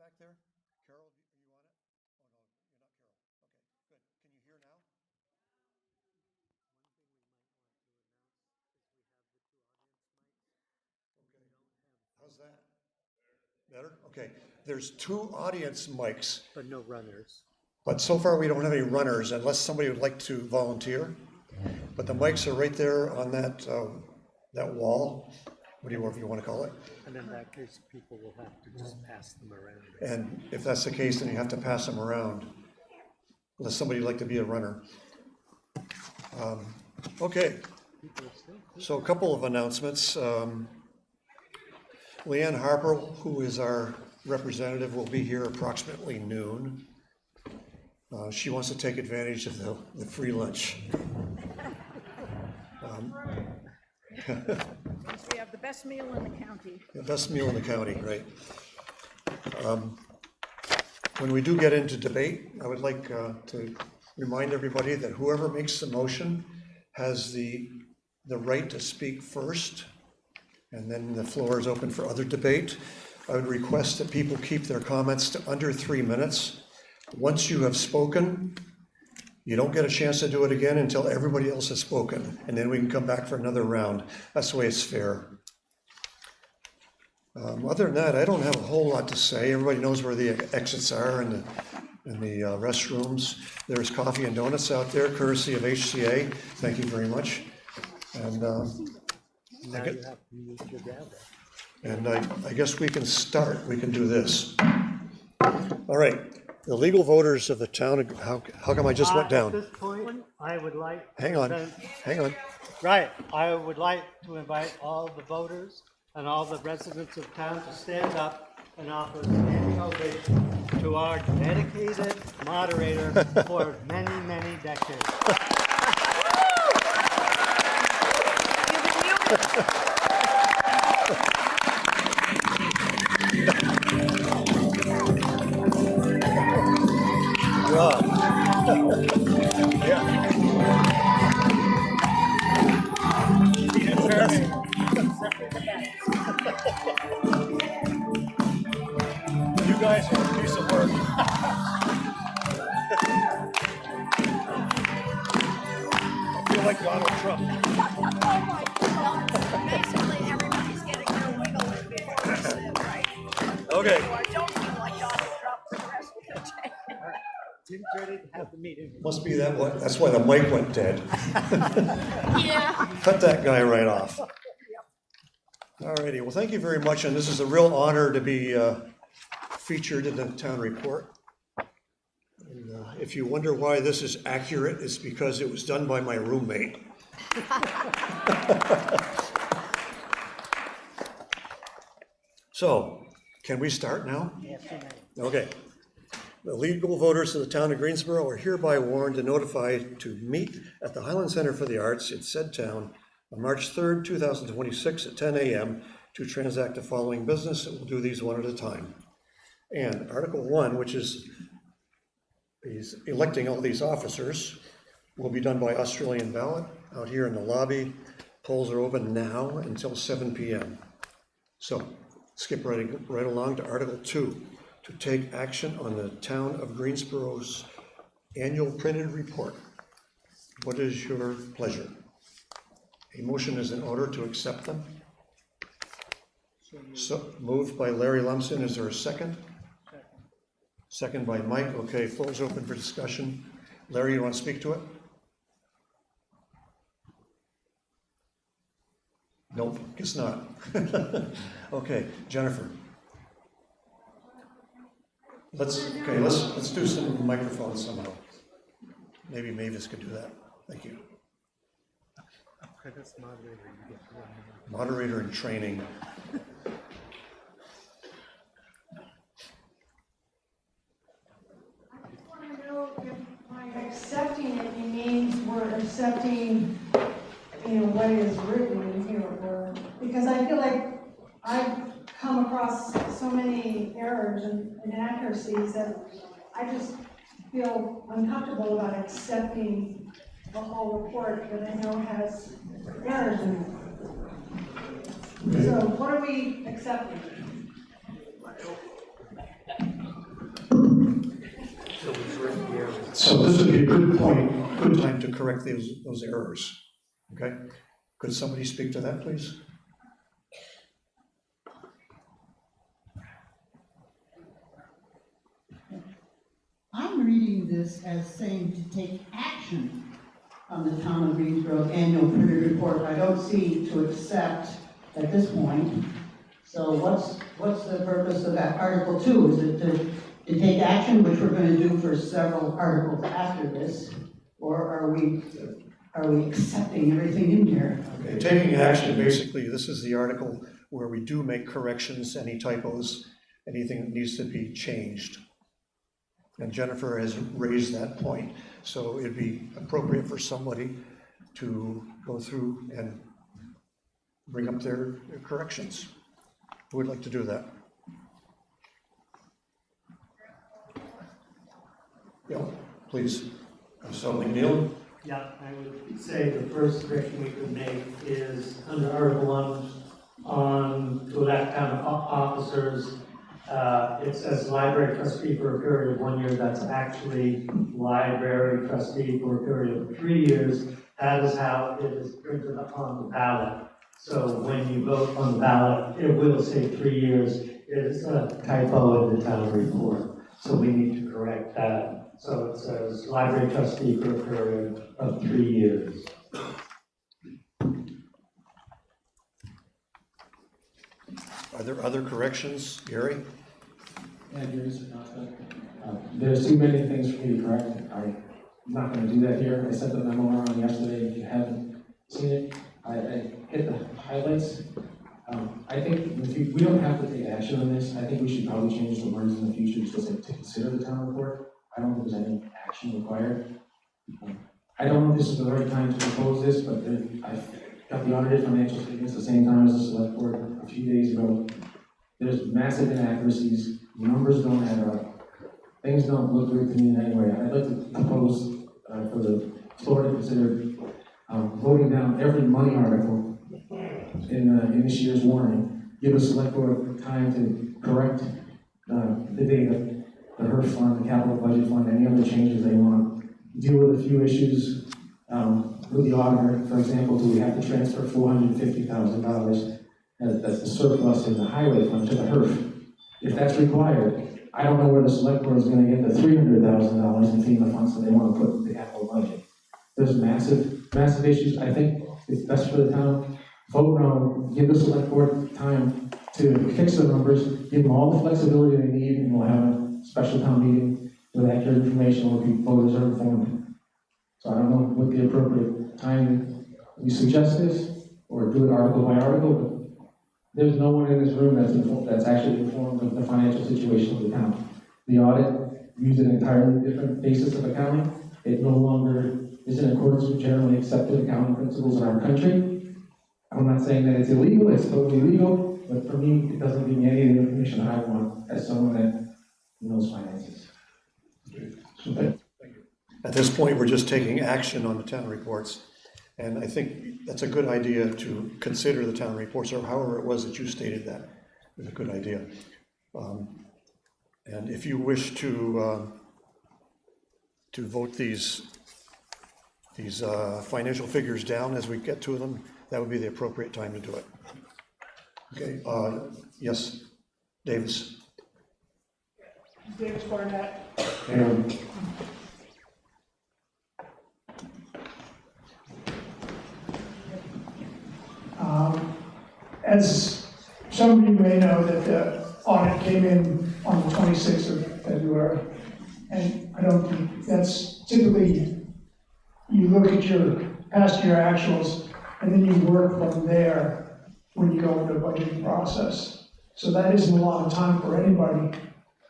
back there? Carol, are you on it? Oh, no, you're not Carol. Okay, good. Can you hear now? How's that? Better? Okay. There's 2 audience mics, But no runners. but so far we don't have any runners unless somebody would like to volunteer. But the mics are right there on that that wall, whatever you want to call it. And in that case, people will have to just pass them around. And if that's the case, then you have to pass them around, unless somebody would like to be a runner. Okay, so a couple of announcements. Leanne Harper, who is our representative, will be here approximately noon. She wants to take advantage of the free lunch. We have the best meal in the county. The best meal in the county, right. When we do get into debate, I would like to remind everybody that whoever makes the motion has the right to speak first, and then the floor is open for other debate. I would request that people keep their comments to under 3 minutes. Once you have spoken, you don't get a chance to do it again until everybody else has spoken, and then we can come back for another round. That's the way it's fair. Other than that, I don't have a whole lot to say. Everybody knows where the exits are and the restrooms. There's coffee and donuts out there, courtesy of HCA. Thank you very much. And Now you have to use your gavel. And I guess we can start. We can do this. All right. The legal voters of the town, how come I just went down? At this point, I would like. Hang on. Right, I would like to invite all the voters and all the residents of town to stand up and offer a standing ovation to our dedicated moderator for many, many decades. God. Yeah. You guys are a piece of work. I feel like Donald Trump. Basically, everybody's getting their wiggle in before they sit, right? Okay. So I don't feel like Donald Trump for the rest of the day. Jim's ready to have the meeting. Must be that one. That's why the mic went dead. Yeah. Cut that guy right off. All righty. Well, thank you very much. And this is a real honor to be featured in the town report. And, if you wonder why this is accurate, it's because it was done by my roommate. So, can we start now? Yes, you may. Okay. The legal voters of the town of Greensboro are hereby warned and notified to meet at the Highland Center for the Arts in said town on March 3rd, 2026 at 10 a.m. to transact the following business, and we'll do these one at a time. And Article 1, which is electing all these officers, will be done by Australian ballot out here in the lobby. Polls are open now until 7 p.m. So skip right along to Article 2, to take action on the town of Greensboro's annual printed report. What is your pleasure? A motion is in order to accept them. So moved by Larry Lumsden. Is there a second? Second by Mike. Okay, floor is open for discussion. Larry, you want to speak to it? Nope, guess not. Okay, Jennifer. Let's do some microphones somehow. Maybe Mavis could do that. Thank you. Apprentice moderator, you get one. Moderator in training. I just want to know if by accepting it, it means we're accepting, what is written in here, because I feel like I've come across so many errors and inaccuracies that I just feel uncomfortable about accepting the whole report that I know has errors in it. So what are we accepting? So this would be a good point, good time to correct those errors, okay? Could somebody speak to that, please? I'm reading this as saying to take action on the town of Greensboro annual printed report. I don't see to accept at this point. So what's the purpose of that Article 2? Is it to take action, which we're going to do for several articles after this? Or are we accepting everything in here? Okay, taking action, basically, this is the article where we do make corrections, any typos, anything that needs to be changed. And Jennifer has raised that point, so it'd be appropriate for somebody to go through and bring up their corrections. Who would like to do that? Yeah, please. So McNeil? Yeah, I would say the first correction we could make is under Article 1 on to elect town officers. It says library trustee for a period of 1 year. That's actually library trustee for a period of 3 years. That is how it is printed on the ballot. So when you vote on the ballot, it will say 3 years. It's a typo in the town report. So we need to correct that. So it says library trustee for a period of 3 years. Are there other corrections, Gary? Yeah, Gary Sakata. There's too many things for me to correct. I'm not going to do that here. I sent the memo around yesterday. If you haven't seen it, I hit the highlights. I think we don't have to take action on this. I think we should probably change the words in the future to say to consider the town report. I don't think there's any action required. I don't know if this is the right time to propose this, but I got the audited financial statements at the same time as the select board a few days ago. There's massive inaccuracies, numbers don't add up, things don't look good to me in any way. I'd like to propose for the floor to consider voting down every money article in this year's warning. Give the select board time to correct the data, the HERF fund, the capital budget fund, any other changes they want. Deal with a few issues with the auditor. For example, do we have to transfer $450,000 that's the surplus in the highway fund to the HERF? If that's required, I don't know where the select board is going to get the $300,000 in FEMA funds that they want to put in the capital budget. There's massive issues. I think it's best for the town. Vote no, give the select board time to fix the numbers, give them all the flexibility they need, and we'll have a special town meeting with accurate information where voters are informed. So I don't know what the appropriate time we suggest this, or do it article by article, but there's no one in this room that's actually informed of the financial situation of the town. The audit used an entirely different basis of accounting. It no longer is in accordance with generally accepted accounting principles in our country. I'm not saying that it's illegal, it's totally legal, but for me, it doesn't give me any of the information I want as someone that knows finances. Okay. At this point, we're just taking action on the town reports. And I think that's a good idea to consider the town reports, or however it was that you stated that. It was a good idea. And if you wish to vote these financial figures down as we get to them, that would be the appropriate time to do it. Okay, yes, Davis. Davis Barnett. As some of you may know, that the audit came in on the 26th of February, and I don't think that's typically, you look at your past year actuals, and then you work from there when you go into a budgeting process. So that isn't a lot of time for anybody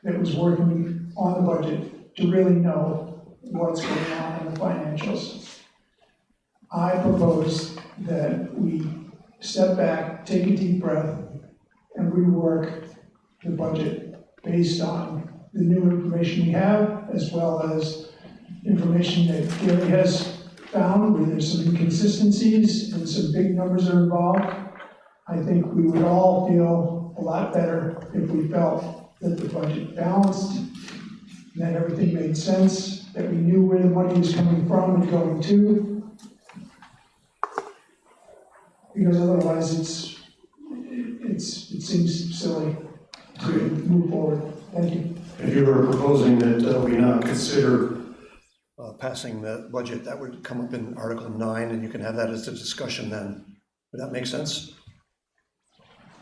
that was working on the budget to really know what's going on in the financials. I propose that we step back, take a deep breath, and rework the budget based on the new information we have, as well as information that Gary has found where there's some inconsistencies and some big numbers are involved. I think we would all feel a lot better if we felt that the budget balanced, that everything made sense, that we knew where the money is coming from and going to. Because otherwise it seems silly to move forward. Thank you. If you were proposing that we not consider passing the budget, that would come up in Article 9, and you can have that as a discussion then. Would that make sense?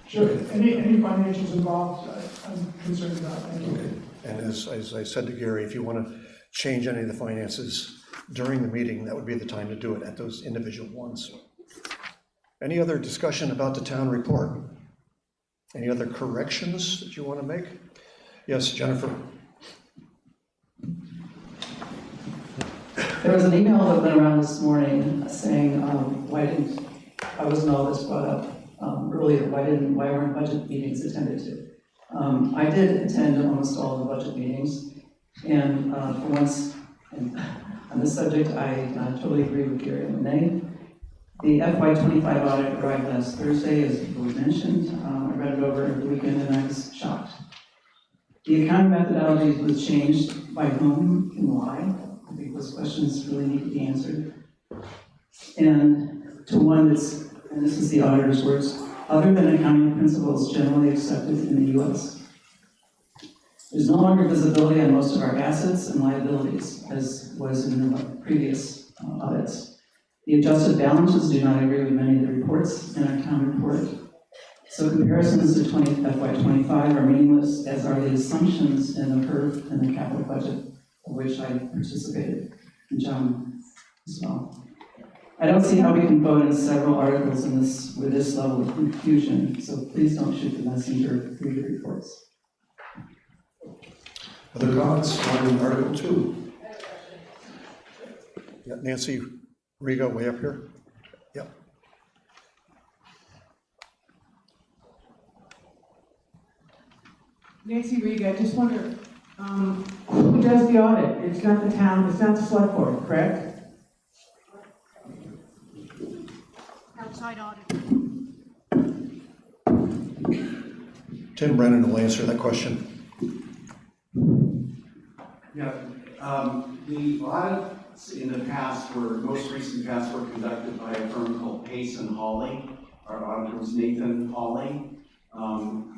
Sure, any financials involved, I'm concerned about. Thank you. Okay. And as I said to Gary, if you want to change any of the finances during the meeting, that would be the time to do it at those individual ones. Any other discussion about the town report? Any other corrections that you want to make? Yes, Jennifer. There was an email that went around this morning saying, why wasn't all this brought up earlier? Why weren't budget meetings attended to? I did attend almost all the budget meetings, and for once, on this subject, I totally agree with Gary and Renee. The FY25 audit arrived last Thursday, as was mentioned. I read it over the weekend and I was shocked. The accounting methodology was changed. By whom and why? I think those questions really need to be answered. And to one that's, and this is the auditor's words, other than accounting principles generally accepted in the U.S. There's no longer visibility on most of our assets and liabilities, as was in the previous audits. The adjusted balances do not agree with many of the reports in our town report. So comparisons to FY25 are meaningless, as are the assumptions in the HERF and the capital budget, of which I participated, and John as well. I don't see how we can vote in several articles in this with this level of confusion, so please don't shoot the messenger through the reports. Other comments on Article 2? Yeah, Nancy Riga, way up here. Yep. Nancy Riga, I just wonder, who does the audit? It's not the town, it's not the select board, correct? Outside audit. Tim Brennan will answer that question. Yeah, the audits in the past most recent past were conducted by a firm called Pace and Hawley. Our auditor was Nathan Hawley.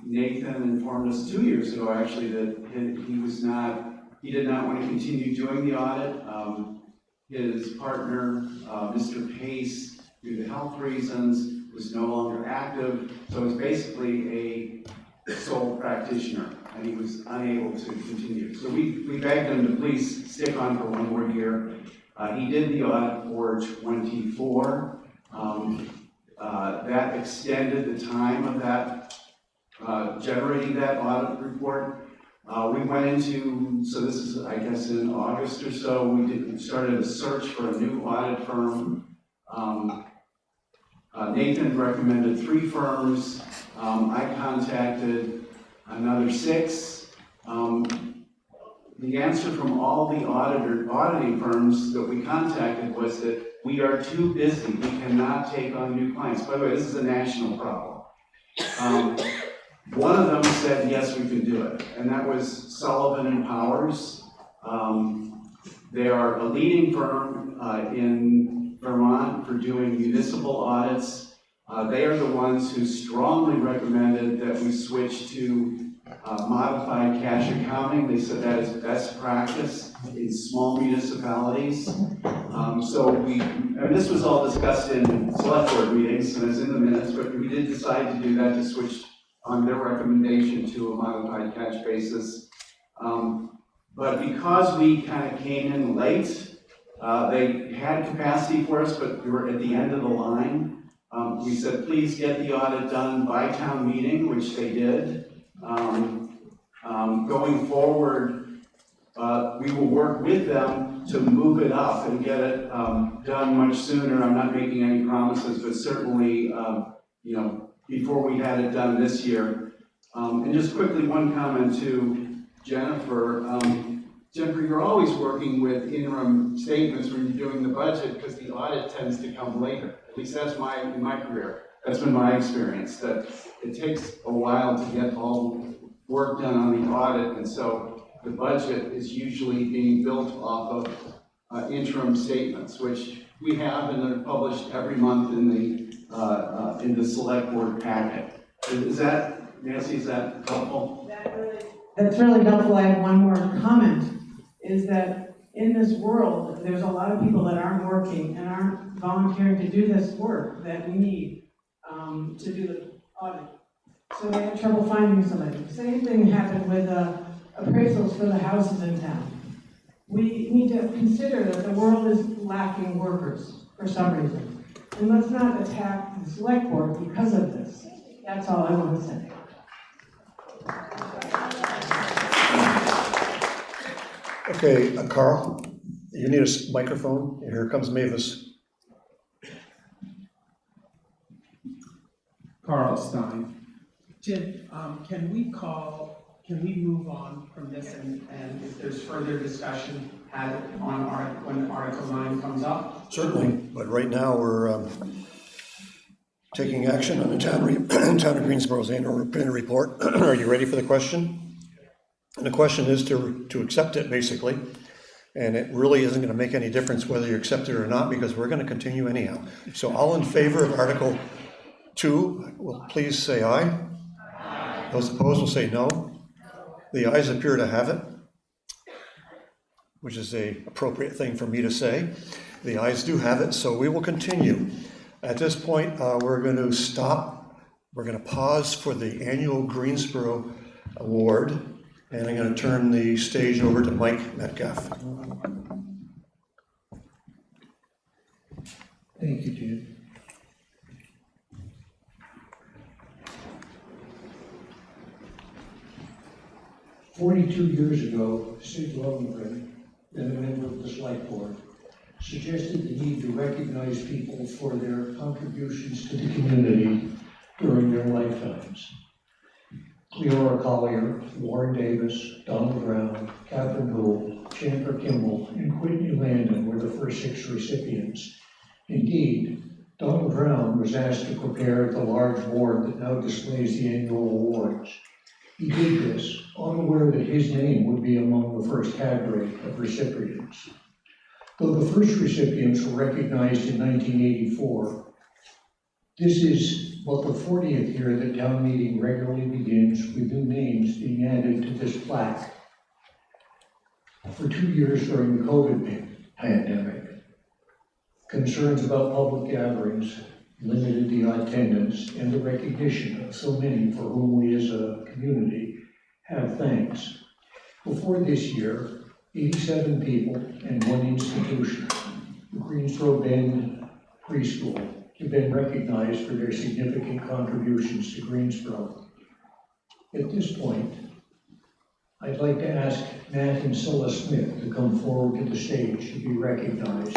Nathan informed us 2 years ago, actually, that he did not want to continue doing the audit. His partner, Mr. Pace, due to health reasons, was no longer active, so he was basically a sole practitioner, and he was unable to continue. So we begged him to please stick on for one more year. He did the audit for 24. That extended the time of that, generating that audit report. We went into, so this is, I guess, in August or so, we started a search for a new audit firm. Nathan recommended 3 firms. I contacted another 6. The answer from all the auditing firms that we contacted was that we are too busy. We cannot take on new clients. By the way, this is a national problem. One of them said, yes, we can do it, and that was Sullivan and Powers. They are a leading firm in Vermont for doing municipal audits. They are the ones who strongly recommended that we switch to modified cash accounting. They said that is best practice in small municipalities. And this was all discussed in select board meetings, and it's in the minutes, but we did decide to do that, to switch on their recommendation to a modified cash basis. But because we kind of came in late, they had capacity for us, but we were at the end of the line. We said, please get the audit done by town meeting, which they did. Going forward, we will work with them to move it up and get it done much sooner. I'm not making any promises, but certainly, before we had it done this year. And just quickly, one comment to Jennifer. Jennifer, you're always working with interim statements when you're doing the budget because the audit tends to come later. At least that's in my career. That's been my experience, that it takes a while to get all work done on the audit, and so the budget is usually being built off of interim statements, which we have and they're published every month in the select board packet. Is that, Nancy, is that helpful? That's really helpful. I have one more comment, is that in this world, there's a lot of people that aren't working and aren't volunteering to do this work that we need to do the audit. So they have trouble finding somebody. Same thing happened with appraisals for the houses in town. We need to consider that the world is lacking workers for some reason. And let's not attack the select board because of this. That's all I want to say. Okay, Carl, you need a microphone. Here comes Mavis. Carl Stein. Tim, can we move on from this and if there's further discussion, have it on when Article 9 comes up? Certainly, but right now we're taking action on the town of Greensboro's annual report. Are you ready for the question? And the question is to accept it, basically. And it really isn't going to make any difference whether you accept it or not, because we're going to continue anyhow. So all in favor of Article 2, will please say aye. Aye. Those opposed will say no. The ayes appear to have it, which is an appropriate thing for me to say. The ayes do have it, so we will continue. At this point, we're going to stop. We're going to pause for the annual Greensboro Award. And I'm going to turn the stage over to Mike Metcalf. Thank you, Jim. "42 years ago, Sid Lovengren, then a member of the select board, suggested the need to recognize people for their contributions to the community during their lifetimes. Cleora Collier, Warren Davis, Donald Brown, Catherine Gould, Chandler Kimball, and Whitney Landon were the first 6 recipients. Indeed, Donald Brown was asked to prepare the large board that now displays the annual awards. He did this, unaware that his name would be among the first cadre of recipients. Though the first recipients were recognized in 1984, this is but the 40th year that town meeting regularly begins with new names being added to this plaque. For 2 years during the COVID pandemic, concerns about public gatherings limited the attendance and the recognition of so many for whom we as a community have thanks. Before this year, 87 people and 1 institution, the Greensboro Bend Preschool, have been recognized for their significant contributions to Greensboro. At this point, I'd like to ask Nat and Scylla Smith to come forward to the stage to be recognized.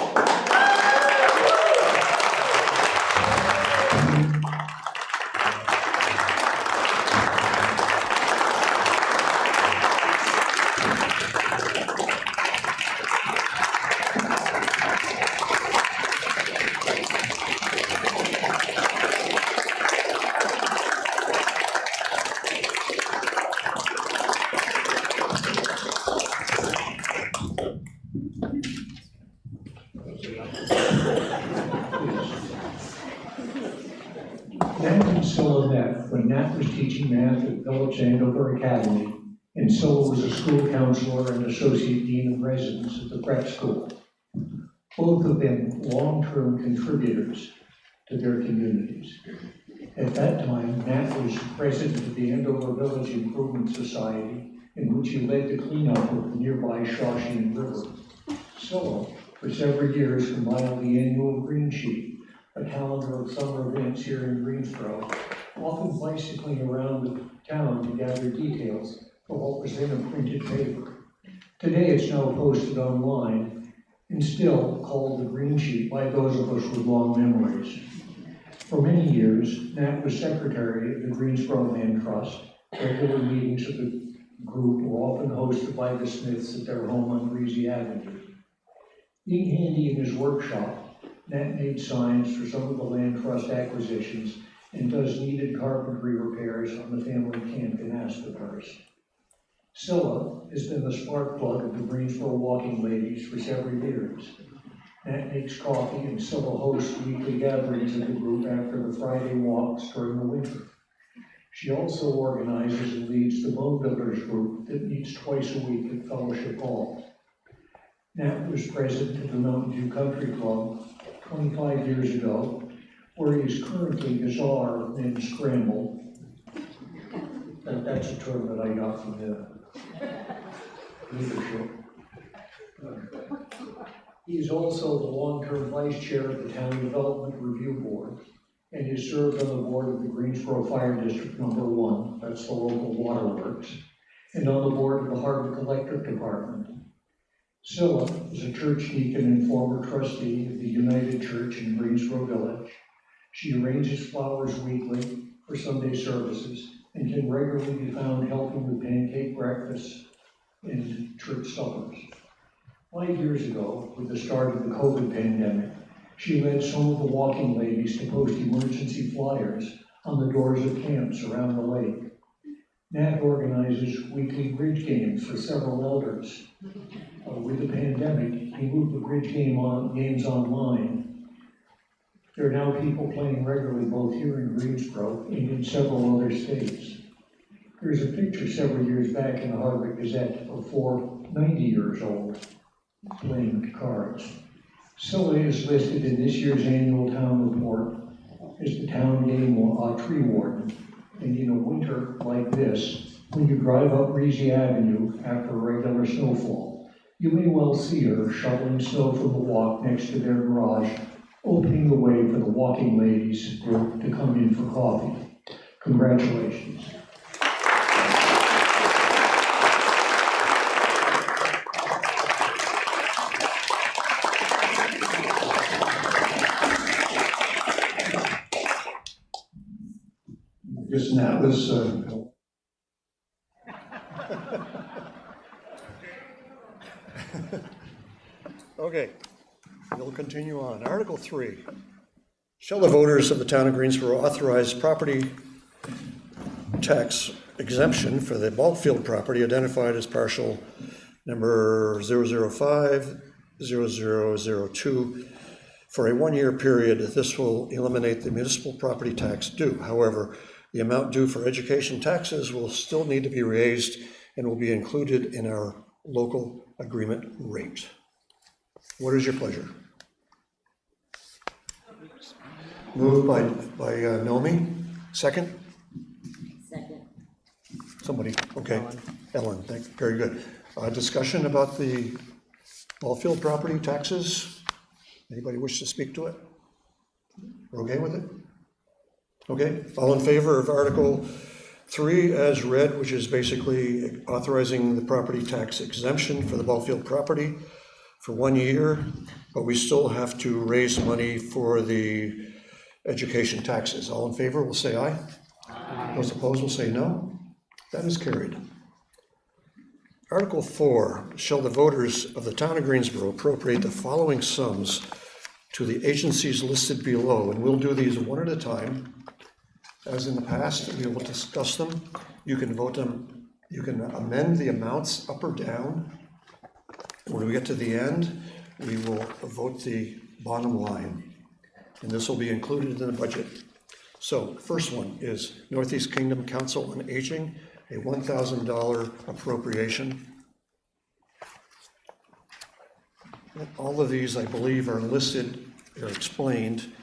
Nat and Scylla met when Nat was teaching math at Village Andover Academy, and Scylla was a school counselor and associate dean of residence at the prep school. Both have been long-term contributors to their communities. At that time, Nat was president of the Andover Village Improvement Society, in which he led the cleanup of the nearby Shawshene River. Scylla, for several years, compiled the annual Green Sheet, a calendar of summer events here in Greensboro, often bicycling around the town to gather details for what was then a printed paper. Today it's now posted online and still called the Green Sheet by those of us with long memories. For many years, Nat was secretary of the Greensboro Land Trust. Regular meetings of the group were often hosted by the Smiths at their home on Breezy Avenue. Being handy in his workshop, Nat made signs for some of the land trust acquisitions and does needed carpentry repairs on the family camp in Aspenhurst. Scylla has been the spark plug of the Greensboro Walking Ladies for several years. Nat makes coffee and Scylla hosts weekly gatherings of the group after the Friday walks during the winter. She also organizes and leads the Bone Builders group that meets twice a week at Fellowship Hall. Nat was president of the Mountain View Country Club 25 years ago, where he is currently the czar of men's scramble. That's a term that I got from the leadership. He is also the long-term vice chair of the Town Development Review Board, and he has served on the board of the Greensboro Fire District Number 1, that's the local waterworks, and on the board of the Hardwick Electric Department. Scylla is a church deacon and former trustee of the United Church in Greensboro Village. She arranges flowers weekly for Sunday services and can regularly be found helping with pancake breakfasts and church suppers. 5 years ago, with the start of the COVID pandemic, she led some of the walking ladies to post emergency flyers on the doors of camps around the lake. Nat organizes weekly bridge games for several elders. With the pandemic, he moved the bridge games online. There are now people playing regularly both here in Greensboro and in several other states. There's a picture several years back in the Hardwick Gazette of 4 90 years old playing cards. Scylla is listed in this year's annual town report as the town game tree warden. And in a winter like this, when you drive up Breezy Avenue after a regular snowfall, you may well see her shoveling snow from the walk next to their garage, opening the way for the walking ladies group to come in for coffee. Congratulations. Just now, this, okay, we'll continue on. Article 3. Shall the voters of the town of Greensboro authorize property tax exemption for the ball field property identified as parcel number 005-0002 for a 1-year period? This will eliminate the municipal property tax due. However, the amount due for education taxes will still need to be raised and will be included in our local agreement rate. What is your pleasure? Moved by Nomi. Second? Second. Somebody, okay. Ellen, very good. Discussion about the ball field property taxes? Anybody wish to speak to it? We're okay with it? Okay, all in favor of Article 3 as read, which is basically authorizing the property tax exemption for the ball field property for 1 year, but we still have to raise money for the education taxes. All in favor will say aye. Aye. Those opposed will say no. That is carried. Article 4, shall the voters of the town of Greensboro appropriate the following sums to the agencies listed below, and we'll do these one at a time. As in the past, we will discuss them. You can vote them, you can amend the amounts up or down. When we get to the end, we will vote the bottom line, and this will be included in the budget. So, first one is Northeast Kingdom Council on Aging, a $1,000 appropriation. All of these, I believe, are listed or explained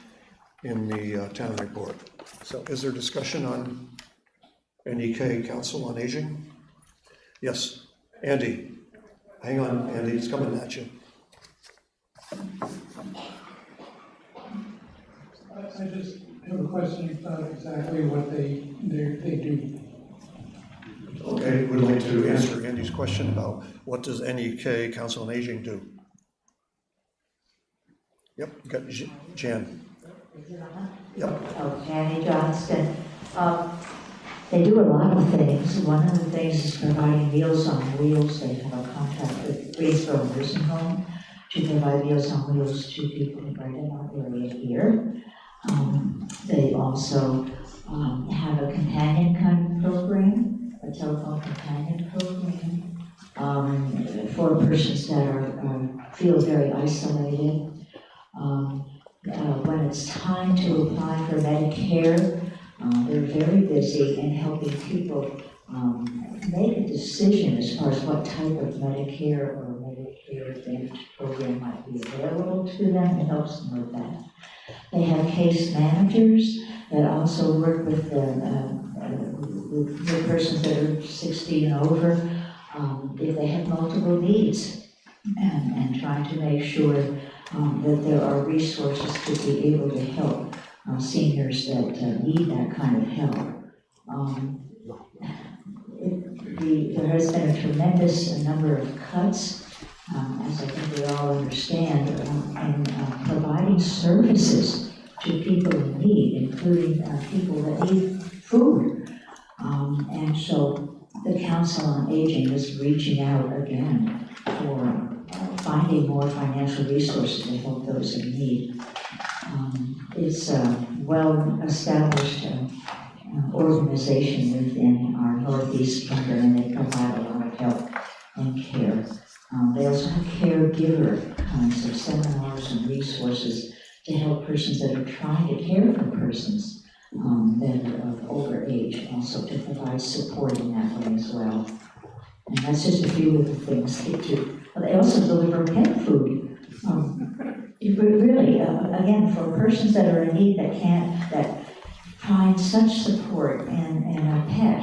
in the town report. So is there discussion on NEK Council on Aging? Yes, Andy. Hang on, Andy, it's coming at you. I just have a question about exactly what they do. Okay, we'd like to answer Andy's question about what does NEK Council on Aging do? Yep, we got Jan. Is it on? Yep. Oh, Janny Johnston. They do a lot of things. One of the things is providing Meals on Wheels. They have a contract with Greensboro Nursing Home to provide Meals on Wheels to people right in our area here. They also have a companion kind of program a telephone companion program for persons that feel very isolated. When it's time to apply for Medicare, they're very busy in helping people make a decision as far as what type of Medicare or Medicare Advantage program might be available to them. It helps them with that. They have case managers that also work with the persons that are 60 and over, if they have multiple needs, and trying to make sure that there are resources to be able to help seniors that need that kind of help. There has been a tremendous number of cuts, as I think we all understand, in providing services to people in need, including people that need food. And so the Council on Aging is reaching out again for finding more financial resources to help those in need. It's a well-established organization within our Northeast Funder, and they provide a lot of help and care. They also have caregiver kinds of seminars and resources to help persons that are trying to care for persons that are of older age, also to provide support in that way as well. And that's just a few of the things they do. They also deliver pet food. Really, again, for persons that are in need that find such support in a pet,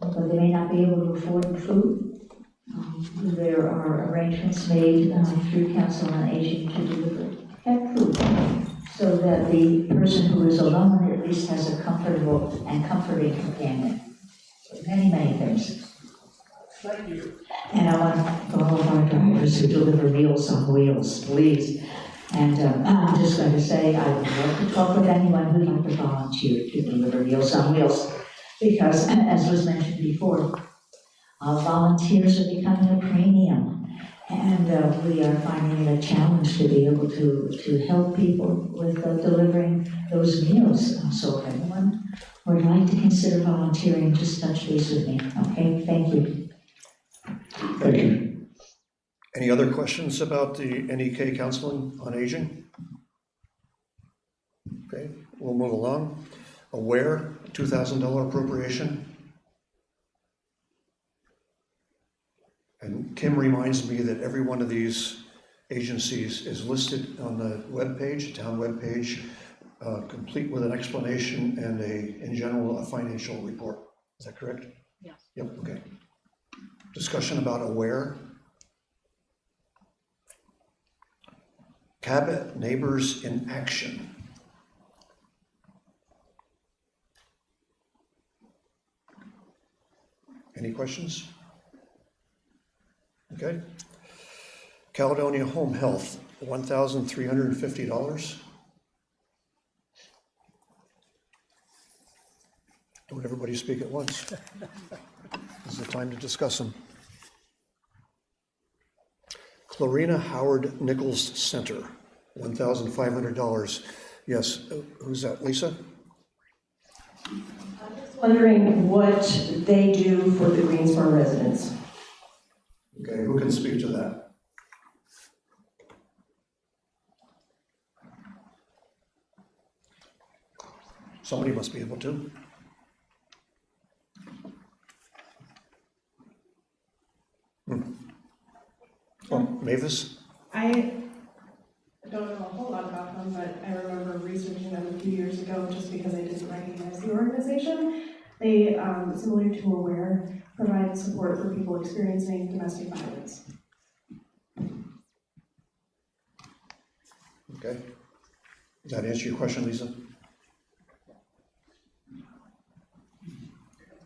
but they may not be able to afford the food. There are arrangements made through Council on Aging to deliver pet food, so that the person who is alone at least has a comfortable and comforting companion. Many, many things. Thank you. And I want all of our drivers who deliver Meals on Wheels, please. And I'm just going to say, I would love to talk with anyone who'd like to volunteer to deliver Meals on Wheels, because, as was mentioned before, volunteers are becoming a premium, and we are finding it a challenge to be able to help people with delivering those meals. So if anyone would like to consider volunteering, just touch base with me. Okay, thank you. Thank you. Any other questions about the NEK Council on Aging? Okay, we'll move along. Aware, $2,000 appropriation. And Kim reminds me that every one of these agencies is listed on the webpage, town webpage, complete with an explanation and in general, a financial report. Is that correct? Yes. Yep, okay. Discussion about Aware. Cabot Neighbors in Action. Any questions? Okay. Caledonia Home Health, $1,350. Don't everybody speak at once. This is the time to discuss them. Clarina Howard Nichols Center, $1,500. Yes, who's that, Lisa? I'm just wondering what they do for the Greensboro residents. Okay, who can speak to that? Somebody must be able to. Oh, Mavis? I don't know a whole lot about them, but I remember researching them a few years ago just because I didn't recognize the organization. They, similar to Aware, provide support for people experiencing domestic violence. Okay. Does that answer your question, Lisa?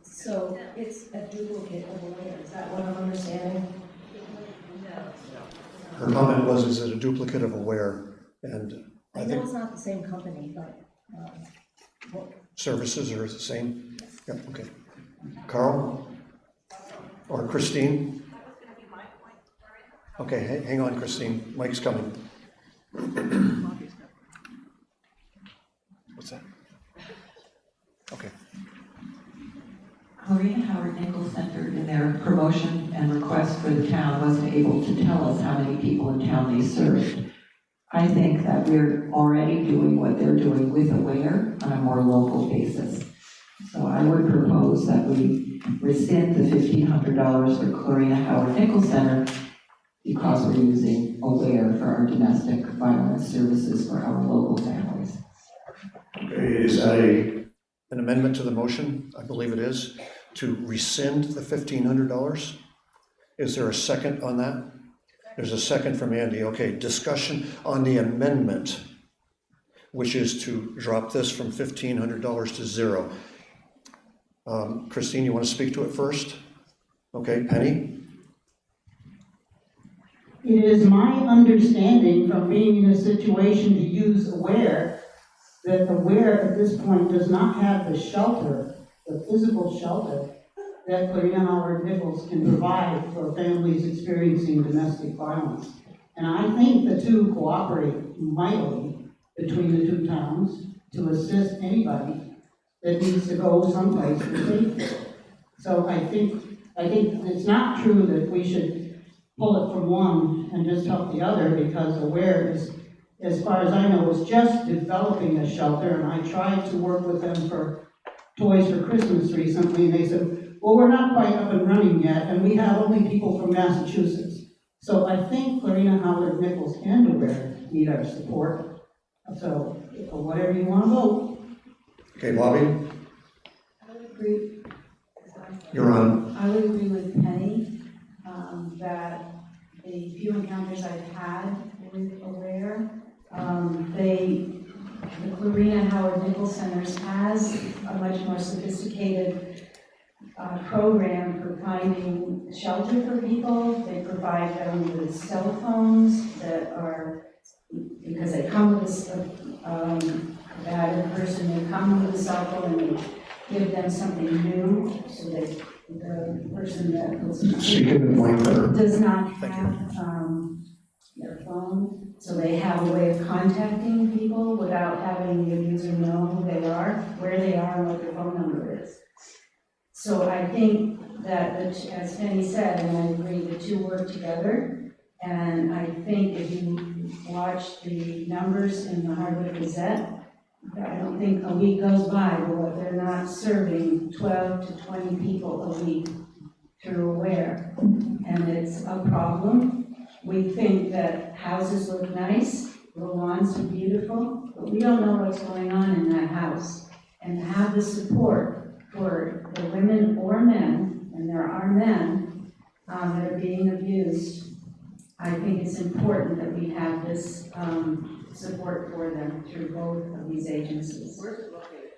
So it's a duplicate of Aware, is that what I'm understanding? Her comment was, is it a duplicate of Aware? And I know it's not the same company, but services are the same? Yep, okay. Carl? Or Christine? Okay, hang on, Christine. Mike's coming. What's that? Okay. Clarina Howard Nichols Center, in their promotion and request for the town, wasn't able to tell us how many people in town they served. I think that we're already doing what they're doing with Aware on a more local basis. So I would propose that we rescind the $1,500 for Clarina Howard Nichols Center because we're using Aware for our domestic violence services for our local families. Okay, is that an amendment to the motion? I believe it is, to rescind the $1,500. Is there a second on that? There's a second from Andy. Okay, discussion on the amendment, which is to drop this from $1,500 to zero. Christine, you want to speak to it first? Okay, Penny? It is my understanding from being in a situation to use Aware, that Aware at this point does not have the shelter, the physical shelter, that Clarina Howard Nichols can provide for families experiencing domestic violence. And I think the two cooperate mightily between the two towns to assist anybody that needs to go someplace and pay for it. So I think it's not true that we should pull it from one and just help the other, because Aware is, as far as I know, is just developing a shelter, and I tried to work with them for Toys for Christmas recently, and they said, well, we're not quite up and running yet, and we have only people from Massachusetts. So I think Clarina Howard Nichols and Aware need our support. So, whatever you want to vote. Okay, Bobby? I would agree. You're on. I would agree with Penny that the few encounters I've had with Aware, the Clarina Howard Nichols Centers has a much more sophisticated program for finding shelter for people. They provide them with cell phones that are, because they come with a bad person, they come with a cell phone and they give them something new, so that the person that was does not have their phone, so they have a way of contacting people without having the abuser know who they are, where they are, and what their phone number is. So I think that, as Penny said, and I agree, the two work together. And I think if you watch the numbers in the Harvard Gazette, I don't think a week goes by where they're not serving 12 to 20 people a week through Aware. And it's a problem. We think that houses look nice, the lawns are beautiful, but we don't know what's going on in that house. And to have the support for the women or men, and there are men that are being abused, I think it's important that we have this support for them through both of these agencies. Where's it located?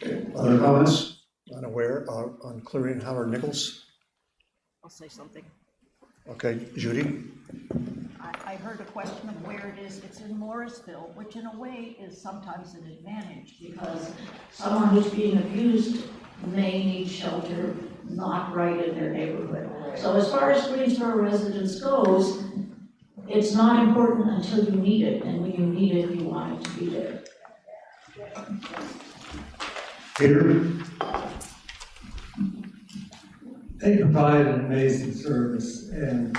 Okay. Other comments on Aware, on Clarina Howard Nichols? I'll say something. Okay, Judy? I heard a question of where it is. It's in Morrisville, which in a way is sometimes an advantage because someone who's being abused may need shelter not right in their neighborhood. So as far as Greensboro residents goes, it's not important until you need it, and when you need it, you want it to be there. Peter? They provide an amazing service, and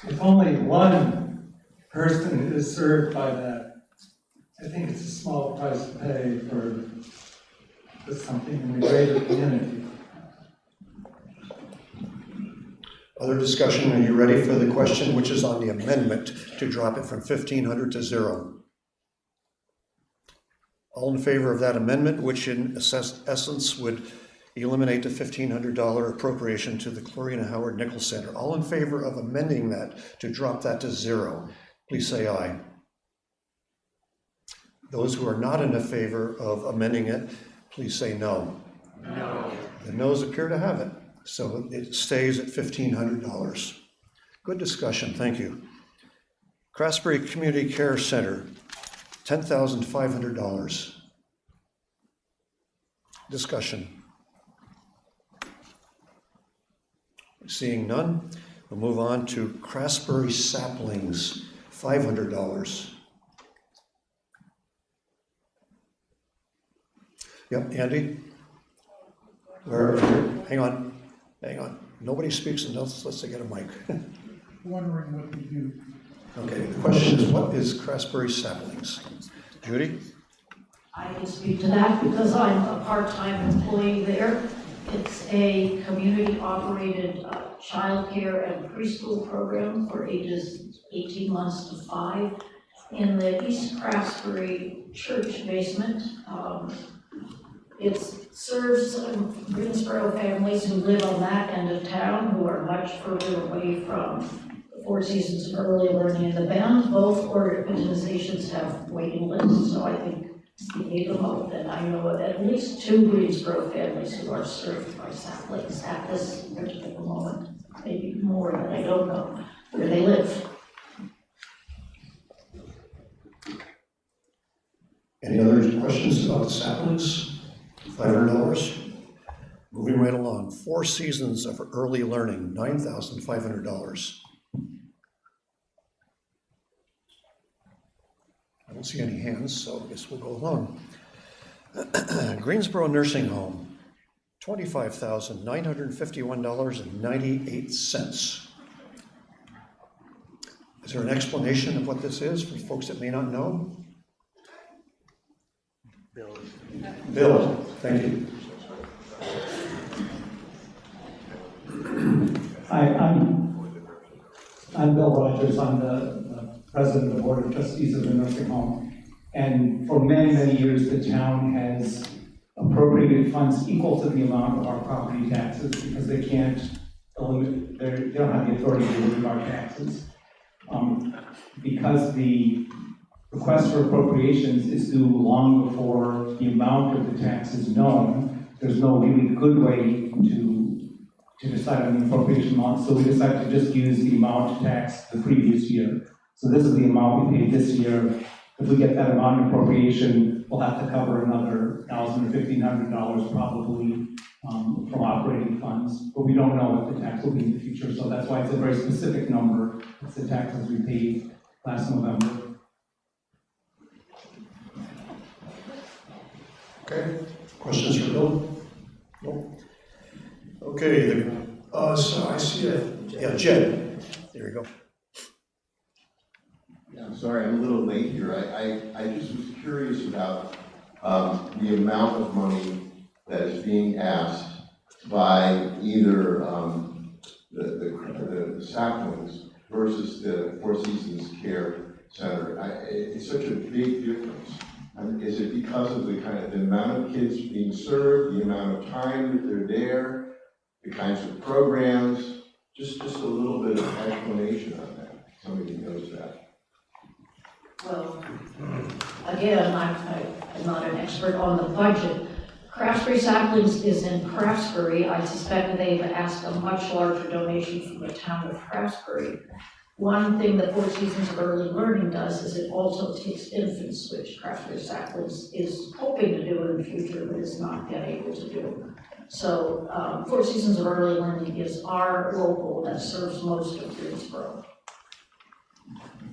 if only one person is served by that, I think it's a small price to pay for something in the greater community. Other discussion? Are you ready for the question, which is on the amendment to drop it from 1,500 to zero? All in favor of that amendment, which in essence would eliminate the $1,500 appropriation to the Clarina Howard Nichols Center. All in favor of amending that to drop that to zero, please say aye. Those who are not in favor of amending it, please say no. No. The noes appear to have it. So it stays at $1,500. Good discussion, thank you. Craftsbury Community Care Center, $10,500. Discussion. Seeing none, we'll move on to Craftsbury Saplings, $500. Yep, Andy? hang on. Nobody speaks unless they get a mic. Wondering what we do. Okay, the question is, what is Craftsbury Saplings? Judy? I can speak to that because I'm a part-time employee there. It's a community-operated childcare and preschool program for ages 18 months to 5 in the East Craftsbury Church basement. It serves Greensboro families who live on that end of town who are much further away from the Four Seasons of Early Learning and the Band. Both organizations have waiting lists, so I think we need them both, and I know of at least 2 Greensboro families who are served by Saplings at this particular moment, maybe more, but I don't know where they live. Any other questions about the Saplings? $500. Moving right along, 4 Seasons of Early Learning, $9,500. I don't see any hands, so I guess we'll go along. Greensboro Nursing Home, $25,951.98. Is there an explanation of what this is for folks that may not know? Bill, thank you. Hi, I'm Bill Rogers. I'm the president of the Board of Trustees of the nursing home. And for many, many years, the town has appropriated funds equal to the amount of our property taxes because they can't eliminate, they don't have the authority to remove our taxes. Because the request for appropriations is due long before the amount of the tax is known, there's no really good way to decide on the appropriation amount, so we decided to just use the amount taxed the previous year. So this is the amount we paid this year. If we get that amount of appropriation, we'll have to cover another $1,000 or $1,500 probably from operating funds, but we don't know what the tax will be in the future, so that's why it's a very specific number. It's the taxes we paid last November. Okay, questions for Bill? No? Okay, so I see Jed, there you go. Yeah, I'm sorry, I'm a little late here. I just was curious about the amount of money that is being asked by either the Saplings versus the Four Seasons Care Center. It's such a big difference. Is it because of the amount of kids being served, the amount of time that they're there, the kinds of programs? Just a little bit of explanation on that. Somebody knows that. Well, again, I'm not an expert on the budget. Craftsbury Saplings is in Craftsbury. I suspect they've asked a much larger donation from the town of Craftsbury. One thing that Four Seasons of Early Learning does is it also takes infants, which Craftsbury Saplings is hoping to do in the future, but is not yet able to do. So Four Seasons of Early Learning is our local that serves most of Greensboro.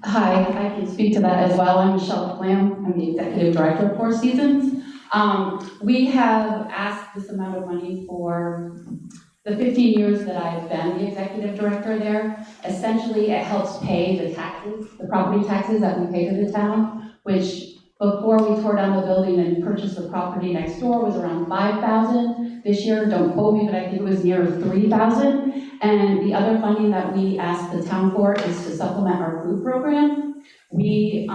Hi, I can speak to that as well. I'm Michelle Clam. I'm the Executive Director of Four Seasons. We have asked this amount of money for the 15 years that I've been the Executive Director there. Essentially, it helps pay the taxes, the property taxes that we pay to the town, which before we tore down the building and purchased the property next door was around $5,000. This year, don't quote me, but I think it was near $3,000. And the other funding that we asked the town for is to supplement our food program. We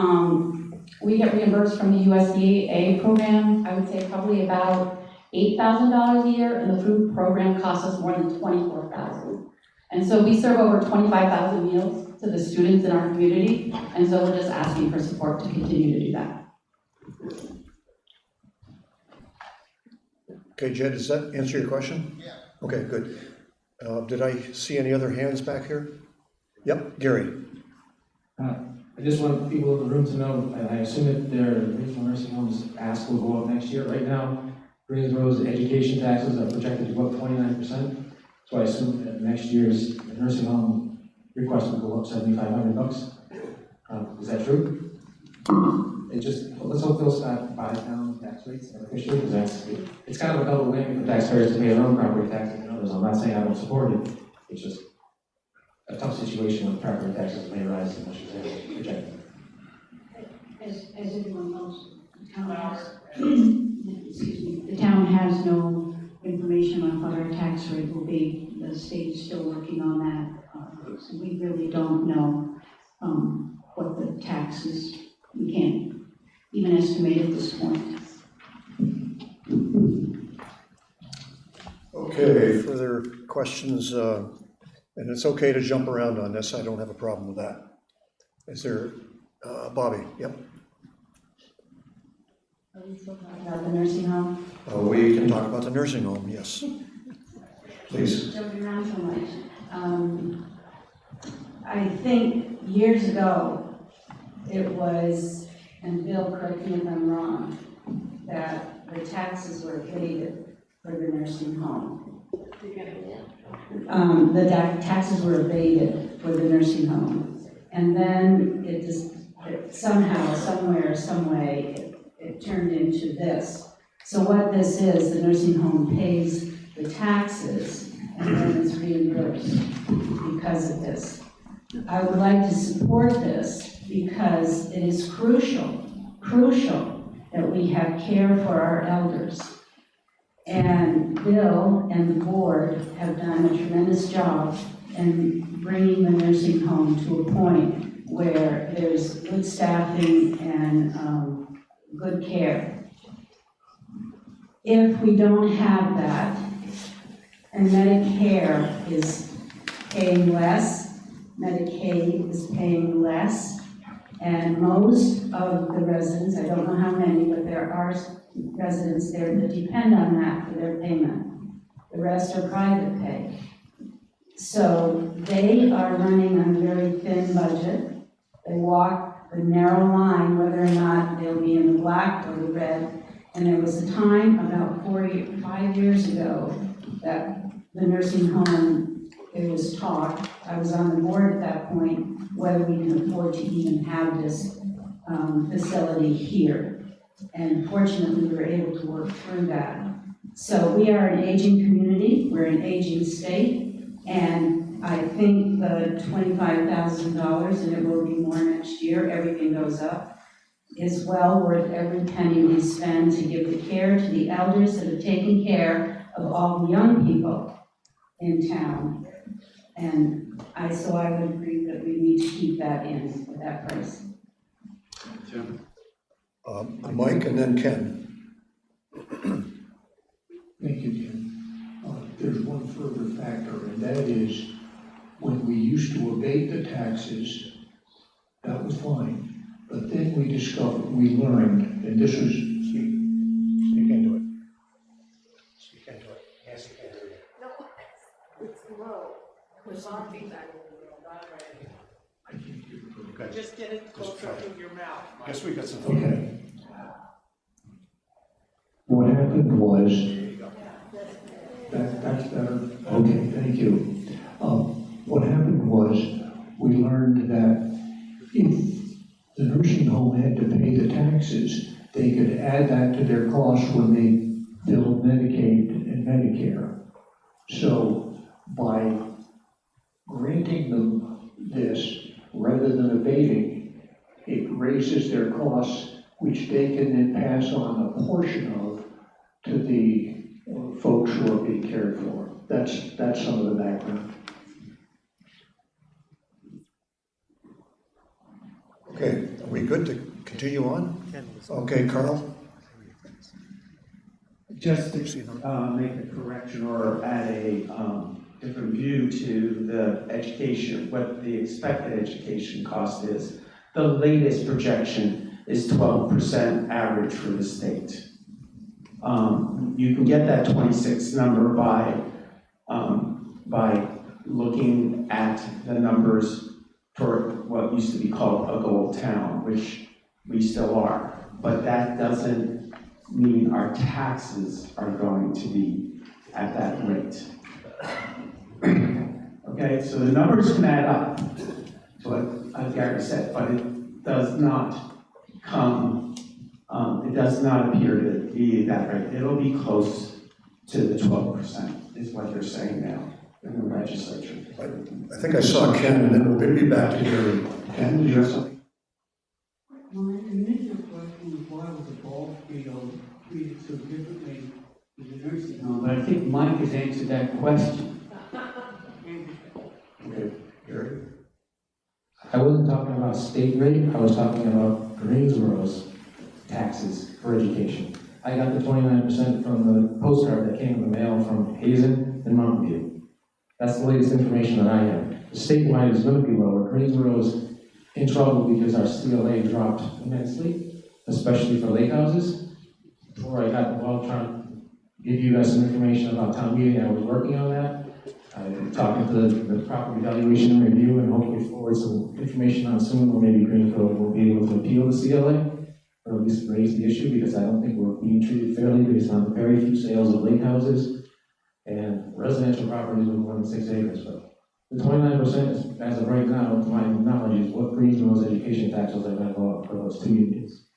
get reimbursed from the USDA program, I would say probably about $8,000 a year, and the food program costs us more than $24,000. And so we serve over 25,000 meals to the students in our community, and so we're just asking for support to continue to do that. Okay, Jed, does that answer your question? Yeah. Okay, good. Did I see any other hands back here? Yep, Gary. I just want people in the room to know, and I assume that their regional nursing homes ask will go up next year. Right now, Greensboro's education taxes are projected to go up 29%. So I assume that next year's nursing home request will go up $7,500. Is that true? it just, let's hope those not buy down tax rates artificially, because it's kind of a double whammy for taxpayers to pay their own property taxes and others. I'm not saying I don't support it, it's just a tough situation when property taxes may rise as much as they project. As everyone knows, the town has, excuse me, the town has no information on what our tax rate will be. The state is still working on that. So we really don't know what the taxes, we can't even estimate at this point. Okay, further questions, and it's okay to jump around on this, I don't have a problem with that. Is there, Bobby, yep? Are we still talking about the nursing home? We can talk about the nursing home, yes. Please. Jumping around so much. I think years ago, it was, and Bill, correct me if I'm wrong, that the taxes were abated for the nursing home. Taxes were abated for the nursing home. And then it just, somehow, somewhere, some way, it turned into this. So what this is, the nursing home pays the taxes and then it's reimbursed because of this. I would like to support this because it is crucial that we have care for our elders. And Bill and the board have done a tremendous job in bringing the nursing home to a point where there's good staffing and good care. If we don't have that, and Medicare is paying less, Medicaid is paying less, and most of the residents, I don't know how many, but there are residents there that depend on that for their payment. The rest are private pay. So they are running on a very thin budget. They walk the narrow line whether or not they'll be in the black or the red. And there was a time about 5 years ago that the nursing home, it was talk, I was on the board at that point, whether we can afford to even have this facility here. And fortunately, we were able to work through that. So we are an aging community, we're an aging state, and I think the $25,000, and it will be more next year, everything goes up, is well worth every penny we spend to give the care to the elders that have taken care of all the young people in town. And so I would agree that we need to keep that in at that price. Jim. Mike and then Ken. Thank you, Ken. There's one further factor, and that is when we used to abate the taxes, that was fine. But then we learned, and this was. You can't do it. You can't do it. Yes, you can do it. No, it's low. There's on feedback. I can't hear you. Okay. Just get it closer to your mouth. Guess we got some. Okay. What happened was, that's better. Okay, thank you. What happened was, we learned that if the nursing home had to pay the taxes, they could add that to their costs when they billed Medicaid and Medicare. So by granting them this, rather than abating, it raises their costs, which they can then pass on a portion of to the folks who are being cared for. That's some of the background. Okay, are we good to continue on? Okay, Carl? Just to make a correction or add a different view to the education, what the expected education cost is. The latest projection is 12% average for the state. You can get that 26 number by looking at the numbers for what used to be called a gold town, which we still are. But that doesn't mean our taxes are going to be at that rate. Okay, so the numbers can add up to what Gary said, but it does not come, it does not appear to be that rate. It'll be close to the 12%, is what they're saying now in the legislature. I think I saw Ken, and then we'll be back to here. Ken, did you have something? My initial question was why was the ball field treated so differently in the nursing home, but I think Mike has answered that question. Okay, Gary? I wasn't talking about state rate, I was talking about Greensboro's taxes for education. I got the 29% from the postcard that came in the mail from Hazen and Mountain View. That's the latest information that I have. The statewide is going to be lower. Greensboro's in trouble because our CLA dropped immensely, especially for lake houses. Before I got involved trying to give you guys some information about town meeting, I was working on that. I'm talking to the property valuation and review and hopefully forward some information on soon, or maybe Greensboro will be able to appeal the CLA, or at least raise the issue, because I don't think we're being treated fairly based on the very few sales of lake houses and residential properties with more than 6 acres. But the 29% is, as of right now, to my knowledge, is what Greensboro's education taxes are going to go up for those 2 unions.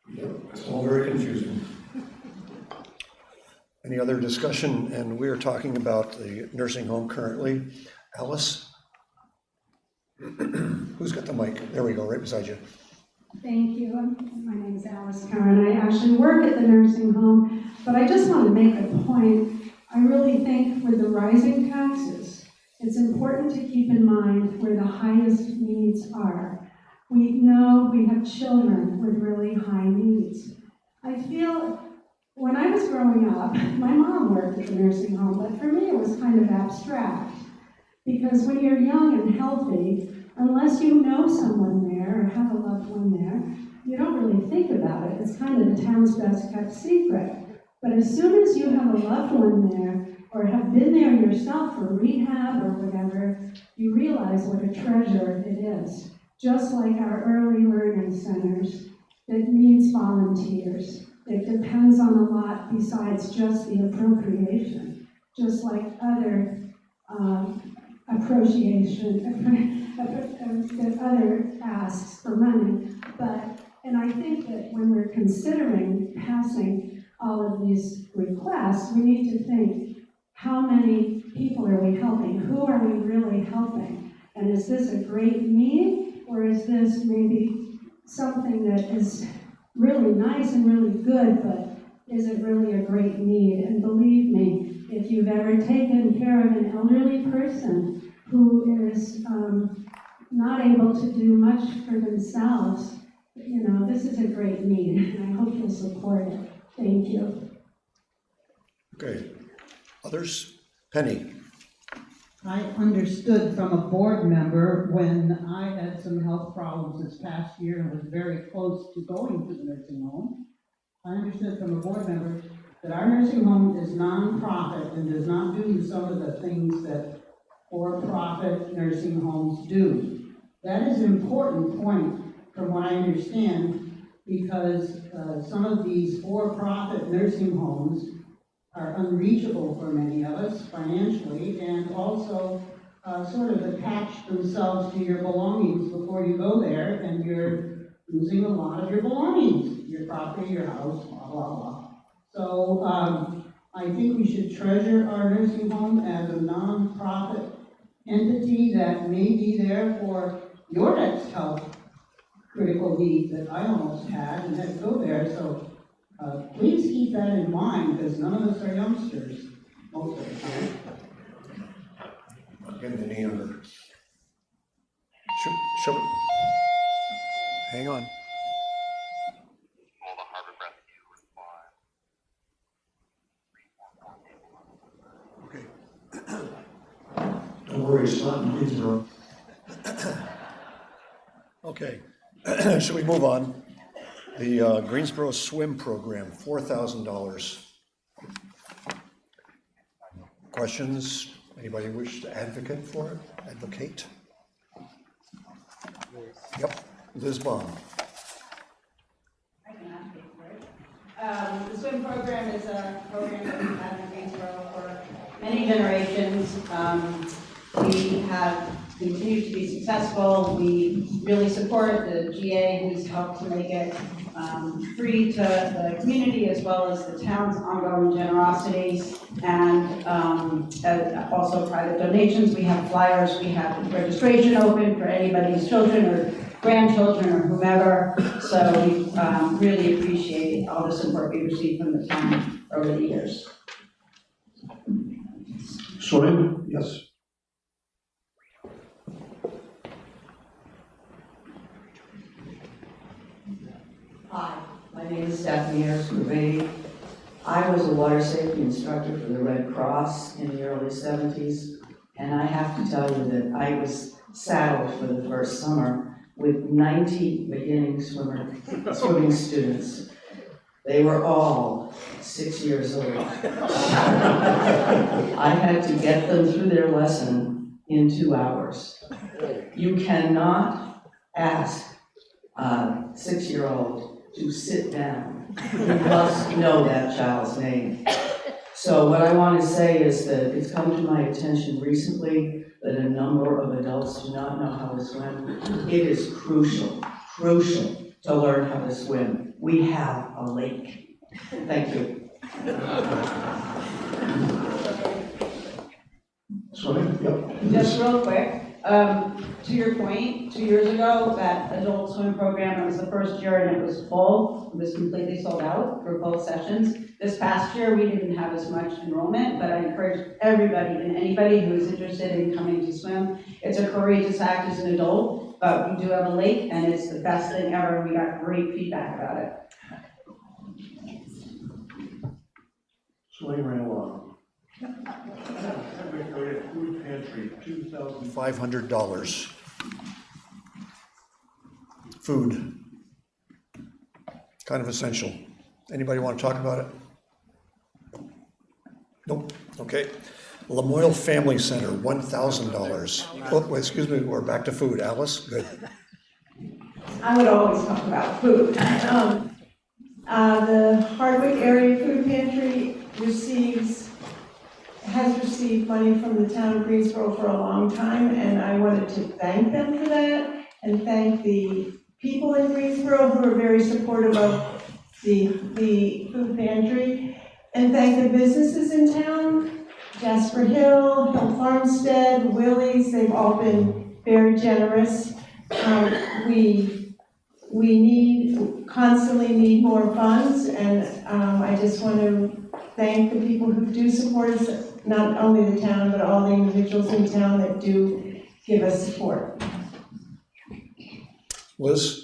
It's all very confusing. Any other discussion? And we are talking about the nursing home currently. Alice? Who's got the mic? There we go, right beside you. Thank you. My name is Alice Curran. I actually work at the nursing home, but I just want to make a point. I really think with the rising taxes, it's important to keep in mind where the highest needs are. We know we have children with really high needs. I feel when I was growing up, my mom worked at the nursing home, but for me it was kind of abstract. Because when you're young and healthy, unless you know someone there or have a loved one there, you don't really think about it. It's kind of the town's best kept secret. But as soon as you have a loved one there, or have been there yourself for rehab or whatever, you realize what a treasure it is. Just like our early learning centers, it needs volunteers. It depends on a lot besides just the appropriation, just like other other asks for money. And I think that when we're considering passing all of these requests, we need to think, how many people are we helping? Who are we really helping? And is this a great need, or is this maybe something that is really nice and really good, but is it really a great need? And believe me, if you've ever taken care of an elderly person who is not able to do much for themselves, you know, this is a great need, and I hope you'll support it. Thank you. Okay. Others? Penny? I understood from a board member when I had some health problems this past year and was very close to going to the nursing home. I understood from a board member that our nursing home is non-profit and does not do some of the things that for-profit nursing homes do. That is an important point from what I understand, because some of these for-profit nursing homes are unreachable for many of us financially, and also sort of attach themselves to your belongings before you go there, and you're losing a lot of your belongings, your property, your house, blah, blah, blah. So I think we should treasure our nursing home as a non-profit entity that may be there for your next health critical need that I almost had and had to go there. So please keep that in mind, because none of us are youngsters, most of the time. Not getting any younger. Should we? Hang on. Okay. Don't worry, it's not in Greensboro. Okay. Should we move on? The Greensboro swim program, $4,000. Questions? Anybody wish to advocate for it? Advocate? Yep, Liz Baum. I can advocate for it. The swim program is a program that we've had in Greensboro for many generations. We have continue to be successful. We really support the GA who's helped to make it free to the community as well as the town's ongoing generosity and also private donations. We have flyers, we have registration open for anybody's children or grandchildren or whomever. So we really appreciate all the support we received from the town over the years. Swimming? Yes. Hi, my name is Stephanie Harris-Gervais. I was a water safety instructor for the Red Cross in the early 70s, and I have to tell you that I was saddled for the first summer with 90 beginning swimming students. They were all 6 years old. I had to get them through their lesson in 2 hours. You cannot ask a 6-year-old to sit down. You must know that child's name. So what I want to say is that it's come to my attention recently that a number of adults do not know how to swim. It is crucial to learn how to swim. We have a lake. Thank you. Swimming? Yep. Just real quick, to your point, 2 years ago, that adult swim program, it was the first year and it was full. It was completely sold out for both sessions. This past year, we didn't have as much enrollment, but I encourage everybody and anybody who is interested in coming to swim. It's a courageous act as an adult, but we do have a lake and it's the best thing ever. We got great feedback about it. Swimming right along. Food pantry, $500. Food. Kind of essential. Anybody want to talk about it? Nope, okay. Lamoille Family Center, $1,000. Oh, wait, excuse me, we're back to food. Alice, good. I would always talk about food. The Hardwick Area Food Pantry has received money from the town of Greensboro for a long time, and I wanted to thank them for that, and thank the people in Greensboro who are very supportive of the food pantry, and thank the businesses in town, Jasper Hill, Hill Farmstead, Willie's, they've all been very generous. We constantly need more funds, and I just want to thank the people who do support us, not only the town, but all the individuals in town that do give us support. Liz?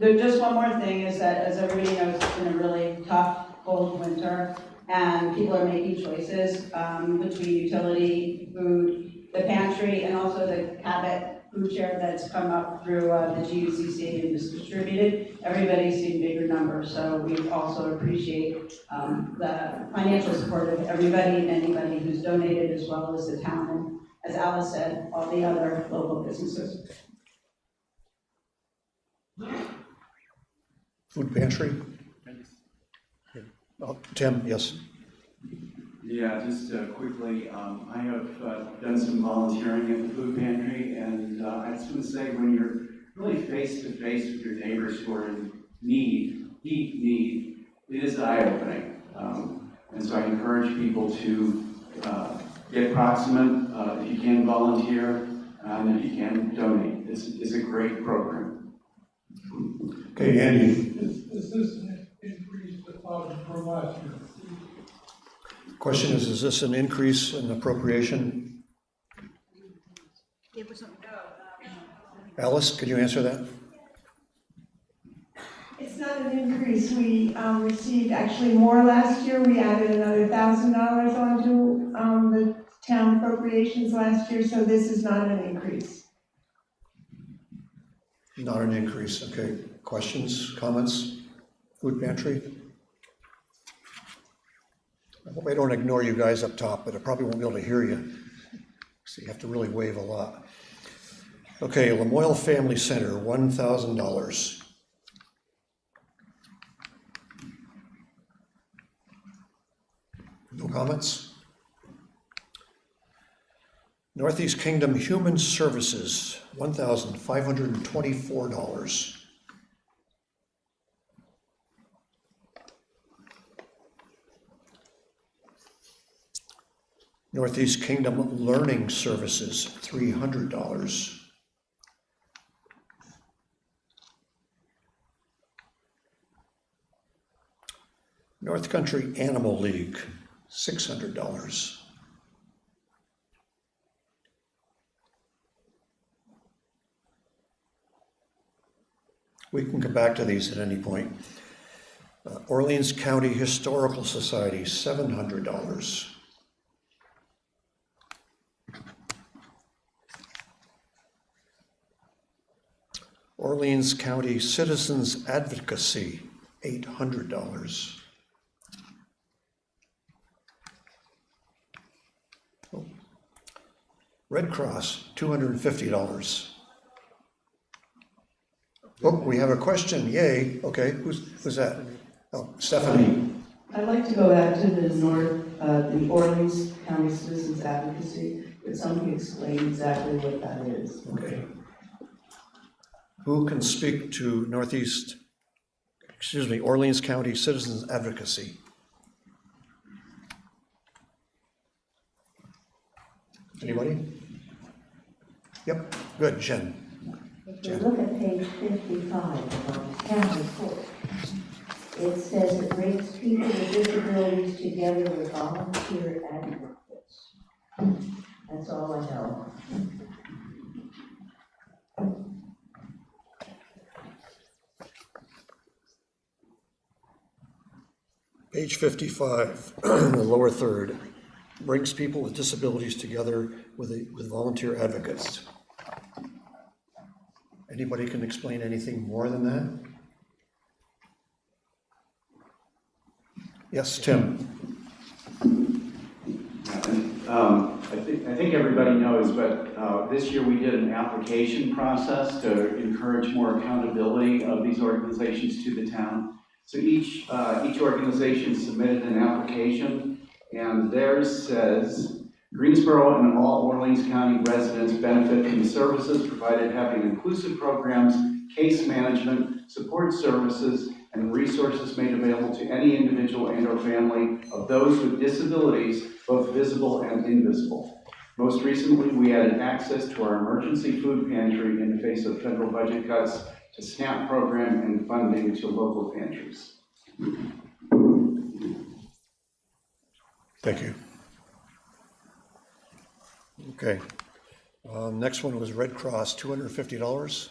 Just one more thing is that, as everybody knows, it's been a really tough, cold winter, and people are making choices between utility, food, the pantry, and also the Cabot food share that's come up through the GUCC and is distributed. Everybody's seen bigger numbers, so we also appreciate the financial support of everybody and anybody who's donated, as well as the town, and as Alice said, all the other local businesses. Food pantry? Oh, Tim, yes. Yeah, just quickly, I have done some volunteering at the food pantry, and I just want to say, when you're really face to face with your neighbors who are in need, deep need, it is eye-opening. And so I encourage people to get proximate, if you can volunteer, and if you can donate. It's a great program. Okay, Andy. Is this an increase from last year? Question is this an increase in appropriation? Alice, could you answer that? It's not an increase. We received actually more last year. We added another $1,000 onto the town appropriations last year, so this is not an increase. Not an increase, okay. Questions, comments? Food pantry? I hope I don't ignore you guys up top, but I probably won't be able to hear you. So you have to really wave a lot. Okay, Lamoille Family Center, $1,000. No comments? Northeast Kingdom Human Services, $1,524. Northeast Kingdom Learning Services, $300. North Country Animal League, $600. We can come back to these at any point. Orleans County Historical Society, $700. Orleans County Citizens Advocacy, $800. Red Cross, $250. Oh, we have a question, yay, okay, who's that? Oh, Stephanie. I'd like to go back to the Orleans County Citizens Advocacy. Could somebody explain exactly what that is? Okay. Who can speak to Orleans County Citizens Advocacy? Anybody? Yep, good, Jen. If you look at page 55 of the town report, it says it brings people with disabilities together with volunteer advocates. That's all I know. Page 55, the lower third, brings people with disabilities together with volunteer advocates. Anybody can explain anything more than that? Yes, Tim. I think everybody knows, but this year we did an application process to encourage more accountability of these organizations to the town. So each organization submitted an application, and theirs says, Greensboro and all Orleans County residents benefit from the services provided having inclusive programs, case management, support services, and resources made available to any individual and or family of those with disabilities, both visible and invisible. Most recently, we added access to our emergency food pantry in the face of federal budget cuts, to SNAP program, and funding to local pantries. Thank you. Okay. Next one was Red Cross, $250.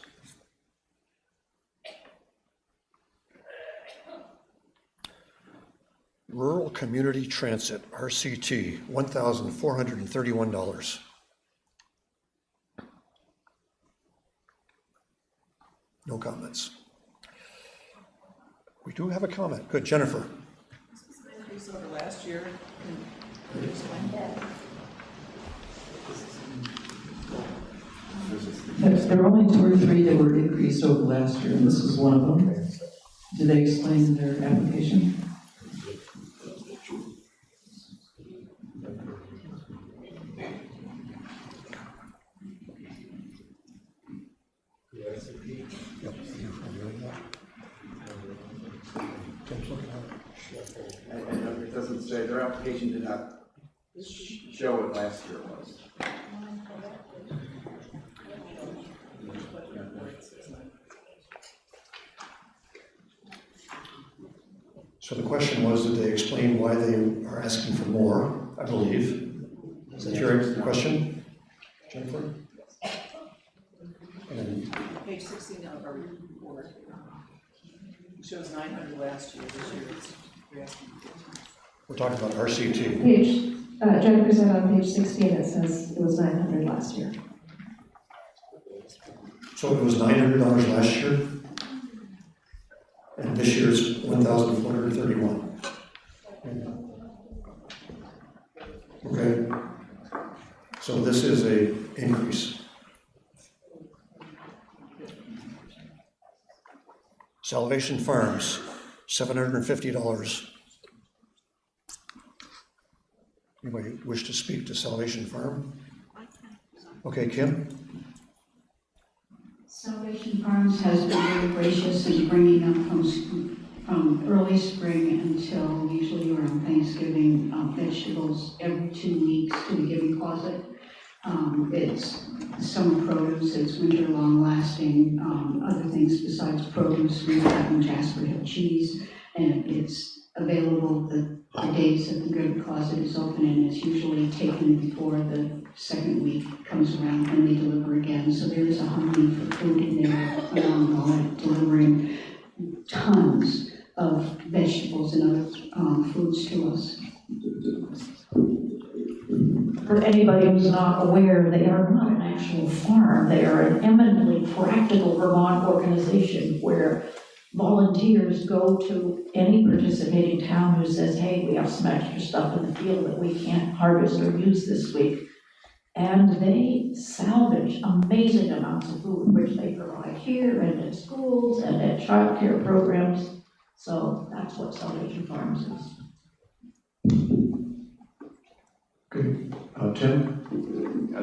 Rural Community Transit, RCT, $1,431. No comments. We do have a comment. Good, Jennifer. Increase over last year. Can you explain that? There were only 2 or 3 that were increased over last year, and this is one of them. Did they explain in their application? It doesn't say, their application did not show what last year was. So the question was, did they explain why they are asking for more, I believe? Is that your question, Jennifer? And Page 16 of our report. It shows 900 last year, this year it's, we're asking for 15. we're talking about RCT. Page, Jennifer said on page 16, it says it was 900 last year. So it was $900 last year, and this year's $1,431. Okay, so this is a increase. Salvation Farms, $750. Anybody wish to speak to Salvation Farm? Okay, Kim? Salvation Farms has been very gracious in bringing up from early spring until usually around Thanksgiving, vegetables every 2 weeks to the giving closet. It's summer produce, it's winter long lasting, other things besides produce. We've gotten Jasper Hill cheese, and it's available the days that the giving closet is open, and it's usually taken before the second week comes around and they deliver again. So there is a hungry for food in there, delivering tons of vegetables and other foods to us. For anybody who's not aware, they are not an actual farm. They are an eminently practical Vermont organization where volunteers go to any participating town who says, hey, we have some extra stuff in the field that we can't harvest or use this week. And they salvage amazing amounts of food, which they provide here and at schools and at child care programs. So that's what Salvation Farms is. Okay, Tim?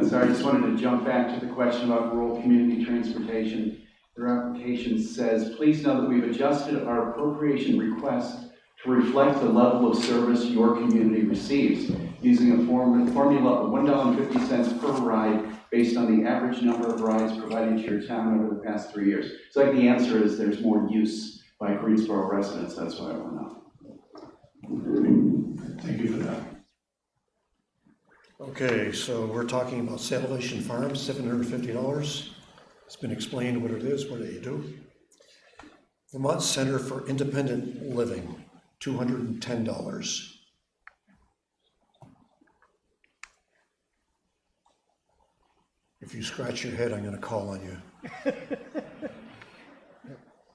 Sorry, I just wanted to jump back to the question about rural community transportation. Their application says, please know that we've adjusted our appropriation request to reflect the level of service your community receives, using a formula of $1.50 per ride based on the average number of rides provided to your town over the past 3 years. So like the answer is there's more use by Greensboro residents. That's what I want to know. Thank you for that. Okay, so we're talking about Salvation Farms, $750. It's been explained what it is, what they do. Vermont Center for Independent Living, $210. If you scratch your head, I'm going to call on you.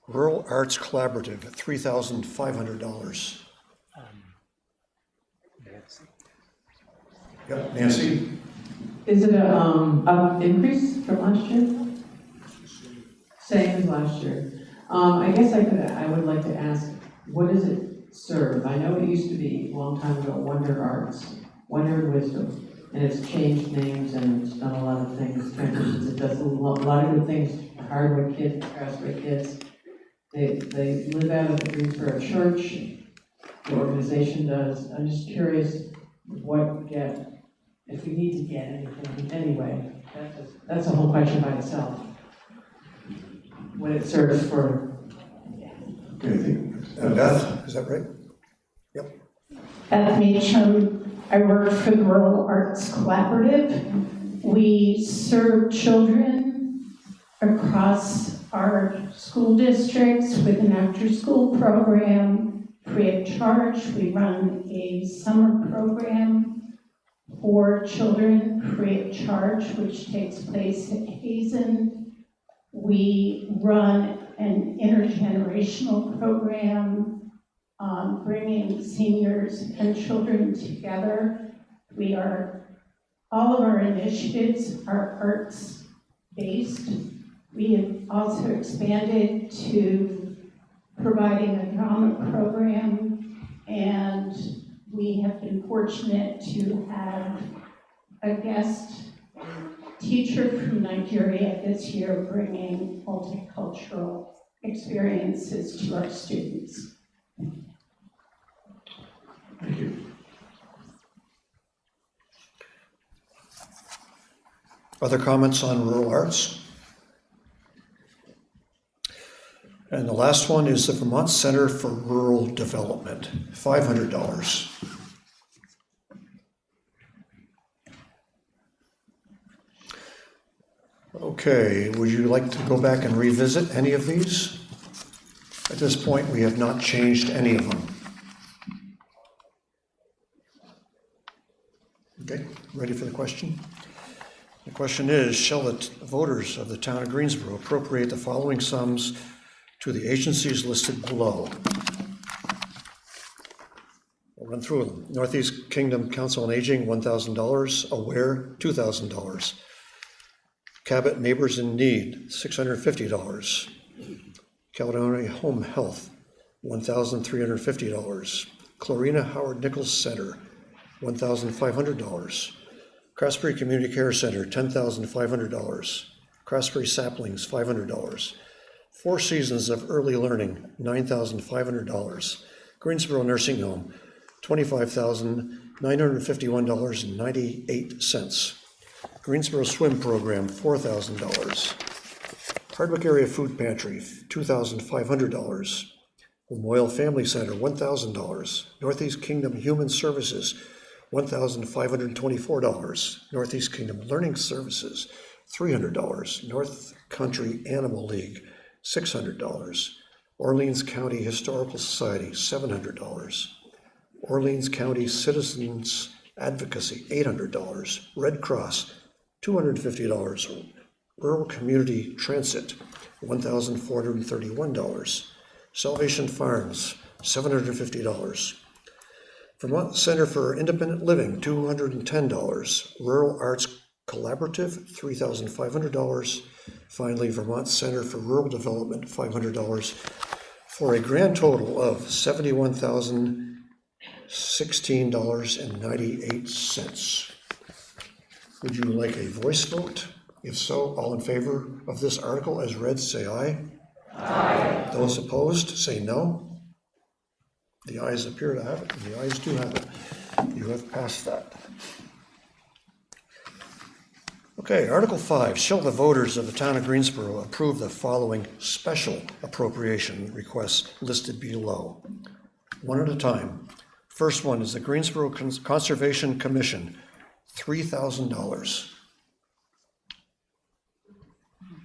Rural Arts Collaborative, $3,500. Yep, Nancy? Is it a increase from last year? Same as last year. I guess I would like to ask, what does it serve? I know it used to be a long time ago Wonder Arts, Wonder and Wisdom, and it's changed names and it's done a lot of things, transitions. It does a lot of good things for Hardwood kids, Craftswood kids. They live out of the Greensboro Church. The organization does. I'm just curious if we need to get anything anyway. That's a whole question by itself. What it serves for. Okay, Beth, is that right? Yep. Beth Meacham, I work for the Rural Arts Collaborative. We serve children across our school districts with an after-school program, free of charge. We run a summer program for children, free of charge, which takes place at Hazen. We run an intergenerational program bringing seniors and children together. All of our initiatives are arts-based. We have also expanded to providing a drama program, and we have been fortunate to have a guest teacher from Nigeria this year bringing multicultural experiences to our students. Thank you. Other comments on rural arts? And the last one is the Vermont Center for Rural Development, $500. Okay, would you like to go back and revisit any of these? At this point, we have not changed any of them. Okay, ready for the question? The question is, shall the voters of the town of Greensboro appropriate the following sums to the agencies listed below? We'll run through them. Northeast Kingdom Council on Aging, $1,000. Aware, $2,000. Cabot Neighbors in Need, $650. Caledonia Home Health, $1,350. Clarina Howard Nichols Center, $1,500. Craftsbury Community Care Center, $10,500. Craftsbury Saplings, $500. Four Seasons of Early Learning, $9,500. Greensboro Nursing Home, $25,951.98. Greensboro Swim Program, $4,000. Hardwick Area Food Pantry, $2,500. Memorial Family Center, $1,000. Northeast Kingdom Human Services, $1,524. Northeast Kingdom Learning Services, $300. North Country Animal League, $600. Orleans County Historical Society, $700. Orleans County Citizens Advocacy, $800. Red Cross, $250. Rural Community Transit, $1,431. Salvation Farms, $750. Vermont Center for Independent Living, $210. Rural Arts Collaborative, $3,500. Finally, Vermont Center for Rural Development, $500, for a grand total of $71,016.98. Would you like a voice vote? If so, all in favor of this article as read, say aye. Aye. Those opposed, say no. The ayes appear to have it, and the ayes do have it. You have passed that. Okay, Article 5, shall the voters of the town of Greensboro approve the following special appropriation requests listed below? One at a time. First one is the Greensboro Conservation Commission, $3,000.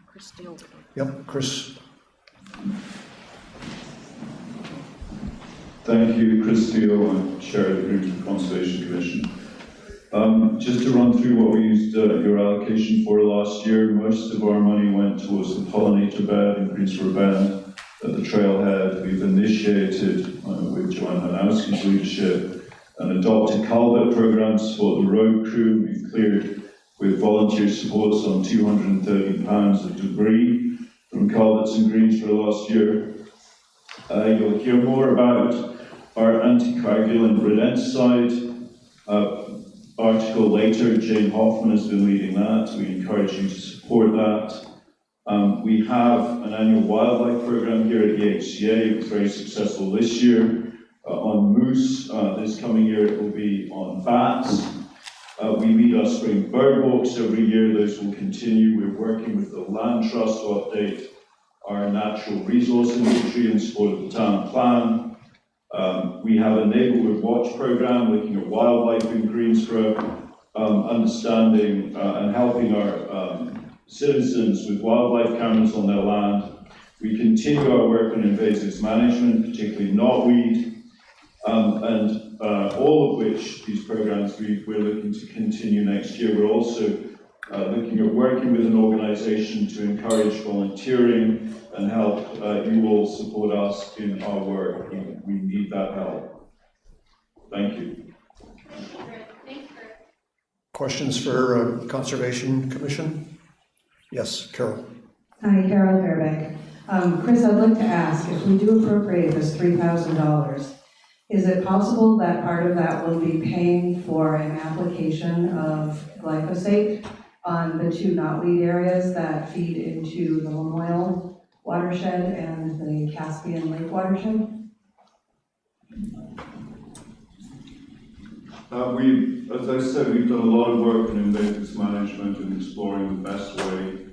Chris Steele. Yep, Chris. Thank you, Chris Steele. I'm Chair of the Greensboro Conservation Commission. Just to run through what we used your allocation for last year, most of our money went towards the pollinator bed in Greensboro Bend at the trailhead. We've initiated, with Joanne Hanowski's leadership, an adopted culvert program to support the road crew. We've cleared with volunteer support some 230 pounds of debris from culverts in Greensboro last year. You'll hear more about our anticoagulant rodenticide article later. Jane Hoffman has been leading that. We encourage you to support that. We have an annual wildlife program here at the HCA. It was very successful this year on moose. This coming year it will be on bats. We meet our spring bird walks every year. Those will continue. We're working with the Land Trust to update our natural resource inventory in support of the town plan. We have a neighborhood watch program looking at wildlife in Greensboro, understanding and helping our citizens with wildlife cameras on their land. We continue our work on invasives management, particularly knotweed, and all of which these programs we're looking to continue next year. We're also looking at working with an organization to encourage volunteering and help you all support us in our work. We need that help. Thank you. Questions for Conservation Commission? Yes, Carol. Hi, Carol Fairbank. Chris, I'd like to ask, if we do appropriate this $3,000, is it possible that part of that will be paying for an application of glyphosate on the two knotweed areas that feed into the Lamoille watershed and the Caspian Lake watershed? As I said, we've done a lot of work in invasives management and exploring the best way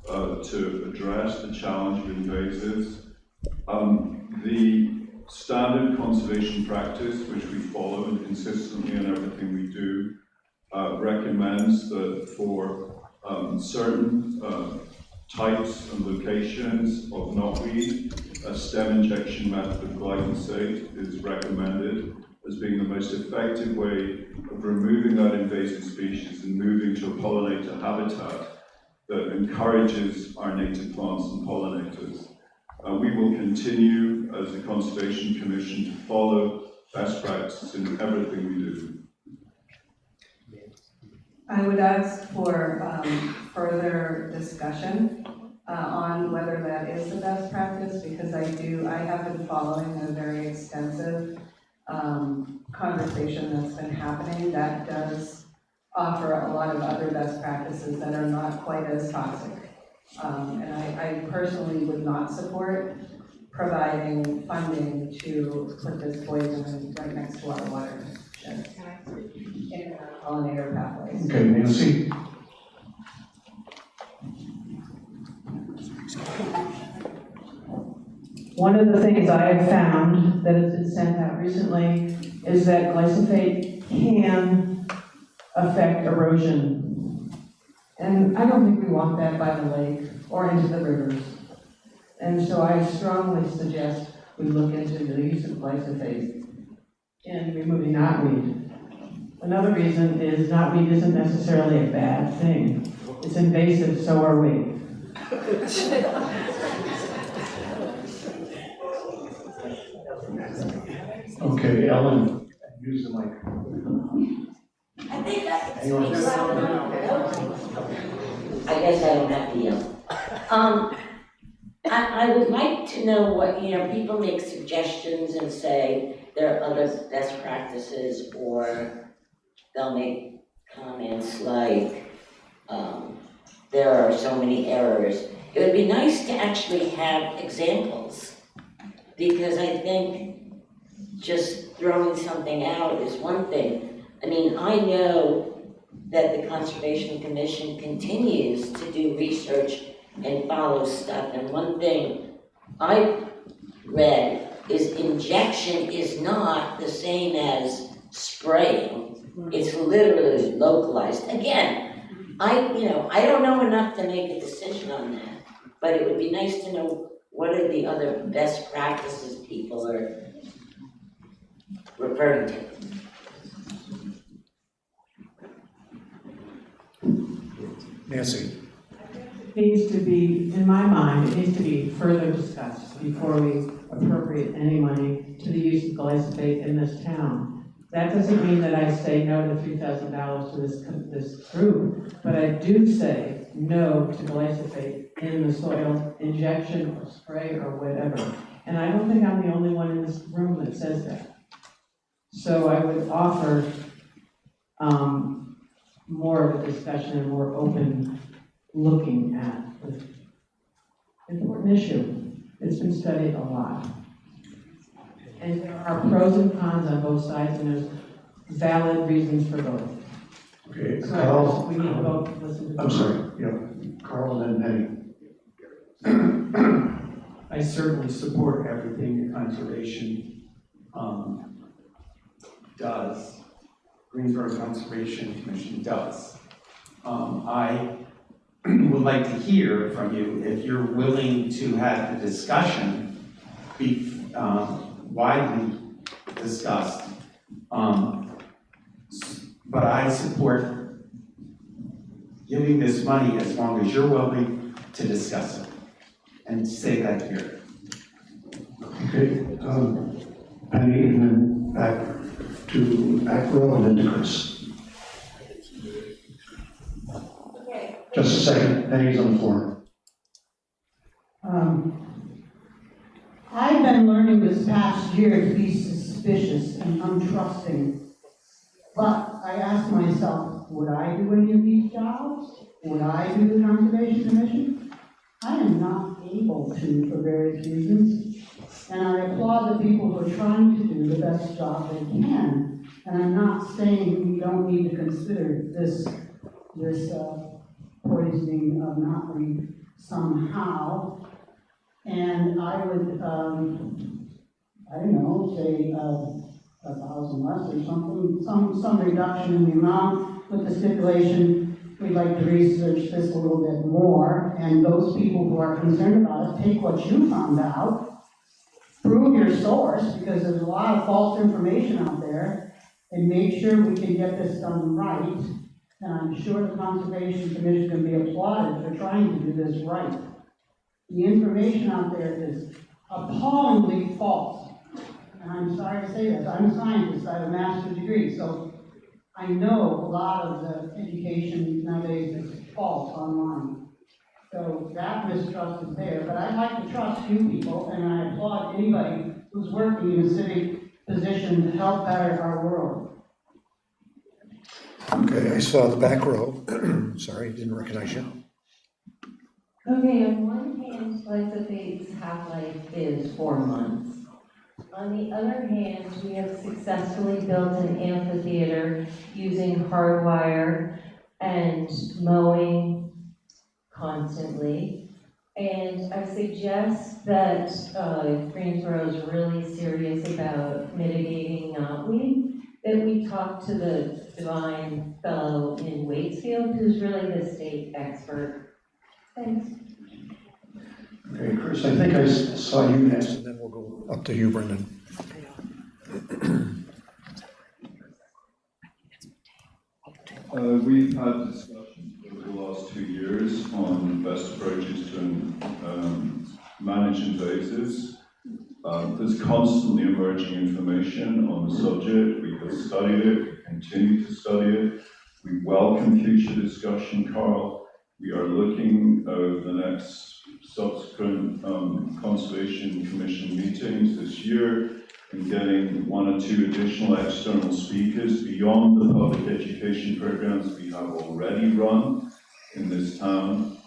to address the challenge of invasives. The standard conservation practice, which we follow and consistently in everything we do, recommends that for certain types and locations of knotweed, a stem injection method of glyphosate is recommended as being the most effective way of removing that invasive species and moving to a pollinator habitat that encourages our native plants and pollinators. We will continue as a Conservation Commission to follow best practices in everything we do. I would ask for further discussion on whether that is the best practice, because I have been following a very extensive conversation that's been happening that does offer a lot of other best practices that are not quite as toxic. And I personally would not support providing funding to put this poison right next to our watershed in our pollinator pathways. Okay, Nancy? One of the things I have found that has been sent out recently is that glyphosate can affect erosion. And I don't think we want that by the lake or into the rivers. And so I strongly suggest we look into the use of glyphosate in removing knotweed. Another reason is knotweed isn't necessarily a bad thing. It's invasive, so are we. Okay, Ellen, use the mic. I think that's. Hang on. I guess I don't have to yell. I would like to know what, people make suggestions and say there are other best practices, or they'll make comments like, there are so many errors. It would be nice to actually have examples, because I think just throwing something out is one thing. I mean, I know that the Conservation Commission continues to do research and follow stuff, and one thing I read is injection is not the same as spraying. It's literally localized. Again, I don't know enough to make a decision on that, but it would be nice to know what are the other best practices people are referring to. Nancy? Needs to be, in my mind, it needs to be further discussed before we appropriate any money to the use of glyphosate in this town. That doesn't mean that I say no to $3,000 to this group, but I do say no to glyphosate in the soil, injection or spray or whatever. And I don't think I'm the only one in this room that says that. So I would offer more of a discussion and more open looking at this important issue. It's been studied a lot. And there are pros and cons on both sides, and there's valid reasons for both. Okay, So Carl. we need to both listen to. I'm sorry, yeah, Carl and then Penny. I certainly support everything the conservation does, Greensboro Conservation Commission does. I would like to hear from you if you're willing to have the discussion be widely discussed. But I support giving this money as long as you're willing to discuss it and say that here. Okay, Penny, and then back to Acro and then to Chris. Just a second, Penny's on the floor. I've been learning this past year to be suspicious and untrusting. But I asked myself, would I do any of these jobs? Would I do the Conservation Commission? I am not able to for various reasons. And I applaud the people who are trying to do the best job they can. And I'm not saying we don't need to consider this poisoning of knotweed somehow. And I would, I don't know, say 1,000 less or something, some reduction in the amount with the stipulation. We'd like to research this a little bit more, and those people who are concerned about it, take what you found out, prove your source, because there's a lot of false information out there, and make sure we can get this done right. And I'm sure the Conservation Commission can be applauded for trying to do this right. The information out there is appallingly false. And I'm sorry to say this, I'm a scientist, I have a master's degree, so I know a lot of the education nowadays is false online. So that mistrust is there, but I'd like to trust you people, and I applaud anybody who's working in a civic position to help better our world. Okay, I saw the back row. Sorry, didn't recognize you. Okay, on one hand, glyphosate half-life is 4 months. On the other hand, we have successfully built an amphitheater using hardwire and mowing constantly. And I suggest that if Greensboro is really serious about mitigating knotweed, that we talk to the divine fellow in Waitsfield, who's really the state expert. Thanks. Okay, Chris, I think I saw you next, and then we'll go up to you, Brendan. We've had discussions over the last 2 years on best approaches to manage invasives. There's constantly emerging information on the subject. We have studied it, we continue to study it. We welcome future discussion, Carl. We are looking over the next subsequent Conservation Commission meetings this year and getting 1 or 2 additional external speakers beyond the public education programs we have already run in this town.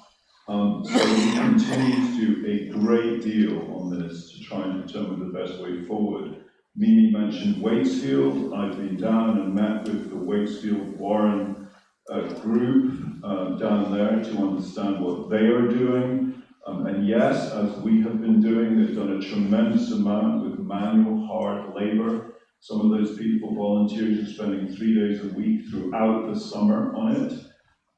So we continue to do a great deal on this to try and determine the best way forward. Mimi mentioned Waitsfield. I've been down and met with the Waitsfield Warren group down there to understand what they are doing. And yes, as we have been doing, they've done a tremendous amount with manual, hard labor. Some of those people, volunteers, are spending 3 days a week throughout the summer on it.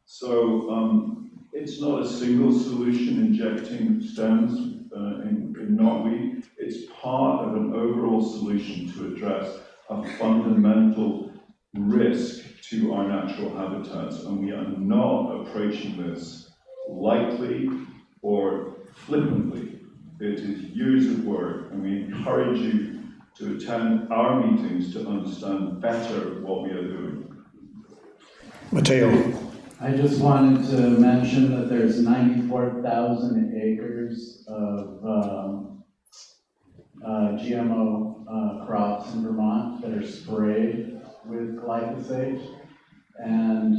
So it's not a single solution, injecting stems in knotweed. It's part of an overall solution to address a fundamental risk to our natural habitats. And we are not approaching this lightly or flippantly. It is years of work, and we encourage you to attend our meetings to understand better what we are doing. Matteo. I just wanted to mention that there's 94,000 acres of GMO crops in Vermont that are sprayed with glyphosate. And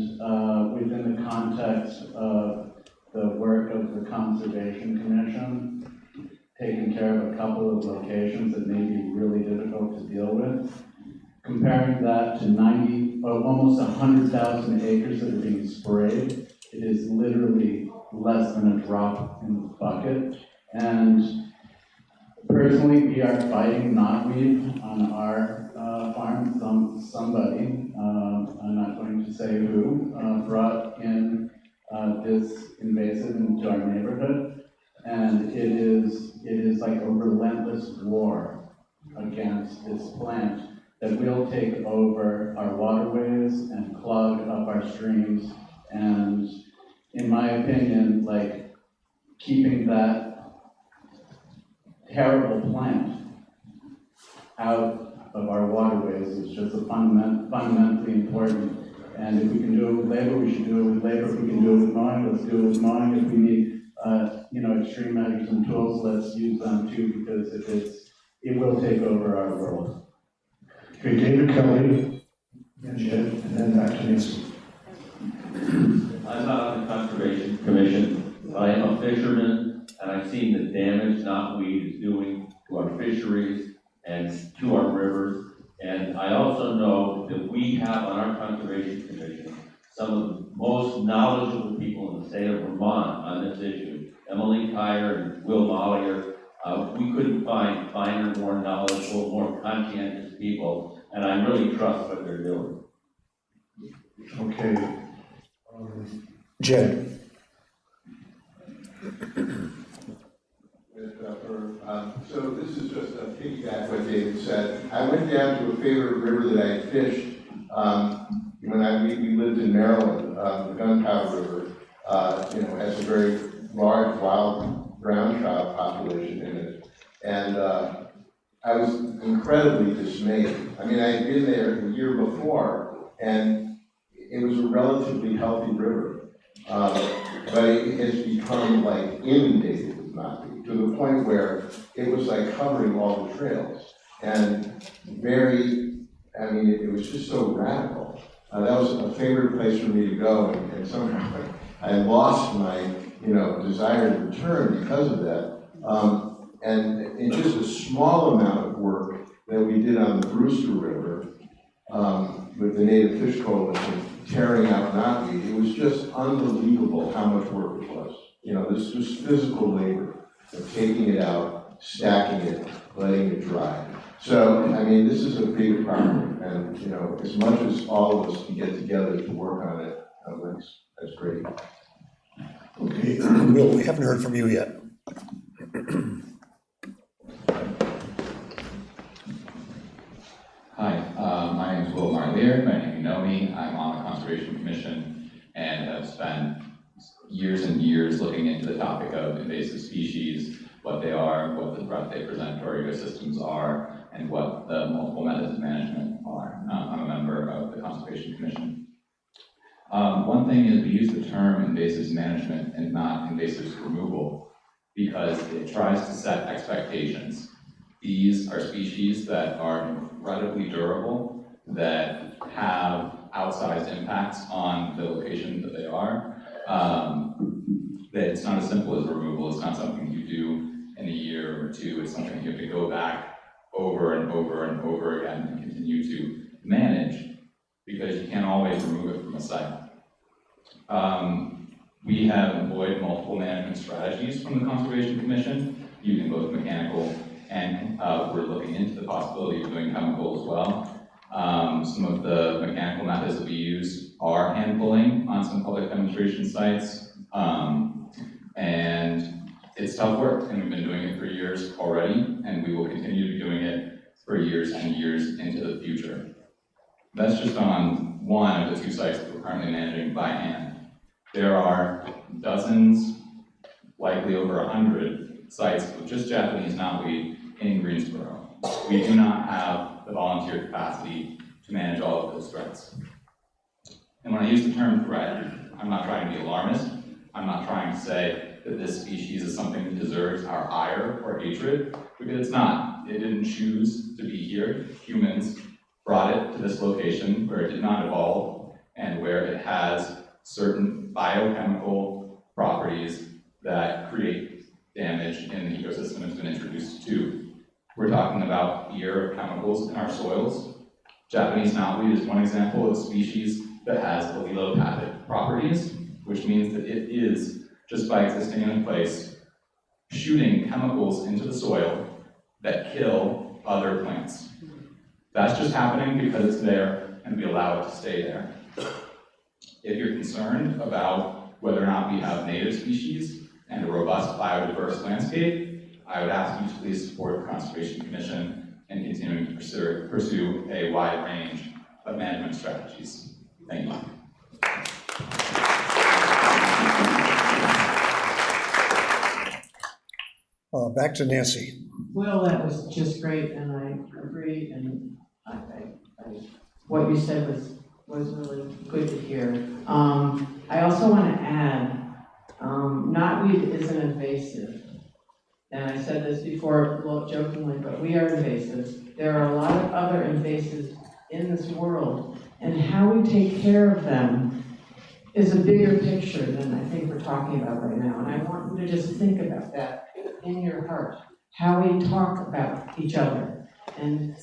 within the context of the work of the Conservation Commission, taking care of a couple of locations that may be really difficult to deal with, comparing that to almost 100,000 acres that are being sprayed, it is literally less than a drop in the bucket. And personally, we are fighting knotweed on our farm. Somebody, I'm not going to say who, brought in this invasive into our neighborhood, and it is like a relentless war against this plant that will take over our waterways and clog up our streams. And in my opinion, like, keeping that terrible plant out of our waterways is just a fundamentally important. And if we can do it with labor, we should do it with labor. If we can do it with mowing, let's do it with mowing. If we need extreme measures and tools, let's use them too, because it will take over our world. Okay, David Kelly, and then back to Nancy. I'm not on the Conservation Commission, but I am a fisherman, and I've seen the damage knotweed is doing to our fisheries and to our rivers. And I also know that we have on our Conservation Commission some of the most knowledgeable people in the state of Vermont on this issue. Emily Kyer and Will Mollier. We couldn't find finer, more knowledgeable, more conscientious people, and I really trust what they're doing. Okay. Jed. So this is just a piggyback what David said. I went down to a favorite river that I had fished when we lived in Maryland, the Gunpowder River, has a very large wild brown trout population in it. And I was incredibly dismayed. I mean, I had been there the year before, and it was a relatively healthy river. But it has become like inundated with knotweed to the point where it was like covering all the trails. And it was just so radical. That was a favorite place for me to go, and somehow I lost my, desire to return because of that. And in just a small amount of work that we did on the Brewster River with the Native Fish Coalition, tearing out knotweed, it was just unbelievable how much work it was. This was physical labor of taking it out, stacking it, letting it dry. So, this is a big problem, and, as much as all of us can get together to work on it, that's great. Okay, Will, we haven't heard from you yet. Hi, my name is Will Marlier. Many of you know me. I'm on the Conservation Commission and have spent years and years looking into the topic of invasive species, what they are, what the threat they present to our ecosystems are, and what the multiple methods of management are. I'm a member of the Conservation Commission. One thing is we use the term invasive management and not invasive removal because it tries to set expectations. These are species that are incredibly durable, that have outsized impacts on the location that they are. That it's not as simple as removal. It's not something you do in a year or two. It's something you have to go back over and over and over again and continue to manage because you can't always remove it from a site. We have employed multiple management strategies from the Conservation Commission using both mechanical and we're looking into the possibility of doing chemical as well. Some of the mechanical methods that we use are hand pulling on some public demonstration sites. And it's tough work, and we've been doing it for years already, and we will continue to be doing it for years and years into the future. That's just on one of the 2 sites that we're currently managing by hand. There are dozens, likely over 100 sites with just Japanese knotweed in Greensboro. We do not have the volunteer capacity to manage all of those threats. And when I use the term threat, I'm not trying to be alarmist. I'm not trying to say that this species is something that deserves our ire or hatred, because it's not. It didn't choose to be here. Humans brought it to this location where it did not evolve and where it has certain biochemical properties that create damage in the ecosystem it's been introduced to. We're talking about fear of chemicals in our soils. Japanese knotweed is one example of a species that has allelopathic properties, which means that it is, just by existing in a place, shooting chemicals into the soil that kill other plants. That's just happening because it's there and we allow it to stay there. If you're concerned about whether or not we have native species and a robust biodiverse landscape, I would ask you to please support the Conservation Commission in continuing to pursue a wide range of management strategies. Thank you. Back to Nancy. Well, that was just great, and I agree, and what you said was really good to hear. I also want to add, knotweed isn't invasive. And I said this before, a little jokingly, but we are invasives. There are a lot of other invasives in this world, and how we take care of them is a bigger picture than I think we're talking about right now. And I want you to just think about that in your heart, how we talk about each other, and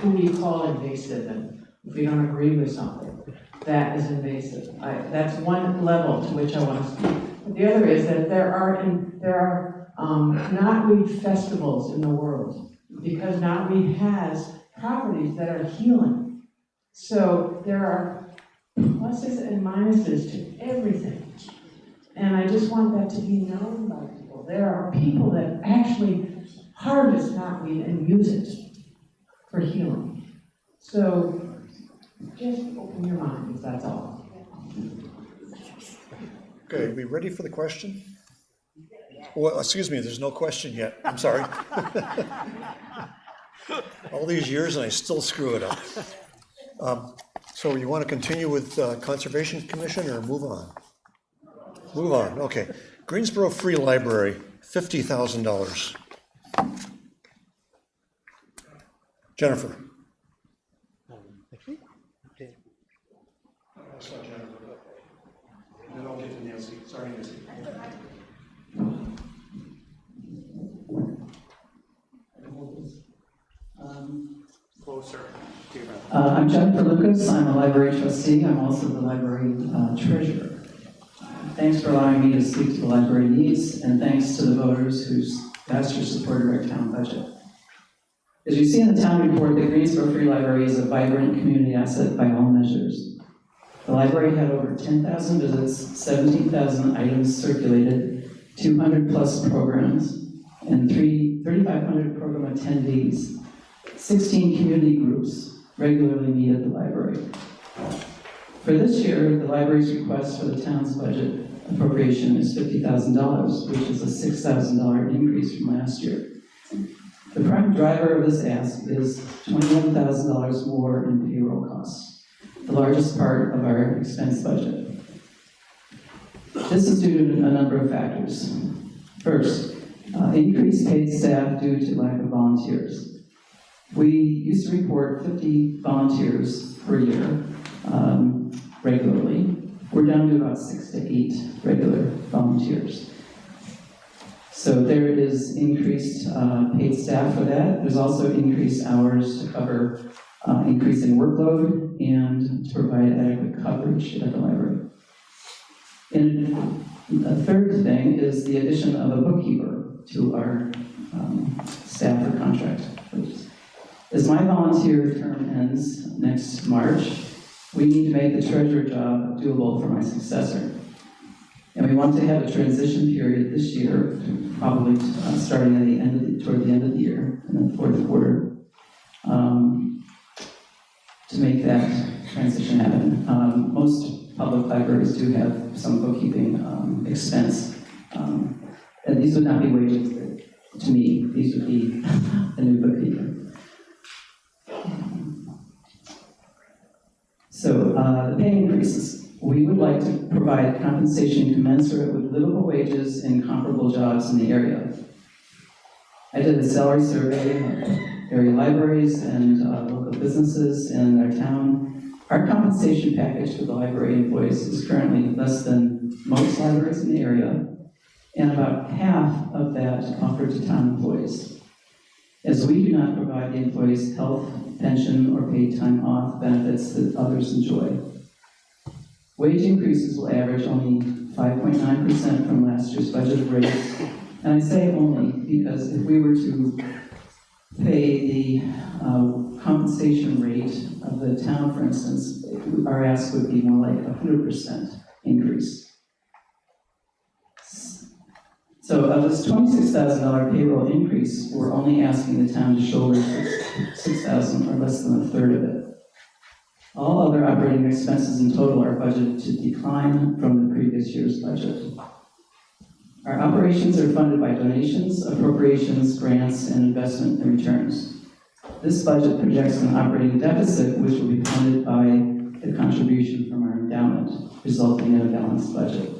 who we call invasive, and if we don't agree with something, that is invasive. That's one level to which I want to speak. But the other is that there are knotweed festivals in the world, because knotweed has properties that are healing. So there are pluses and minuses to everything. And I just want that to be known by people. There are people that actually harvest knotweed and use it for healing. So just open your minds, that's all. Okay, are we ready for the question? Well, excuse me, there's no question yet. I'm sorry. All these years and I still screw it up. So you want to continue with Conservation Commission or move on? Move on, okay. Greensboro Free Library, $50,000. Jennifer. I saw Jennifer, but then I'll get to Nancy. Sorry, Nancy. Closer. I'm Jennifer Lucas. I'm a library trustee. I'm also the library treasurer. Thanks for allowing me to speak to the library needs, and thanks to the voters whose vast supported our town budget. As you see in the town report, the Greensboro Free Library is a vibrant community asset by all measures. The library had over 10,000 visits, 17,000 items circulated, 200 plus programs, and 3,500 program attendees. 16 community groups regularly meet at the library. For this year, the library's request for the town's budget appropriation is $50,000, which is a $6,000 increase from last year. The prime driver of this ask is $21,000 more in payroll costs, the largest part of our expense budget. This is due to a number of factors. First, increased paid staff due to lack of volunteers. We used to report 50 volunteers per year regularly. We're down to about 6 to 8 regular volunteers. So there is increased paid staff for that. There's also increased hours to cover increasing workload and to provide adequate coverage at the library. And a third thing is the addition of a bookkeeper to our staff or contract. As my volunteer term ends next March, we need to make the treasurer job doable for my successor. And we want to have a transition period this year, probably starting at the end toward the end of the year, in the fourth quarter, to make that transition happen. Most public libraries do have some bookkeeping expense. And these would not be wages to me, these would be a new bookkeeper. So the pay increases. We would like to provide compensation commensurate with livable wages in comparable jobs in the area. I did a salary survey of area libraries and local businesses in our town. Our compensation package for the library employees is currently less than most libraries in the area, and about half of that offered to town employees. As we do not provide the employees health, pension, or paid time off benefits that others enjoy. Wage increases will average only 5.9% from last year's budgeted rates. And I say only because if we were to pay the compensation rate of the town, for instance, our ask would be more like 100% increase. So of this $26,000 payroll increase, we're only asking the town to shoulder $6,000 or less than a third of it. All other operating expenses in total are budgeted to decline from the previous year's budget. Our operations are funded by donations, appropriations, grants, and investment and returns. This budget projects an operating deficit which will be funded by the contribution from our endowment, resulting in a balanced budget.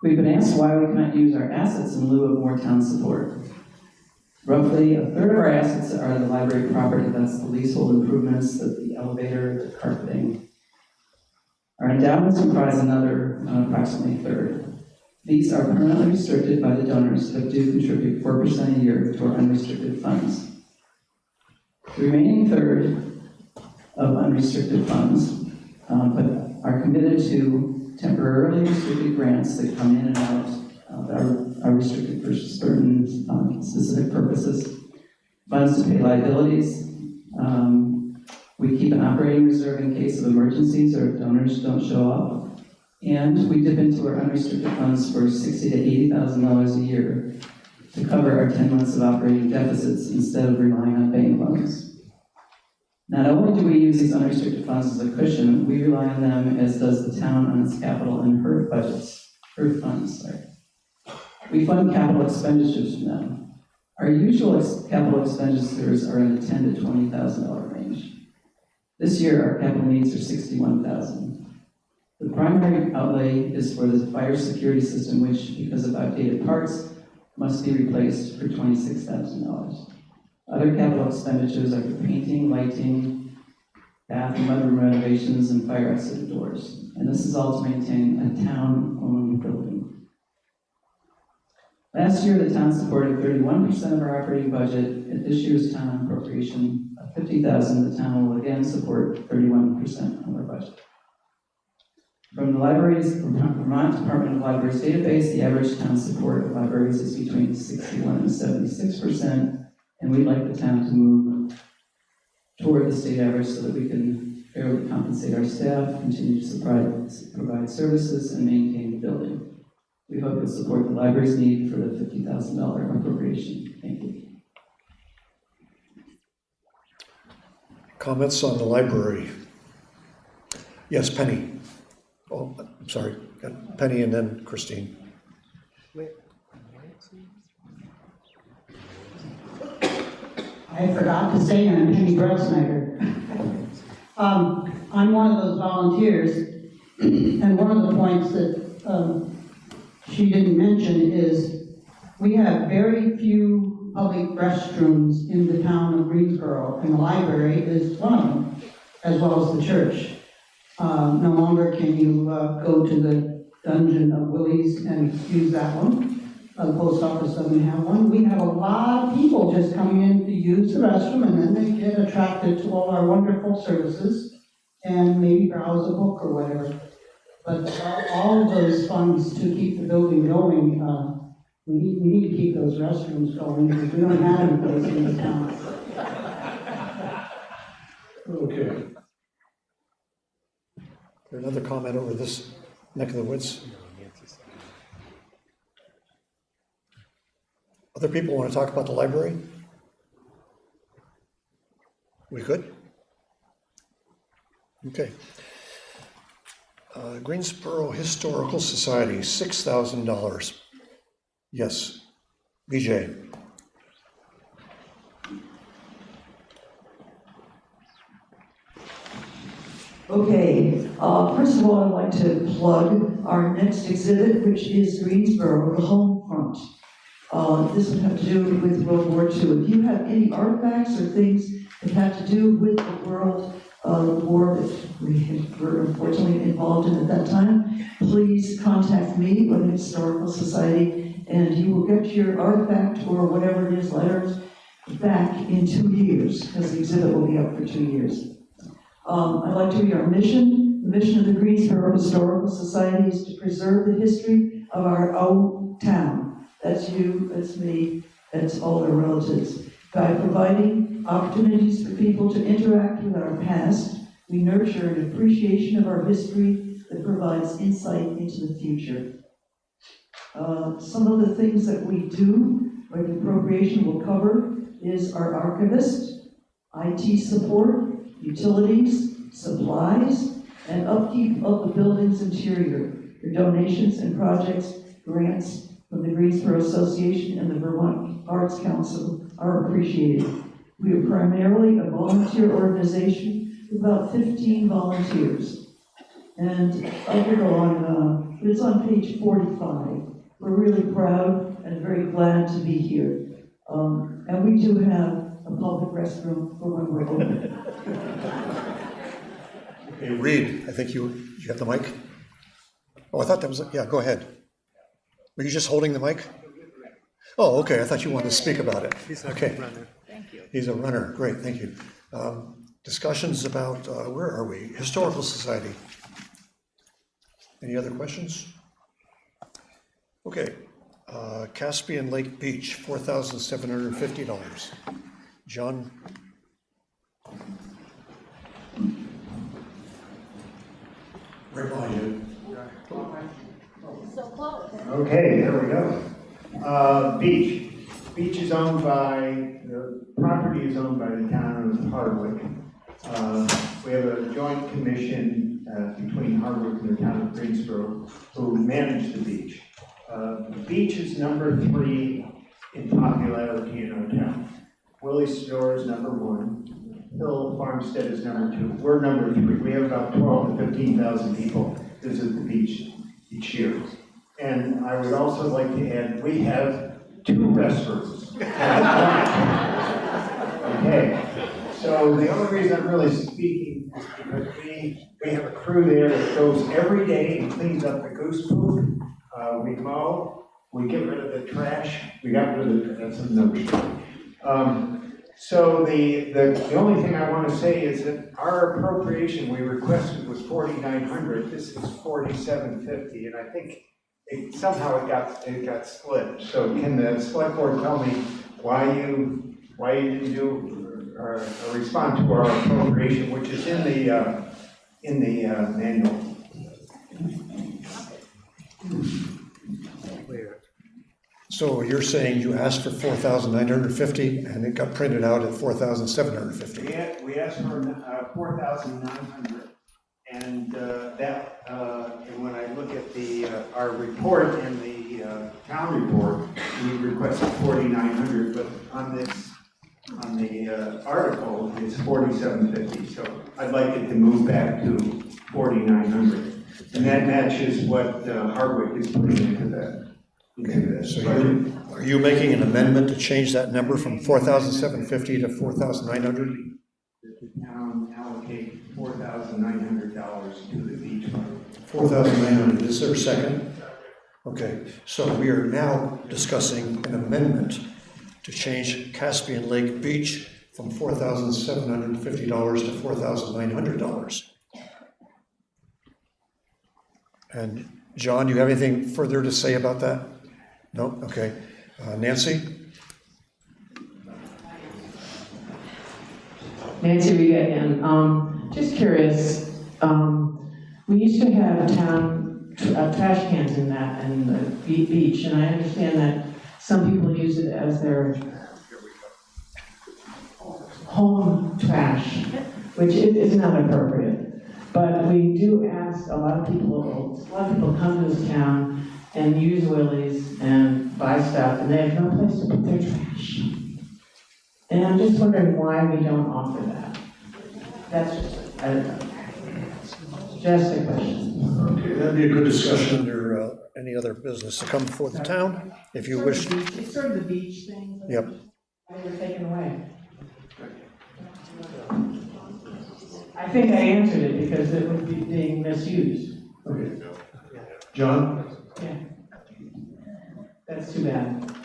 We've been asked why we cannot use our assets in lieu of more town support. Roughly a third of our assets are the library property, that's the leasehold improvements, the elevator, the carpeting. Our endowments comprise another approximately third. These are permanently restricted by the donors but do contribute 4% a year to our unrestricted funds. The remaining third of unrestricted funds but are committed to temporarily restricted grants that come in and out are restricted for certain specific purposes. Funds to pay liabilities. We keep an operating reserve in case of emergencies or if donors don't show up. And we dip into our unrestricted funds for $60,000 to $80,000 a year to cover our 10 months of operating deficits instead of relying on bank loans. Not only do we use these unrestricted funds as a cushion, we rely on them as does the town on its capital and HERF budgets, HERF funds, We fund capital expenditures from them. Our usual capital expenditures are in the $10,000 to $20,000 range. This year, our capital needs are $61,000. The primary outlay is for the fire security system, which, because of outdated parts, must be replaced for $26,000. Other capital expenditures are for painting, lighting, bath and mudroom renovations, and fire exit doors. And this is all to maintain a town-owned building. Last year, the town supported 31% of our operating budget. At this year's town appropriation of $50,000, the town will again support 31% of our budget. From the Vermont Department of Libraries database, the average town support of libraries is between 61 and 76%, and we'd like the town to move toward the state average so that we can fairly compensate our staff, continue to provide services, and maintain the building. We hope you'll support the library's need for the $50,000 appropriation. Thank you. Comments on the library? Yes, Penny. Oh, I'm sorry, Penny and then Christine. I forgot to say I'm Penny Brelsnider. I'm one of those volunteers, and one of the points that she didn't mention is we have very few public restrooms in the town of Greensboro, and the library is one of them, as well as the church. No longer can you go to the dungeon of Willie's and use that one. The post office doesn't have one. We have a lot of people just coming in to use the restroom, and then they get attracted to all our wonderful services and maybe browse a book or whatever. But all of those funds to keep the building going, we need to keep those restrooms going because we don't have any place in this town. Okay. Another comment over this neck of the woods? Other people want to talk about the library? We could? Okay. Greensboro Historical Society, $6,000. Yes. BJ. Okay, first of all, I'd like to plug our next exhibit, which is Greensboro, the home front. This would have to do with World War II. If you have any artifacts or things that have to do with the World War that we were unfortunately involved in at that time, please contact me or the Historical Society, and you will get your artifact or whatever it is, letters, back in 2 years, because the exhibit will be up for 2 years. I'd like to read our mission. The mission of the Greensboro Historical Society is to preserve the history of our own town. That's you, that's me, that's all our relatives. By providing opportunities for people to interact with our past, we nurture an appreciation of our history that provides insight into the future. Some of the things that we do, or the appropriation will cover, is our archivist, IT support, utilities, supplies, and upkeep of the building's interior. Your donations and projects, grants from the Greensboro Association and the Vermont Arts Council are appreciated. We are primarily a volunteer organization with about 15 volunteers. And I could go on and on, but it's on page 45. We're really proud and very glad to be here. And we do have a public restroom for when we're open. Okay, Reed, I think you have the mic. Oh, I thought that was, yeah, go ahead. Were you just holding the mic? Oh, okay, I thought you wanted to speak about it. He's a runner. Thank you. He's a runner, great, thank you. Discussions about, where are we? Historical Society. Any other questions? Okay, Caspian Lake Beach, $4,750. John? Right behind you. So close. Okay, there we go. Beach. Beach is owned by, the property is owned by the town of Hardwick. We have a joint commission between Hardwick and the town of Greensboro who manage the beach. The beach is number 3 in popularity in our town. Willie's Store is number 1. Hill Farmstead is number 2. We're number 3. We have about 12 to 15,000 people visit the beach each year. And I would also like to add, we have 2 restrooms. So the only reason I'm really speaking is because we have a crew there that goes every day and cleans up the goose poop. We mow, we get rid of the trash, we got rid of the, that's another story. So the only thing I want to say is that our appropriation we requested was $4,900. This is $4,750, and I think somehow it got split. So can the select board tell me why you didn't do or respond to our appropriation, which is in the manual? So you're saying you asked for 4,950 and it got printed out at 4,750? We asked for 4,900, and and when I look at our report and the town report, we requested 4,900, but on the article, it's 4,750. So I'd like it to move back to 4,900, and that matches what Hardwick is putting into that. So are you making an amendment to change that number from 4,750 to 4,900? The town allocate $4,900 to the beach fund. 4,900, is there a second? Okay, so we are now discussing an amendment to change Caspian Lake Beach from $4,750 to $4,900. And John, do you have anything further to say about that? No? Okay. Nancy? Nancy Riga again. Just curious, we used to have town trash cans in the beach, and I understand that some people use it as their home trash, which is not appropriate. But we do ask a lot of people come to this town and use Willie's and buy stuff, and they have no place to put their trash. And I'm just wondering why we don't offer that. That's just a question. Okay, that'd be a good discussion under any other business to come before the town, if you wish. It's sort of the beach thing. Yep. They were taken away. I think I answered it because it would be being misused. Okay. John? Yeah. That's too bad.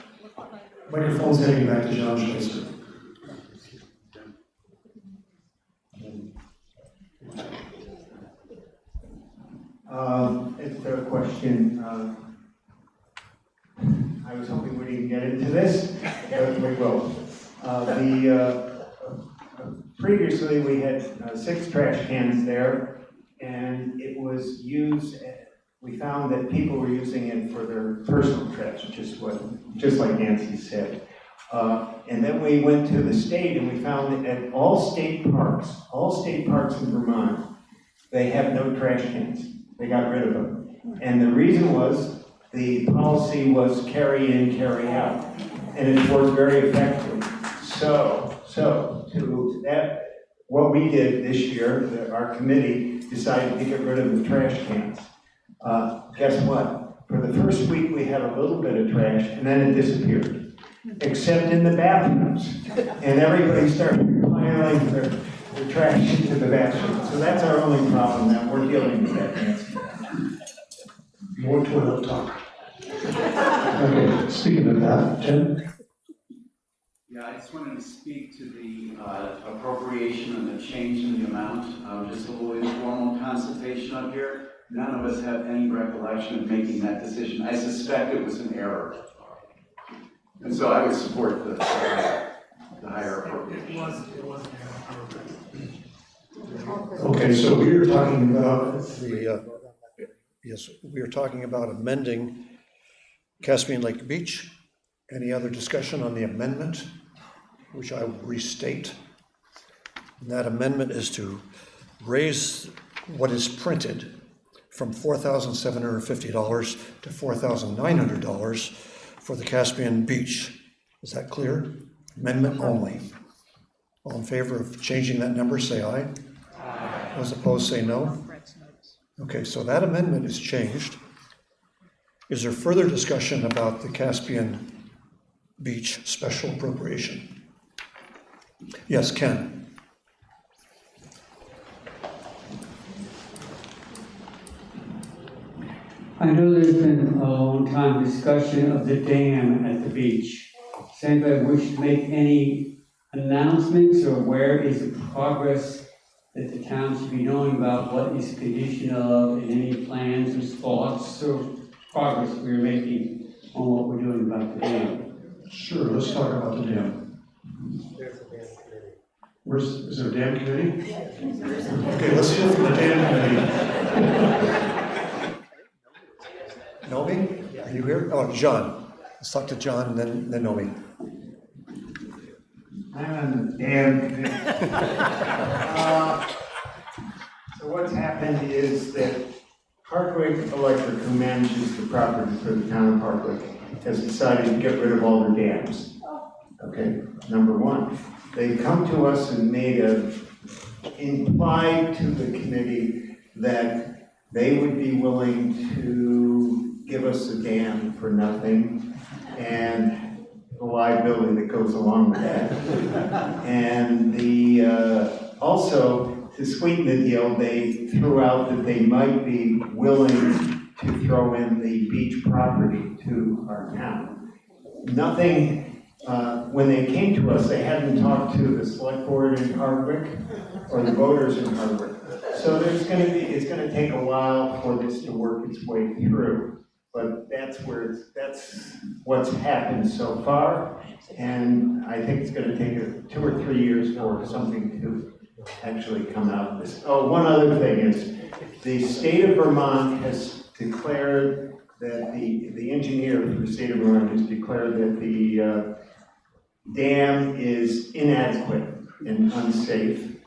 Microphone's heading back to John Schuster. It's a question. I was hoping we didn't get into this, but we will. Previously, we had 6 trash cans there, and it was used. We found that people were using it for their personal trash, just like Nancy said. And then we went to the state, and we found that at all state parks in Vermont, they have no trash cans. They got rid of them. And the reason was the policy was carry in, carry out. And it worked very effectively. So to that, what we did this year, our committee decided to get rid of the trash cans. Guess what? For the first week, we had a little bit of trash, and then it disappeared, except in the bathrooms. And everybody started piling their trash into the bathroom. So that's our only problem now. We're dealing with that, Nancy. More toilet talk. Okay, speaking of that, Tim? Yeah, I just wanted to speak to the appropriation and the change in the amount. Just a little informal consultation up here. None of us have any recollection of making that decision. I suspect it was an error. And so I would support the higher appropriation. It wasn't. Okay, so we are talking about we are talking about amending Caspian Lake Beach. Any other discussion on the amendment, which I will restate? And that amendment is to raise what is printed from $4,750 to $4,900 for the Caspian Beach. Is that clear? Amendment only. All in favor of changing that number, say aye. Aye. Those opposed, say no. Okay, so that amendment is changed. Is there further discussion about the Caspian Beach special appropriation? Yes, Ken. I know there's been a long time discussion of the dam at the beach. Does anybody wish to make any announcements, or where is the progress that the town should be knowing about what is the condition of, and any plans or thoughts or progress we're making on what we're doing about the dam? Sure, let's talk about the dam. Is there a dam committee? Okay, let's hear from the dam committee. Nomi, are you here? Oh, John. Let's talk to John and then Nomi. I'm on the dam committee. So what's happened is that Hardwick Electric, who manages the property for the town of Hardwick, has decided to get rid of all their dams. Okay, number one. They come to us and implied to the committee that they would be willing to give us a dam for nothing, and the liability that goes along with that. And also, to sweeten the deal, they threw out that they might be willing to throw in the beach property to our town. Nothing. When they came to us, they hadn't talked to the select board in Hardwick or the voters in Hardwick. So it's going to take a while for this to work its way through. But that's what's happened so far. And I think it's going to take 2 or 3 years for something to actually come out of this. Oh, one other thing is the state of Vermont has declared that the engineer for the state of Vermont has declared that the dam is inadequate and unsafe.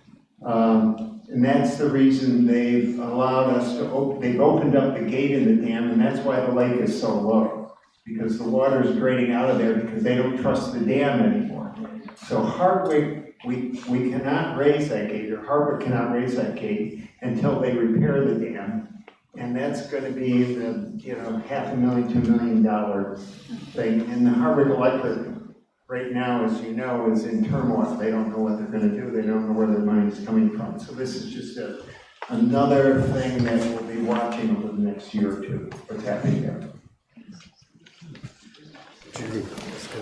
And that's the reason they've allowed us to they've opened up the gate in the dam, and that's why the lake is so low, because the water is draining out of there because they don't trust the dam anymore. So Hardwick, we cannot raise that gate, or Hardwick cannot raise that gate until they repair the dam. And that's going to be the, $500,000, $2 million thing. And the Hardwick Electric, right now, as you know, is in turmoil. They don't know what they're going to do. They don't know where their money is coming from. So this is just another thing that we'll be watching over the next year or two, what's happening there.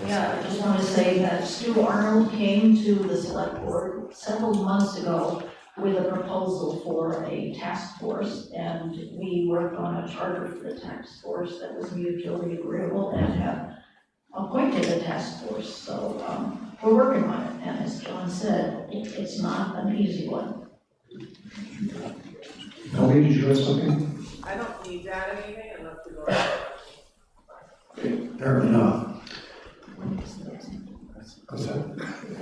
Yeah, I just want to say that Stu Arnold came to the select board several months ago with a proposal for a task force, and we worked on a charter for the task force that was mutually agreeable and have appointed a task force. So we're working on it, and as John said, it's not an easy one. Nomi, did you have something? I don't need to add anything unless we go. Okay, fair enough. I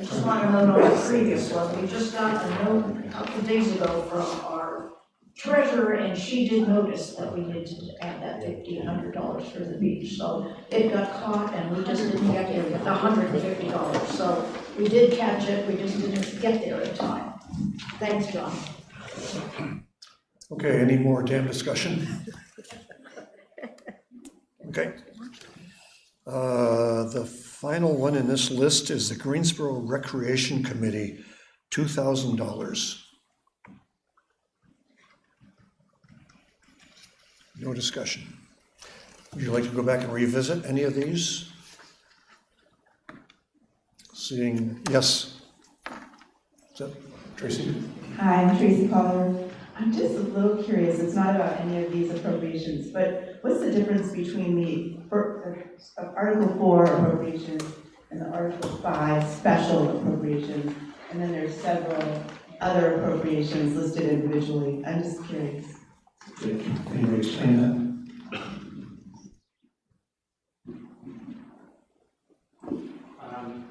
just want to note on the previous one, we just got a note a couple of days ago from our treasurer, and she did notice that we needed to add that $1,500 for the beach. So it got caught, and we just didn't get there, $150. So we did catch it, we just didn't get there in time. Thanks, John. Okay, any more dam discussion? Okay. The final one in this list is the Greensboro Recreation Committee, $2,000. No discussion. Would you like to go back and revisit any of these? Seeing, yes. Is that Tracy? Hi, I'm Tracy Pollard. I'm just a little curious, it's not about any of these appropriations, but what's the difference between the Article 4 appropriations and the Article 5 special appropriations? And then there's several other appropriations listed individually. I'm just curious. Can you explain that?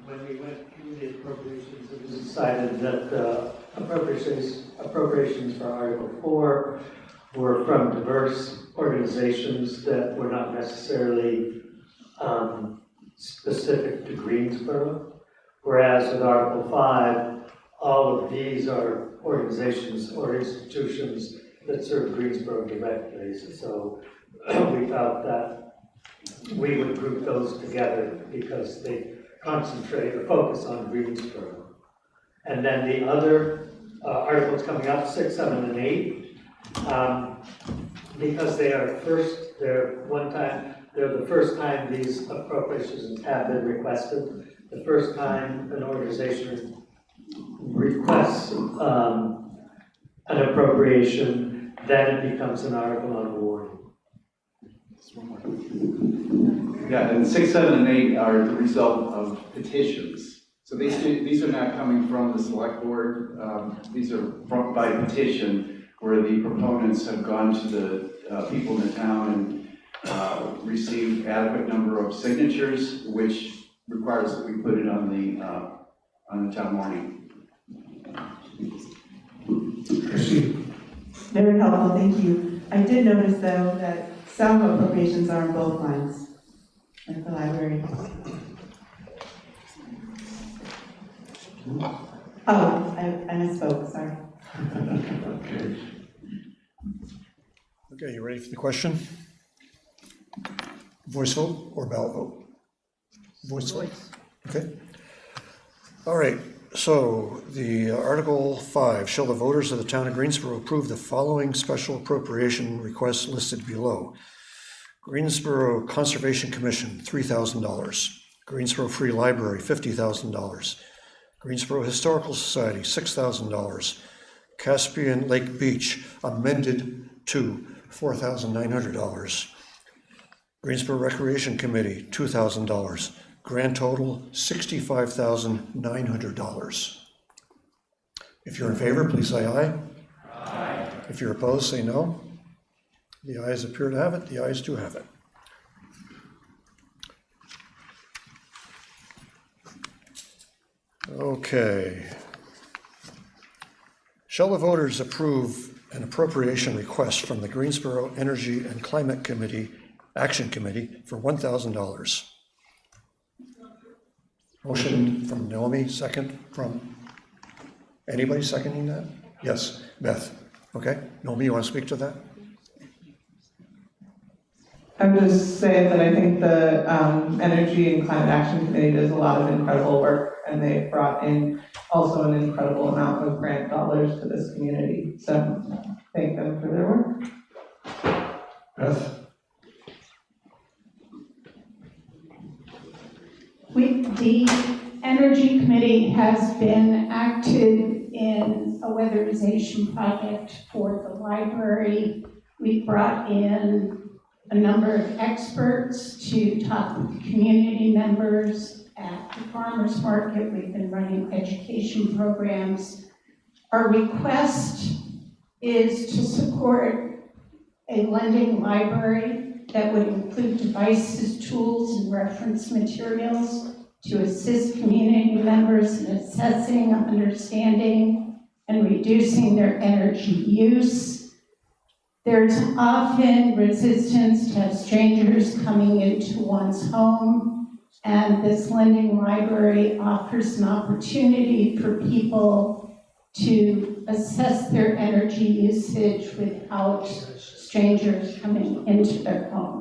When we went through the appropriations, it was decided that appropriations for Article 4 were from diverse organizations that were not necessarily specific to Greensboro, whereas with Article 5, all of these are organizations or institutions that serve Greensboro directly. So we felt that we would group those together because they concentrate or focus on Greensboro. And then the other articles coming up, 6, 7, and 8, because they're the first time these appropriations have been requested. The first time an organization requests an appropriation, then it becomes an article on warning. Yeah, and 6, 7, and 8 are the result of petitions. So these are not coming from the select board. These are by petition, where the proponents have gone to the people in the town and received adequate number of signatures, which requires that we put it on the town warning. Very helpful, thank you. I did notice though that some appropriations are on both lines, like the library. Oh, I misspoke, sorry. Okay, you ready for the question? Voice vote or ballot vote? Voice vote. Okay. All right, so the Article 5, shall the voters of the town of Greensboro approve the following special appropriation requests listed below? Greensboro Conservation Commission, $3,000. Greensboro Free Library, $50,000. Greensboro Historical Society, $6,000. Caspian Lake Beach, amended to $4,900. Greensboro Recreation Committee, $2,000. Grand total, $65,900. If you're in favor, please say aye. Aye. If you're opposed, say no. The ayes appear to have it. The ayes do have it. Okay. Shall the voters approve an appropriation request from the Greensboro Energy and Climate Committee, Action Committee, for $1,000? Motion from Naomi, second from, anybody seconding that? Yes, Beth. Okay, Naomi, you want to speak to that? I would just say that I think the Energy and Climate Action Committee does a lot of incredible work, and they've brought in also an incredible amount of grant dollars to this community. So thank them for their work. Beth? The Energy Committee has been active in a weatherization project for the library. We brought in a number of experts to talk with community members at the farmers market. We've been running education programs. Our request is to support a lending library that would include devices, tools, and reference materials to assist community members in assessing, understanding, and reducing their energy use. There's often resistance to have strangers coming into one's home, and this lending library offers an opportunity for people to assess their energy usage without strangers coming into their home.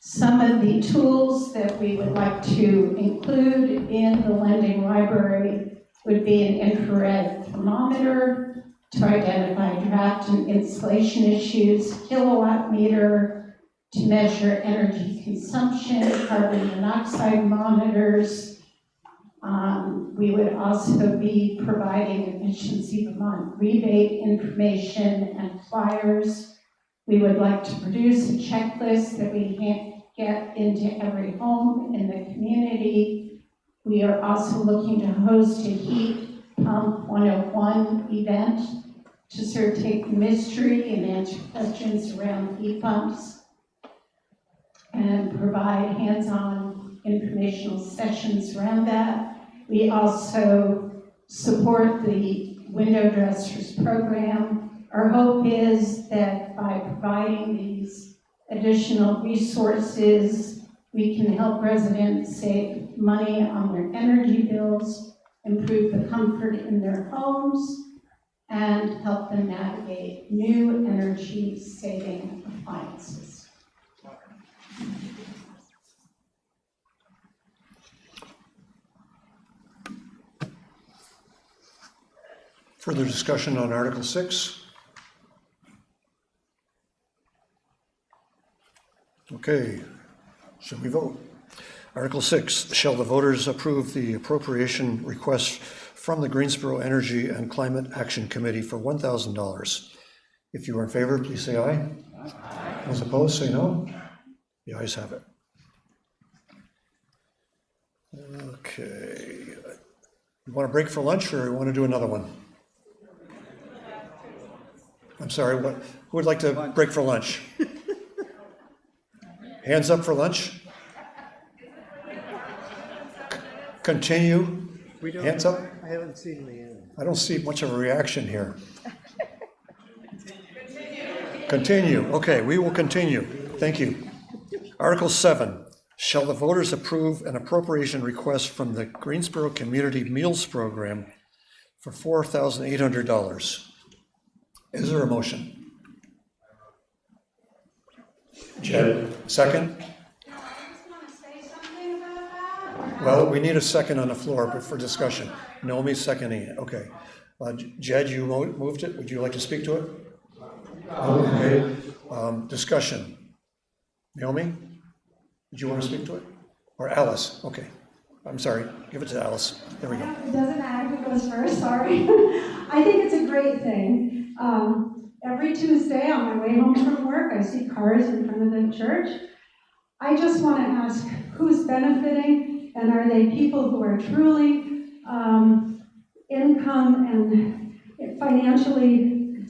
Some of the tools that we would like to include in the lending library would be an infrared thermometer to identify draft and insulation issues, kilowatt meter to measure energy consumption, carbon monoxide monitors. We would also be providing Efficiency Vermont rebate information and flyers. We would like to produce a checklist that we can get into every home in the community. We are also looking to host a Heat Pump 101 event to sort of take the mystery and answer questions around heat pumps and provide hands-on informational sessions around that. We also support the Window Dressers program. Our hope is that by providing these additional resources, we can help residents save money on their energy bills, improve the comfort in their homes, and help them navigate new energy-saving appliances. Further discussion on Article 6? Okay, shall we vote? Article 6, shall the voters approve the appropriation request from the Greensboro Energy and Climate Action Committee for $1,000? If you are in favor, please say aye. Aye. Those opposed, say no. The ayes have it. Okay. You want to break for lunch or you want to do another one? I'm sorry, who would like to break for lunch? Hands up for lunch? Continue? Hands up? I haven't seen Leanne. I don't see much of a reaction here. Continue. Okay, we will continue. Thank you. Article 7, shall the voters approve an appropriation request from the Greensboro Community Meals Program for $4,800? Is there a motion? Jed, second? Well, we need a second on the floor but for discussion. Naomi's seconding it. Okay. Jed, you moved it. Would you like to speak to it? Okay. Discussion. Naomi, did you want to speak to it? Or Alice? Okay. I'm sorry. Give it to Alice. There we go. It doesn't matter who goes first, sorry. I think it's a great thing. Every Tuesday on my way home from work, I see cars in front of the church. I just want to ask who's benefiting, and are they people who are truly income and financially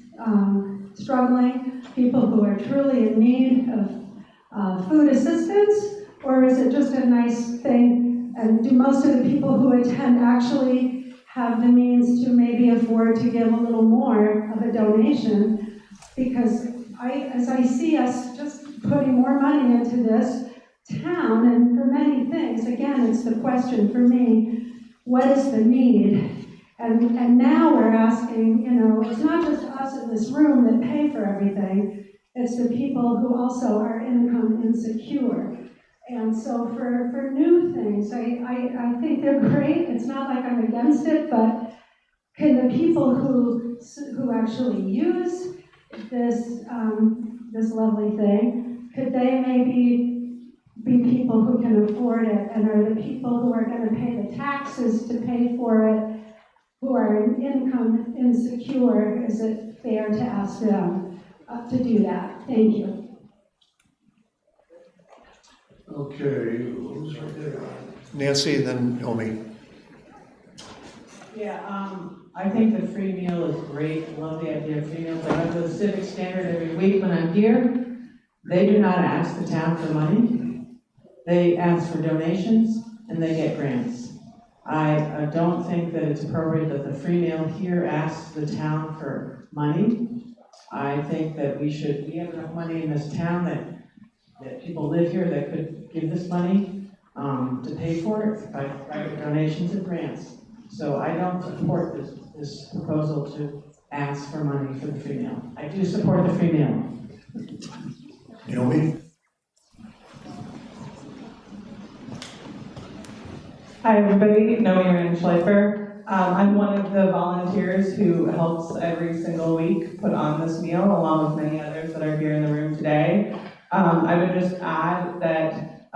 struggling, people who are truly in need of food assistance, or is it just a nice thing? And do most of the people who attend actually have the means to maybe afford to give a little more of a donation? Because as I see us just putting more money into this town, and for many things, again, it's the question for me, what is the need? And now we're asking, it's not just us in this room that pay for everything, it's the people who also are income insecure. And so for new things, I think they're great. It's not like I'm against it, but can the people who actually use this lovely thing, could they maybe be people who can afford it, and are the people who are going to pay the taxes to pay for it, who are income insecure, is it fair to ask them to do that? Thank you. Okay, who's right there? Nancy, and then Naomi. Yeah, I think the free meal is great. I love the idea of free meals. I go to the Civic Standard every week when I'm here. They do not ask the town for money. They ask for donations, and they get grants. I don't think that it's appropriate that the free meal here asks the town for money. I think that we have enough money in this town that people live here that could give this money to pay for it by private donations and grants. So I don't support this proposal to ask for money for the free meal. I do support the free meal. Naomi? Hi everybody, Naomi Rand-Schleifer. I'm one of the volunteers who helps every single week put on this meal, along with many others that are here in the room today. I would just add that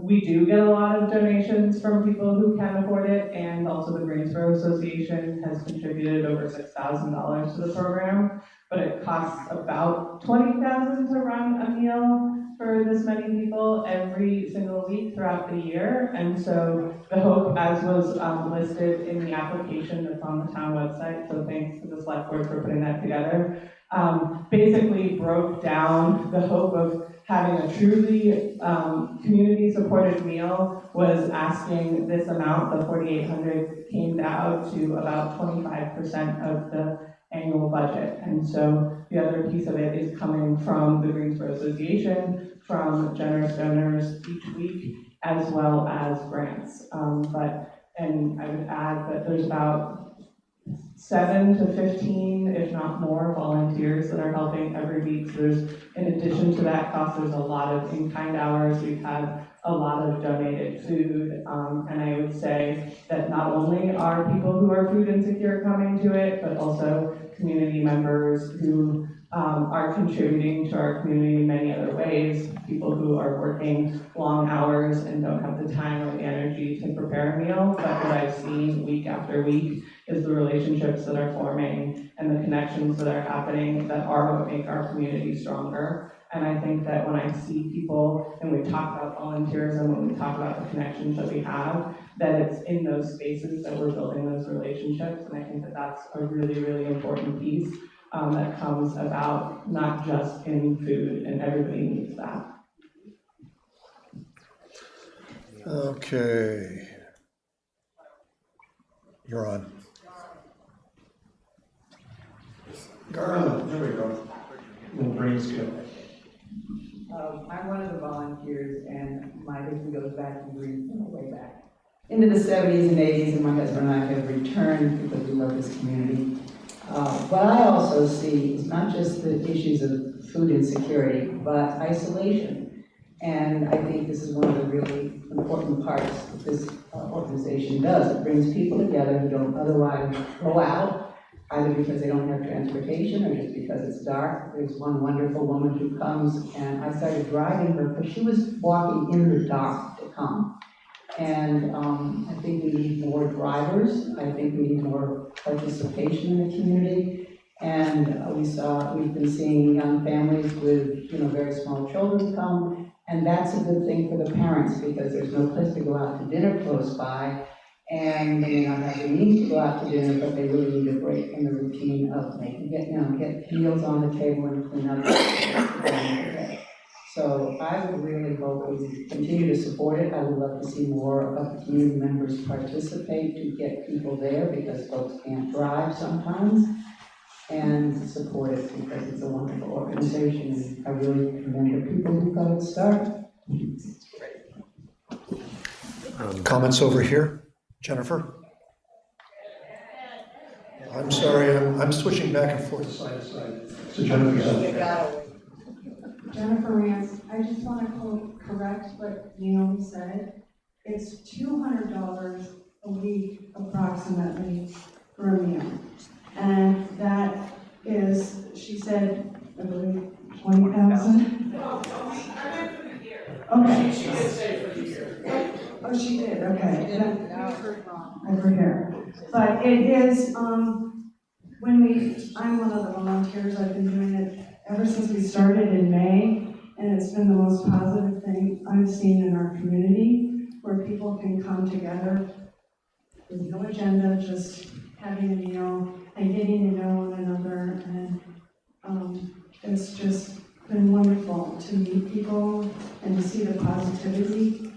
we do get a lot of donations from people who can afford it, and also the Greensboro Association has contributed over $6,000 to the program, but it costs about $20,000 to run a meal for this many people every single week throughout the year. And so the hope, as was listed in the application that's on the town website, so thanks to the select board for putting that together, basically broke down the hope of having a truly community-supported meal was asking this amount. The $4,800 came out to about 25% of the annual budget. And so the other piece of it is coming from the Greensboro Association, from generous donors each week, as well as grants. And I would add that there's about 7 to 15, if not more, volunteers that are helping every week. So there's, in addition to that cost, there's a lot of in-kind hours. We've had a lot of donated food, and I would say that not only are people who are food insecure coming to it, but also community members who are contributing to our community in many other ways. People who are working long hours and don't have the time or the energy to prepare a meal. But what I've seen week after week is the relationships that are forming and the connections that are happening that are what make our community stronger. And I think that when I see people, and we talk about volunteerism, when we talk about the connections that we have, that it's in those spaces that we're building those relationships. And I think that that's a really, really important piece that comes about not just in food, and everybody needs that. Okay. You're on. Garland, there we go. Little brain skill. I'm one of the volunteers, and my history goes back to Greensboro, way back into the 70s and 80s, and my husband and I have returned because we love this community. What I also see is not just the issues of food insecurity, but isolation. And I think this is one of the really important parts that this organization does. It brings people together who don't otherwise go out, either because they don't have transportation or just because it's dark. There's one wonderful woman who comes, and I started driving her because she was walking in the dark to come. And I think we need more drivers. I think we need more participation in the community. And we've been seeing young families with, very small children come. And that's a good thing for the parents because there's no place to go out to dinner close by. And they may not have the means to go out to dinner, but they really need a break from the routine of get meals on the table and clean up. So I would really hope we continue to support it. I would love to see more of the community members participate to get people there because folks can't drive sometimes, and support it because it's a wonderful organization. And I really commend the people who got it started. Comments over here? Jennifer? I'm sorry, I'm switching back and forth side to side. So Jennifer. Jennifer Rance, I just want to correct what Naomi said. It's $200 a week approximately for a meal. And that is, she said, I believe, 20,000? Okay. She did say for the year. Oh, she did, okay. Over here. But it is, I'm one of the volunteers, I've been doing it ever since we started in May, and it's been the most positive thing I've seen in our community, where people can come together with no agenda, just having a meal and getting to know one another, and it's just been wonderful to meet people and to see the positivity.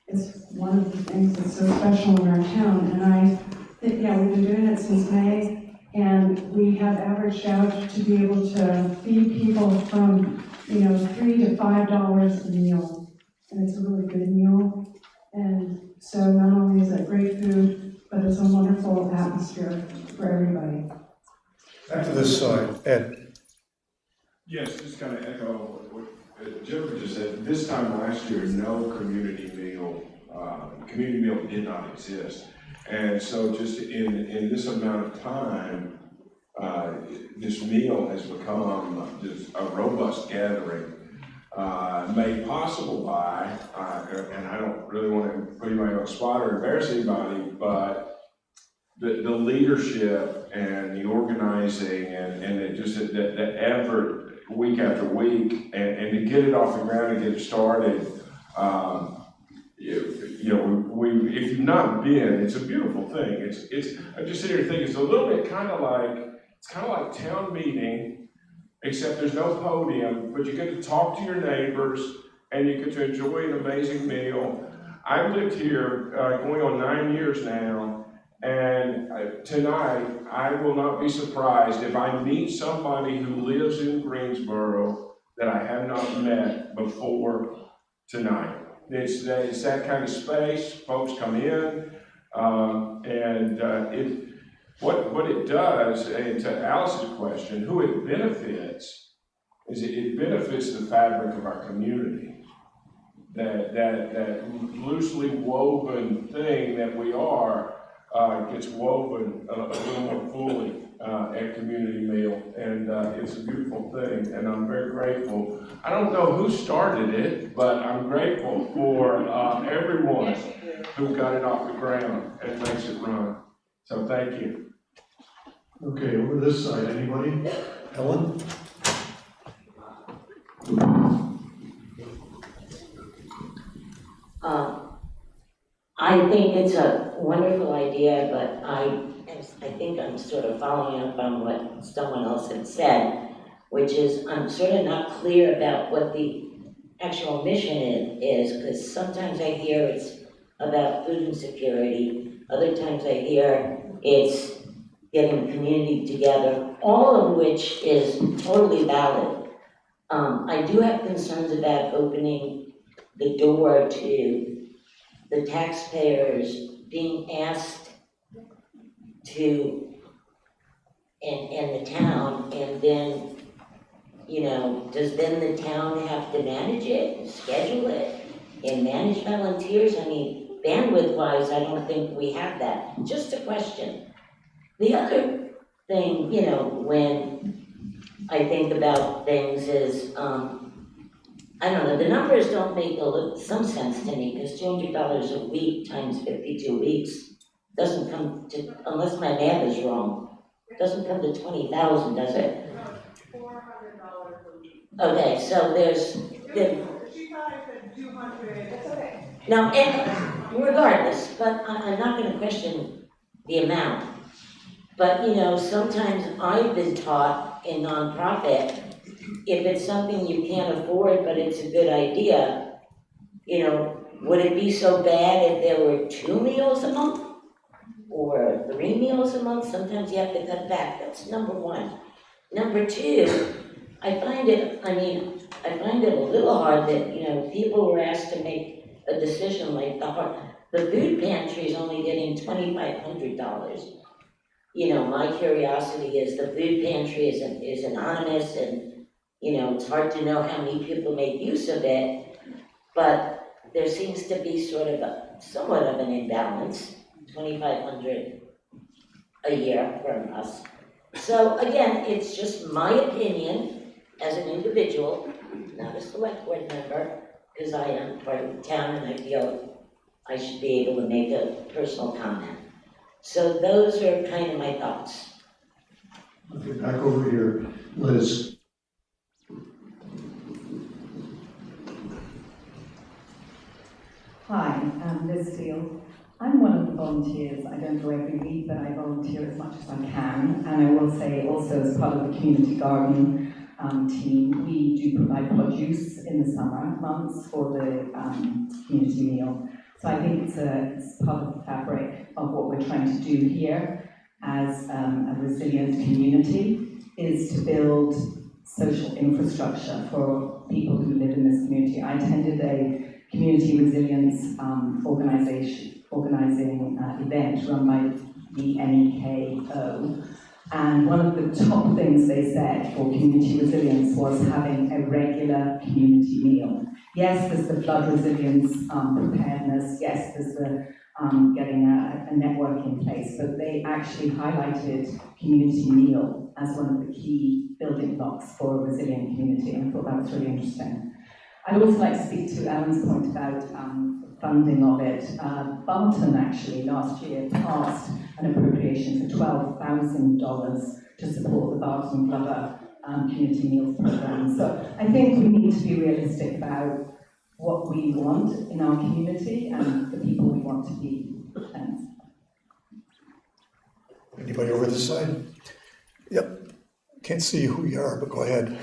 It's one of the things that's so special in our town, and I think, we've been doing it since May. And we have averaged out to be able to feed people from, $3 to $5 a meal. And it's a really good meal. And so not only is it great food, but it's a wonderful atmosphere for everybody. Back to this side, Ed. Yes, just kind of echo what Jennifer just said. This time last year, no community meal did not exist. And so just in this amount of time, this meal has become just a robust gathering, made possible by, and I don't really want to put anybody on the spot or embarrass anybody, but the leadership and the organizing and the effort week after week and to get it off the ground and get it started. If you've not been, it's a beautiful thing. I just sit here and think it's a little bit kind of like town meeting, except there's no podium, but you get to talk to your neighbors and you get to enjoy an amazing meal. I've lived here going on 9 years now, and tonight I will not be surprised if I meet somebody who lives in Greensboro that I have not met before tonight. It's that kind of space. Folks come in, what it does, and to Alice's question, who it benefits, is it benefits the fabric of our community. That loosely woven thing that we are, gets woven a little more fully at community meal, and it's a beautiful thing, and I'm very grateful. I don't know who started it, but I'm grateful for everyone who got it off the ground and makes it run. So thank you. Okay, over this side, anybody? Helen? I think it's a wonderful idea, but I think I'm sort of following up on what someone else had said, which is I'm sort of not clear about what the actual mission is, because sometimes I hear it's about food insecurity, other times I hear it's getting the community together, all of which is totally valid. I do have concerns about opening the door to the taxpayers being asked to, and the town, and then, you know, does then the town have to manage it, and schedule it, and manage volunteers? I mean, bandwidth-wise, I don't think we have that. Just a question. The other thing, you know, when I think about things is, I don't know, the numbers don't make some sense to me, because $200 a week times 52 weeks doesn't come to, unless my math is wrong, doesn't come to 20,000, does it? $400 a week. Okay, so there's, She thought I said 200, that's okay. now, and regardless, but I'm not gonna question the amount. But, you know, sometimes I've been taught in nonprofit, if it's something you can't afford, but it's a good idea, you know, would it be so bad if there were 2 meals a month? Or 3 meals a month? Sometimes you have to cut back. That's number one. Number two, I find it a little hard that, you know, people were asked to make a decision like the food pantry is only getting $2,500. You know, my curiosity is the food pantry is anonymous, and, you know, it's hard to know how many people make use of it, but there seems to be sort of somewhat of an imbalance, $2,500 a year from us. So again, it's just my opinion as an individual, not a select board member, because I am part of the town and I feel I should be able to make a personal comment. So those are kind of my thoughts. Okay, back over here, Liz. Hi, I'm Liz Steele. I'm one of the volunteers. I don't go every week, but I volunteer as much as I can. And I will say also as part of the community garden team, we do provide produce in the summer months for the community meal. So I think it's part of the fabric of what we're trying to do here as a resilient community, is to build social infrastructure for people who live in this community. I attended a community resilience organizing event run by the NEKO, and one of the top things they said for community resilience was having a regular community meal. Yes, there's the flood resilience preparedness, yes, there's the getting a network in place, but they actually highlighted community meal as one of the key building blocks for a resilient community, and I thought that was really interesting. I'd also like to speak to Alan's point about funding of it. Barton actually last year passed an appropriation for $12,000 to support the Barton Glover community meals program. So I think we need to be realistic about what we want in our community and the people we want to be. Thanks. Anybody over this side? Yep. Can't see who you are, but go ahead.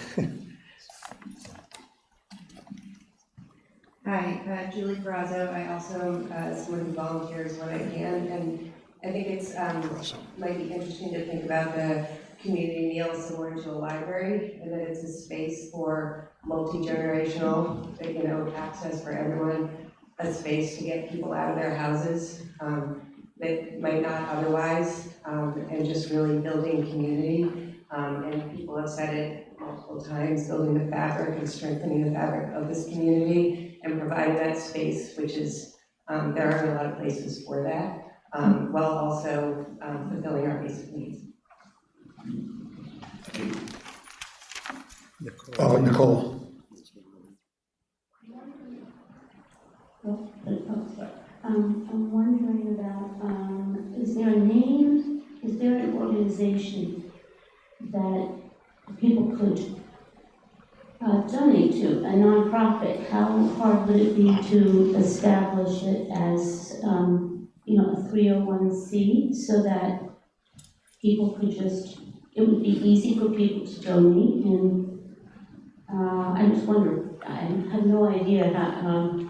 Hi, Julie Ferrazzo. I also support the volunteers when I can, and I think it's might be interesting to think about the community meal similar to a library, and that it's a space for multi-generational, you know, access for everyone, a space to get people out of their houses that might not otherwise, and just really building community. And people have said it multiple times, building the fabric and strengthening the fabric of this community and providing that space, which is, there aren't a lot of places for that. while also fulfilling our basic needs. Nicole. I'm wondering about, is there an organization that people could donate to, a nonprofit? How hard would it be to establish it as, a 301c so that people could just, it would be easy for people to donate? And I just wonder, I have no idea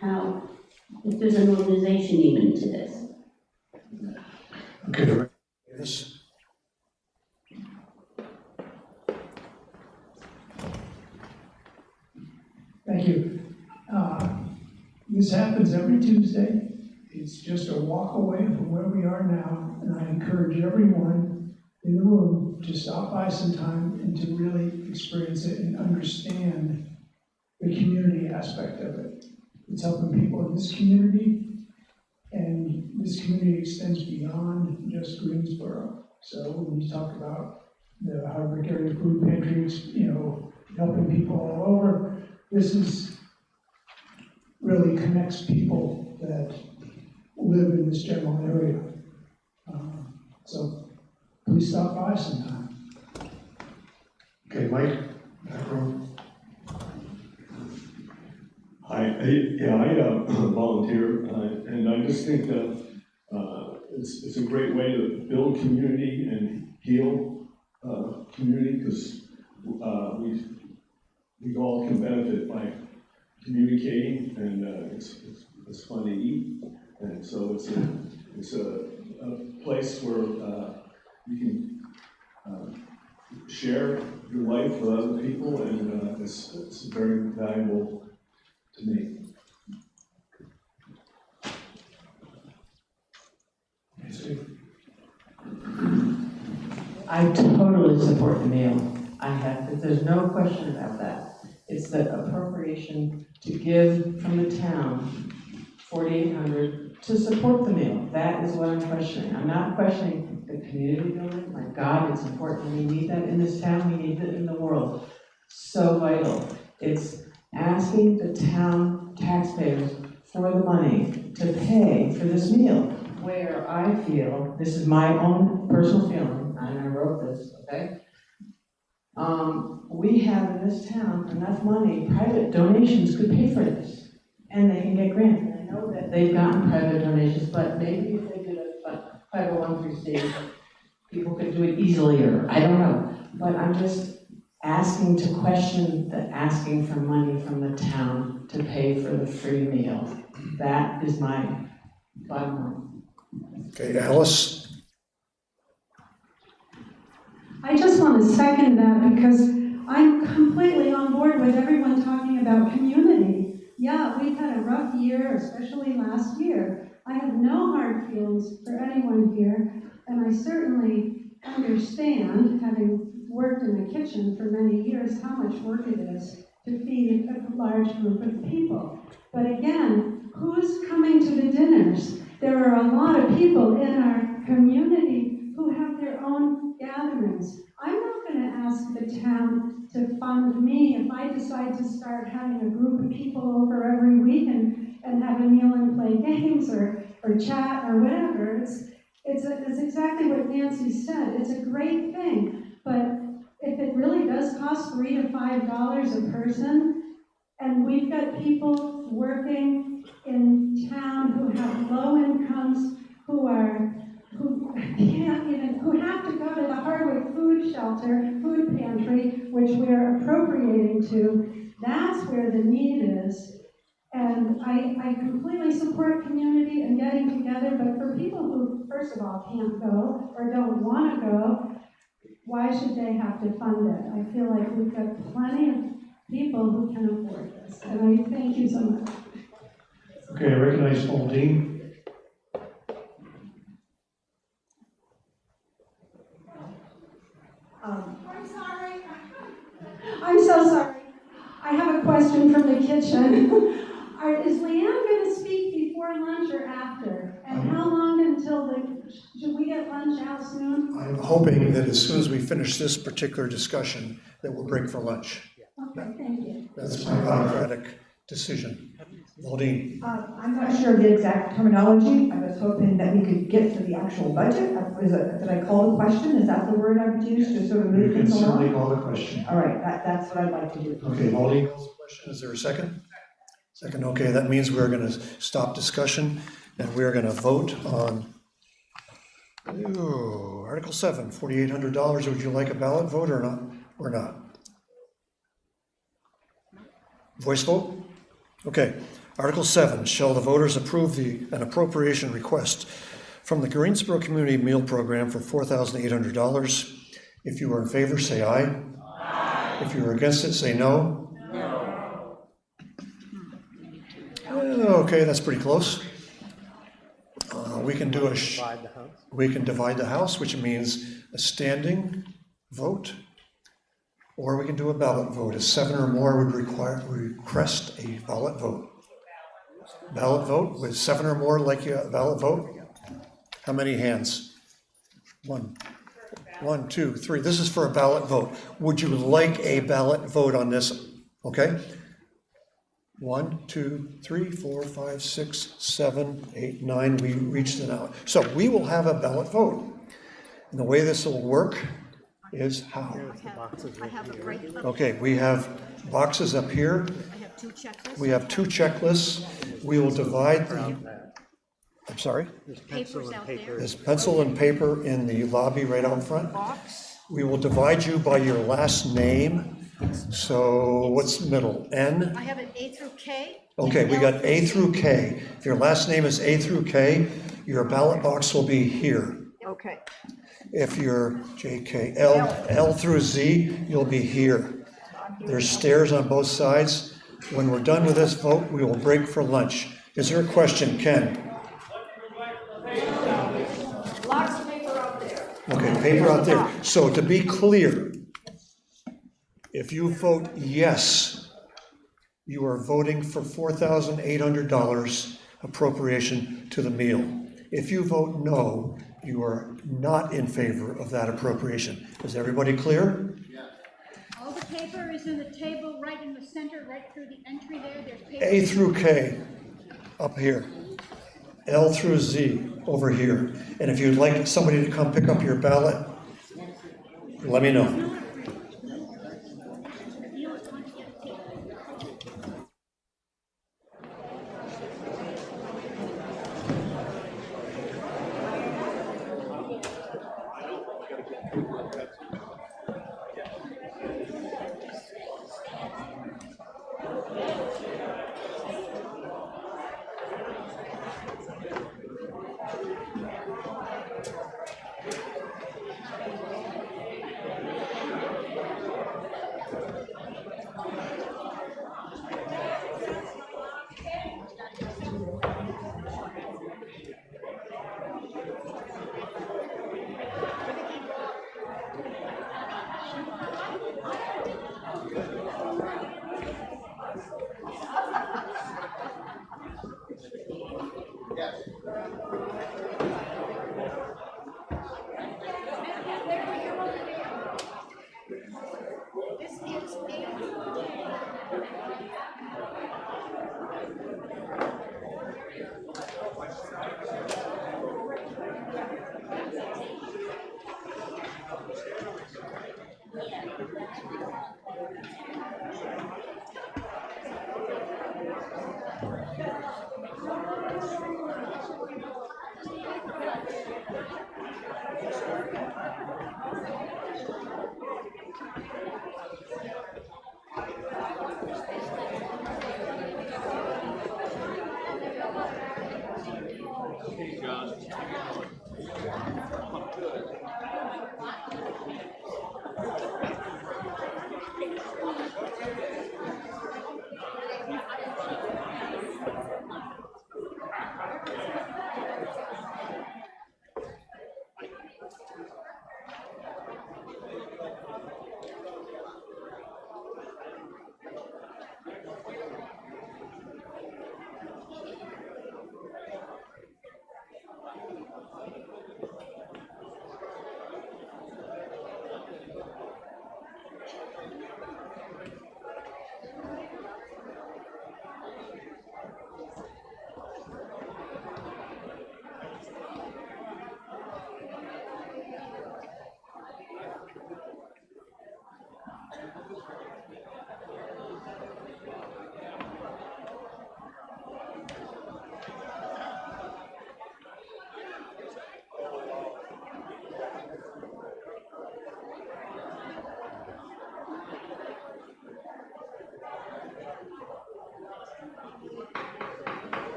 how if there's an organization even to this. Okay. Yes. Thank you. This happens every Tuesday. It's just a walk away from where we are now, and I encourage everyone in the room to stop by sometime and to really experience it and understand the community aspect of it. It's helping people in this community, and this community extends beyond just Greensboro. So when you talk about the Hardwick Area Food Pantries, helping people all over, this really connects people that live in this general area. So please stop by sometime. Okay, Mike, back row. I volunteer, and I just think that it's a great way to build community and heal community, because we all can benefit by communicating, and it's fun to eat, and so it's a place where you can share your life with other people, and it's very valuable to me. I totally support the meal. There's no question about that. It's the appropriation to give from the town, $4,800, to support the meal. That is what I'm questioning. I'm not questioning the community building. My God, it's important. We need that in this town. We need it in the world. So vital. It's asking the town taxpayers for the money to pay for this meal, where I feel, this is my own personal feeling, and I wrote this, okay? We have in this town enough money, private donations could pay for this, and they can get grants. And I know that they've gotten private donations, but maybe if they did a 501(c)(3), people could do it easily, or I don't know. But I'm just asking to question the asking for money from the town to pay for the free meal. That is my bottom line. Okay, Alice. I just want to second that because I'm completely on board with everyone talking about community. Yeah, we've had a rough year, especially last year. I have no hard feelings for anyone here, and I certainly understand, having worked in a kitchen for many years, how much work it is to feed a large group of people. But again, who's coming to the dinners? There are a lot of people in our community who have their own gatherings. I'm not going to ask the town to fund me if I decide to start having a group of people over every week and have a meal and play games or chat or whatever. It's exactly what Nancy said. It's a great thing, but if it really does cost $3 to $5 a person, and we've got people working in town who have low incomes, who have to go to the Hardwick Food Pantry, which we're appropriating to, that's where the need is. And I completely support community and getting together, but for people who, first of all, can't go or don't want to go, why should they have to fund it? I feel like we've got plenty of people who can afford this, and I thank you so much. Okay, I recognize Aldine. I'm so sorry. I have a question from the kitchen. Is Leanne going to speak before lunch or after? And how long until should we get lunch now soon? I'm hoping that as soon as we finish this particular discussion, that we'll break for lunch. Okay, thank you. That's my democratic decision. Valdine? I'm not sure of the exact terminology. I was hoping that we could get to the actual budget. Did I call the question? Is that the word I would use to sort of You move can things along? certainly call the question. All right, that's what I'd like to do. Okay, Valdine calls the question. Is there a second? Second, okay, that means we're gonna stop discussion and we're gonna vote on Article 7, $4,800. Would you like a ballot vote or not? Or not? Voice vote? Okay. Article 7, shall the voters approve an appropriation request from the Greensboro Community Meal Program for $4,800? If you are in favor, say aye. Aye. If you are against it, say no. No. Okay, that's pretty close. We can do we can divide the House, which means a standing vote, or we can do a ballot vote. A 7 or more would request a ballot vote. Ballot vote with 7 or more like a ballot vote? How many hands? One, 2, 3. This is for a ballot vote. Would you like a ballot vote on this? Okay. 1, 2, 3, 4, 5, 6, 7, 8, 9. We reached it out. So we will have a ballot vote. And the way this will work is how? I have a break. Okay, we have boxes up here. I have 2 checklists. We have 2 checklists. We will divide the, I'm sorry? Papers out there. There's pencil and paper in the lobby right out front. We will divide you by your last name. So what's middle? N? I have an A through K. Okay, we got A through K. If your last name is A through K, your ballot box will be here. Okay. If you're JK, L through Z, you'll be here. There's stairs on both sides. When we're done with this vote, we will break for lunch. Is there a question, Ken? Lots of paper out there. Okay, paper out there. So to be clear, if you vote yes, you are voting for $4,800 appropriation to the meal. If you vote no, you are not in favor of that appropriation. Is everybody clear? All the paper is in the table right in the center, right through the entry there. There's paper. A through K up here. L through Z over here. And if you'd like somebody to come pick up your ballot, let me know.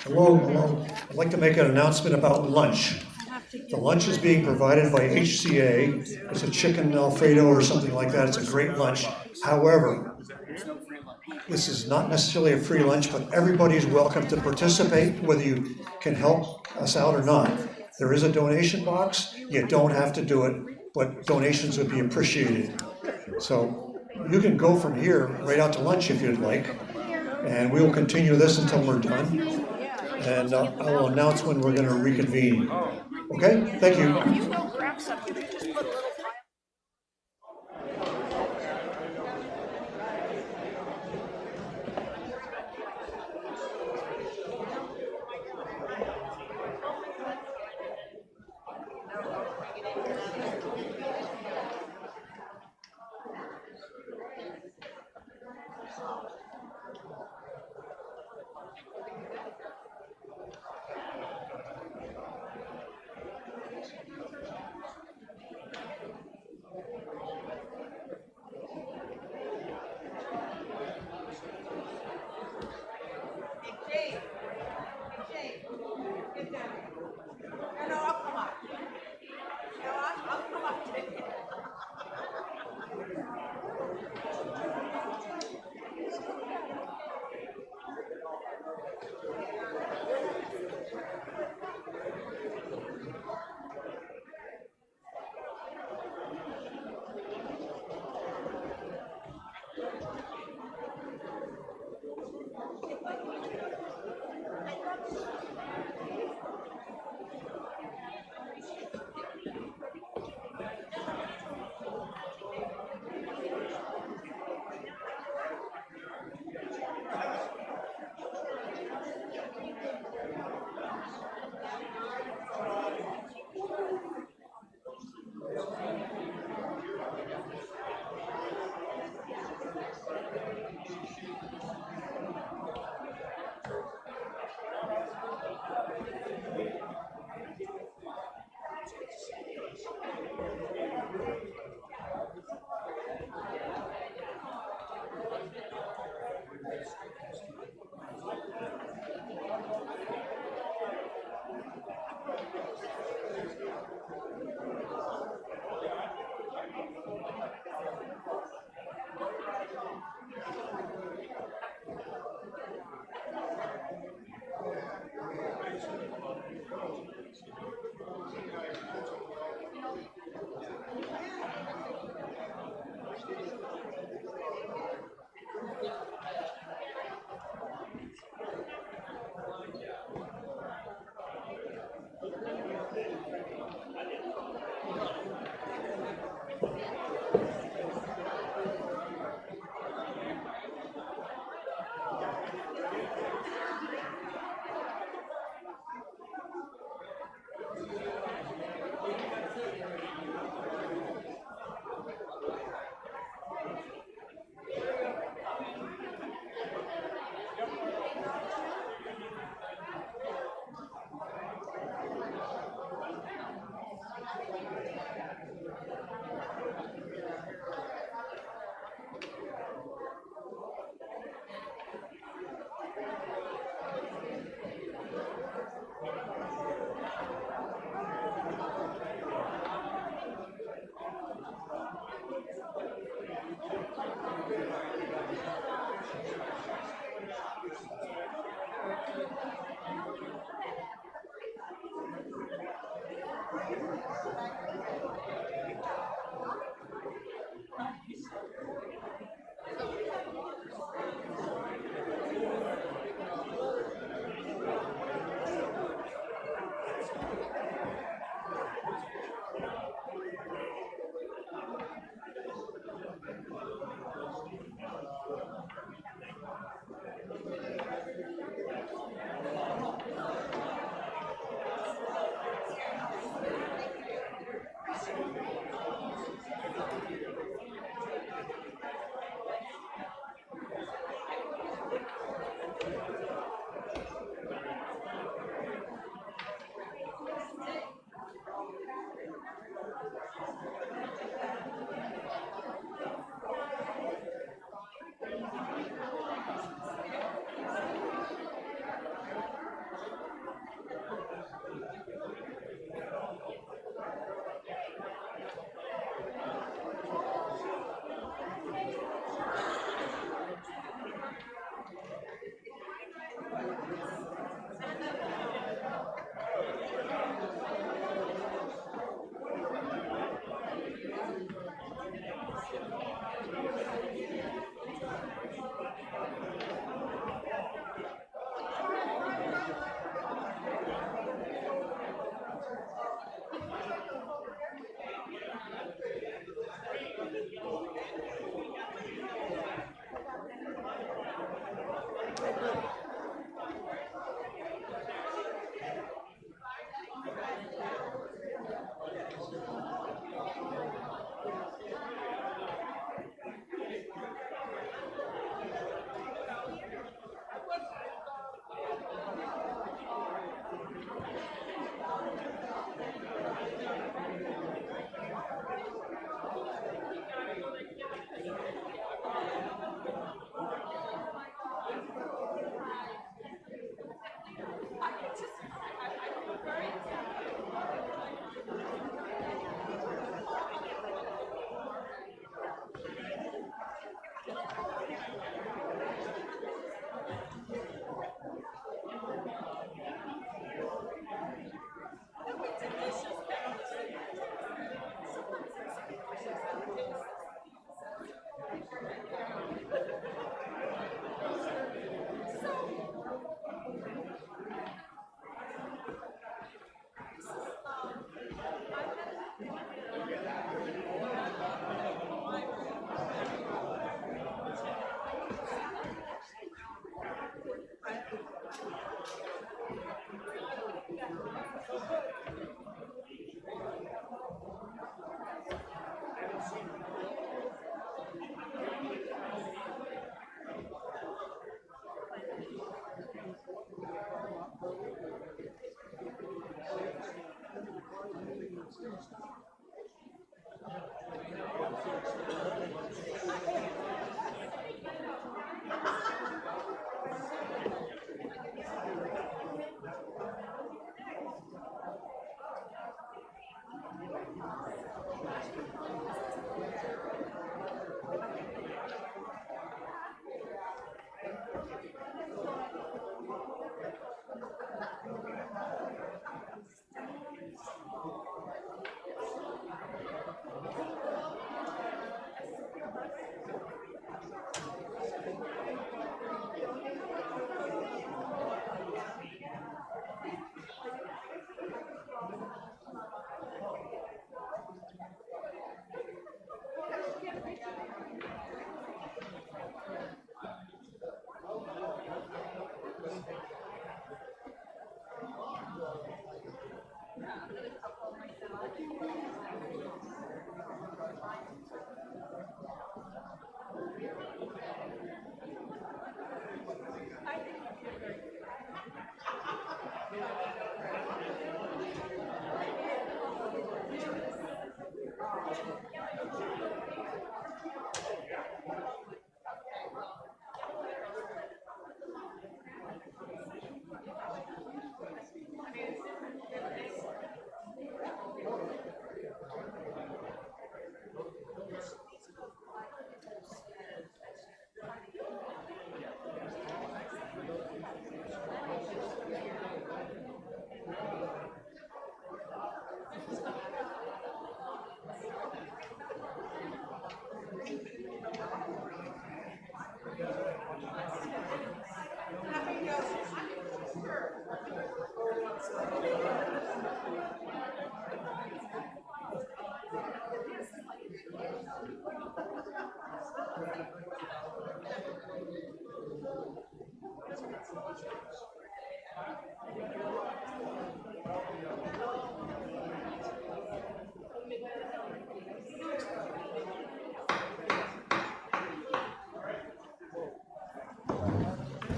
Hello, hello. I'd like to make an announcement about lunch. The lunch is being provided by HCA. It's a chicken Alfredo or something like that. It's a great lunch. However, this is not necessarily a free lunch, but everybody's welcome to participate, whether you can help us out or not. There is a donation box. You don't have to do it, but donations would be appreciated. So you can go from here right out to lunch if you'd like, and we will continue this until we're done. And I will announce when we're going to reconvene. Okay, thank you.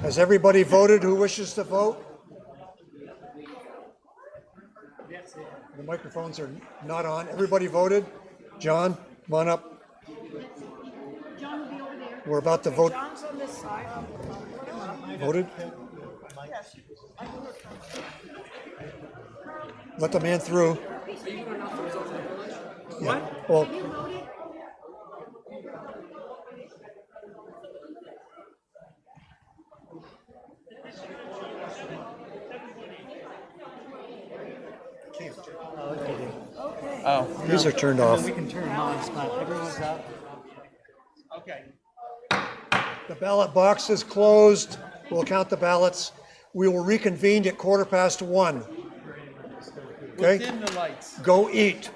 Has everybody voted who wishes to vote? The microphones are not on. Everybody voted? John, come on up. John will be over there. We're about to vote. John's on this side. Voted? Let the man through. Yeah. Well, Oh. these are turned off. We can turn them on, it's not, everyone's out. Okay. The ballot box is closed. We'll count the ballots. We will reconvene at 1:15. Okay? Within the lights. Go eat.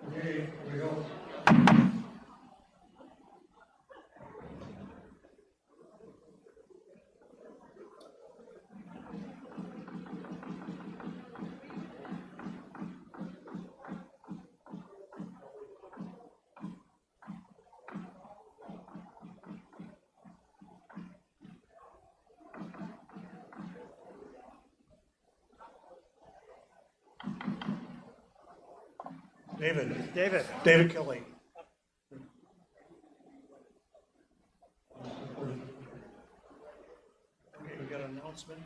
Okay, here we go. David Kelly. Okay, we got an announcement.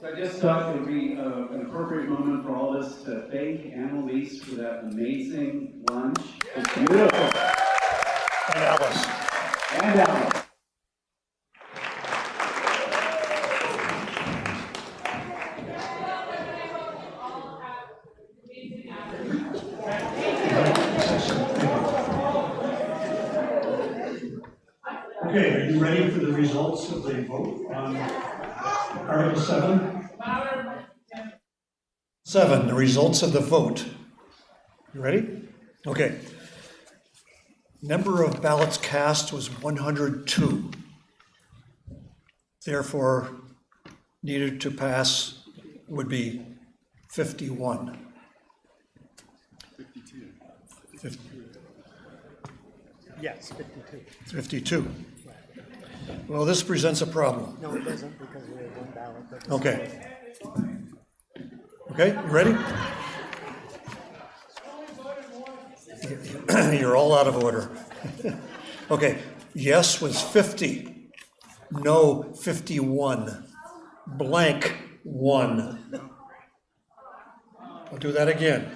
So I just thought it would be an appropriate moment for all of us to thank Annalise for that amazing lunch. It's beautiful. And Alice. And Alice. Okay, are you ready for the results of the vote on Article 7? 7, the results of the vote. You ready? Okay. Number of ballots cast was 102. Therefore, needed to pass would be 51. 52. Yes, 52. 52. Well, this presents a problem. No, it doesn't, because we have one ballot. Okay. Okay, you ready? You're all out of order. Okay, yes was 50, no 51, blank 1. I'll do that again.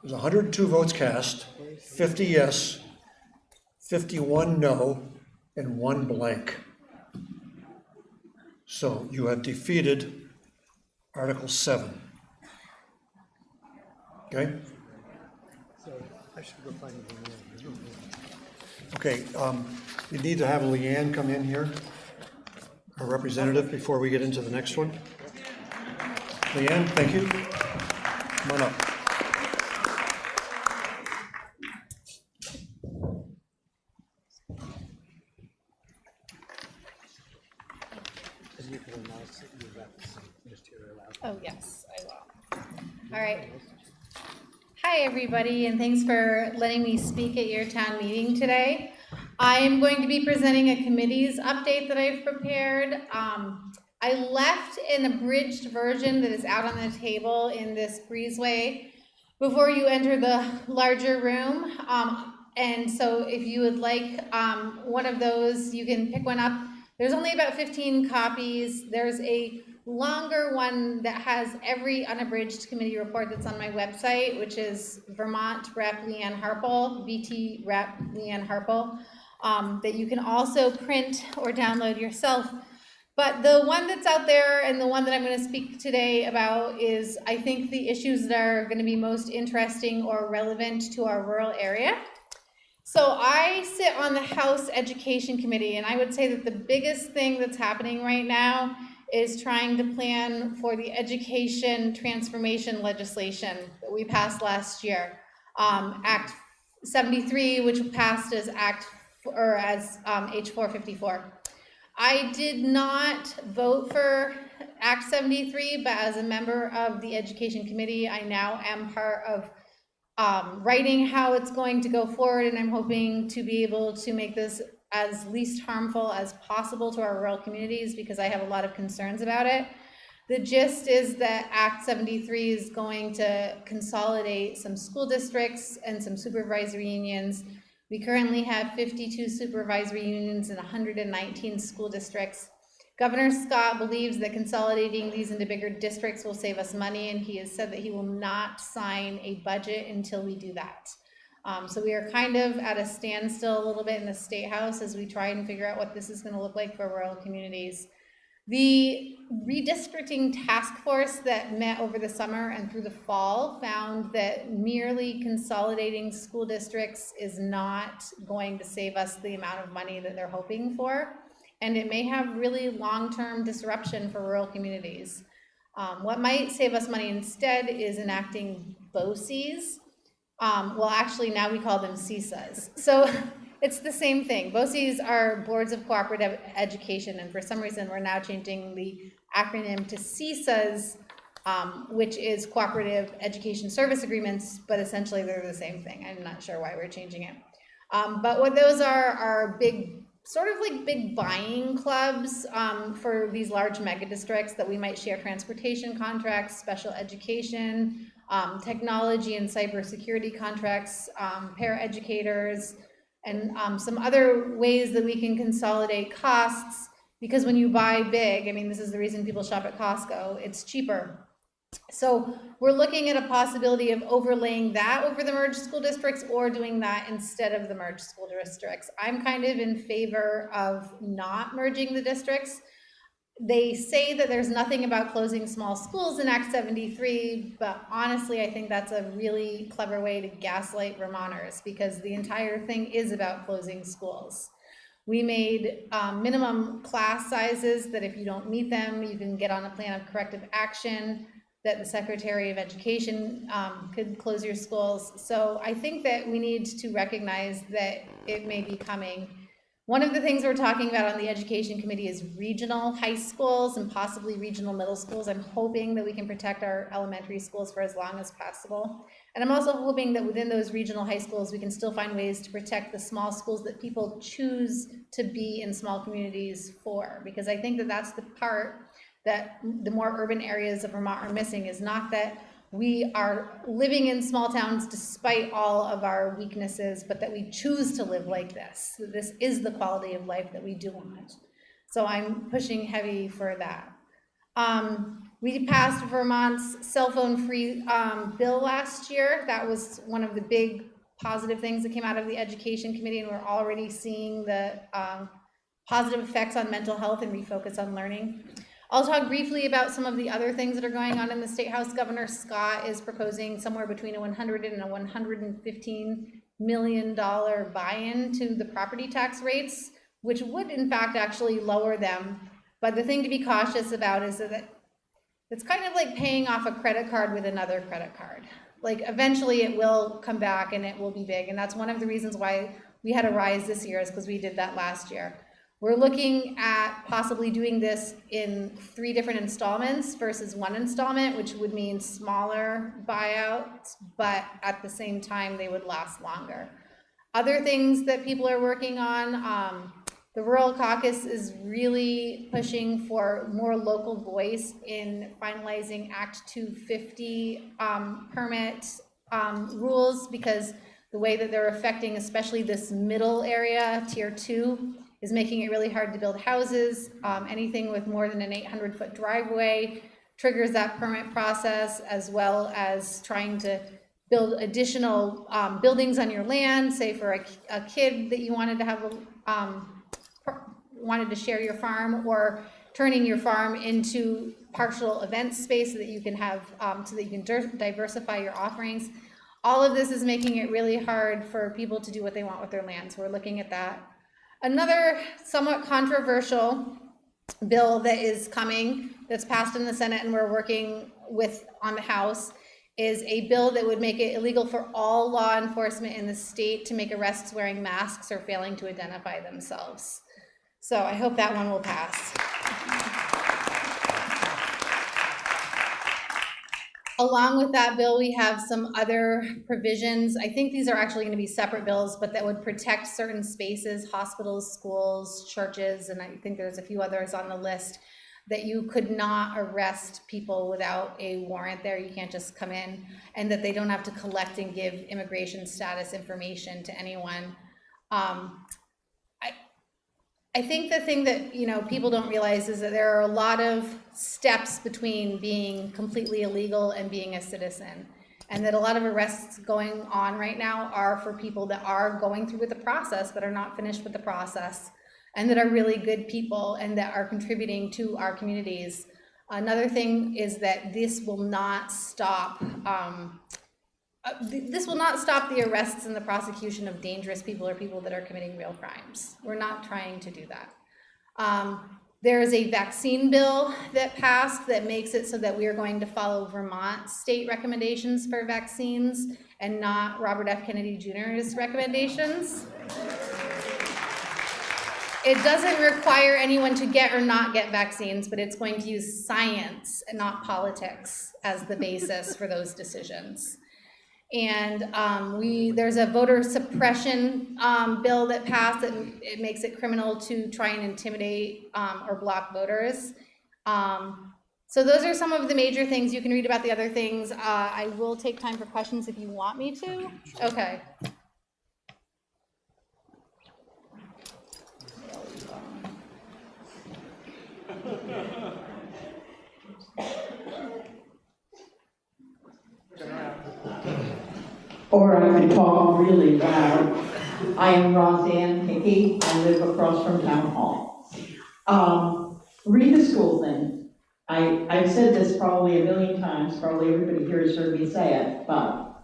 There's 102 votes cast, 50 yes, 51 no, and 1 blank. So you have defeated Article 7. Okay? So I should go find the Okay, you need to have Leanne come in here, our representative, before we get into the next one. Leanne, thank you. Come on up. And you can announce that you left some material out. Oh, yes, I will. All right. Hi, everybody, and thanks for letting me speak at your town meeting today. I am going to be presenting a committee's update that I've prepared. I left an abridged version that is out on the table in this breezeway before you enter the larger room. And so if you would like one of those, you can pick one up. There's only about 15 copies. There's a longer one that has every unabridged committee report that's on my website, which is Vermont Rep. Leanne Harple, VT Rep. Leanne Harple, that you can also print or download yourself. But the one that's out there and the one that I'm going to speak today about is, I think, the issues that are going to be most interesting or relevant to our rural area. So I sit on the House Education Committee, and I would say that the biggest thing that's happening right now is trying to plan for the education transformation legislation that we passed last year. Act 73, which passed as H454. I did not vote for Act 73, but as a member of the Education Committee, I now am part of writing how it's going to go forward, and I'm hoping to be able to make this as least harmful as possible to our rural communities, because I have a lot of concerns about it. The gist is that Act 73 is going to consolidate some school districts and some supervisory unions. We currently have 52 supervisory unions and 119 school districts. Governor Scott believes that consolidating these into bigger districts will save us money, and he has said that he will not sign a budget until we do that. So we are kind of at a standstill a little bit in the State House as we try and figure out what this is going to look like for rural communities. The redistricting task force that met over the summer and through the fall found that merely consolidating school districts is not going to save us the amount of money that they're hoping for, and it may have really long-term disruption for rural communities. What might save us money instead is enacting BOCES. Well, actually now we call them CESAs. So it's the same thing. BOCES are Boards of Cooperative Education, and for some reason we're now changing the acronym to CESAs, which is Cooperative Education Service Agreements, but essentially they're the same thing. I'm not sure why we're changing it. But what those are big, sort of like big buying clubs for these large mega districts that we might share transportation contracts, special education, technology and cybersecurity contracts, paraeducators, and some other ways that we can consolidate costs, because when you buy big, I mean, this is the reason people shop at Costco, it's cheaper. So we're looking at a possibility of overlaying that over the merged school districts or doing that instead of the merged school districts. I'm kind of in favor of not merging the districts. They say that there's nothing about closing small schools in Act 73, but honestly, I think that's a really clever way to gaslight Vermonters, because the entire thing is about closing schools. We made minimum class sizes that if you don't meet them, you can get on a plan of corrective action, that the Secretary of Education could close your schools. So I think that we need to recognize that it may be coming. One of the things we're talking about on the Education Committee is regional high schools and possibly regional middle schools. I'm hoping that we can protect our elementary schools for as long as possible. And I'm also hoping that within those regional high schools, we can still find ways to protect the small schools that people choose to be in small communities for. Because I think that that's the part that the more urban areas of Vermont are missing, is not that we are living in small towns despite all of our weaknesses, but that we choose to live like this. So this is the quality of life that we do want. So I'm pushing heavy for that. We passed Vermont's cell phone free bill last year. That was one of the big positive things that came out of the Education Committee, and we're already seeing the positive effects on mental health and refocus on learning. I'll talk briefly about some of the other things that are going on in the State House. Governor Scott is proposing somewhere between a $100 and a $115 million buy-in to the property tax rates, which would in fact actually lower them. But the thing to be cautious about is that it's kind of like paying off a credit card with another credit card. Like eventually it will come back and it will be big. And that's one of the reasons why we had a rise this year, is because we did that last year. We're looking at possibly doing this in 3 different installments versus 1 installment, which would mean smaller buyouts, but at the same time, they would last longer. Other things that people are working on, the Rural Caucus is really pushing for more local voice in finalizing Act 250 permit rules, because the way that they're affecting especially this middle area, Tier 2, is making it really hard to build houses. Anything with more than an 800-foot driveway triggers that permit process, as well as trying to build additional buildings on your land, say for a kid that you wanted to have, wanted to share your farm, or turning your farm into partial event space so that you can have, so that you can diversify your offerings. All of this is making it really hard for people to do what they want with their land, so we're looking at that. Another somewhat controversial bill that is coming, that's passed in the Senate and we're working with on the House, is a bill that would make it illegal for all law enforcement in the state to make arrests wearing masks or failing to identify themselves. So I hope that one will pass. Along with that bill, we have some other provisions. I think these are actually going to be separate bills, but that would protect certain spaces, hospitals, schools, churches, and I think there's a few others on the list, that you could not arrest people without a warrant there. You can't just come in, and that they don't have to collect and give immigration status information to anyone. I think the thing that, you know, people don't realize is that there are a lot of steps between being completely illegal and being a citizen, and that a lot of arrests going on right now are for people that are going through with the process, but are not finished with the process, and that are really good people and that are contributing to our communities. Another thing is that this will not stop the arrests and the prosecution of dangerous people or people that are committing real crimes. We're not trying to do that. There is a vaccine bill that passed that makes it so that we are going to follow Vermont state recommendations for vaccines and not Robert F. Kennedy Jr.'s recommendations. It doesn't require anyone to get or not get vaccines, but it's going to use science and not politics as the basis for those decisions. And there's a voter suppression bill that passed that it makes it criminal to try and intimidate or block voters. So those are some of the major things. You can read about the other things. I will take time for questions if you want me to. Okay. Or I could talk really loud. I am Roseanne Hickey. I live across from Town Hall. Read the school thing. I've said this probably a million times. Probably everybody here has heard me say it, but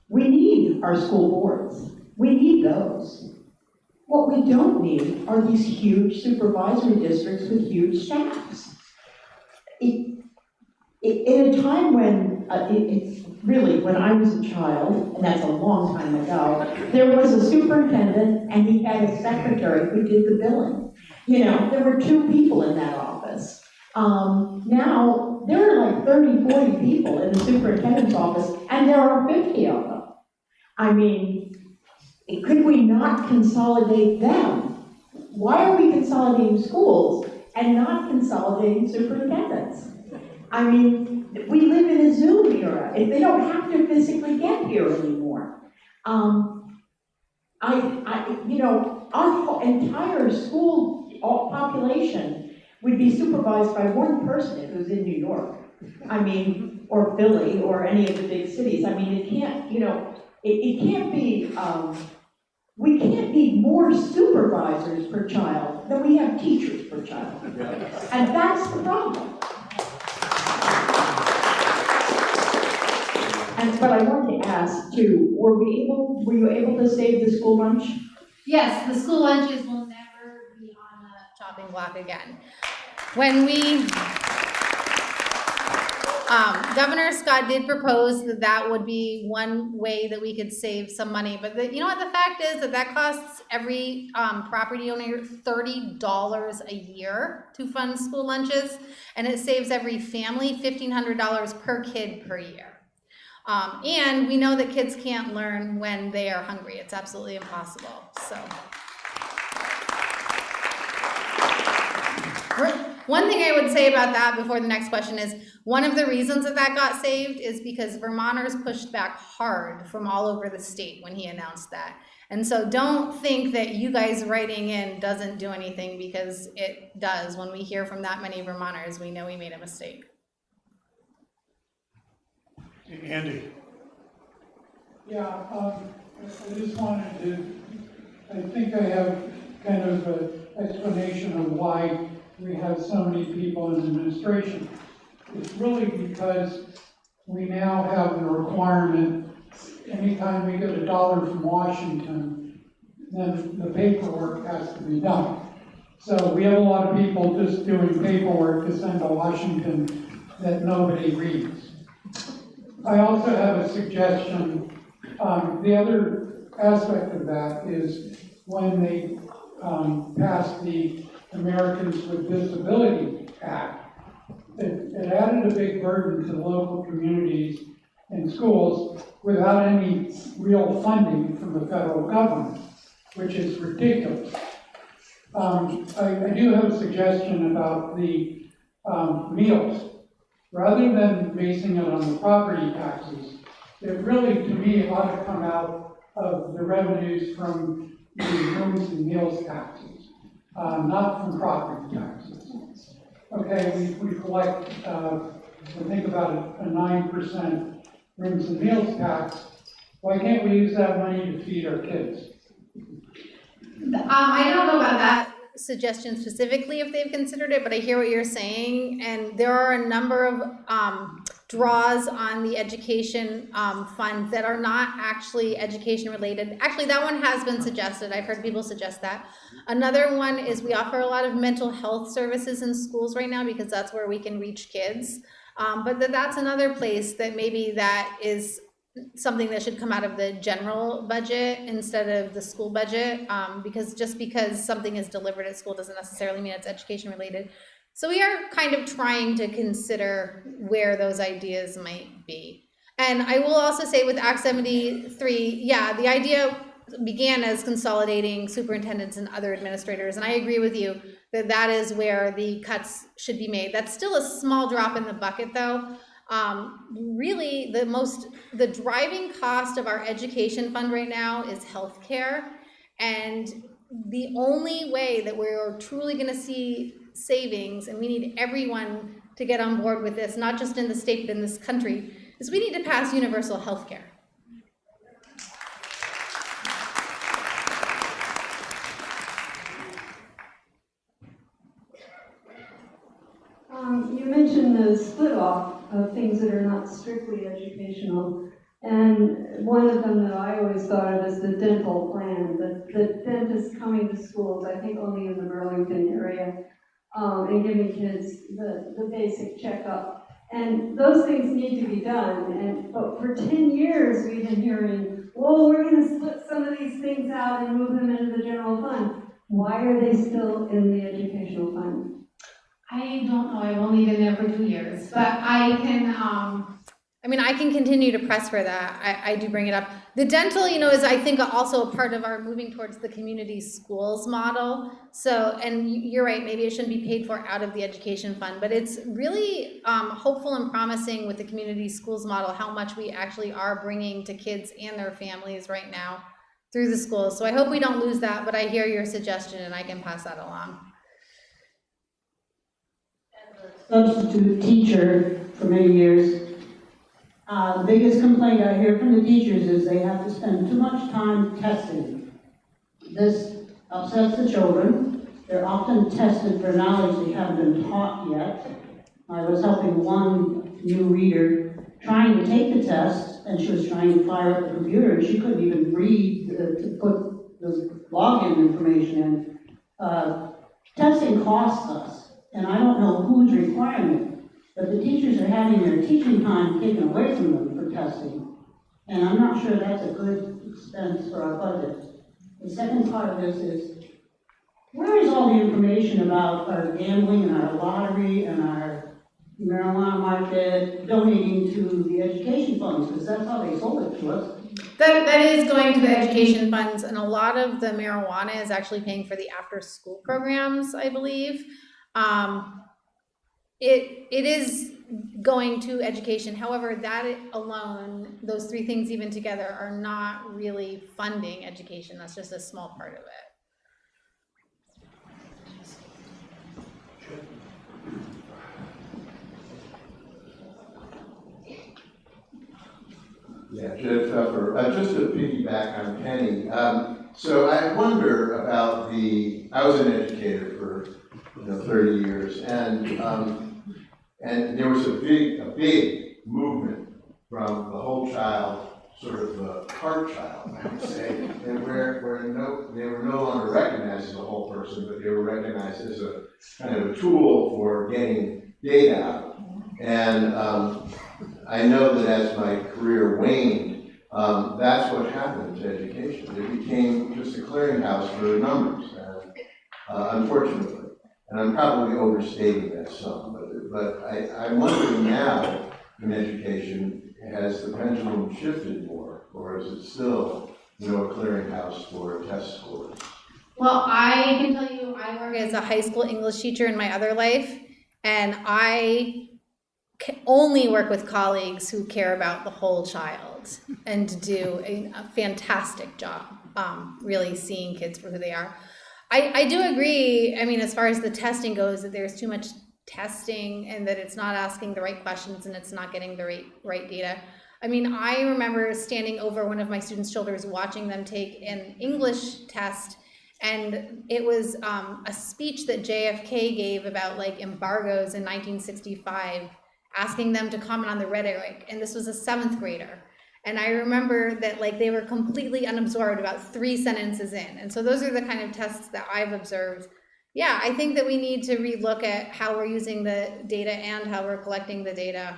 we need our school boards. We need those. What we don't need are these huge supervisory districts with huge staffs. In a time when really, when I was a child, and that's a long time ago, there was a superintendent and he had a secretary who did the billing. You know, there were 2 people in that office. Now, there are like 30, 40 people in the superintendent's office, and there are 50 of them. I mean, could we not consolidate them? Why are we consolidating schools and not consolidating superintendents? I mean, we live in a Zoom era. If they don't have to physically get here anymore. You know, our entire school population would be supervised by one person if it was in New York. I mean, or Philly, or any of the big cities. I mean, it can't, you know, it can't be, we can't need more supervisors per child than we have teachers per child. And that's the problem. But I wanted to ask too, were you able to save the school lunch? Yes, the school lunches will never be on the chopping block again. When we, Governor Scott did propose that would be one way that we could save some money, but you know what the fact is, that costs every property owner $30 a year to fund school lunches, and it saves every family $1,500 per kid per year. And we know that kids can't learn when they are hungry. It's absolutely impossible. So One thing I would say about that before the next question is, one of the reasons that that got saved is because Vermonters pushed back hard from all over the state when he announced that. And so don't think that you guys writing in doesn't do anything, because it does. When we hear from that many Vermonters, we know we made a mistake. Andy? Yeah, I just wanted to, I think I have kind of an explanation of why we have so many people in administration. It's really because we now have the requirement, anytime we get a dollar from Washington, then the paperwork has to be done. So we have a lot of people just doing paperwork to send to Washington that nobody reads. I also have a suggestion. The other aspect of that is when they passed the Americans with Disability Act, it added a big burden to the local communities and schools without any real funding from the federal government, which is ridiculous. I do have a suggestion about the meals. Rather than basing it on the property taxes, it really, to me, ought to come out of the revenues from the rooms and meals taxes, not from property taxes. Okay, we collect, think about it, a 9% rooms and meals tax. Why can't we use that money to feed our kids? I don't know about that suggestion specifically if they've considered it, but I hear what you're saying, and there are a number of draws on the education fund that are not actually education related. Actually, that one has been suggested. I've heard people suggest that. Another one is we offer a lot of mental health services in schools right now because that's where we can reach kids. But that's another place that maybe that is something that should come out of the general budget instead of the school budget, because just because something is delivered at school doesn't necessarily mean it's education related. So we are kind of trying to consider where those ideas might be. And I will also say with Act 73, yeah, the idea began as consolidating superintendents and other administrators, and I agree with you that that is where the cuts should be made. That's still a small drop in the bucket though. Really the driving cost of our education fund right now is healthcare, and the only way that we're truly going to see savings, and we need everyone to get on board with this, not just in the state but in this country, is we need to pass universal healthcare. You mentioned the split off of things that are not strictly educational, and one of them that I always thought of is the dental plan, the dentist coming to schools, I think only in the Burlington area, and giving kids the basic checkup. And those things need to be done, but for 10 years we've been hearing, well, we're going to split some of these things out and move them into the general fund. Why are they still in the educational fund? I don't know, I've only been there for 2 years, but I can continue to press for that. I do bring it up. The dental, is I think also a part of our moving towards the community schools model. So, and you're right, maybe it shouldn't be paid for out of the education fund, but it's really hopeful and promising with the community schools model how much we actually are bringing to kids and their families right now through the schools. So I hope we don't lose that, but I hear your suggestion and I can pass that along. Substitute teacher for many years. The biggest complaint I hear from the teachers is they have to spend too much time testing. This upsets the children. They're often tested for knowledge they haven't been taught yet. I was helping one new reader trying to take the test, and she was trying to fire up the computer, and she couldn't even read to put the login information in. Testing costs us. And I don't know who's requiring it, but the teachers are having their teaching time taken away from them for testing. And I'm not sure that's a good expense for our budget. The second part of this is, where is all the information about our gambling and our lottery and our marijuana market donating to the education funds? Because that's how they sold it to us. That is going to the education funds, and a lot of the marijuana is actually paying for the after-school programs, I believe. it is going to education. However, that alone, those three things even together are not really funding education. That's just a small part of it. Yeah, Jeff Pfeffer. Just to piggyback on Penny, so I wonder about I was an educator for 30 years, and there was a big movement from the whole child, sort of the heart child, I would say, and where they were no longer recognized as a whole person, but they were recognized as a kind of a tool for getting data out. And I know that as my career waned, that's what happened to education. It became just a clearinghouse for numbers, unfortunately. And I'm probably overstating that some, but I'm wondering now in education, has the pendulum shifted more, or is it still, a clearinghouse for test scores? Well, I can tell you, I work as a high school English teacher in my other life, and I only work with colleagues who care about the whole child and do a fantastic job really seeing kids for who they are. I do agree, I mean, as far as the testing goes, that there's too much testing and that it's not asking the right questions and it's not getting the right data. I mean, I remember standing over one of my students' shoulders watching them take an English test, and it was a speech that JFK gave about like embargoes in 1965, asking them to comment on the rhetoric, and this was a 7th grader. And I remember that like they were completely unabsorbed about 3 sentences in. And so those are the kind of tests that I've observed. Yeah, I think that we need to relook at how we're using the data and how we're collecting the data.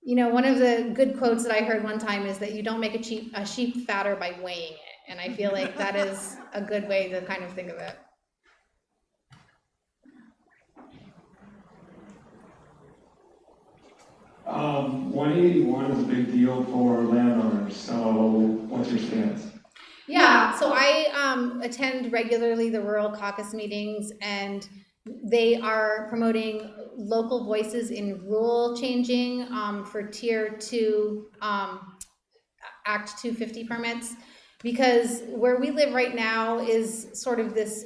One of the good quotes that I heard one time is that you don't make a sheep fatter by weighing it. And I feel like that is a good way to kind of think of it. Um, 181 is a big deal for landowners, so what's your stance? Yeah, so I attend regularly the Rural Caucus meetings, and they are promoting local voices in rule changing for Tier 2 Act 250 permits, because where we live right now is sort of this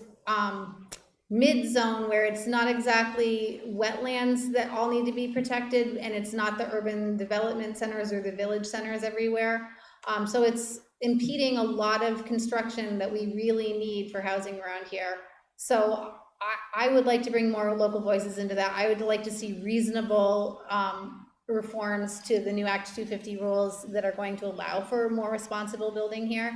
mid-zone where it's not exactly wetlands that all need to be protected, and it's not the urban development centers or the village centers everywhere. So it's impeding a lot of construction that we really need for housing around here. So I would like to bring more local voices into that. I would like to see reasonable reforms to the new Act 250 rules that are going to allow for more responsible building here.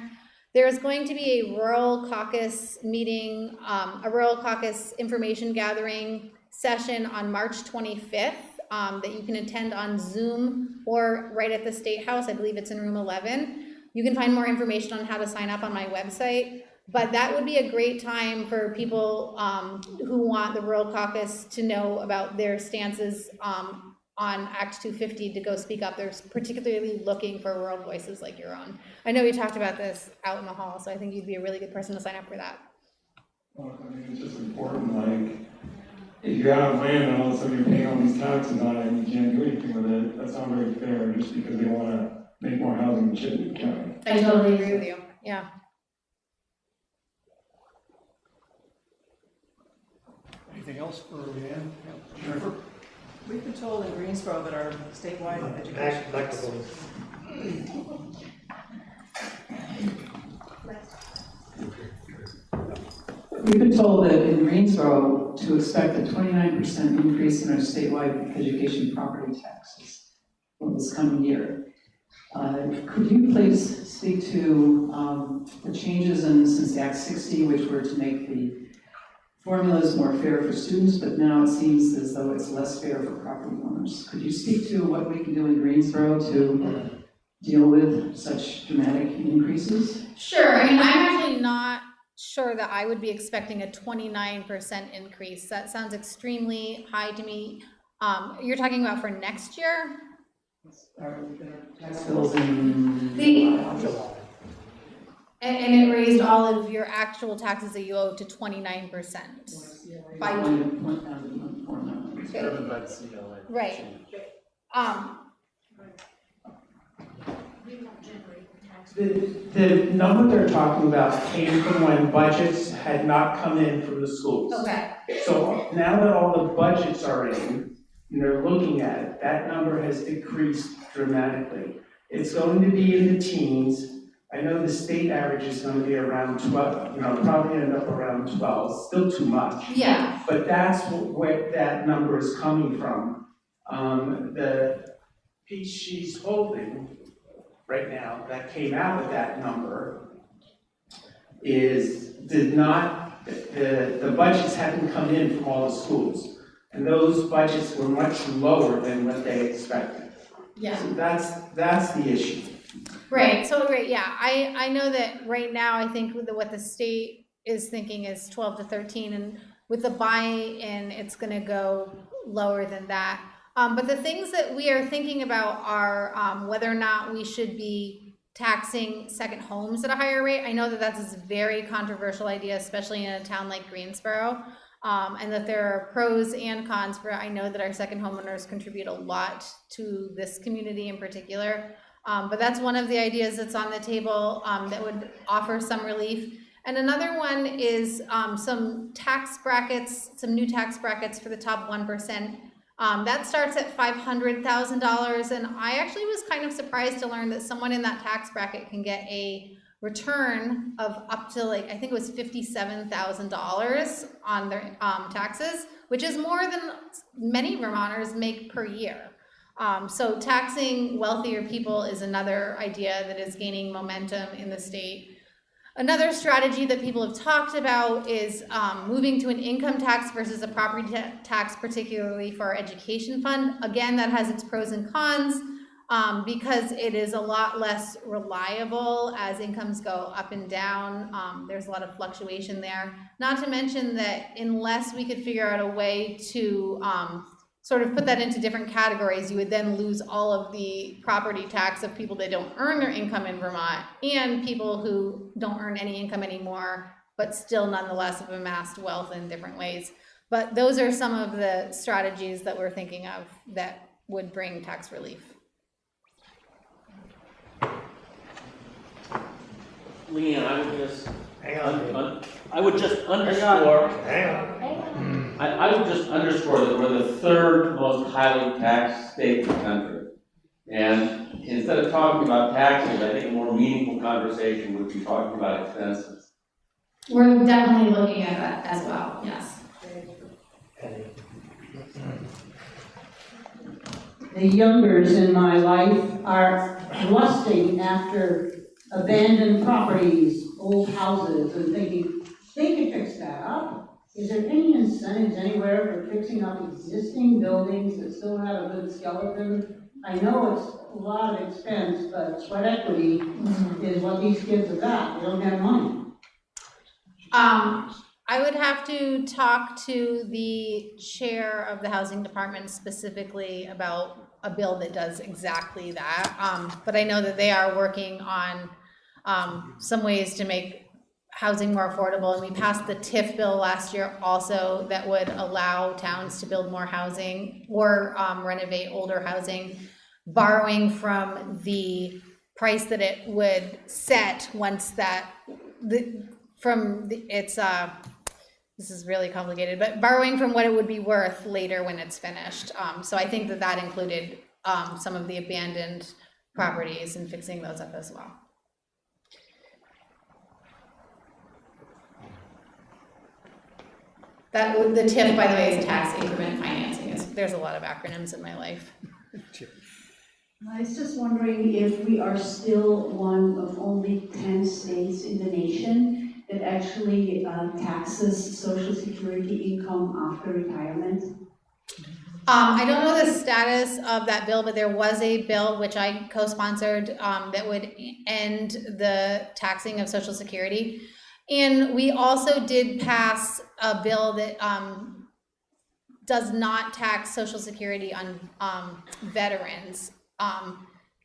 There's going to be a Rural Caucus meeting, a Rural Caucus information gathering session on March 25th that you can attend on Zoom or right at the State House. I believe it's in room 11. You can find more information on how to sign up on my website, but that would be a great time for people who want the Rural Caucus to know about their stances on Act 250 to go speak up. They're particularly looking for rural voices like your own. I know we talked about this out in the hall, so I think you'd be a really good person to sign up for that. Well, I mean, it's just important, like, if you're out of land and all of a sudden you're paying all these taxes on it and you can't do anything with it, that's not very fair just because they want to make more housing in Chittenden County. I totally agree with you, yeah. Anything else for Leanne? Jennifer? We've been told in Greensboro that our statewide education. Back to those. We've been told that in Greensboro to expect a 29% increase in our statewide education property taxes for this coming year. Could you please speak to the changes since Act 60, which were to make the formulas more fair for students, but now it seems as though it's less fair for property owners. Could you speak to what we can do in Greensboro to deal with such dramatic increases? Sure, I mean, I'm actually not sure that I would be expecting a 29% increase. That sounds extremely high to me. You're talking about for next year? Our tax bills in July. And it raised all of your actual taxes that you owe to 29%. It's driven by the CLA. Right. The number they're talking about came from when budgets had not come in from the schools. Okay. So now that all the budgets are in, and they're looking at it, that number has decreased dramatically. It's going to be in the teens. I know the state average is going to be around 12, probably end up around 12, still too much. Yeah. But that's where that number is coming from. The piece she's holding right now that came out with that number the budgets hadn't come in from all the schools. And those budgets were much lower than what they expected. Yeah. So that's the issue. Right, so yeah, I know that right now, I think what the state is thinking is 12 to 13, and with the buy-in, it's gonna go lower than that. But the things that we are thinking about are whether or not we should be taxing second homes at a higher rate. I know that that's a very controversial idea, especially in a town like Greensboro, and that there are pros and cons for it. I know that our second homeowners contribute a lot to this community in particular. But that's one of the ideas that's on the table that would offer some relief. And another one is some tax brackets, some new tax brackets for the top 1%. That starts at $500,000, and I actually was kind of surprised to learn that someone in that tax bracket can get a return of up to I think it was $57,000 on their taxes, which is more than many Vermonters make per year. So taxing wealthier people is another idea that is gaining momentum in the state. Another strategy that people have talked about is moving to an income tax versus a property tax, particularly for our education fund. Again, that has its pros and cons because it is a lot less reliable as incomes go up and down. There's a lot of fluctuation there. Not to mention that unless we could figure out a way to sort of put that into different categories, you would then lose all of the property tax of people that don't earn their income in Vermont and people who don't earn any income anymore, but still nonetheless have amassed wealth in different ways. But those are some of the strategies that we're thinking of that would bring tax relief. Leanne, I would just underscore. I would just underscore that we're the third most highly taxed state in the country. And instead of talking about taxes, I think a more meaningful conversation would be talking about expenses. We're definitely looking at that as well, yes. The youngers in my life are lusting after abandoned properties, old houses, and thinking, they could fix that up. Is there any incentives anywhere for fixing up existing buildings that still have a good skeleton? I know it's a lot of expense, but sweat equity is what these kids have got. They don't have money. I would have to talk to the chair of the housing department specifically about a bill that does exactly that. But I know that they are working on some ways to make housing more affordable, and we passed the TIF bill last year also that would allow towns to build more housing or renovate older housing, borrowing from the price that it would set once that this is really complicated, but borrowing from what it would be worth later when it's finished. So I think that included some of the abandoned properties and fixing those up as well. The TIF, by the way, is tax increment financing. There's a lot of acronyms in my life. I was just wondering if we are still one of only 10 states in the nation that actually taxes Social Security income after retirement. I don't know the status of that bill, but there was a bill which I co-sponsored that would end the taxing of Social Security. And we also did pass a bill that does not tax Social Security on veterans.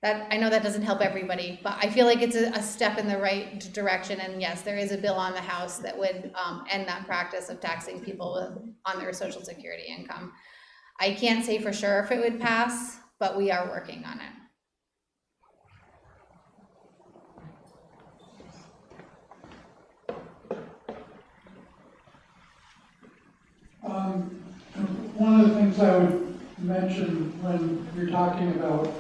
That I know that doesn't help everybody, but I feel like it's a step in the right direction. And yes, there is a bill on the House that would end that practice of taxing people on their Social Security income. I can't say for sure if it would pass, but we are working on it. One of the things I would mention when you're talking about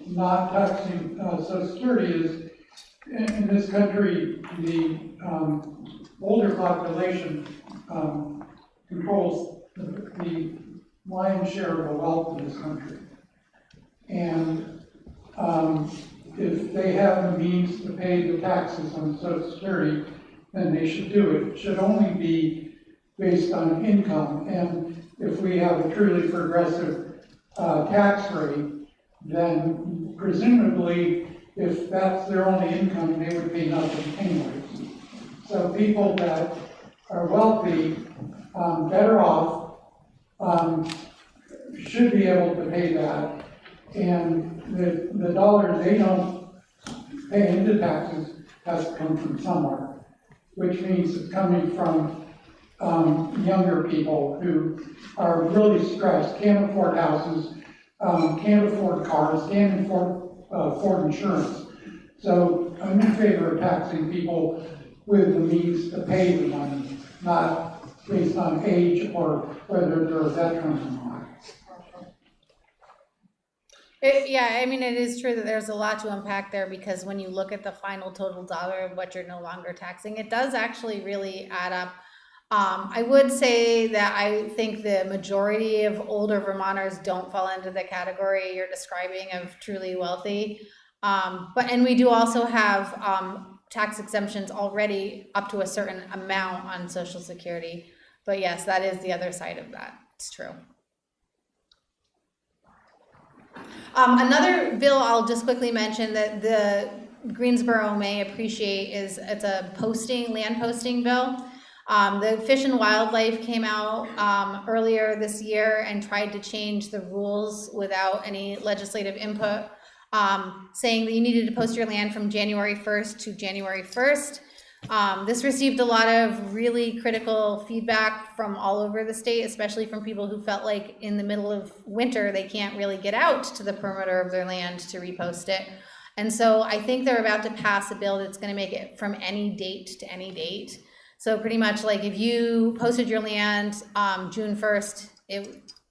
not taxing Social Security is, in this country, the older population controls the lion's share of the wealth in this country. And if they have the means to pay the taxes on Social Security, then they should do it. It should only be based on income. And if we have a truly progressive tax rate, then presumably, if that's their only income, they would pay nothing anyways. So people that are wealthy, better off, should be able to pay that. And the dollars they don't pay into taxes has to come from somewhere, which means it's coming from younger people who are really stressed, can't afford houses, can't afford cars, can't afford insurance. So I'm in favor of taxing people with the means to pay the money, not based on age or whether they're a veteran or not. Yeah, I mean, it is true that there's a lot to unpack there, because when you look at the final total dollar of what you're no longer taxing, it does actually really add up. I would say that I think the majority of older Vermonters don't fall into the category you're describing of truly wealthy. And we do also have tax exemptions already up to a certain amount on Social Security. But yes, that is the other side of that. It's true. Another bill I'll just quickly mention that the Greensboro may appreciate is it's a land posting bill. The Fish and Wildlife came out earlier this year and tried to change the rules without any legislative input, saying that you needed to post your land from January 1st to January 1st. This received a lot of really critical feedback from all over the state, especially from people who felt like in the middle of winter they can't really get out to the perimeter of their land to repost it. And so I think they're about to pass a bill that's going to make it from any date to any date. So pretty much like if you posted your land June 1st,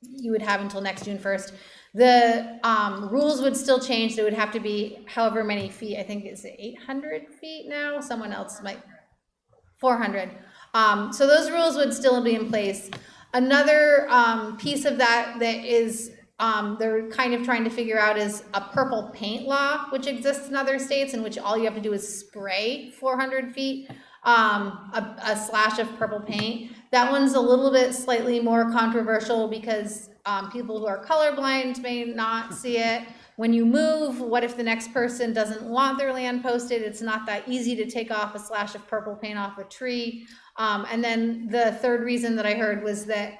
you would have until next June 1st. The rules would still change. There would have to be however many feet. I think it's 800 feet now. Someone else might, 400. So those rules would still be in place. Another piece of that is they're kind of trying to figure out is a purple paint law, which exists in other states, in which all you have to do is spray 400 feet. A slash of purple paint. That one's a little bit slightly more controversial because people who are colorblind may not see it. When you move, what if the next person doesn't want their land posted? It's not that easy to take off a slash of purple paint off a tree. And then the third reason that I heard was that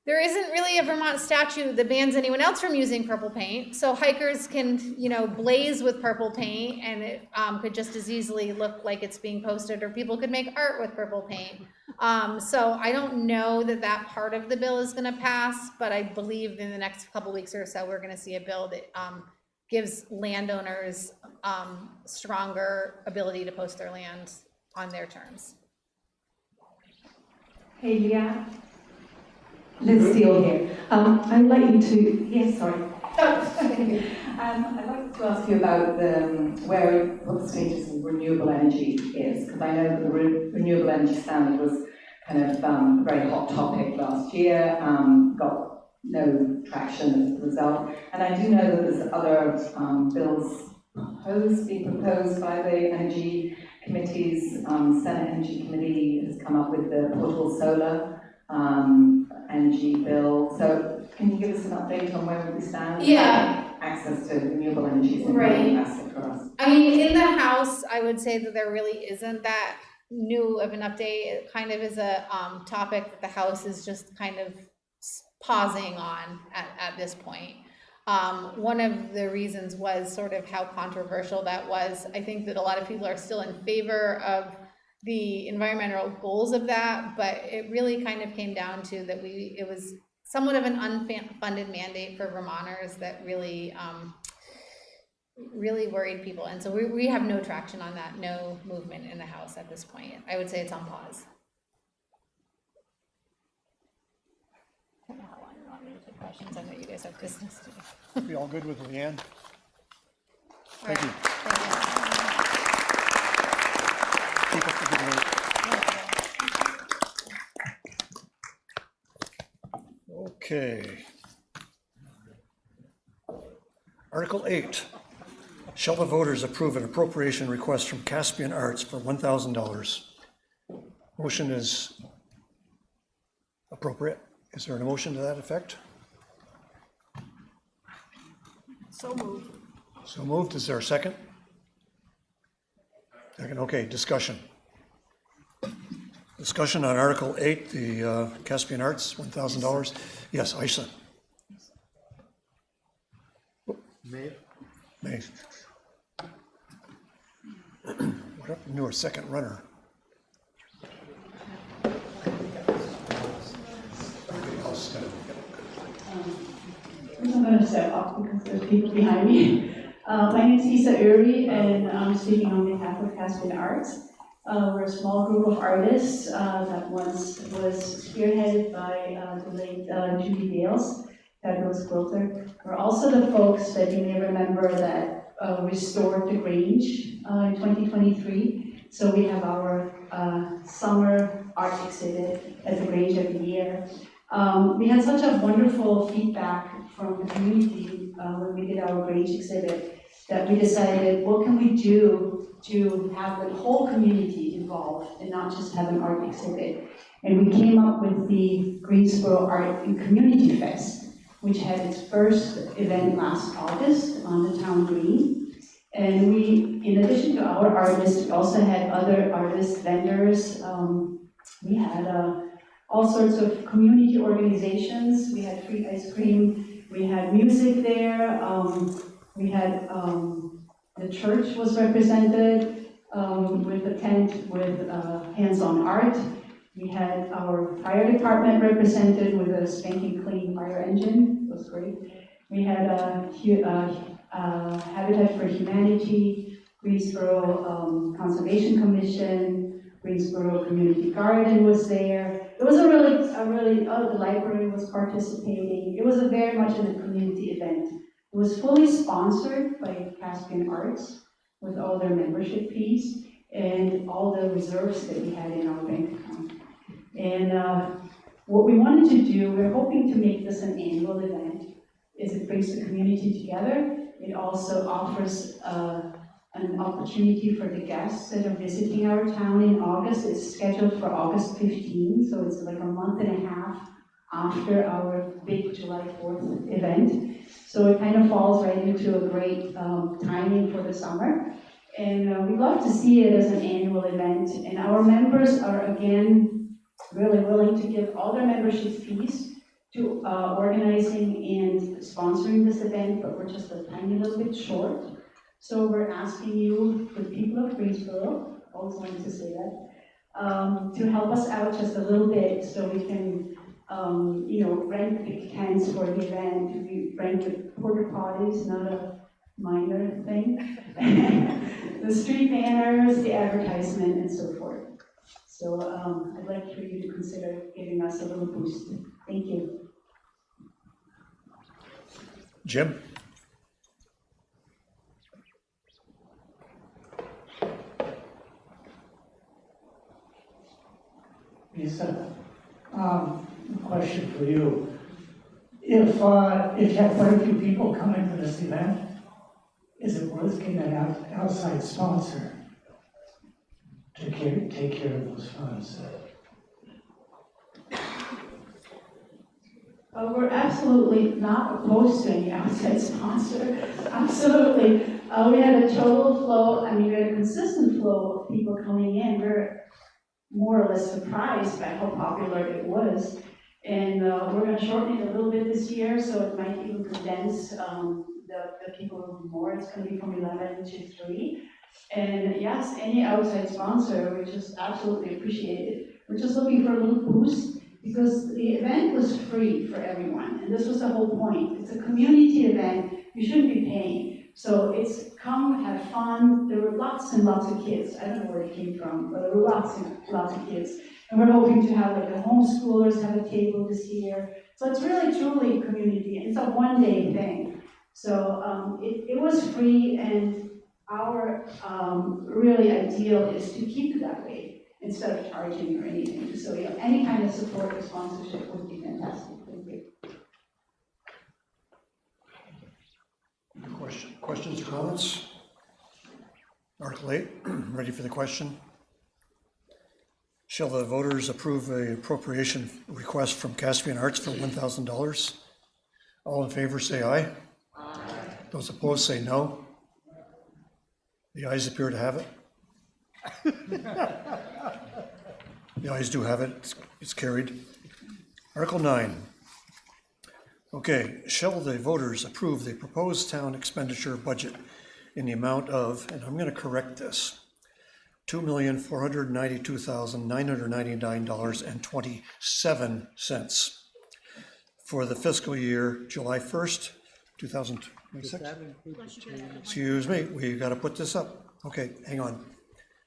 there isn't really a Vermont statute that bans anyone else from using purple paint. So hikers can, blaze with purple paint, and it could just as easily look like it's being posted, or people could make art with purple paint. So I don't know that part of the bill is going to pass, but I believe in the next couple weeks or so, we're going to see a bill that gives landowners stronger ability to post their land on their terms. Hey, Leah. Liz Steele here. I'd like you to, yes, sorry. I'd like to ask you about what the status of renewable energy is, because I know that the renewable energy standard was kind of a very hot topic last year, got no traction as a result. And I do know that there's other bills being proposed by the energy committees. Senate Energy Committee has come up with the portable solar energy bill. So can you give us an update on where we stand? Yeah. Access to renewable energy is a Right. important asset for us. I mean, in the House, I would say that there really isn't that new of an update. It kind of is a topic that the House is just kind of pausing on at this point. One of the reasons was sort of how controversial that was. I think that a lot of people are still in favor of the environmental goals of that, but it really kind of came down to that it was somewhat of an unfunded mandate for Vermonters that really, really worried people. And so we have no traction on that, no movement in the House at this point. I would say it's on pause. I don't know how long you want me to take questions. I know you guys have business to do. We all good with Leanne? All right. Thank you. Keep up the good work. Okay. Article 8. Shall the voters approve an appropriation request from Caspian Arts for $1,000? Motion is appropriate. Is there a motion to that effect? So moved. So moved. Is there a second? Second. Okay, discussion. Discussion on Article 8, the Caspian Arts, $1,000. Yes, Isa. Mayor? May. What happened to our second runner? I'm going to step up because there's people behind me. My name is Isa Uri, and I'm speaking on behalf of Caspian Arts. We're a small group of artists that once was spearheaded by the late Judy Dales, fabulous quilter. We're also the folks that you may remember that restored the Grange in 2023. So we have our summer art exhibit at the Grange every year. We had such a wonderful feedback from the community when we did our Grange exhibit that we decided, what can we do to have the whole community involved and not just have an art exhibit? And we came up with the Greensboro Art and Community Fest, which had its first event last August on the town green. And we, in addition to our artists, we also had other artists, vendors. We had all sorts of community organizations. We had free ice cream. We had music there. We had the church was represented with a tent with hands-on art. We had our fire department represented with a spanking clean fire engine. It was great. We had Habitat for Humanity, Greensboro Conservation Commission, Greensboro Community Garden was there. It was a really, the library was participating. It was a very much a community event. It was fully sponsored by Caspian Arts with all their membership fees and all the reserves that we had in our bank account. And what we wanted to do, we're hoping to make this an annual event, is it brings the community together. It also offers an opportunity for the guests that are visiting our town in August. It's scheduled for August 15, so it's like a month and a half after our big July 4th event. So it kind of falls right into a great timing for the summer. And we'd love to see it as an annual event. And our members are, again, really willing to give all their membership fees to organizing and sponsoring this event, but we're just a tiny little bit short. So we're asking you, the people of Greensboro, always wanted to say that, to help us out just a little bit so we can rent big tents for the event. We rent the porta potties, not a minor thing. The street banners, the advertisement, and so forth. So I'd like for you to consider giving us a little boost. Thank you. Jim? Lisa, a question for you. If you have quite a few people coming to this event, is it worth getting an outside sponsor to take care of those funds? We're absolutely not opposed to any outside sponsor. Absolutely. We had a total flow, we had a consistent flow of people coming in. We're more or less surprised by how popular it was. And we're going to shorten it a little bit this year, so it might even condense the people more. It's going to be from 11 to 3. And yes, any outside sponsor, we just absolutely appreciate it. We're just looking for a little boost because the event was free. free for everyone, and this was the whole point. It's a community event, you shouldn't be paying. So it's come, have fun. There were lots and lots of kids. I don't know where it came from, but there were lots and lots of kids. And we're hoping to have like the homeschoolers have a table this year. So it's really truly community. It's a one-day thing. So it was free, and our really ideal is to keep it that way instead of charging or anything. So any kind of support or sponsorship would be fantastic. Thank you. Questions or comments? Article 8, ready for the question? Shall the voters approve a appropriation request from Caspian Arts for $1,000? All in favor say aye. Aye. Those opposed say no. The ayes appear to have it. The ayes do have it. It's carried. Article 9. Okay, shall the voters approve the proposed town expenditure budget in the amount of, and I'm going to correct this, $2,492,999.27 for the fiscal year July 1st, 2026. Excuse me, we got to put this up. Okay, hang on.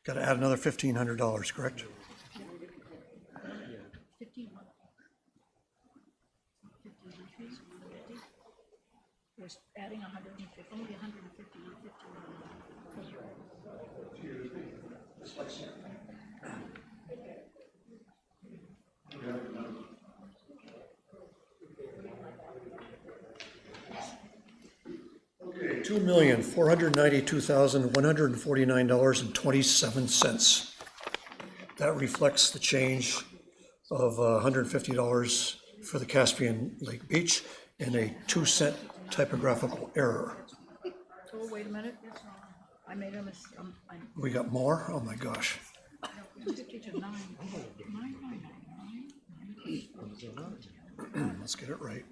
Got to add another $1,500, correct? We're adding 150, only 150, not 50. Okay, $2,492,149.27. That reflects the change of $150 for the Caspian Lake Beach and a 2-cent typographical error. Oh, wait a minute. I made a mistake. We got more? Oh my gosh. 50 to 9. 9. Let's get it right.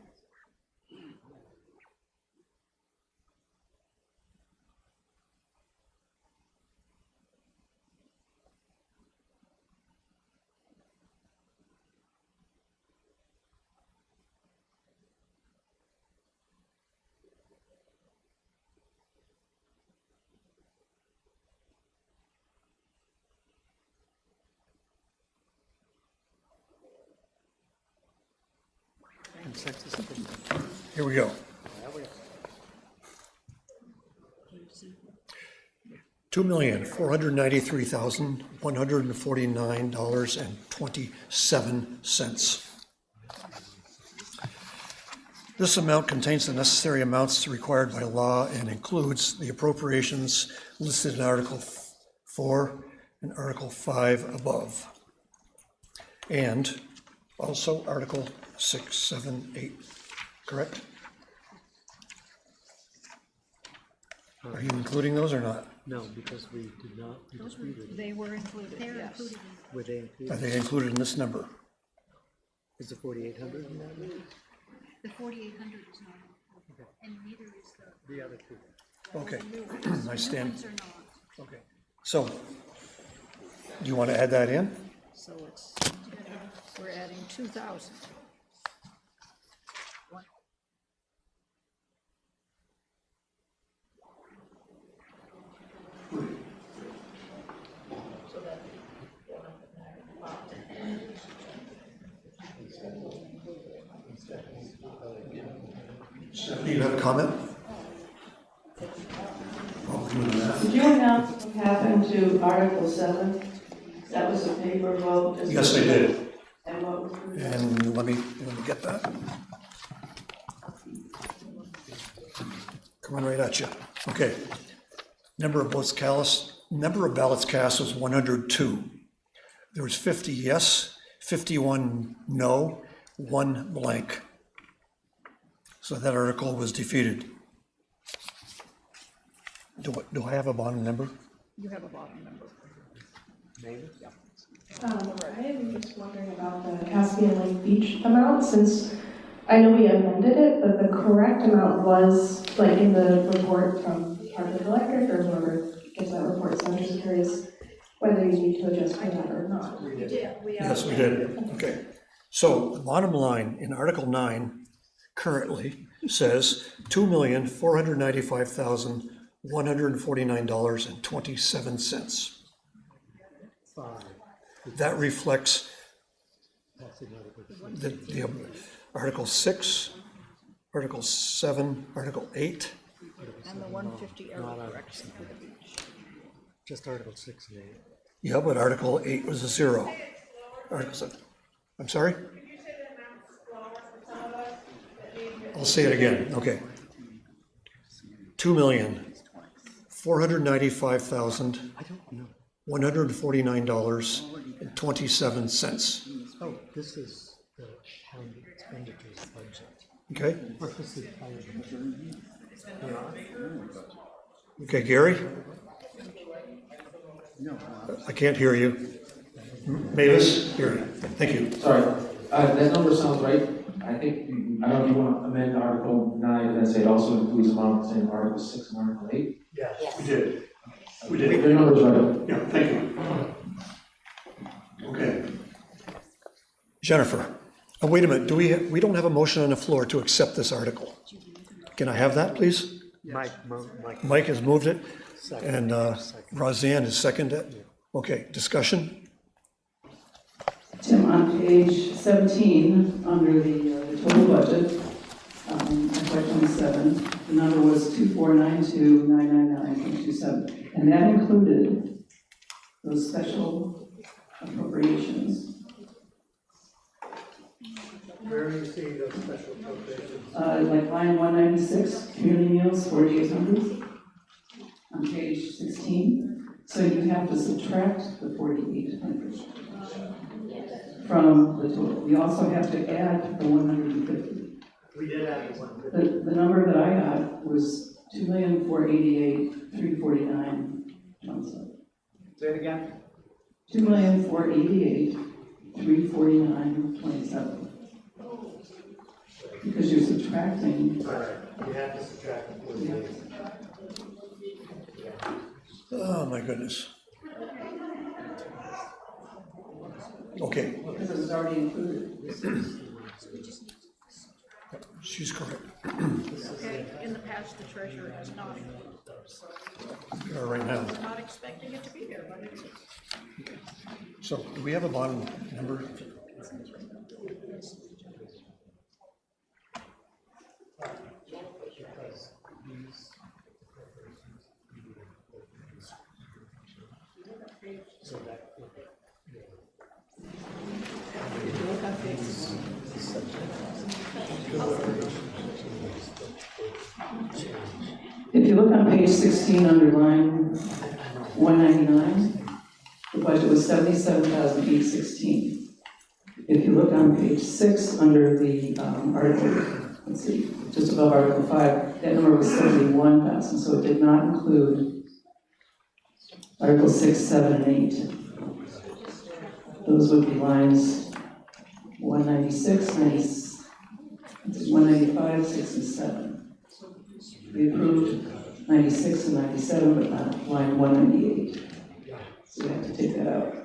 Here we go. $2,493,149.27. This amount contains the necessary amounts required by law and includes the appropriations listed in Article 4 and Article 5 above, and also Article 6, 7, 8, correct? Are you including those or not? No, because we did not, we disputed. They were included, yes. Were they included? Are they included in this number? Is the 4,800 in that? The 4,800 is not, and neither is The other two. Okay, the I stand. ones are not. Okay, so, do you want to add that in? So it's, we're adding 2,000. Stephanie, you have a comment? Did you announce what happened to Article 7? That was a paper vote? Yes, I did. And what was the... And let me get that. Coming right at you. Okay. Number of ballots cast was 102. There was 50 yes, 51 no, 1 blank. So that article was defeated. Do I have a bottom number? You have a bottom number. I am just wondering about the Caspian Lake Beach amount, since I know we amended it, but the correct amount was like in the report from Hardwick Electric or whoever gives that report, so I'm just curious whether you need to adjust for that or not. We did. Yes, we did. Okay. So the bottom line in Article 9 currently says $2,495,149.27. That reflects the Article 6, Article 7, Article 8. And the 150 arrow correction. Just Article 6 and 8. Yeah, but Article 8 was a 0. Article 7. I'm sorry? I'll say it again, okay. $2,495,149.27. Oh, this is the town expenditures budget. Okay. What was the town budget? Okay, Gary? I can't hear you. Mavis? Here. Thank you. Sorry, that number sounds right. I think, I don't know if you want to amend Article 9 and then say it also includes amounts in Article 6 and Article 8? Yes. We did. We did. The number's right. Yeah, thank you. Okay. Jennifer, wait a minute. We don't have a motion on the floor to accept this article. Can I have that, please? Mike has moved it, and Roseanne has seconded it. Okay, discussion? Tim, on page 17, under the total budget, FY27, the number was 2,492,999.27, and that included those special appropriations. Where do you see those special appropriations? Like line 196, community meals, 4,800, on page 16. So you have to subtract the 4,800 from the total. You also have to add the 150. We did add the 150. The number that I got was 2,488,349.27. Say it again? 2,488,349.27. Because you're subtracting. Right, you have to subtract the 48. Oh, my goodness. Okay. Because it's already included. She's correct. Okay, in the past, the treasurer has not included those. We are right now. I'm not expecting it to be there, but it's. So do we have a bottom number? If you look on page 16 under line 199, the budget was 77,816. If you look on page 6 under the article, let's see, just above Article 5, that number was 71,000, so it did not include Article 6, 7, and 8. Those would be lines 196, 195, 6, and 7. We approved 96 and 97, but not line 198. So we have to take that out.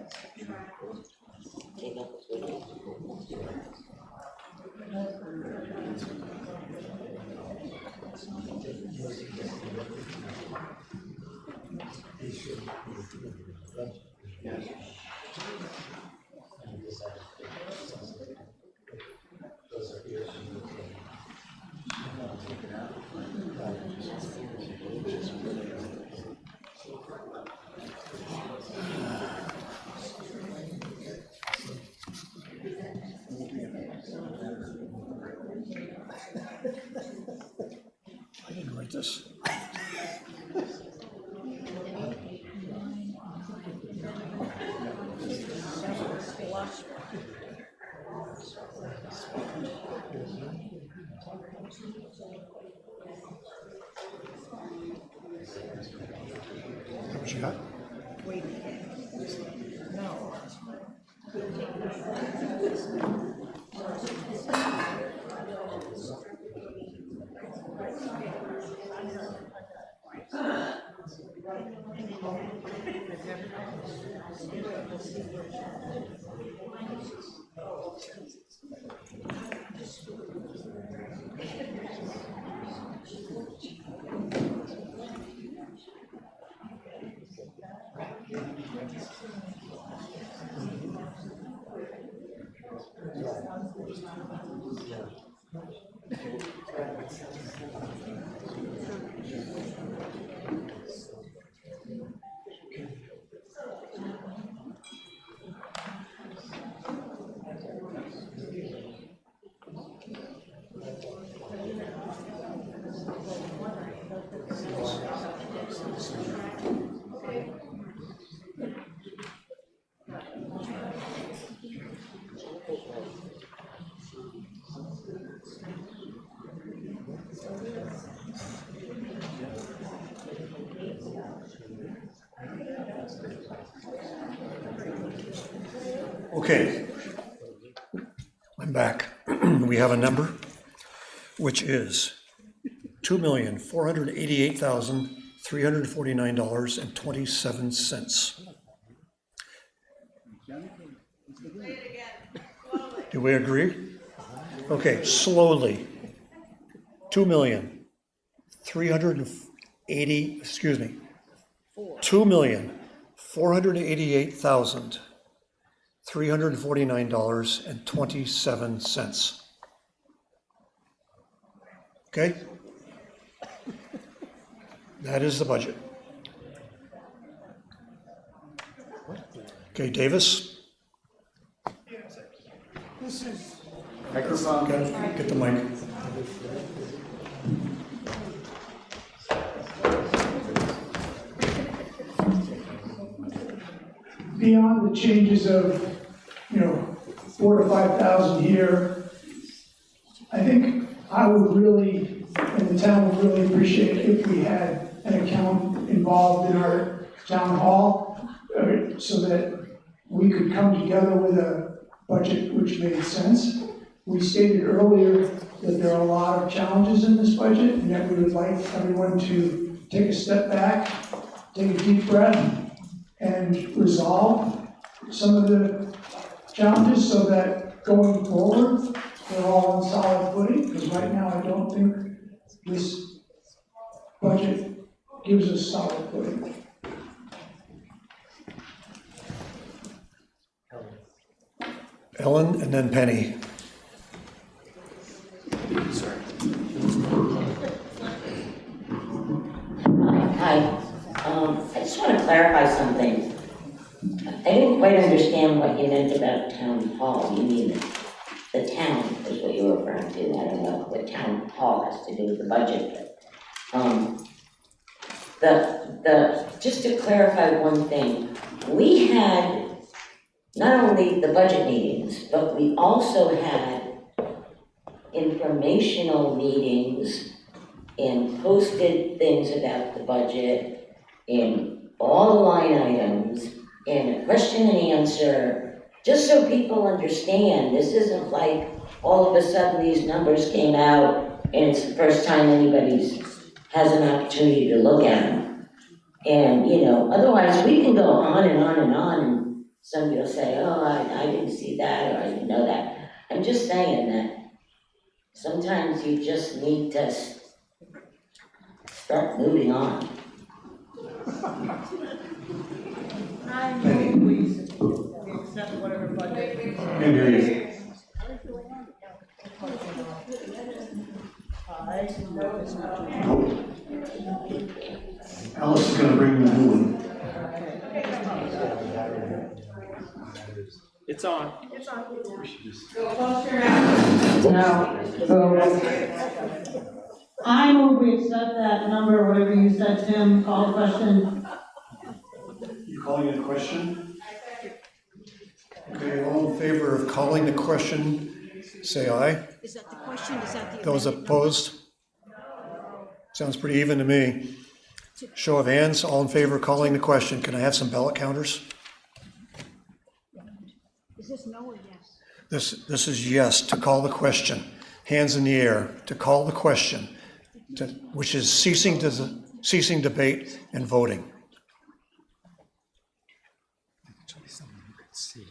I didn't write this. What you got? Wait. No. Okay, I'm back. We have a number, which is $2,488,349.27. Do we agree? Okay, slowly. 2,488,349.27. Okay? That is the budget. Okay, Davis? This is. Microphone. Get the mic. Beyond the changes of, 4,000 to 5,000 here, I think I would really, and the town would really appreciate if we had an account involved in our town hall, so that we could come together with a budget which made sense. We stated earlier that there are a lot of challenges in this budget, and that we would like everyone to take a step back, take a deep breath, and resolve some of the challenges so that going forward, we're all on solid footing, because right now I don't think this budget gives us solid footing. Ellen and then Penny. Sorry. Hi. I just want to clarify something. I didn't quite understand what you meant about town hall. You mean the town is what you were referring to. I don't know what town hall has to do with the budget. But just to clarify one thing, we had not only the budget meetings, but we also had informational meetings and posted things about the budget in all the line items and a question and answer, just so people understand. This isn't like all of a sudden these numbers came out and it's the first time anybody's has an opportunity to look at them. And, otherwise we can go on and on and on, and somebody will say, oh, I didn't see that, or I didn't know that. I'm just saying that sometimes you just need to start moving on. I move we accept whatever budget. Can't hear you. Alice is going to bring the new one. It's on. It's on. No. I move we accept that number, whatever you said, Tim, call the question. You calling it a question? Okay, all in favor of calling the question, say aye. Is that the question? Is that the? Those opposed? Sounds pretty even to me. Show of hands, all in favor of calling the question. Can I have some ballot counters? Is this no or yes? This is yes to call the question. Hands in the air to call the question, which is ceasing debate and voting. It should be someone who can see.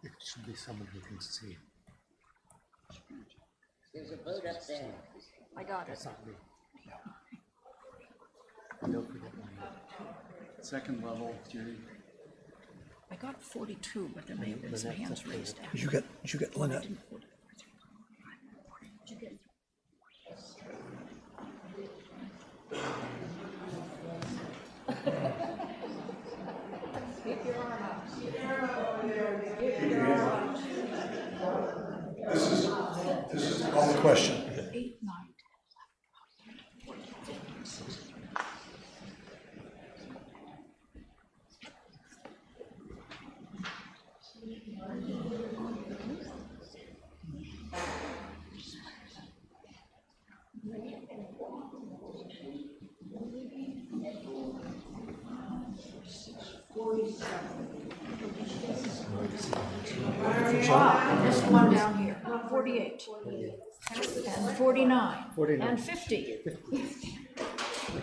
It should be someone who can see. There's a vote up there. I got it. That's not me. Don't forget my second level, Judy. I got 42, but there may have been some hands raised. Did you get Lynette? Keep your arm up. This is the call the question. 8, 9. And this one down here, 48. And 49. 49. And 50.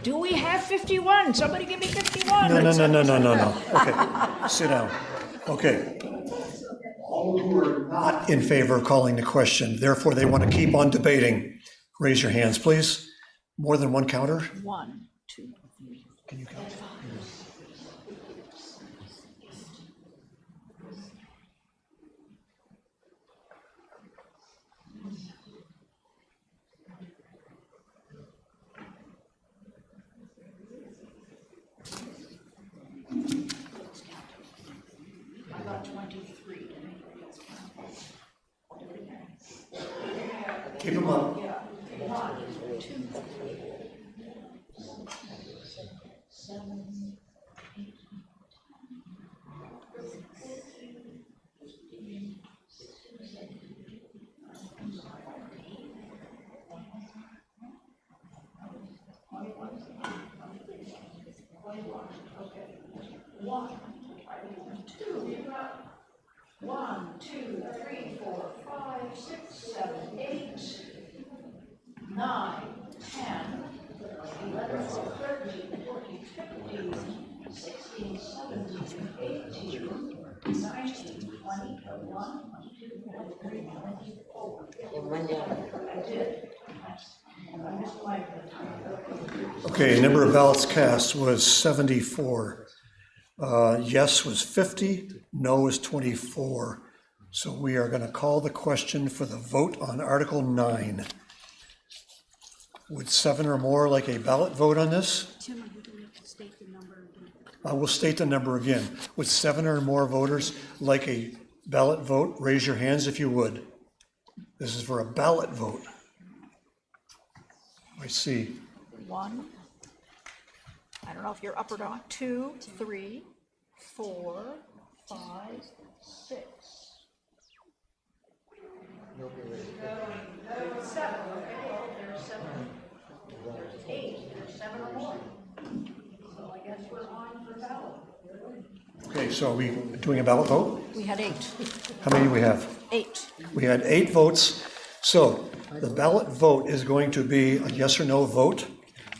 Do we have 51? Somebody give me 51. No. Okay, sit down. Okay. All who are not in favor of calling the question, therefore they want to keep on debating, raise your hands, please. More than one counter? 1, 2, 3. Can you count? 5. I got 23. Did anybody else count? Keep them up. 1, 2, 7, 8, 1, 2, 3, 4, 5, 6, 7, 8, 9, 10, 11, 12, 13, 14, 15, 16, 17, 18, 19, 20, 21, 22, 23, 24. I did. I missed my time. Okay, number of ballots cast was 74. Yes was 50, no was 24. So we are going to call the question for the vote on Article 9. Would 7 or more like a ballot vote on this? Tim, are you going to have to state the number again? I will state the number again. Would 7 or more voters like a ballot vote? Raise your hands if you would. This is for a ballot vote. I see. 1, I don't know if you're up or not, 2, 3, 4, 5, 6. There's 7, there's 7. There's 8, there's 7 or more. So I guess we're on for ballot. Okay, so are we doing a ballot vote? We had 8. How many do we have? 8. We had 8 votes. So the ballot vote is going to be a yes or no vote.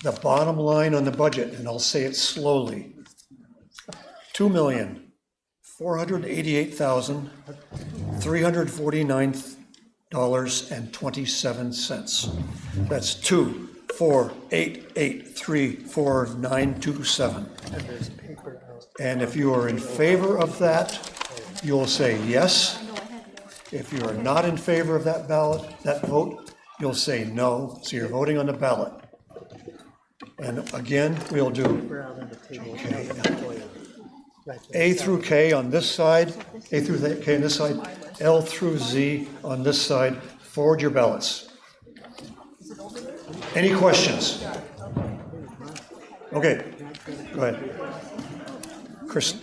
The bottom line on the budget, and I'll say it slowly, $2,488,349.27. That's 2,488,349.27. And if you are in favor of that, you'll say yes. If you are not in favor of that vote, you'll say no. So you're voting on the ballot. And again, we'll do A through K on this side, A through K on this side, L through Z on this side. Forward your ballots. Any questions? Okay, go ahead. Chris.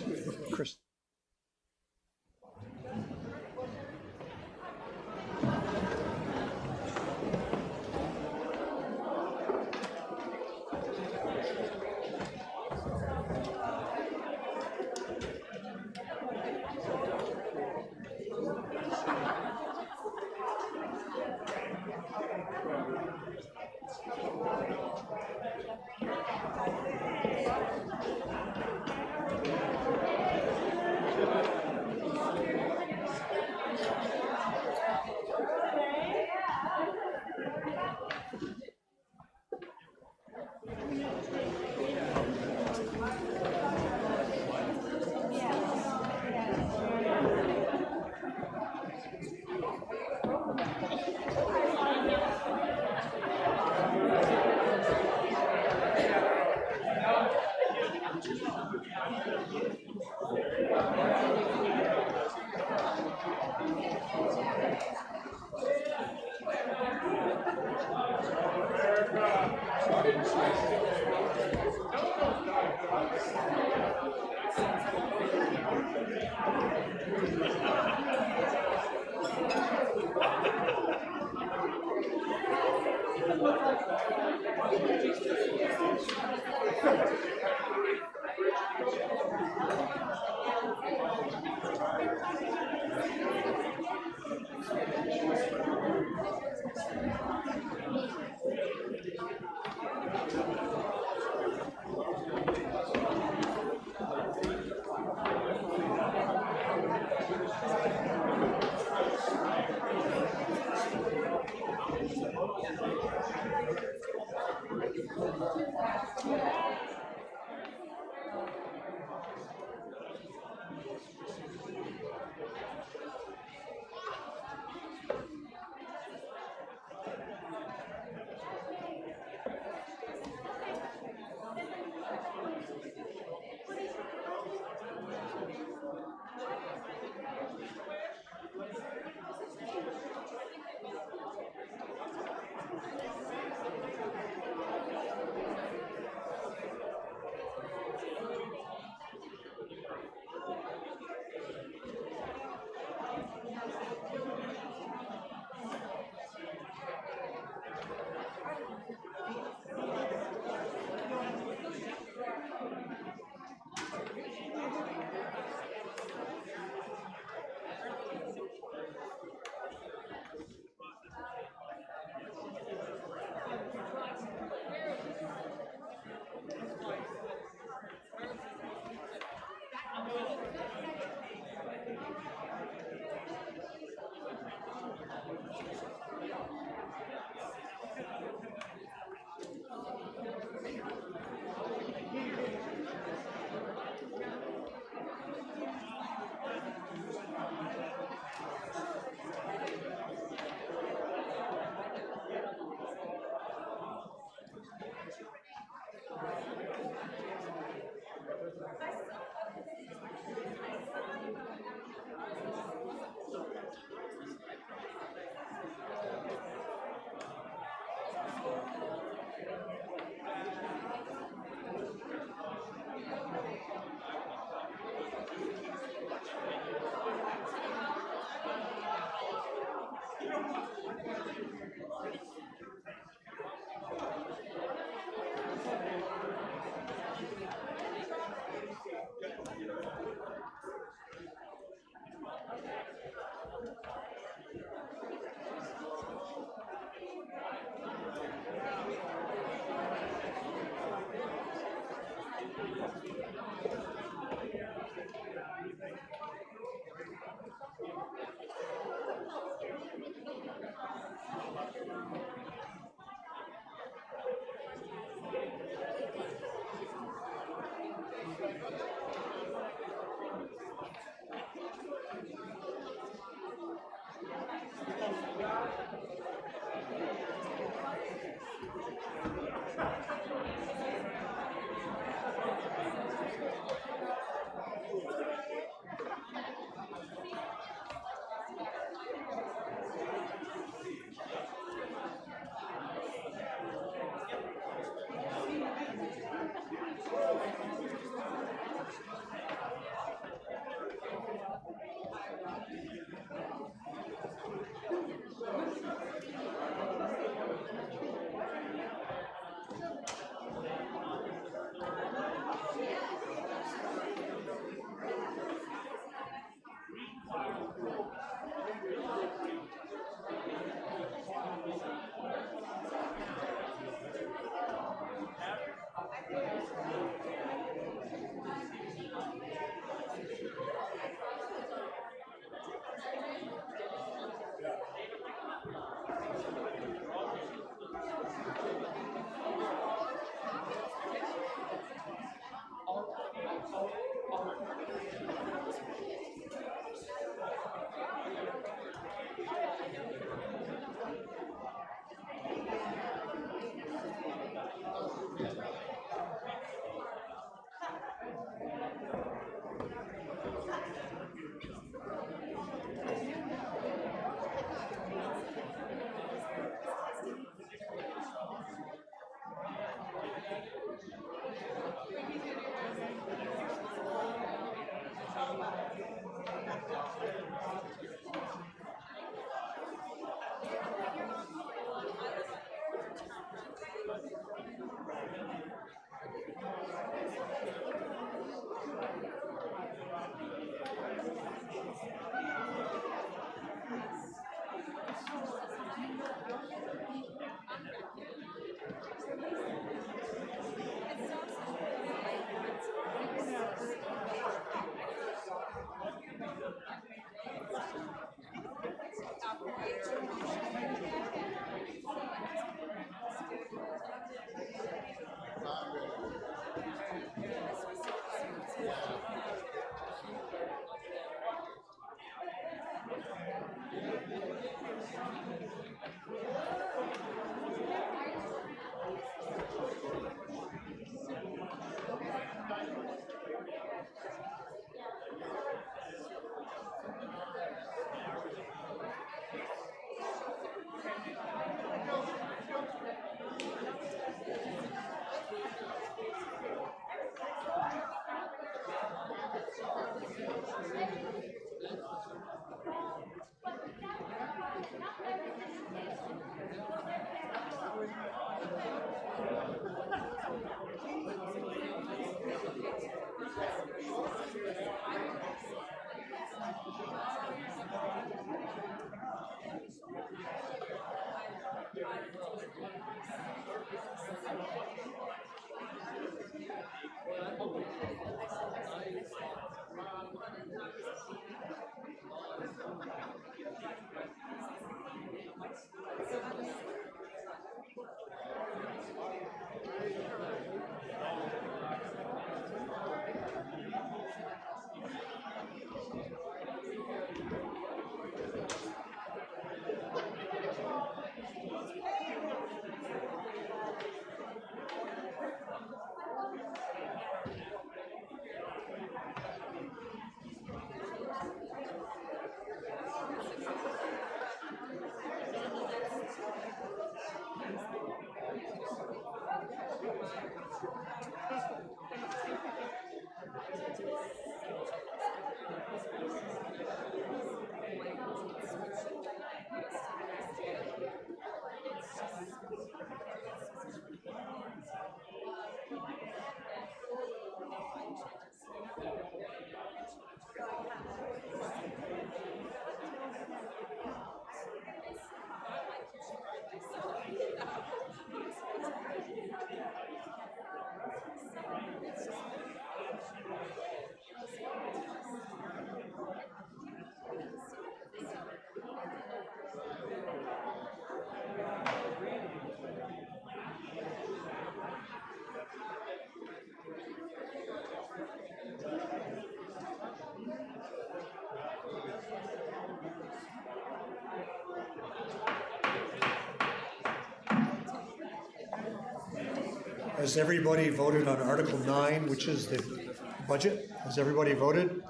Has everybody voted on Article 9, which is the budget? Has everybody voted?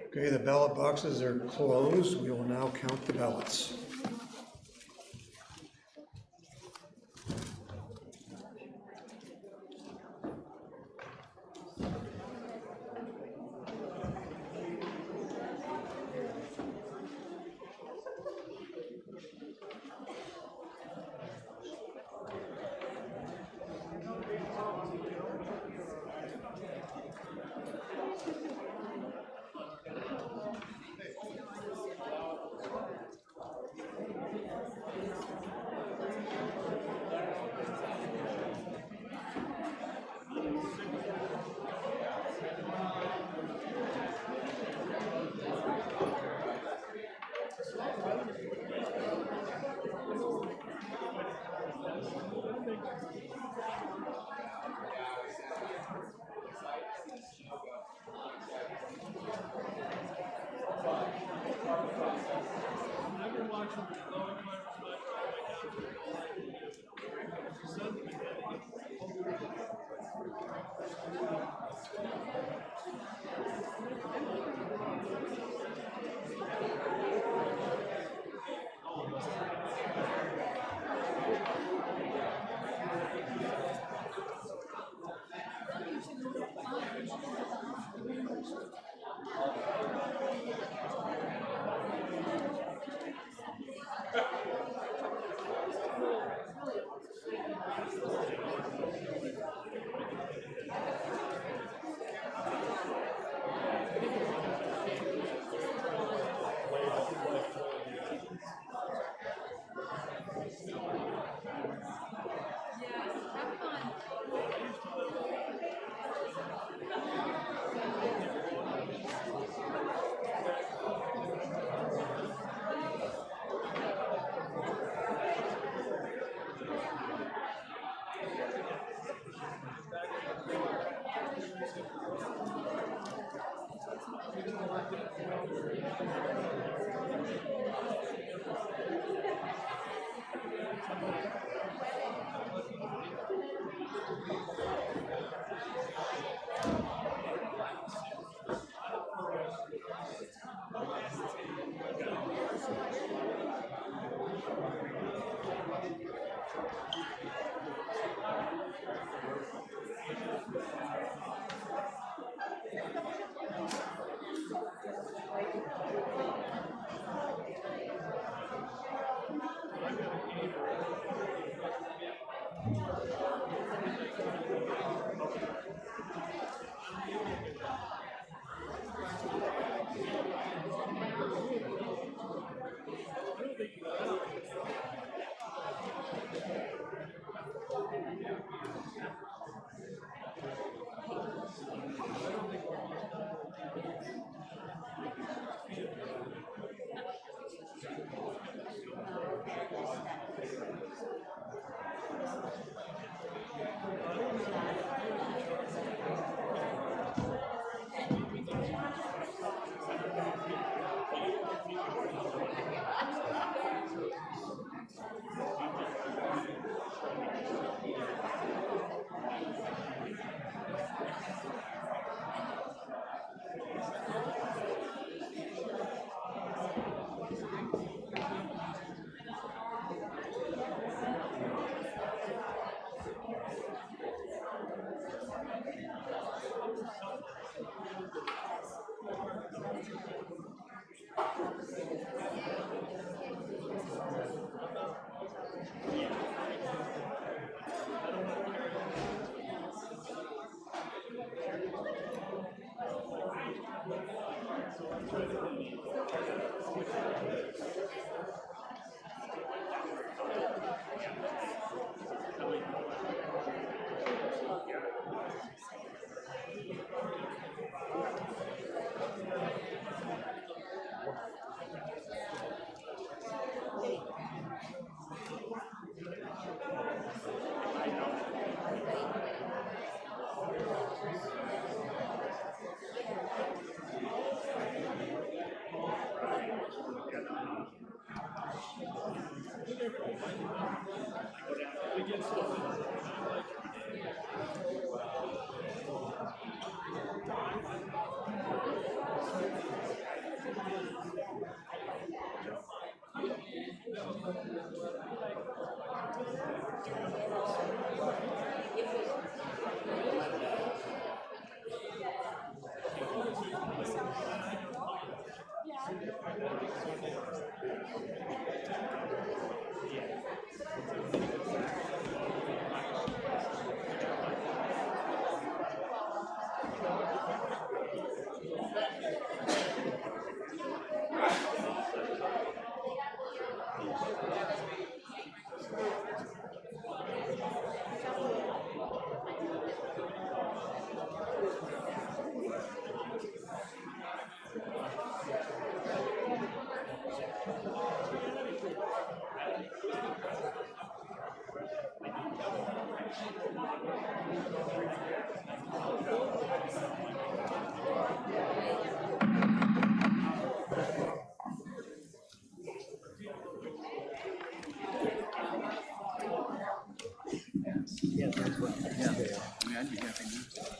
Okay, the ballot boxes are closed. We will now count the ballots.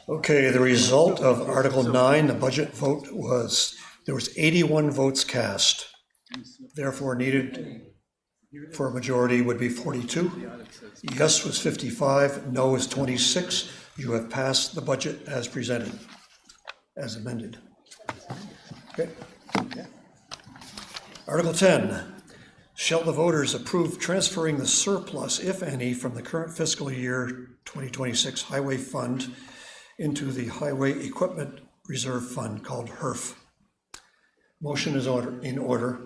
Okay, the result of Article 9, the budget vote was, there was 81 votes cast. Therefore needed for a majority would be 42. Yes was 55, no was 26. You have passed the budget as presented, as amended. Okay. Article 10, shall the voters approve transferring the surplus, if any, from the current fiscal year 2026 Highway Fund into the Highway Equipment Reserve Fund called HERF? Motion is in order.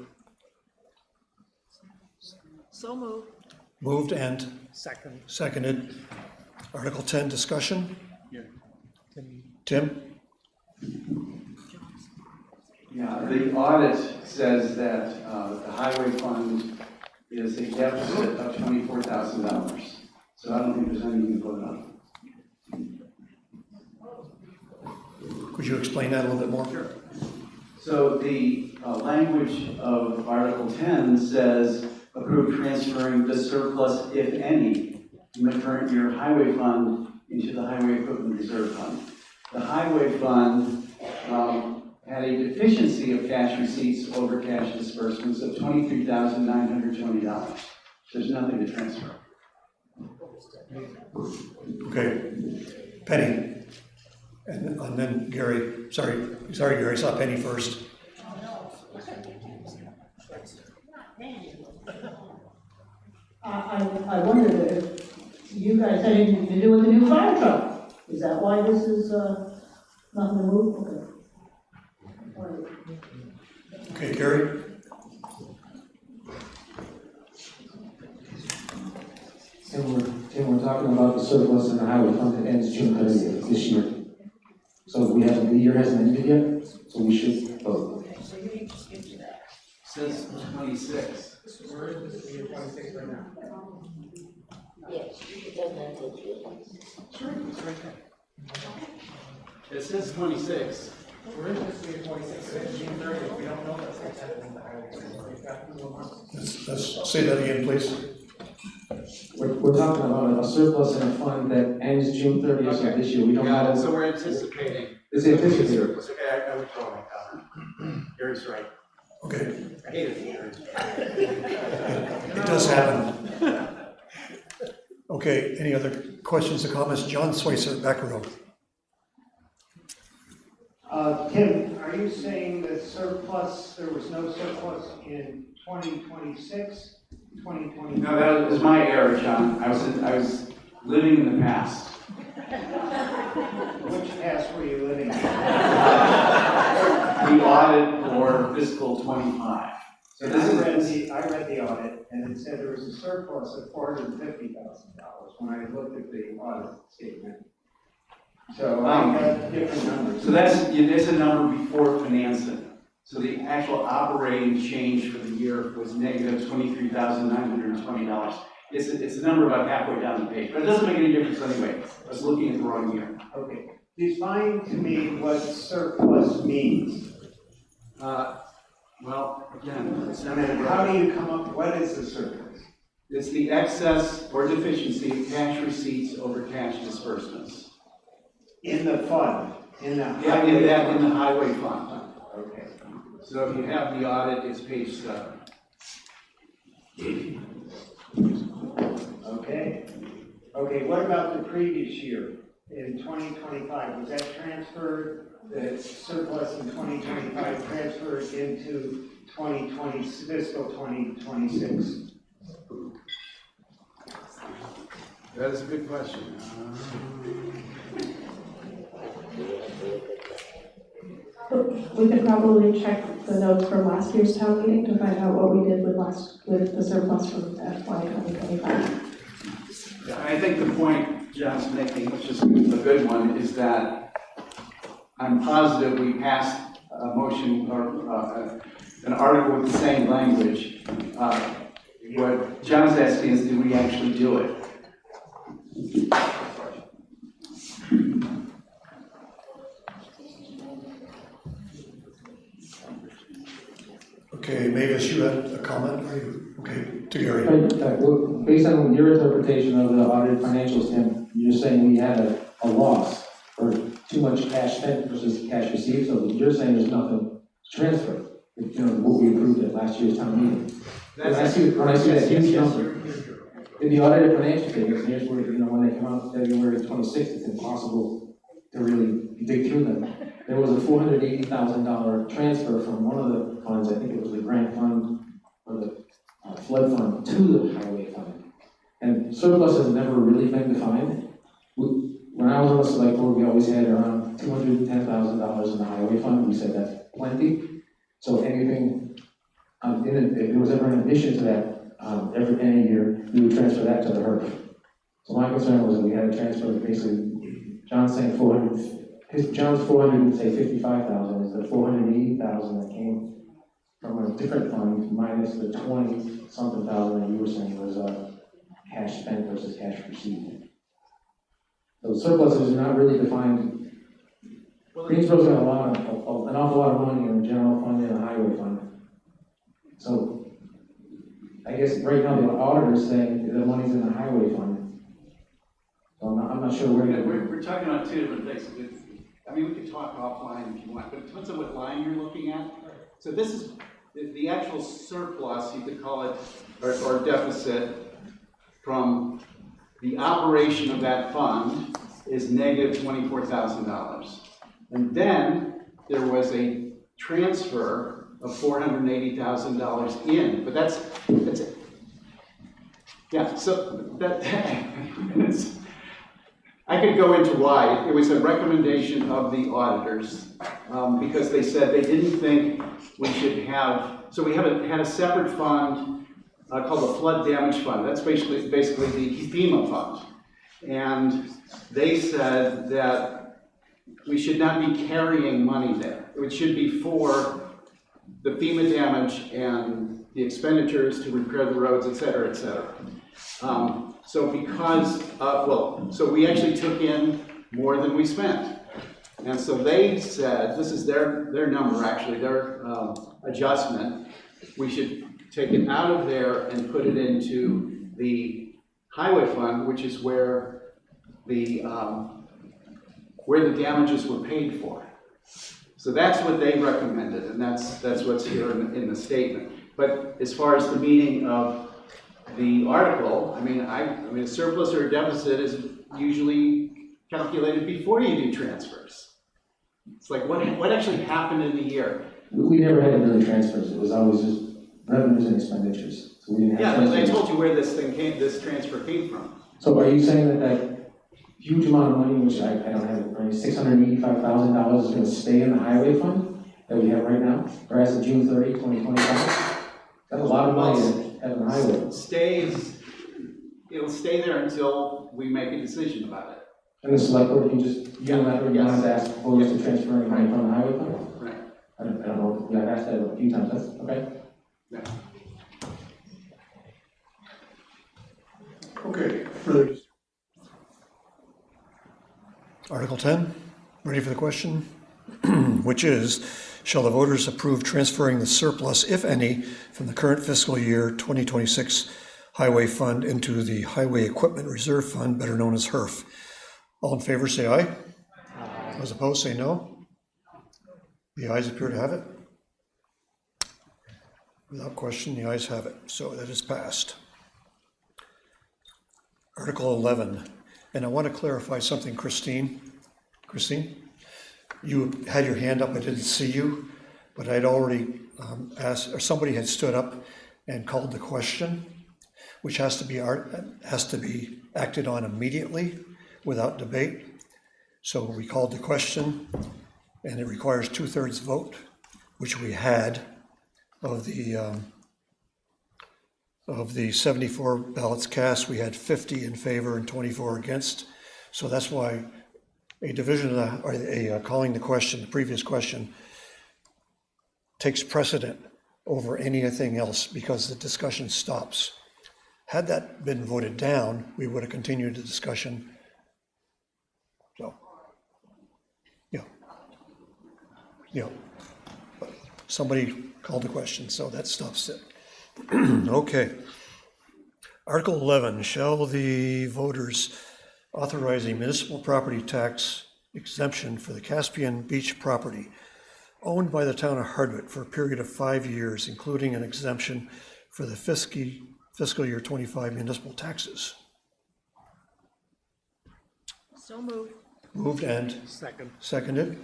So moved. Moved and seconded. Article 10, discussion. Tim? Yeah, the audit says that the highway fund is a deficit of $24,000. So I don't think there's anything to vote on. Could you explain that a little bit more? Sure. So the language of Article 10 says approve transferring the surplus, if any, from the current year highway fund into the Highway Equipment Reserve Fund. The highway fund had a deficiency of cash receipts over cash disbursements of $23,920. There's nothing to transfer. Okay. Penny. And then Gary. Sorry, Gary, I saw Penny first. I wondered if you guys had anything to do with the new fire truck. Is that why this is nothing to move? Okay. All right. Okay, Gary. And we're talking about the surplus in the highway fund that ends June 30th this year. So the year hasn't ended yet, so we should vote. It says 26. Where is this year 26 right now? Yes, it doesn't have to do It's right there. It says 26. Where is this year 26? It's June 30th. We don't know that's what's happening in the highway. Let's say that again, please. We're talking about a surplus in a fund that ends June 30th of this year. We don't know. So we're anticipating. It's anticipated. Okay, I withdraw my comment. Gary's right. Okay. I hate it. It does happen. Okay, any other questions or comments? John Swayzer, back row. Tim, are you saying that surplus, there was no surplus in 2026, 2020? No, that was my error, John. I was living in the past. Which past were you living in? The audit for fiscal 25. So this I read the audit, and it said there was a surplus of $450,000 when I looked at the audit statement. So I got different numbers. So that's a number before financing. So the actual operating change for the year was negative $23,920. It's a number about halfway down the page, but it doesn't make any difference anyway. I was looking at the wrong year. Okay. Define to me what surplus means. Well, again, it's not how do you come up, what is the surplus? It's the excess or deficiency of cash receipts over cash disbursements. In the fund, in the in the highway fund. Okay. So if you have the audit, it's page 7. Okay. Okay, what about the previous year, in 2025? Was that transferred, the surplus in 2025 transferred into 2020, fiscal 2026? That is a good question. We could probably check the notes from last year's town meeting to find out what we did with the surplus from FY 2025. Yeah, I think the point John's making, which is a good one, is that I'm positive we passed a motion or an article with the same language. What John's asking is, did we actually do it? Okay, Mavis, you had a comment, are you, okay, to Gary? Well, based on your interpretation of the audited financials, Tim, you're saying we had a loss or too much cash spent versus cash received, so you're saying there's nothing to transfer, you know, what we approved at last year's town meeting. When I see that huge number, in the audited financial statements, here's where, you know, when they come out February 26th, it's impossible to really dig through them. There was a $480,000 transfer from one of the funds, I think it was the grant fund or the flood fund, to the highway fund. And surplus has never really been defined. When I was on the select board, we always had around $210,000 in the highway fund. We said that's plenty. So anything, if there was ever an addition to that, any year, we would transfer that to the HERF. So my concern was that we had to transfer basically, John's saying John's 55,000 is the 480,000 that came from a different fund minus the 20-something thousand that you were saying was cash spent versus cash received. So surpluses are not really defined. Greensboro's got an awful lot of money in the general fund and the highway fund. So I guess right now the auditor's saying the money's in the highway fund. So I'm not sure where. We're talking about two different things. I mean, we could talk offline if you want, but it depends on what line you're looking at. So this is the actual surplus, you could call it, or deficit from the operation of that fund is negative $24,000. And then there was a transfer of $480,000 in, but that's it. Yeah, so that, I could go into why. It was a recommendation of the auditors because they said they didn't think we should have, so we had a separate fund called the Flood Damage Fund. That's basically the FEMA fund. And they said that we should not be carrying money there. It should be for the FEMA damage and the expenditures to repair the roads, et cetera, et cetera. So because, so we actually took in more than we spent. And so they said, this is their number actually, their adjustment, we should take it out of there and put it into the highway fund, which is where the damages were paid for. So that's what they recommended, and that's what's here in the statement. But as far as the meaning of the article, I mean, a surplus or a deficit is usually calculated before you do transfers. It's like, what actually happened in the year? We never had really transfers. It was always just revenues and expenditures. So we didn't have but I told you where this transfer came from. So are you saying that huge amount of money, which I don't have it right, $685,000 is going to stay in the highway fund that we have right now, or as of June 30, 2025? That's a lot of money to have in the highway. It'll stay there until we make a decision about it. And the select board can just unilaterally want to ask voters to transfer money from the highway fund? Right. I don't know. Yeah, I've asked that a few times. That's okay. Yeah. Okay, further. Article 10, ready for the question? Which is, shall the voters approve transferring the surplus, if any, from the current fiscal year 2026 highway fund into the Highway Equipment Reserve Fund, better known as HERF? All in favor say aye. Aye. Those opposed say no. The ayes appear to have it. Without question, the ayes have it, so that is passed. Article 11, and I want to clarify something, Christine. Christine, you had your hand up, I didn't see you, but I'd already asked, or somebody had stood up and called the question, which has to be acted on immediately without debate. So we called the question, and it requires 2/3 vote, which we had of the 74 ballots cast. We had 50 in favor and 24 against. So that's why a division of the, or calling the question, the previous question, takes precedent over anything else because the discussion stops. Had that been voted down, we would have continued the discussion. So, yeah. But somebody called the question, so that stops it. Okay. Article 11, shall the voters authorize a municipal property tax exemption for the Caspian Beach property owned by the town of Hardwick for a period of 5 years, including an exemption for the fiscal year 25 municipal taxes? So moved. Moved and Second. seconded.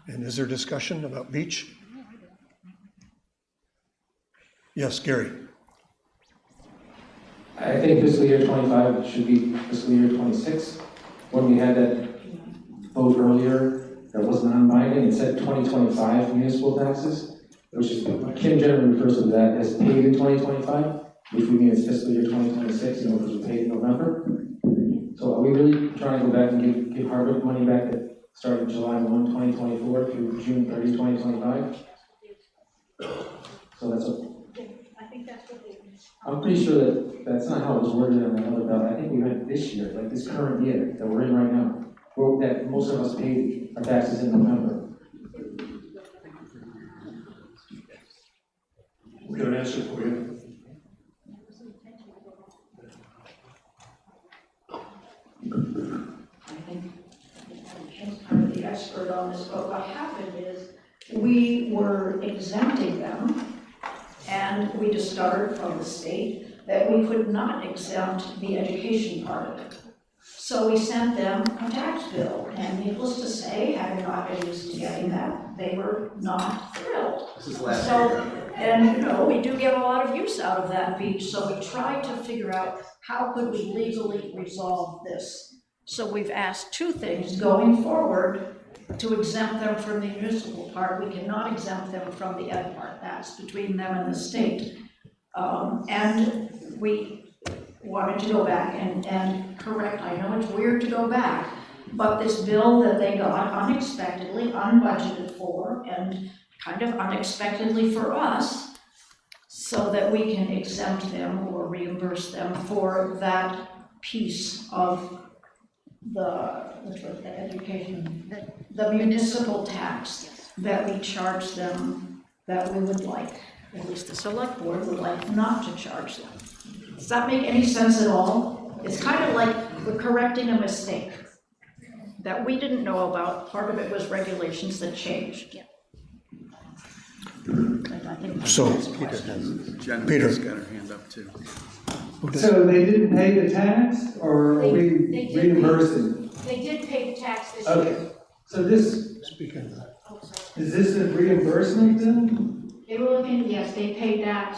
And is there discussion about beach? Yes, Gary. I think fiscal year 25 should be fiscal year 26. When we had that vote earlier, that was non-binding, it said 2025 municipal taxes, which is, Kim generally refers to that as paid in 2025, which would mean it's fiscal year 2026, and which was paid in November. So are we really trying to go back and give Hardwick money back that started July 1, 2024 through June 30, 2025? So that's a, I think that's what they. I'm pretty sure that that's not how it was worded on another ballot. I think we meant this year, like this current year that we're in right now, where that most of us paid our taxes in November. We'll get an answer for you. I think Kim's kind of the expert on this, but what happened is we were exempting them, and we discovered from the state that we could not exempt the education part of it. So we sent them a tax bill, and needless to say, having not been used to getting that, they were not thrilled. This is last So, year. and you know, we do get a lot of use out of that beach, so we tried to figure out how could we legally resolve this. So we've asked two things going forward to exempt them from the municipal part. We cannot exempt them from the ed part. That's between them and the state. And we wanted to go back and correct. I know it's weird to go back, but this bill that they got unexpectedly, unbudgeted for, and kind of unexpectedly for us, so that we can exempt them or reimburse them for that piece of the education, the municipal tax that we charge them, that we would like, at least the select board would like not to charge them. Does that make any sense at all? It's kind of like we're correcting a mistake that we didn't know about. Part of it was regulations that changed. So, Peter. Peter's got her hand up too. So they didn't pay the tax, or are we They did reimbursing? They did pay the tax this year. Okay, so this, is this a reimbursement then? They were looking, yes, they paid that.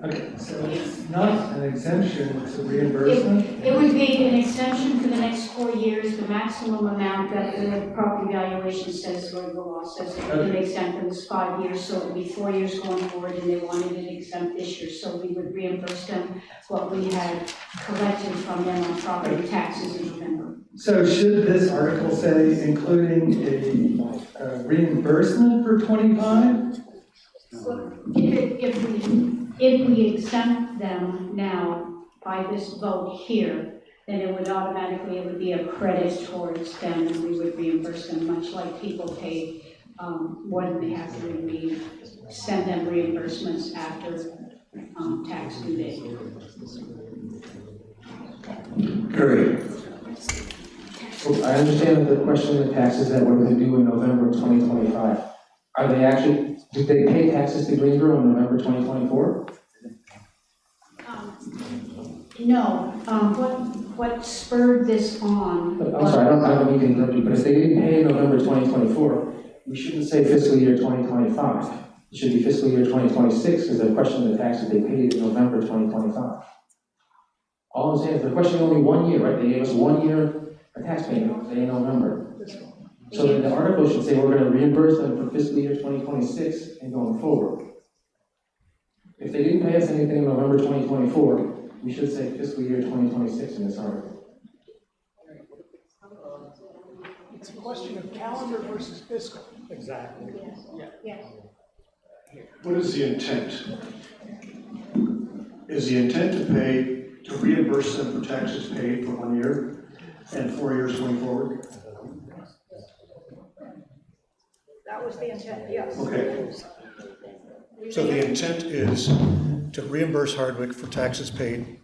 Okay, so it's not an exemption, it's a reimbursement? It would be an extension for the next 4 years. The maximum amount that the property valuation says, or the law says, it can extend them is 5 years, so it would be 4 years going forward, and they wanted it exempt this year, so we would reimburse them what we had collected from them on property taxes in November. So should this article say including a reimbursement for 25? If we exempt them now by this vote here, then it would automatically, it would be a credit towards them, and we would reimburse them, much like people pay more than they have to, and we send them reimbursements after tax due date. Great. Well, I understand the question of the taxes that were due in November of 2025. Are they actually, did they pay taxes to Greensboro in November 2024? No, what spurred this on? I'm sorry, I don't mean to interrupt you, but if they didn't pay in November 2024, we shouldn't say fiscal year 2025. It should be fiscal year 2026, because they're questioning the taxes they paid in November 2025. All I'm saying is they're questioning only 1 year, right? They gave us 1 year of tax payment, they in November. So then the article should say we're gonna reimburse them for fiscal year 2026 and going forward. If they didn't pay us anything in November 2024, we should say fiscal year 2026 in this article. It's a question of calendar versus fiscal. Exactly. Yes. What is the intent? Is the intent to reimburse them for taxes paid for 1 year and 4 years going forward? That was the intent, yes. Okay. So the intent is to reimburse Hardwick for taxes paid,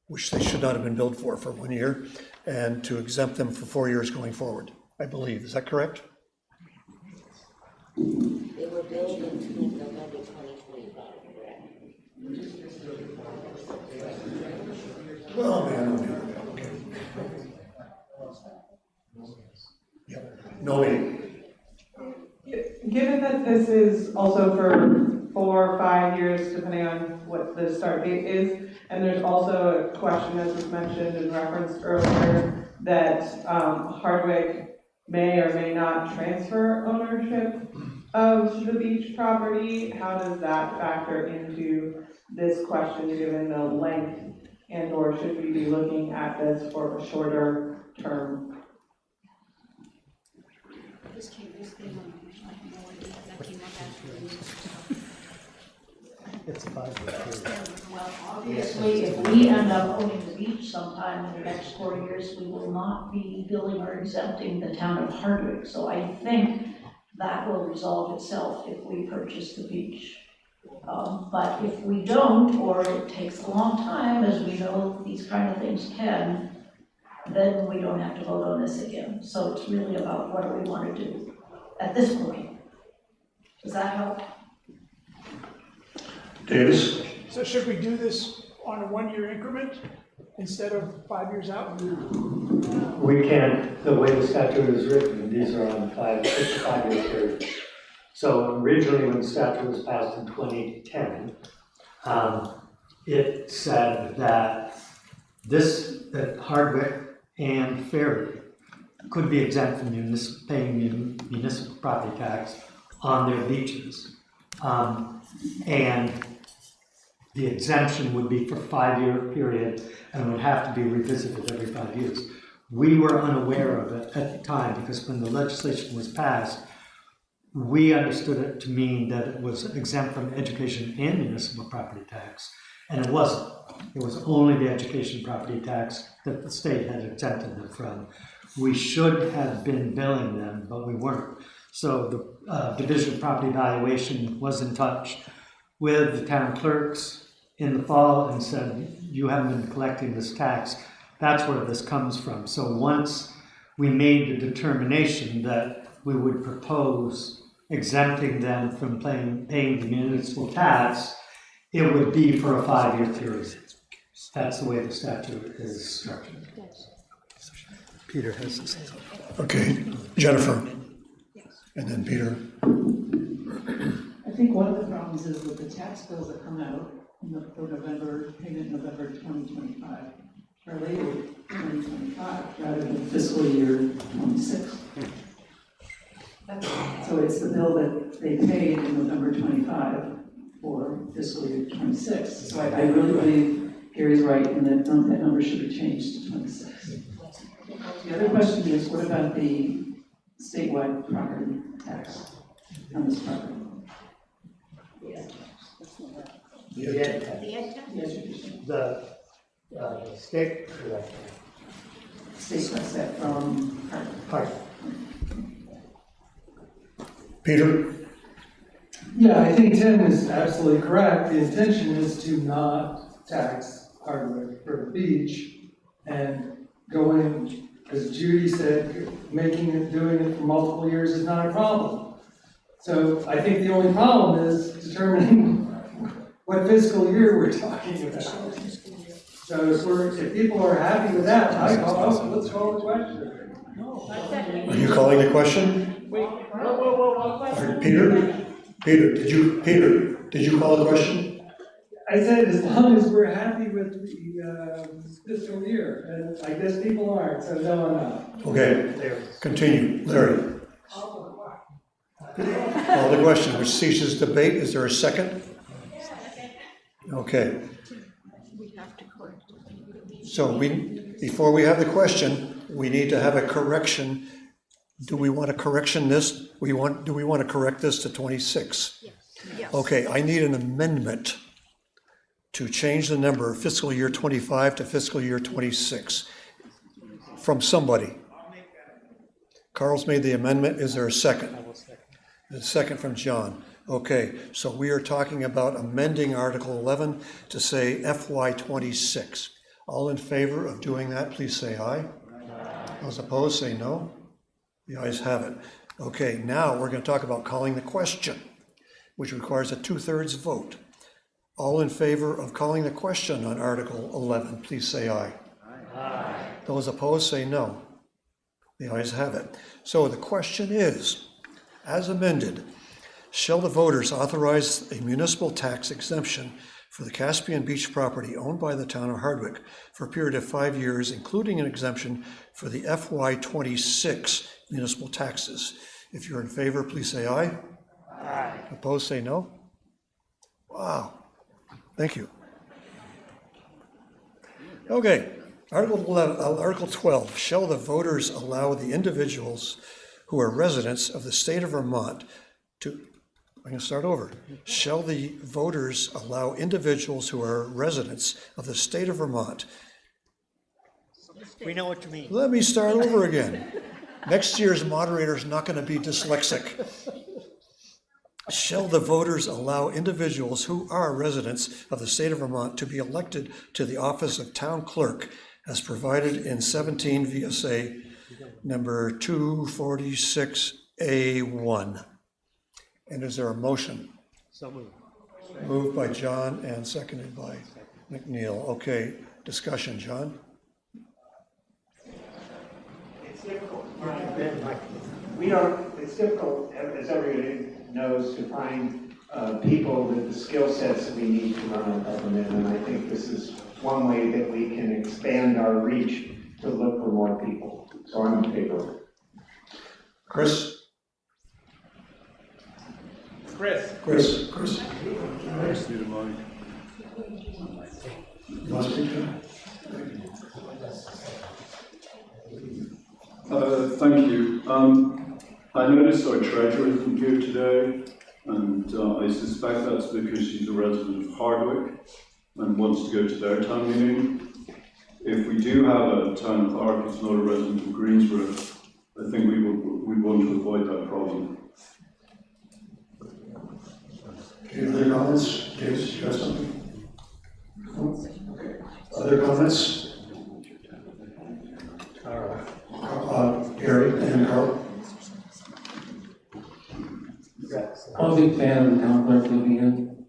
which they should not have been billed for 1 year, and to exempt them for 4 years going forward, I believe. Is that correct? They were billed until November 2025, correct? Oh, man. Okay. Yep. No way. Given that this is also for 4 or 5 years, depending on what the start date is, and there's also a question, as was mentioned and referenced earlier, that Hardwick may or may not transfer ownership of the beach property. How does that factor into this question, given the length, and or should we be looking at this for a shorter term? It's a 5-year period. Well, obviously, if we end up owning the beach sometime in the next 4 years, we will not be billing or exempting the town of Hardwick. So I think that will resolve itself if we purchase the beach. But if we don't, or it takes a long time, as we know these kind of things can, then we don't have to vote on this again. So it's really about what do we want to do at this point. Does that help? Davis? So should we do this on a 1 year increment instead of 5 years out? We can't, the way the statute is written, these are on 5-year periods. So originally, when the statute was passed in 2010, it said that that Hardwick and Ferry could be exempt from paying municipal property tax on their beaches. And the exemption would be for a 5-year period and would have to be revisited every 5 years. We were unaware of it at the time because when the legislation was passed, we understood it to mean that it was exempt from education and municipal property tax, and it wasn't. It was only the education property tax that the state had exempted them from. We should have been billing them, but we weren't. So the Division of Property Valuation was in touch with the town clerks in the fall and said, you haven't been collecting this tax. That's where this comes from. So once we made the determination that we would propose exempting them from paying the municipal tax, it would be for a 5-year period. That's the way the statute is structured. Peter has to say something. Okay, Jennifer. And then Peter. I think one of the problems is that the tax bills that come out for November, payment November 2025, are labeled 2025 rather than fiscal year 26. So it's the bill that they paid in November 25 for fiscal year 26. So I really believe Gary's right in that that number should be changed to 26. The other question is, what about the statewide property tax on this property? The state collects State collects that from Hardwick. Peter? Yeah, I think Tim is absolutely correct. The intention is to not tax Hardwick for the beach and going, as Judy said, doing it for multiple years is not a problem. So I think the only problem is determining what fiscal year we're talking about. So if people are happy with that, let's call the question. Are you calling the question? Peter, did you call the question? I said as long as we're happy with the fiscal year, and I guess people aren't, so no, I'm not. Okay, continue, Larry. Call the question, which ceases debate. Is there a second? Okay. So before we have the question, we need to have a correction. Do we want a correction this? Do we want to correct this to 26? Yes. Okay, I need an amendment to change the number of fiscal year 25 to fiscal year 26 from somebody. Carl's made the amendment. Is there a second? A second from John. Okay, so we are talking about amending Article 11 to say FY 26. All in favor of doing that, please say aye. Those opposed, say no. The ayes have it. Okay, now we're going to talk about calling the question, which requires a 2/3 vote. All in favor of calling the question on Article 11, please say aye. Aye. Those opposed, say no. The ayes have it. So the question is, as amended, shall the voters authorize a municipal tax exemption for the Caspian Beach property owned by the town of Hardwick for a period of 5 years, including an exemption for the FY 26 municipal taxes? If you're in favor, please say aye. Aye. Opposed, say no. Wow. Thank you. Okay, Article 12, shall the voters allow the individuals who are residents of the state of Vermont to, I'm going to start over. Shall the voters allow individuals who are residents of the state of Vermont? We know what you mean. Let me start over again. Next year's moderator is not going to be dyslexic. Shall the voters allow individuals who are residents of the state of Vermont to be elected to the office of town clerk as provided in 17 VSA number 246A1? And is there a motion? So moved. Moved by John and seconded by McNeil. Okay, discussion, John? It's difficult. It's difficult, as everybody knows, to find people with the skill sets that we need to run our government. And I think this is one way that we can expand our reach to look for more people. So I'm in favor of it. Chris? Chris. Next to the mic. You want to speak to him? Thank you. I noticed our treasurer isn't here today, and I suspect that's because she's a resident of Hardwick and wants to go to their town meeting. If we do have a town clerk who's not a resident of Greensboro, I think we want to avoid that problem. Any other comments? James, you got something? Okay. Other comments? Gary and Carl? I'm a big fan of the town clerk living in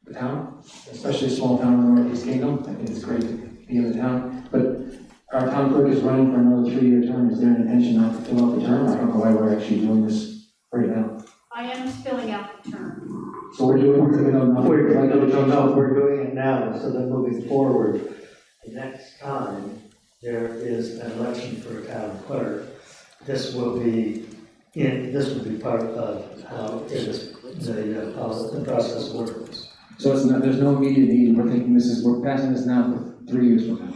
the town, especially a small town in the Northeast Kingdom. I think it's great to be in the town. But our town clerk is running for another 3-year term. Is there an intention not to fill out the term? I don't know why we're actually doing this right now. I am filling out the term. So we're doing it, we don't know. We're doing it now, so that moving forward, the next time there is an election for a town clerk, this will be part of how the process works. So it's not, there's no immediate need. We're thinking we're passing this now for 3 years from now.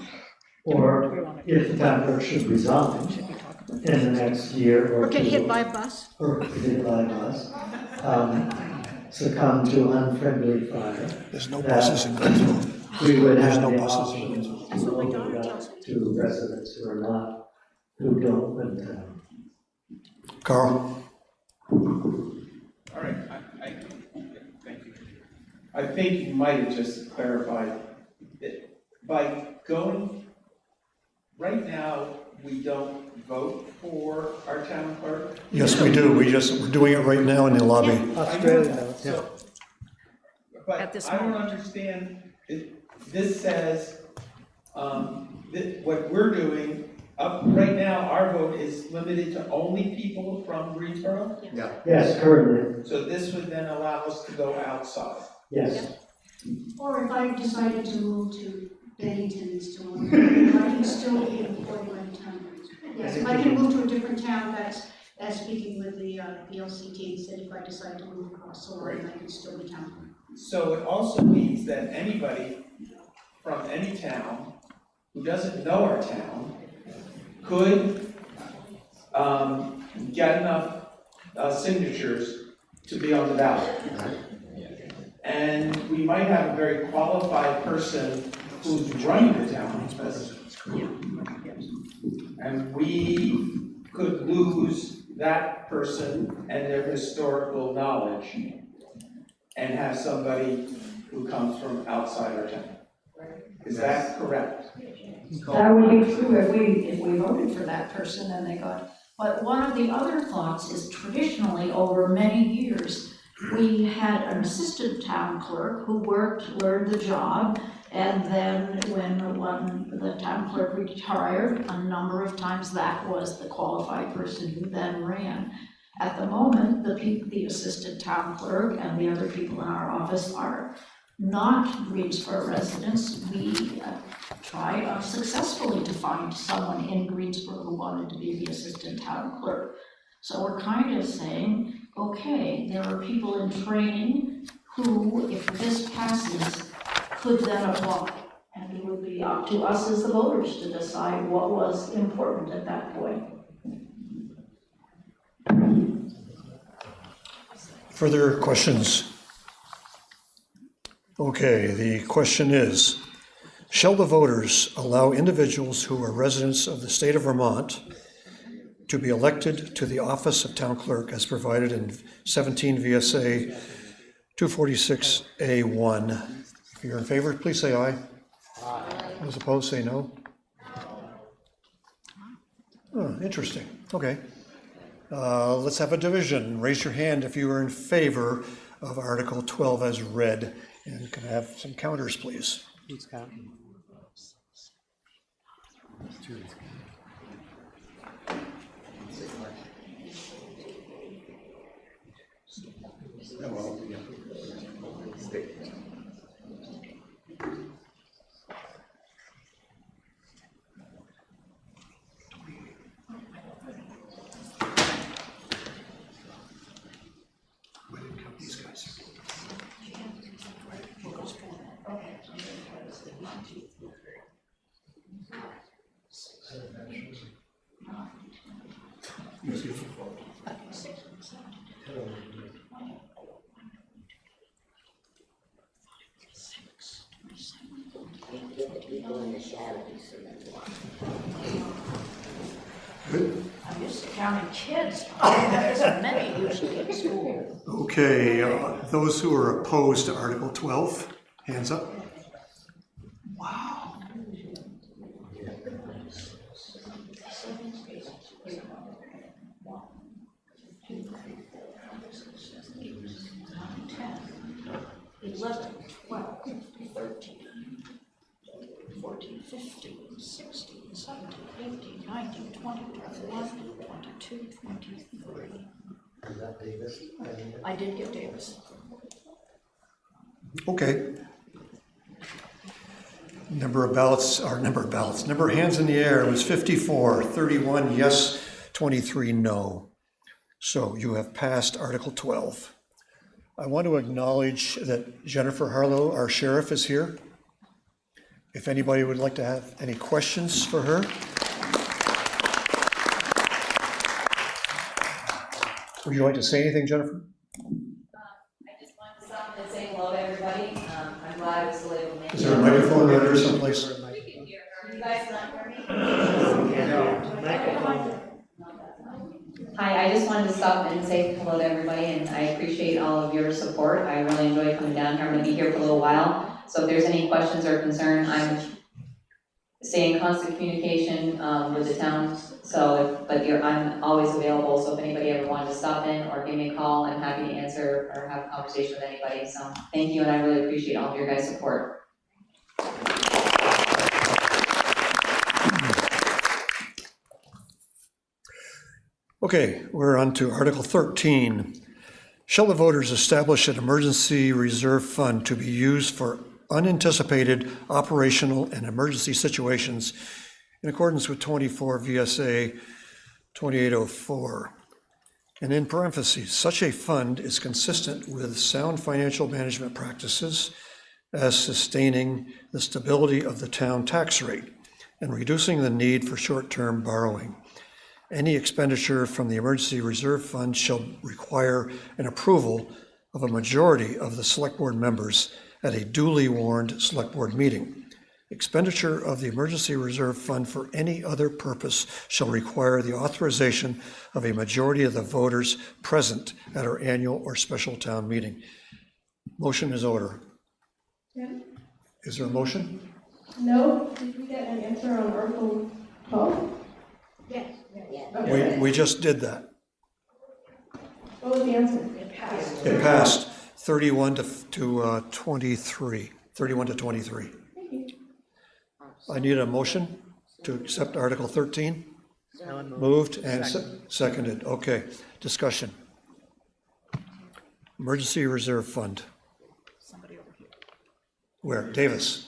Or if the town clerk should resign in the next year or get two, hit by a bus. Or get hit by a bus, succumb to unfriendly fire. There's no buses in Greensboro. We would have no the buses option in to residents who don't live in town. Carl? All right, thank you. I think you might have just clarified that by going right now, we don't vote for our town clerk. Yes, we do. We're doing it right now in the lobby. Australia does. But I don't understand, this says, that what we're doing, right now, our vote is limited to only people from Greensboro? Yeah. Yes, currently, So this would then allow us to go outside? yes. Or if I decided to move to Bennington still, I can still be employed by the town. Yes, if I can move to a different town, that's speaking with the VLCT, and said if I decide to move across the line, I can still be town. So it also means that anybody from any town who doesn't know our town could get enough signatures to be on the ballot. And we might have a very qualified person who's running the town, and we could lose that person and their historical knowledge and have somebody who comes from outside our town. Is that correct? That would be true if we voted for that person and they got, but one of the other thoughts is traditionally over many years, we had an assistant town clerk who learned the job, and then when the town clerk retired, a number of times that was the qualified person who then ran. At the moment, the assistant town clerk and the other people in our office are not Greensboro residents. We tried unsuccessfully to find someone in Greensboro who wanted to be the assistant town clerk. So we're kind of saying, okay, there are people in training who, if this passes, could then apply. And it would be up to us as the voters to decide what was important at that point. Further questions? Okay, the question is, shall the voters allow individuals who are residents of the state of Vermont to be elected to the office of town clerk as provided in 17 VSA 246A1? If you're in favor, please say aye. Aye. Those opposed, say no. Oh, interesting. Okay. Let's have a division. Raise your hand if you are in favor of Article 12 as read. And can I have some counters, please? Who's counting? I'm used to counting kids. That isn't many usually in school. Okay, those who are opposed to Article 12, hands up. Wow. Eleven, 12, 13, 14, 15, 16, 17, 18, 19, 20, 21, 22, 23. Is that Davis? I did get Davis. Okay. Number of hands in the air was 54, 31 yes, 23 no. So you have passed Article 12. I want to acknowledge that Jennifer Harlow, our sheriff, is here. If anybody would like to have any questions for her. Would you like to say anything, Jennifer? I just wanted to stop and say hello to everybody. I'm glad I was the label name. Is there a microphone around here someplace? Can you guys not hear me? Hi, I just wanted to stop and say hello to everybody, and I appreciate all of your support. I really enjoy coming down here. I'm going to be here for a little while, so if there's any questions or concern, I'm stay in constant communication, with the town, so, I'm always available, so if anybody ever wanted to stop in or give me a call, I'm happy to answer or have a conversation with anybody, so thank you, and I really appreciate all of your guys' support. Okay, we're on to Article 13. Shall the voters establish an emergency reserve fund to be used for unanticipated operational and emergency situations in accordance with 24 VSA 2804? And in parentheses, such a fund is consistent with sound financial management practices as sustaining the stability of the town tax rate and reducing the need for short-term borrowing. Any expenditure from the emergency reserve fund shall require an approval of a majority of the select board members at a duly warned select board meeting. Expenditure of the emergency reserve fund for any other purpose shall require the authorization of a majority of the voters present at our annual or special town meeting. Motion is order. Yeah. Is there a motion? No, did we get an answer on Article 12? Yes. We just did that. What was the answer? It passed 31 to 23. 31 to 23. Thank you. I need a motion to accept Article 13. Moved and seconded. Okay. Discussion. Emergency Reserve Fund. Somebody over here. Where? Davis.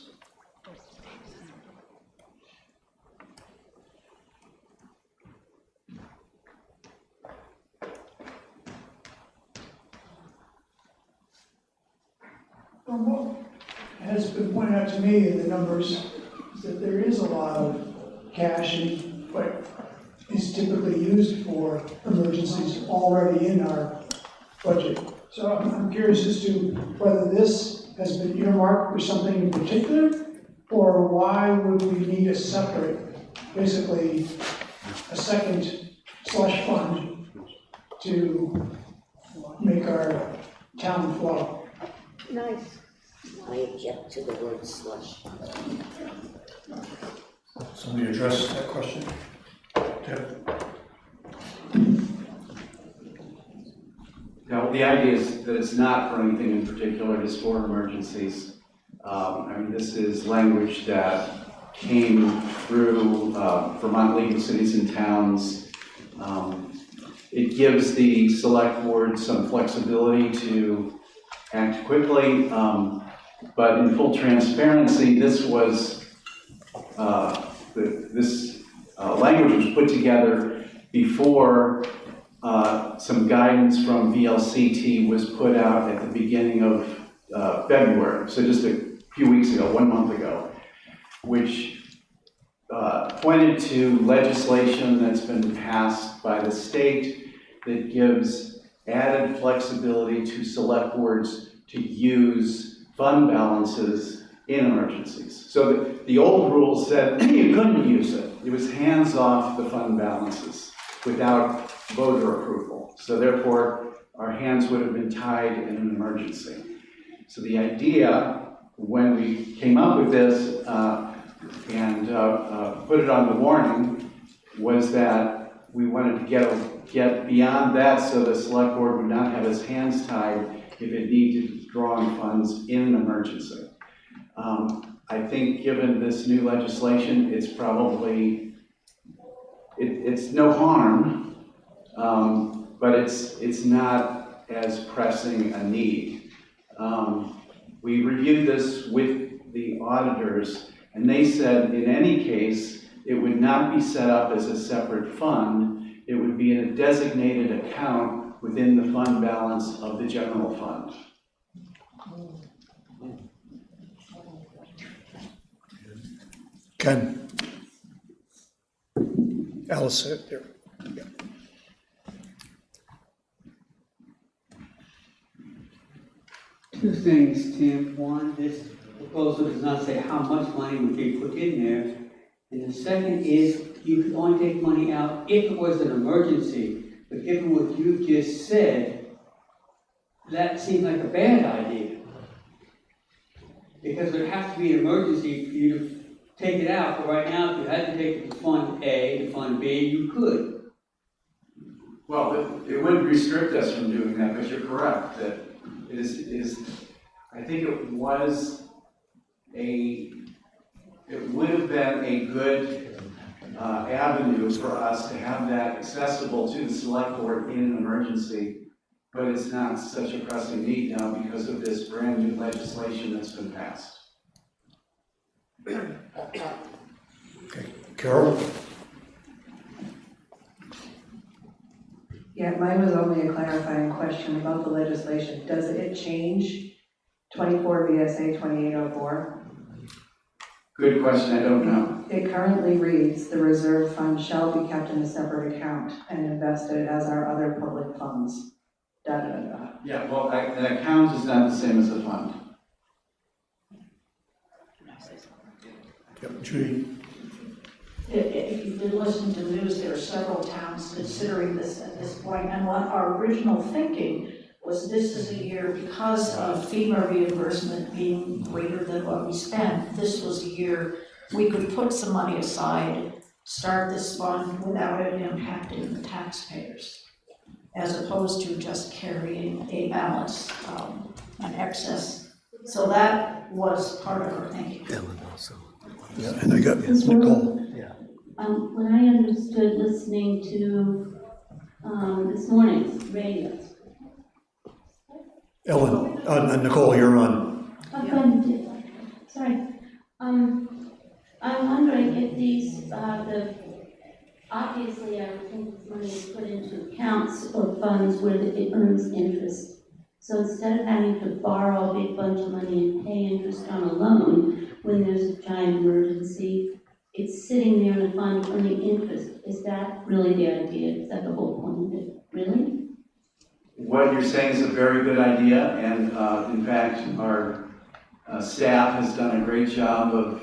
From what has been pointed out to me in the numbers, is that there is a lot of cash in what is typically used for emergencies already in our budget. So I'm curious as to whether this has been earmarked for something in particular, or why would we need a separate, basically a second slush fund to make our town flow. Nice. I object to the word slush. Somebody address that question? Deb? Now, the idea is that it's not for anything in particular, it's for emergencies. This is language that came through Vermont League of Cities and Towns. It gives the select board some flexibility to act quickly, but in full transparency, this was, language was put together before some guidance from VLCT was put out at the beginning of February, so just a few weeks ago, 1 month ago, which pointed to legislation that's been passed by the state that gives added flexibility to select boards to use fund balances in emergencies. So the old rules said you couldn't use it. It was hands off the fund balances without voter approval. So therefore, our hands would have been tied in an emergency. So the idea, when we came up with this and put it on the warning, was that we wanted to get beyond that so the select board would not have its hands tied if it needed to draw on funds in an emergency. I think given this new legislation, it's probably, it's no harm, but it's not as pressing a need. We reviewed this with the auditors, and they said in any case, it would not be set up as a separate fund. It would be in a designated account within the fund balance of the general fund. Ken? Alice, there. Yeah. Two things, Tim. One, this proposal does not say how much money would be put in there. And the second is you could only take money out if it was an emergency. But given what you just said, that seems like a bad idea. Because there has to be an emergency for you to take it out, but right now, if you had to take it to Fund A, to Fund B, you could. Well, it wouldn't restrict us from doing that, but you're correct, that it is, I think it would have been a good avenue for us to have that accessible to the select board in an emergency, but it's not such a pressing need now because of this brand new legislation that's been passed. Okay, Carol? Yeah, mine was only a clarifying question about the legislation. Does it change 24 VSA 2804? Good question, I don't know. It currently reads, the reserve fund shall be kept in a separate account and invested as our other public funds. Da, da, da. Yeah, well, an account is not the same as a fund. Yep, Judy? If you've been listening to the news, there are several towns considering this at this point, and what our original thinking was this is a year, because of FEMA reimbursement being greater than what we spent, this was a year we could put some money aside, start this fund without it impacting the taxpayers, as opposed to just carrying a balance, an excess. So that was part of our thinking. Ellen also. Yeah, and I got Nicole. When I understood listening to this morning's radio. Ellen, Nicole, you're on. Sorry. I'm wondering if these, obviously I would think this money is put into accounts or funds where it earns interest. So instead of having to borrow a big bunch of money and pay interest on a loan when there's a giant emergency, it's sitting there in a fund earning interest. Is that really the idea? Is that the whole point of it? Really? What you're saying is a very good idea, and in fact, our staff has done a great job of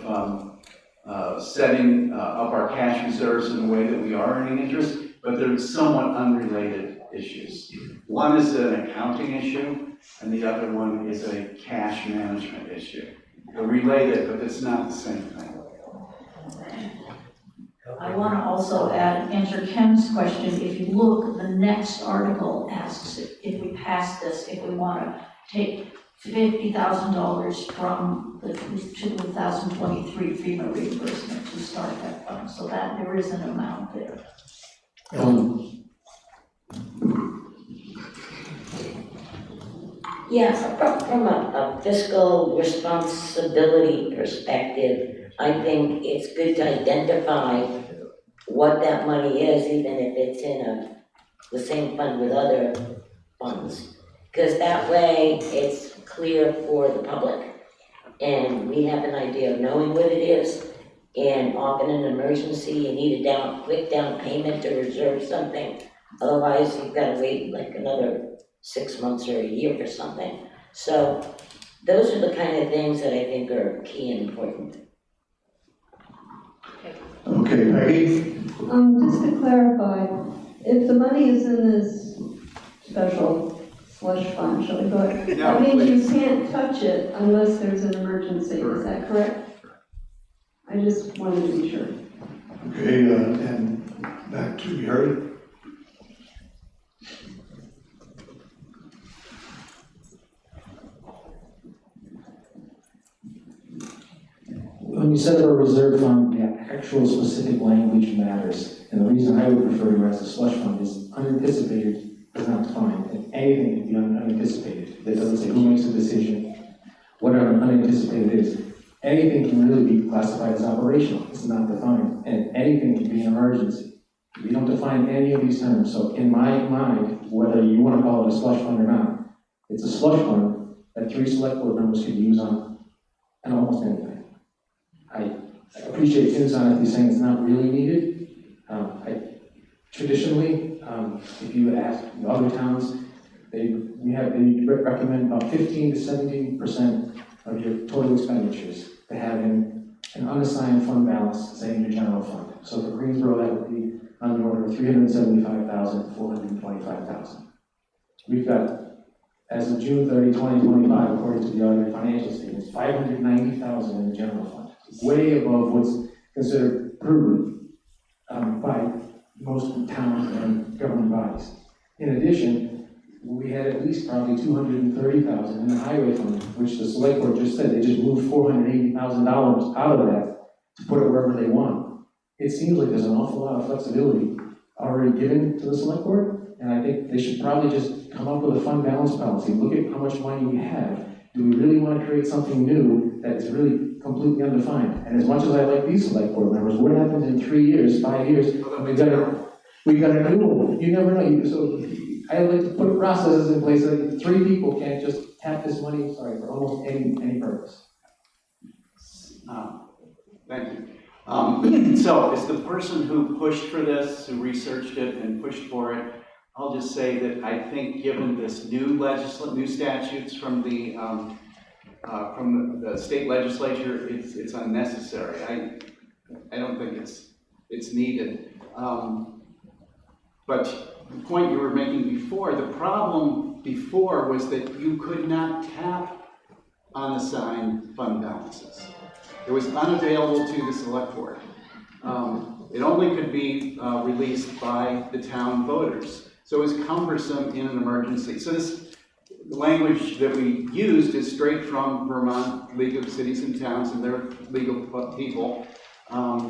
setting up our cash reserves in a way that we are earning interest, but they're somewhat unrelated issues. One is an accounting issue, and the other one is a cash management issue. They're related, but it's not the same thing. I want to also answer Ken's question. If you look, the next article asks if we pass this, if we want to take $50,000 from the 2023 FEMA reimbursement to start that fund, so that there is an amount there. Yeah, from a fiscal responsibility perspective, I think it's good to identify what that money is, even if it's in the same fund with other funds. Because that way, it's clear for the public, and we have an idea of knowing what it is. And often in an emergency, you need a quick down payment to reserve something. Otherwise, you've got to wait like another 6 months or a year for something. So those are the kind of things that I think are key and important. Okay, Peggy? Just to clarify, if the money is in this special slush fund, shall we call it, that means you can't touch it unless there's an emergency, is that correct? I just wanted to be sure. Okay, and back to Harry. When you set up a reserve fund, the actual specific language matters. And the reason I would refer to it as a slush fund is unanticipated is not defined, and anything can be unanticipated. It doesn't say who makes the decision, whatever unanticipated is. Anything can really be classified as operational. It's not defined, and anything can be an emergency. We don't define any of these terms. So in my mind, whether you want to call it a slush fund or not, it's a slush fund that 3 select board members could use on almost anything. I appreciate Tim's honesty saying it's not really needed. Traditionally, if you ask other towns, they recommend about 15 to 17% of your total expenditures to have in an unassigned fund balance, say in your general fund. So for Greensboro, that would be on the order of $375,000 to $425,000. We've got, as of June 30, 2025, according to the audited financial statements, $590,000 in the general fund. way above what's considered prudent by most towns and government bodies. In addition, we had at least probably $230,000 in the highway fund, which the select board just said, they just moved $480,000 out of that to put it wherever they want. It seems like there's an awful lot of flexibility already given to the select board, and I think they should probably just come up with a fund balance policy, look at how much money we have. Do we really want to create something new that is really completely undefined? And as much as I like these select board members, what happens in 3 years, 5 years, when we got a new one? You never know. So I like to put processes in place so that 3 people can't just tap this money, for almost any purpose. Thank you. So as the person who pushed for this, who researched it and pushed for it, I'll just say that I think given this new statutes from the state legislature, it's unnecessary. I don't think it's needed. But the point you were making before, the problem before was that you could not tap unassigned fund balances. It was unavailable to the select board. It only could be released by the town voters. So it was cumbersome in an emergency. So this language that we used is straight from Vermont League of Cities and Towns and their legal people. I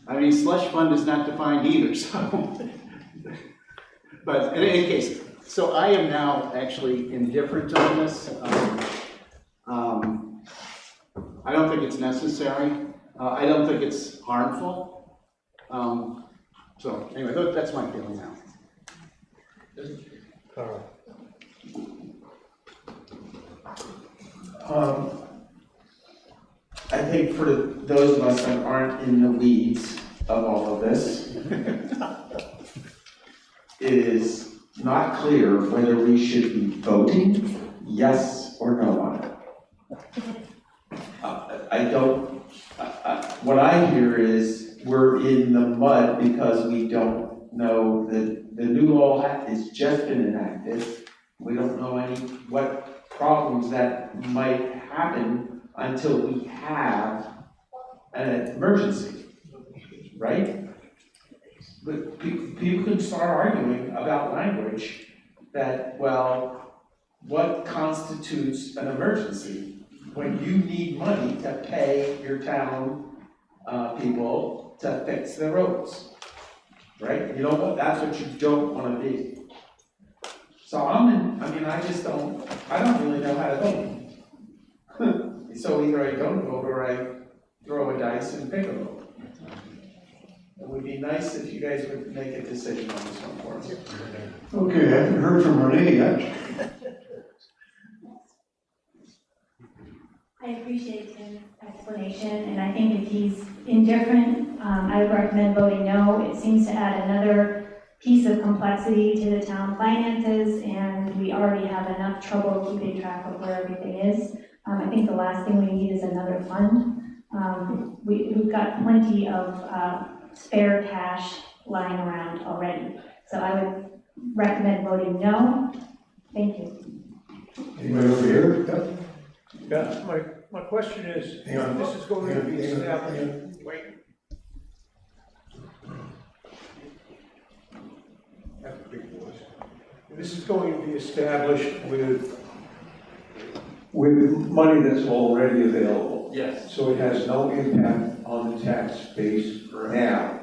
mean, slush fund is not defined either, so. But in any case, so I am now actually indifferent on this. I don't think it's necessary. I don't think it's harmful. So anyway, that's my feeling now. Carl. I think for those of us that aren't in the weeds of all of this, it is not clear whether we should be voting yes or no on it. What I hear is we're in the mud because we don't know that the new law has just been enacted. We don't know what problems that might happen until we have an emergency, right? But people can start arguing about language that, well, what constitutes an emergency? When you need money to pay your town people to fix the roads, right? You know what? That's what you don't want to be. So I don't really know how to vote. So either I don't vote or I throw a dice and pick a vote. It would be nice if you guys would make a decision on this one for us. Okay, I haven't heard from Renee yet. I appreciate Tim's explanation, and I think if he's indifferent, I would recommend voting no. It seems to add another piece of complexity to the town finances, and we already have enough trouble keeping track of where everything is. I think the last thing we need is another fund. We've got plenty of spare cash lying around already. So I would recommend voting no. Thank you. Anybody over here? Yeah, my question is, this is going to be established, wait. That's a big voice. This is going to be established with money that's already available. Yes. So it has no impact on the tax base now.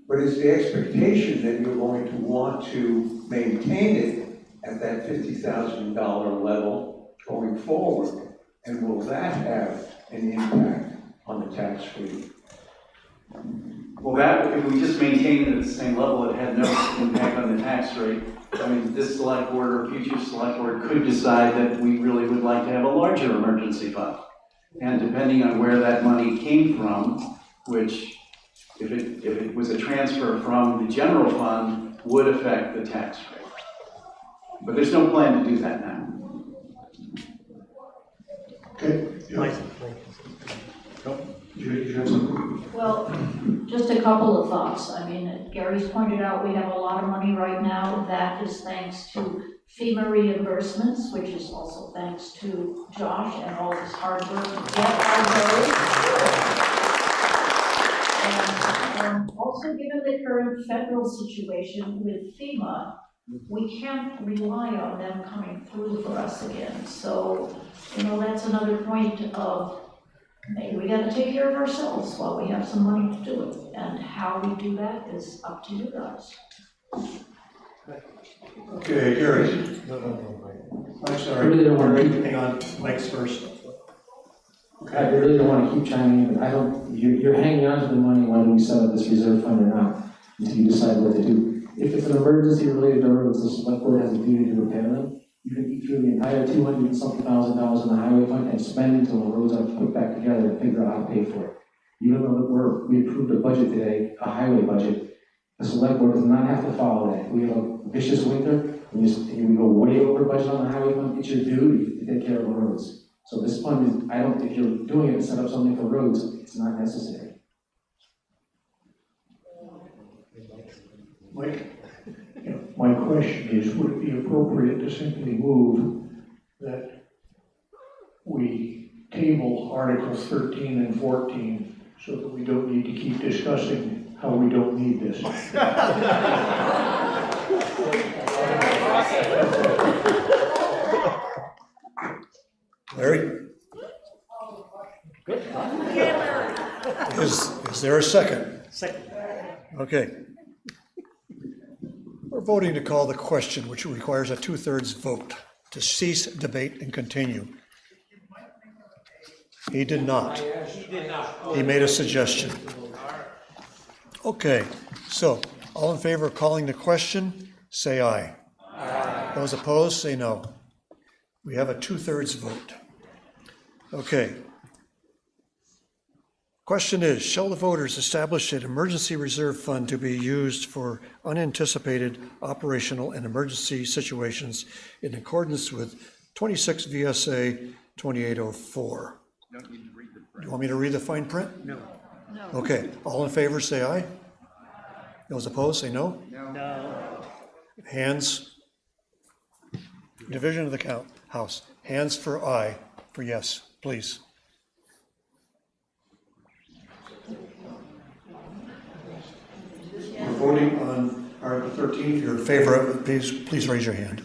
But is the expectation that you're going to want to maintain it at that $50,000 level going forward? And will that have an impact on the tax rate? Well, if we just maintain it at the same level, it had no impact on the tax rate. I mean, this select board or future select board could decide that we really would like to have a larger emergency fund. And depending on where that money came from, which if it was a transfer from the general fund, would affect the tax rate. But there's no plan to do that now. Okay. Well, just a couple of thoughts. I mean, Gary's pointed out we have a lot of money right now. That is thanks to FEMA reimbursements, which is also thanks to Josh and all his hard work to get our roads. And also given the current federal situation with FEMA, we can't rely on them coming through for us again. So, that's another point of maybe we gotta take care of ourselves while we have some money to do it. And how we do that is up to you guys. Okay, Gary. I'm sorry. I really don't want to Gary, hang on, Mike's first. I really don't want to keep chiming in, but you're hanging on to the money whether we set up this reserve fund or not, until you decide what to do. If it's an emergency related to roads, the select board has a duty to repair them. You can eat through the entire $200-something thousand in the highway fund and spend until the roads are put back together and figure out how to pay for it. Even though we approved a budget today, a highway budget, the select board does not have to follow that. We have a vicious winter, and we go way over budget on the highway fund, it's your duty to take care of the roads. So this fund is, if you're doing it to set up something for roads, it's not necessary. Mike? My question is, would it be appropriate to simply move that we table Articles 13 and 14 so that we don't need to keep discussing how we don't need this? Larry? Is there a second? Second. Okay. We're voting to call the question, which requires a 2/3 vote to cease debate and continue. He did not. He made a suggestion. Okay, so all in favor of calling the question, say aye. Aye. Those opposed, say no. We have a 2/3 vote. Okay. Question is, shall the voters establish an emergency reserve fund to be used for unanticipated operational and emergency situations in accordance with 26 VSA 2804? Don't need to read the Do you want me to read the fine print? No. Okay, all in favor say aye. Those opposed say no. No. Hands. Division of the House. Hands for aye, for yes, please. We're voting on Article 13. If you're in favor of it, please raise your hand.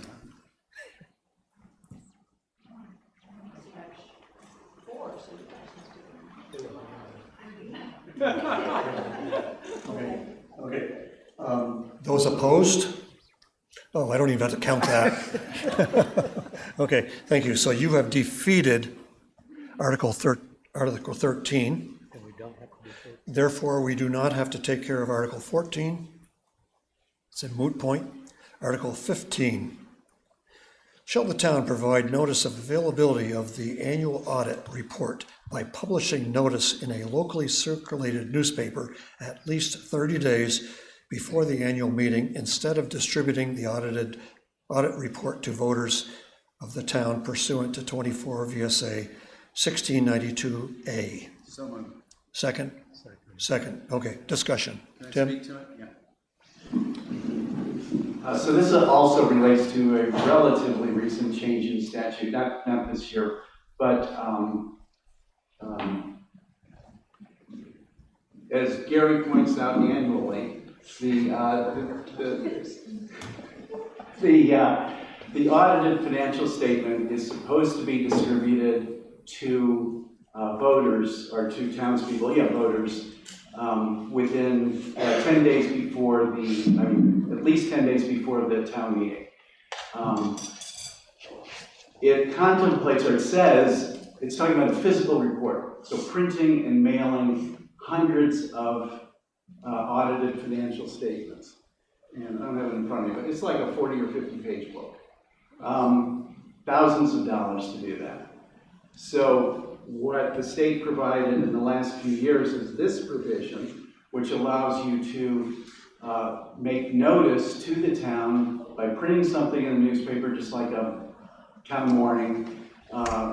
Okay. Those opposed? Oh, I don't even have to count that. Okay, thank you. So you have defeated Article 13. Therefore, we do not have to take care of Article 14. It's a moot point. Article 15. Shall the town provide notice of availability of the annual audit report by publishing notice in a locally circulated newspaper at least 30 days before the annual meeting instead of distributing the audit report to voters of the town pursuant to 24 VSA 1692A? So moved. Second? Second. Okay, discussion. Can I Tim? speak to it? Yeah. So this also relates to a relatively recent change in statute, not this year, but as Gary points out annually, the audited financial statement is supposed to be distributed to voters, or to townspeople, voters, within 10 days before at least 10 days before the town meeting. It contemplates, or it says, it's talking about the physical report, so printing and mailing hundreds of audited financial statements. And I don't have it in front of me, but it's like a 40 or 50 page book. Thousands of dollars to do that. So what the state provided in the last few years is this provision, which allows you to make notice to the town by printing something in the newspaper, just like a town warning,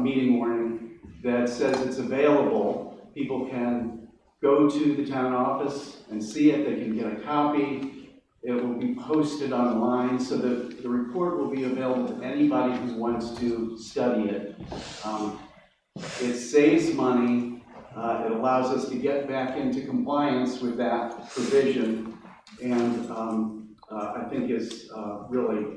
meeting warning, that says it's available. People can go to the town office and see it. They can get a copy. It will be posted online so that the report will be available to anybody who wants to study it. It saves money. It allows us to get back into compliance with that provision, and I think is really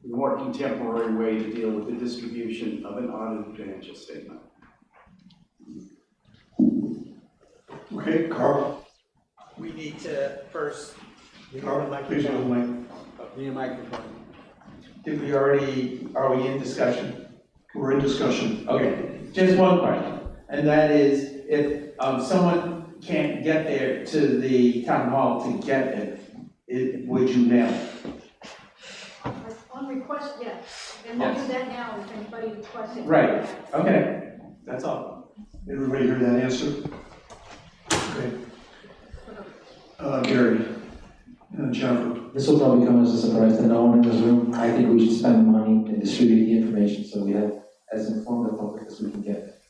a more contemporary way to deal with the distribution of an audited financial statement. Okay, Carl. We need to first. Carl, please hold the mic. Need a microphone. Did we already, are we in discussion? We're in discussion. Okay, just one question, and that is, if someone can't get there to the town hall to get it, would you mail it? On request, yes, and we'll do that now if anybody requests it. Right, okay, that's all. Everybody hear that answer? Okay. Gary and Jennifer. This will probably come as a surprise to no one in this room. I think we should spend money and distribute the information so we have as informed the public as we can get.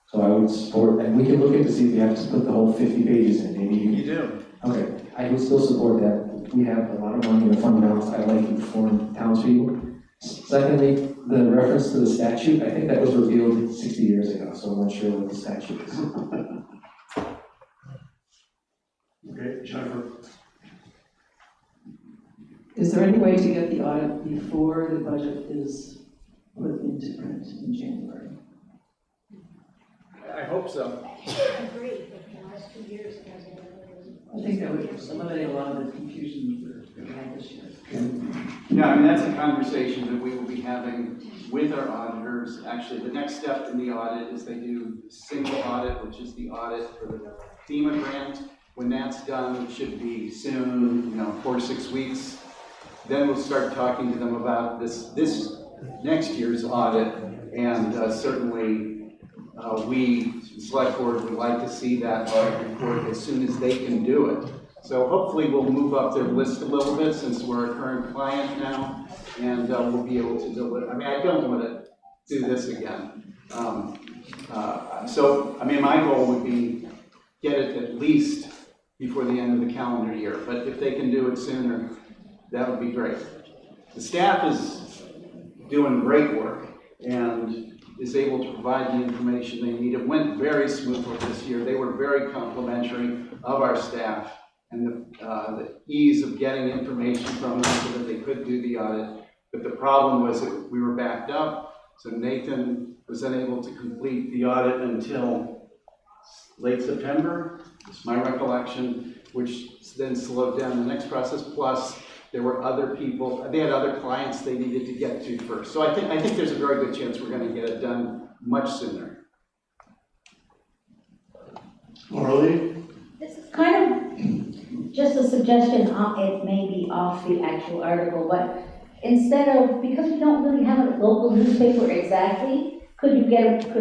So I would support, and we can look into see if we have to put the whole 50 pages in. Maybe you do. Okay, I would still support that. We have a lot of money in the fund balance. I like informed townspeople. Secondly, the reference to the statute, I think that was repealed 60 years ago, so I'm not sure what the statute is. Okay, Jennifer. Is there any way to get the audit before the budget is put into print in January? I hope so. I agree, but the last 2 years it hasn't been. I think that would eliminate a lot of the confusion we had this year. Yeah, I mean, that's a conversation that we will be having with our auditors. Actually, the next step in the audit is they do the single audit, which is the audit for the FEMA grant. When that's done, which should be soon, 4 to 6 weeks, then we'll start talking to them about this next year's audit, and certainly we, the select board, would like to see that audit report as soon as they can do it. So hopefully we'll move up their list a little bit since we're a current client now, and we'll be able to deliver. I mean, I don't want to do this again. So, I mean, my goal would be get it at least before the end of the calendar year, but if they can do it sooner, that would be great. The staff is doing great work and is able to provide the information they need. It went very smoothly this year. They were very complimentary of our staff and the ease of getting information from them so that they could do the audit. But the problem was that we were backed up, so Nathan was unable to complete the audit until late September, it's my recollection, which then slowed down the next process. Plus, there were other people, they had other clients they needed to get to first. So I think there's a very good chance we're going to get it done much sooner. Orly? This is kind of just a suggestion, it may be off the actual article, but instead of, because we don't really have a local newspaper exactly, could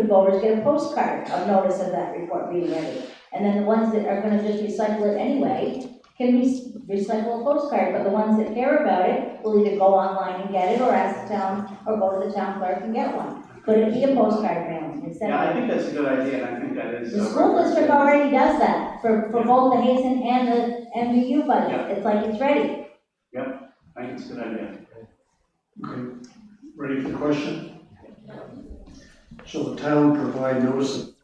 voters get a postcard of notice of that report being ready? And then the ones that are gonna just recycle it anyway, can recycle a postcard, but the ones that care about it will either go online and get it, or ask the town, or go to the town clerk and get one. Could it be a postcard mailing instead Yeah, of? I think that's a good idea, and I think that is. The school district already does that for both the Hazen and the MVU budget. Yeah. It's like it's ready. Yep, I think it's a good idea. Okay, ready for the question? Shall the town provide notice of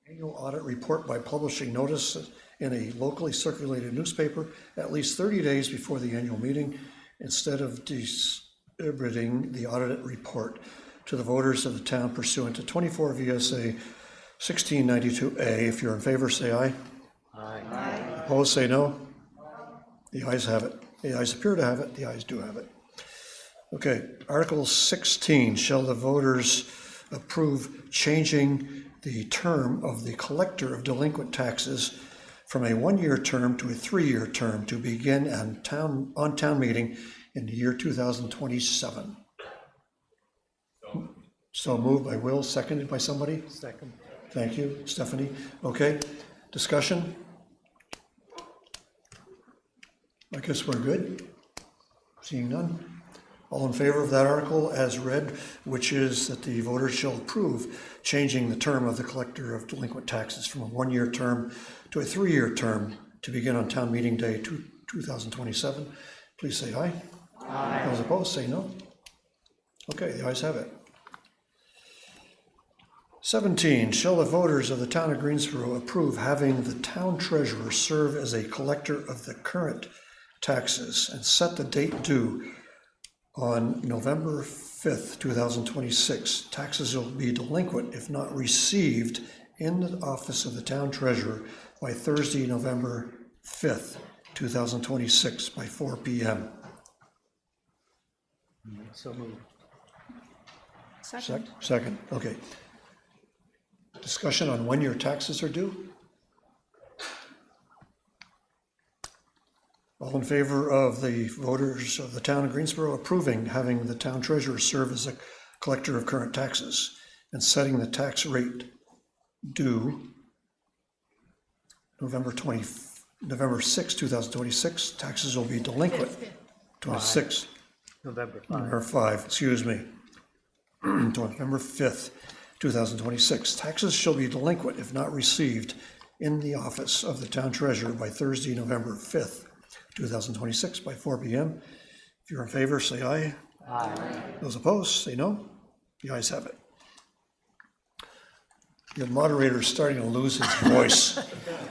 annual audit report by publishing notice in a locally circulated newspaper at least 30 days before the annual meeting, instead of distributing the audited report to the voters of the town pursuant to 24 VSA 1692A? If you're in favor, say aye. Aye. Opposed, say no. The ayes have it. The ayes appear to have it. The ayes do have it. Okay, Article 16, shall the voters approve changing the term of the collector of delinquent taxes from a 1-year term to a 3-year term to begin on town meeting in the year 2027? So moved by Will, seconded by somebody? Second. Thank you, Stephanie. Okay, discussion? I guess we're good. Seeing none. All in favor of that article as read, which is that the voters shall approve changing the term of the collector of delinquent taxes from a 1-year term to a 3-year term to begin on town meeting day 2027, please say aye. Aye. Those opposed, say no. Okay, the ayes have it. 17, shall the voters of the town of Greensboro approve having the town treasurer serve as a collector of the current taxes and set the date due on November 5th, 2026. Taxes will be delinquent if not received in the office of the town treasurer by Thursday, November 5th, 2026 by 4 p.m. So moved. Second, okay. Discussion on when your taxes are due? All in favor of the voters of the town of Greensboro approving having the town treasurer serve as a collector of current taxes and setting the tax rate due November 6, 2026, taxes will be delinquent. 26. November 5. November 5, excuse me. November 5th, 2026. Taxes shall be delinquent if not received in the office of the town treasurer by Thursday, November 5th, 2026 by 4 p.m. If you're in favor, say aye. Aye. Those opposed, say no. The ayes have it. The moderator is starting to lose his voice.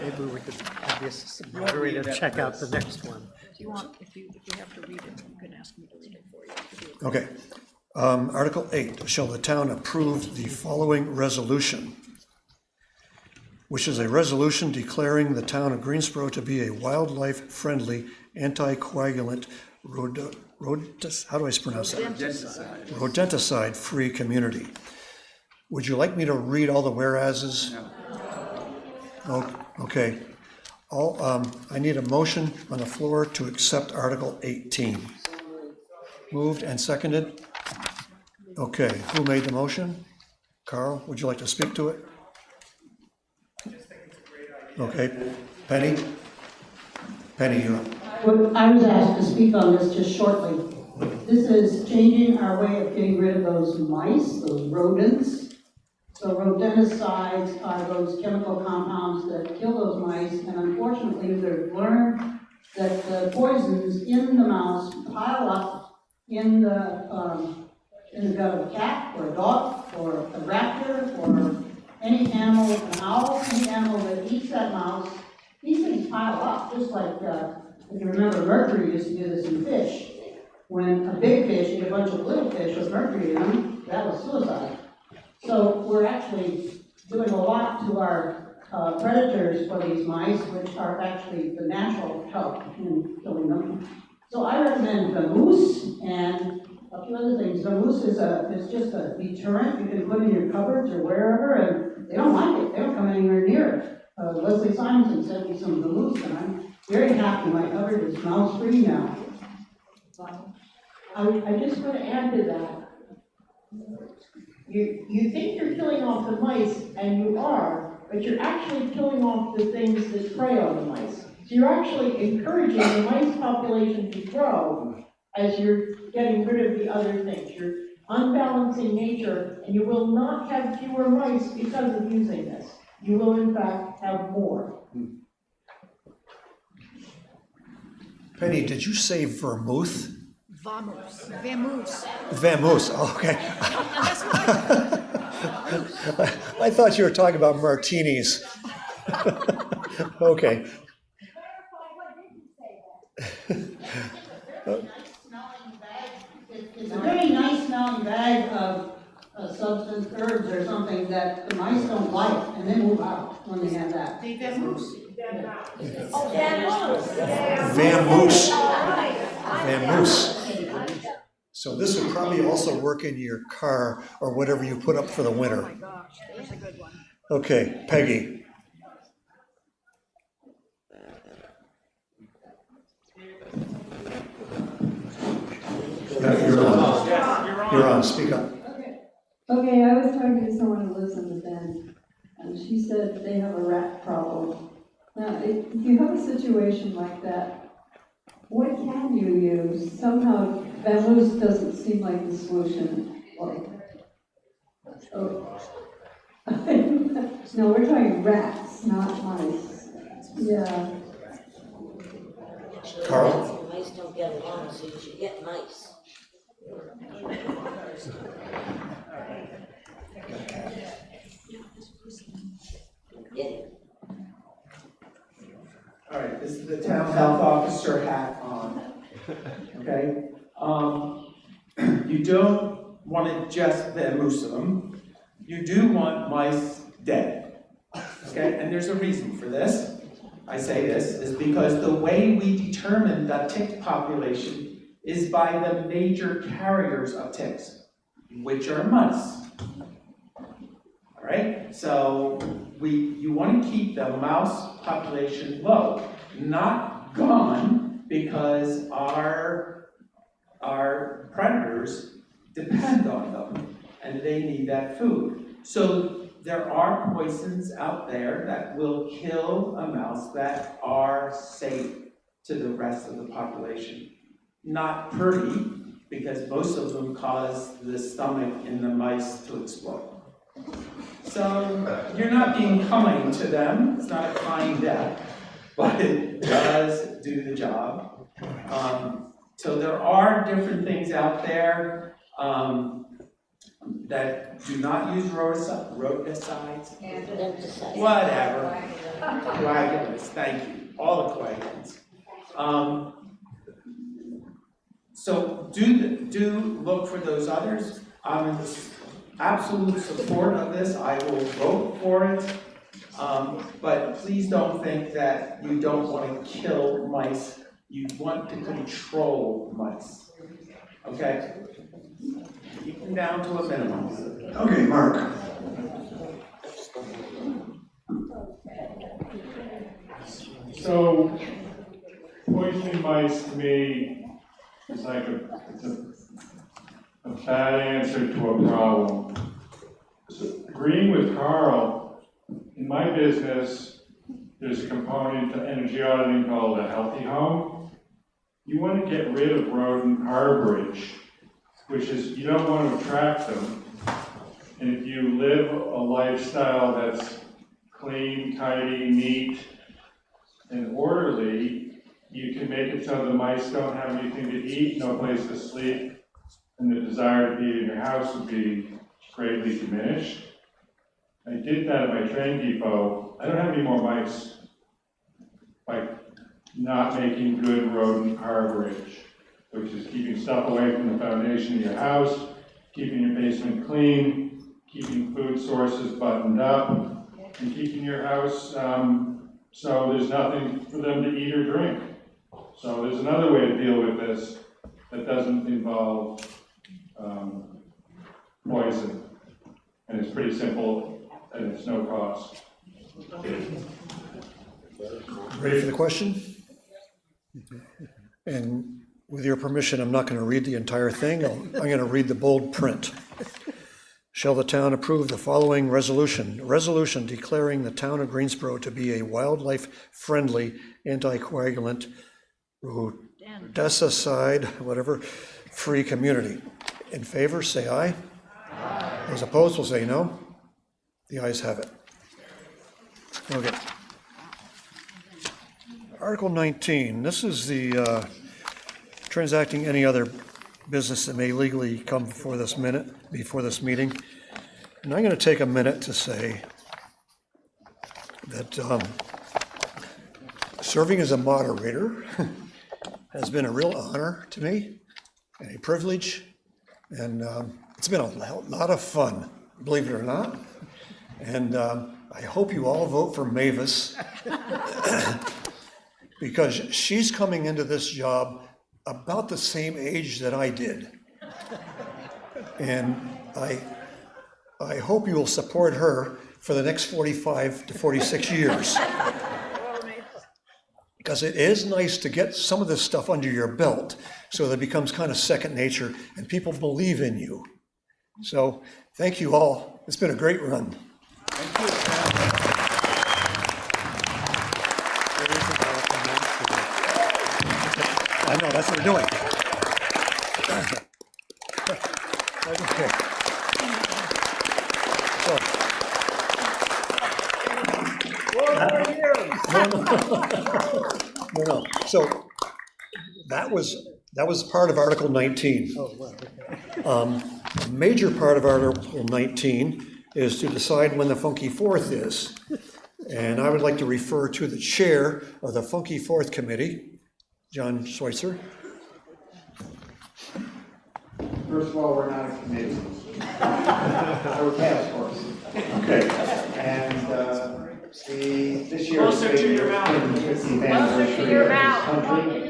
Maybe we could have this moderator check out the next one. If you want, if you have to read it, you can ask me to read it for you. Okay. Article 8, shall the town approve the following resolution, which is a resolution declaring the town of Greensboro to be a wildlife-friendly, anticoagulant, how do I pronounce that? Rodenticide-free community. Would you like me to read all the whereases? No. Okay. I need a motion on the floor to accept Article 18. Moved and seconded? Okay, who made the motion? Carl, would you like to speak to it? Okay, Penny? Penny, you're up. Well, I was asked to speak on this just shortly. This is changing our way of getting rid of those mice, those rodents. So rodenticides are those chemical compounds that kill those mice, and unfortunately, they've learned that the poisons in the mouse pile up in the gut of a cat, or a dog, or a raptor, or any animal, an owl, any animal that eats that mouse. These things pile up, just like, if you remember, mercury used to do this in fish. When a big fish ate a bunch of little fish with mercury in them, that was suicide. So we're actually doing a lot to our predators for these mice, which are actually the natural help in killing them. So I recommend vamoose and a few other things. Vamoose is just a deterrent you can put in your cupboards or wherever, and they don't like it. They don't come anywhere near it. Leslie Simonson sent me some vamoose, and I'm very happy my cupboard is mouse-free now. I just want to add to that. You think you're killing off the mice, and you are, but you're actually killing off the things that prey on the mice. So you're actually encouraging the mice population to grow as you're getting rid of the other things. You're unbalancing nature, and you will not have fewer mice because of using this. You will, in fact, have more. Penny, did you say vermouth? Vamoose. Vamoose. Vamoose, okay. I thought you were talking about martinis. Okay. It's a very nice smelling bag of a substance, herbs or something that the mice don't like, and they move out when they have that. The vamoose. Oh, vamoose. Vamoose. Vamoose. So this would probably also work in your car or whatever you put up for the winter. Oh my gosh, that's a good one. Okay, Peggy. You're on. You're on, speak up. Okay, I was talking to someone who lives in the Bend, and she said they have a rat problem. Now, if you have a situation like that, what can you use? Somehow, vamoose doesn't seem like the solution. Oh. No, we're talking rats, not mice. Yeah. So Carl? rats and mice don't get along, so you should get mice. Get it. All right, this is the town health officer hat on, okay? You don't want to just vamoose them. You do want mice dead, okay? And there's a reason for this. I say this is because the way we determine the tick population is by the major carriers of ticks, which are mice. All right, so you want to keep the mouse population low, not gone, because our predators depend on them and they need that food. So there are poisons out there that will kill a mouse that are safe to the rest of the population. Not pretty, because most of them cause the stomach in the mice to explode. So you're not being kind to them, it's not a kind death, but it does do the job. So there are different things out there that do not use rodenticides, whatever, coagulants, thank you, all the coagulants. So do look for those others. I'm in absolute support of this. I will vote for it. But please don't think that you don't want to kill mice. You want to control mice. Okay? Keep them down to a minimum. Okay, Mark. So, poisoning mice to me is like it's a bad answer to a problem. So, agreeing with Carl, in my business, there's a component to energy auditing called a healthy home. You want to get rid of rodent harborage, which is you don't want to attract them. And if you live a lifestyle that's clean, tidy, neat, and orderly, you can make it so the mice don't have anything to eat, no place to sleep, and the desire to be in your house would be greatly diminished. I did that at my train depot. I don't have any more mice by not making good rodent harborage, which is keeping stuff away from the foundation of your house, keeping your basement clean, keeping food sources buttoned up, and keeping your house so there's nothing for them to eat or drink. So there's another way to deal with this that doesn't involve poison. And it's pretty simple and it's no cost. Ready for the question? And with your permission, I'm not going to read the entire thing. I'm going to read the bold print. Shall the town approve the following resolution? Resolution declaring the town of Greensboro to be a wildlife-friendly, anticoagulant, rodenticide, whatever, free community. In favor, say aye. Aye. Those opposed will say no. The ayes have it. Okay. Article 19, this is the transacting any other business that may legally come before this meeting. And I'm going to take a minute to say that serving as a moderator has been a real honor to me and a privilege, and it's been a lot of fun, believe it or not. And I hope you all vote for Mavis because she's coming into this job about the same age that I did. And I hope you will support her for the next 45 to 46 years. Because it is nice to get some of this stuff under your belt so that it becomes kind of second nature and people believe in you. So thank you all. It's been a great run. Thank you. I know, that's what we're doing. Okay. So. No. So that was part of Article 19. A major part of Article 19 is to decide when the Funky Fourth is. And I would like to refer to the chair of the Funky Fourth Committee, John Schweitzer. First of all, we're not a committee. We're a task force. Okay. And this year is the 250th anniversary of this country.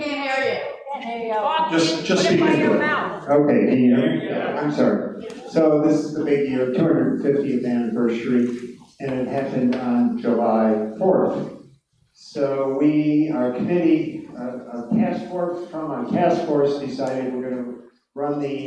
Just speak into it. Okay, can you hear me? Yeah, I'm sorry. So this is the big year, 250th anniversary, and it happened on July 4th. So our committee, a task force, from our task force decided we're going to run the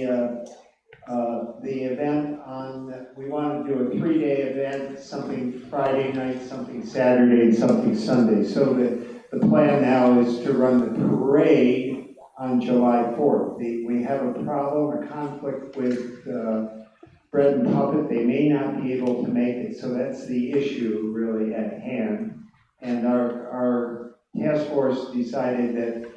event on, we want to do a 3-day event, something Friday night, something Saturday, and something Sunday. So the plan now is to run the parade on July 4th. We have a problem, a conflict with Bread and Puppet. They may not be able to make it, so that's the issue really at hand. And our task force decided that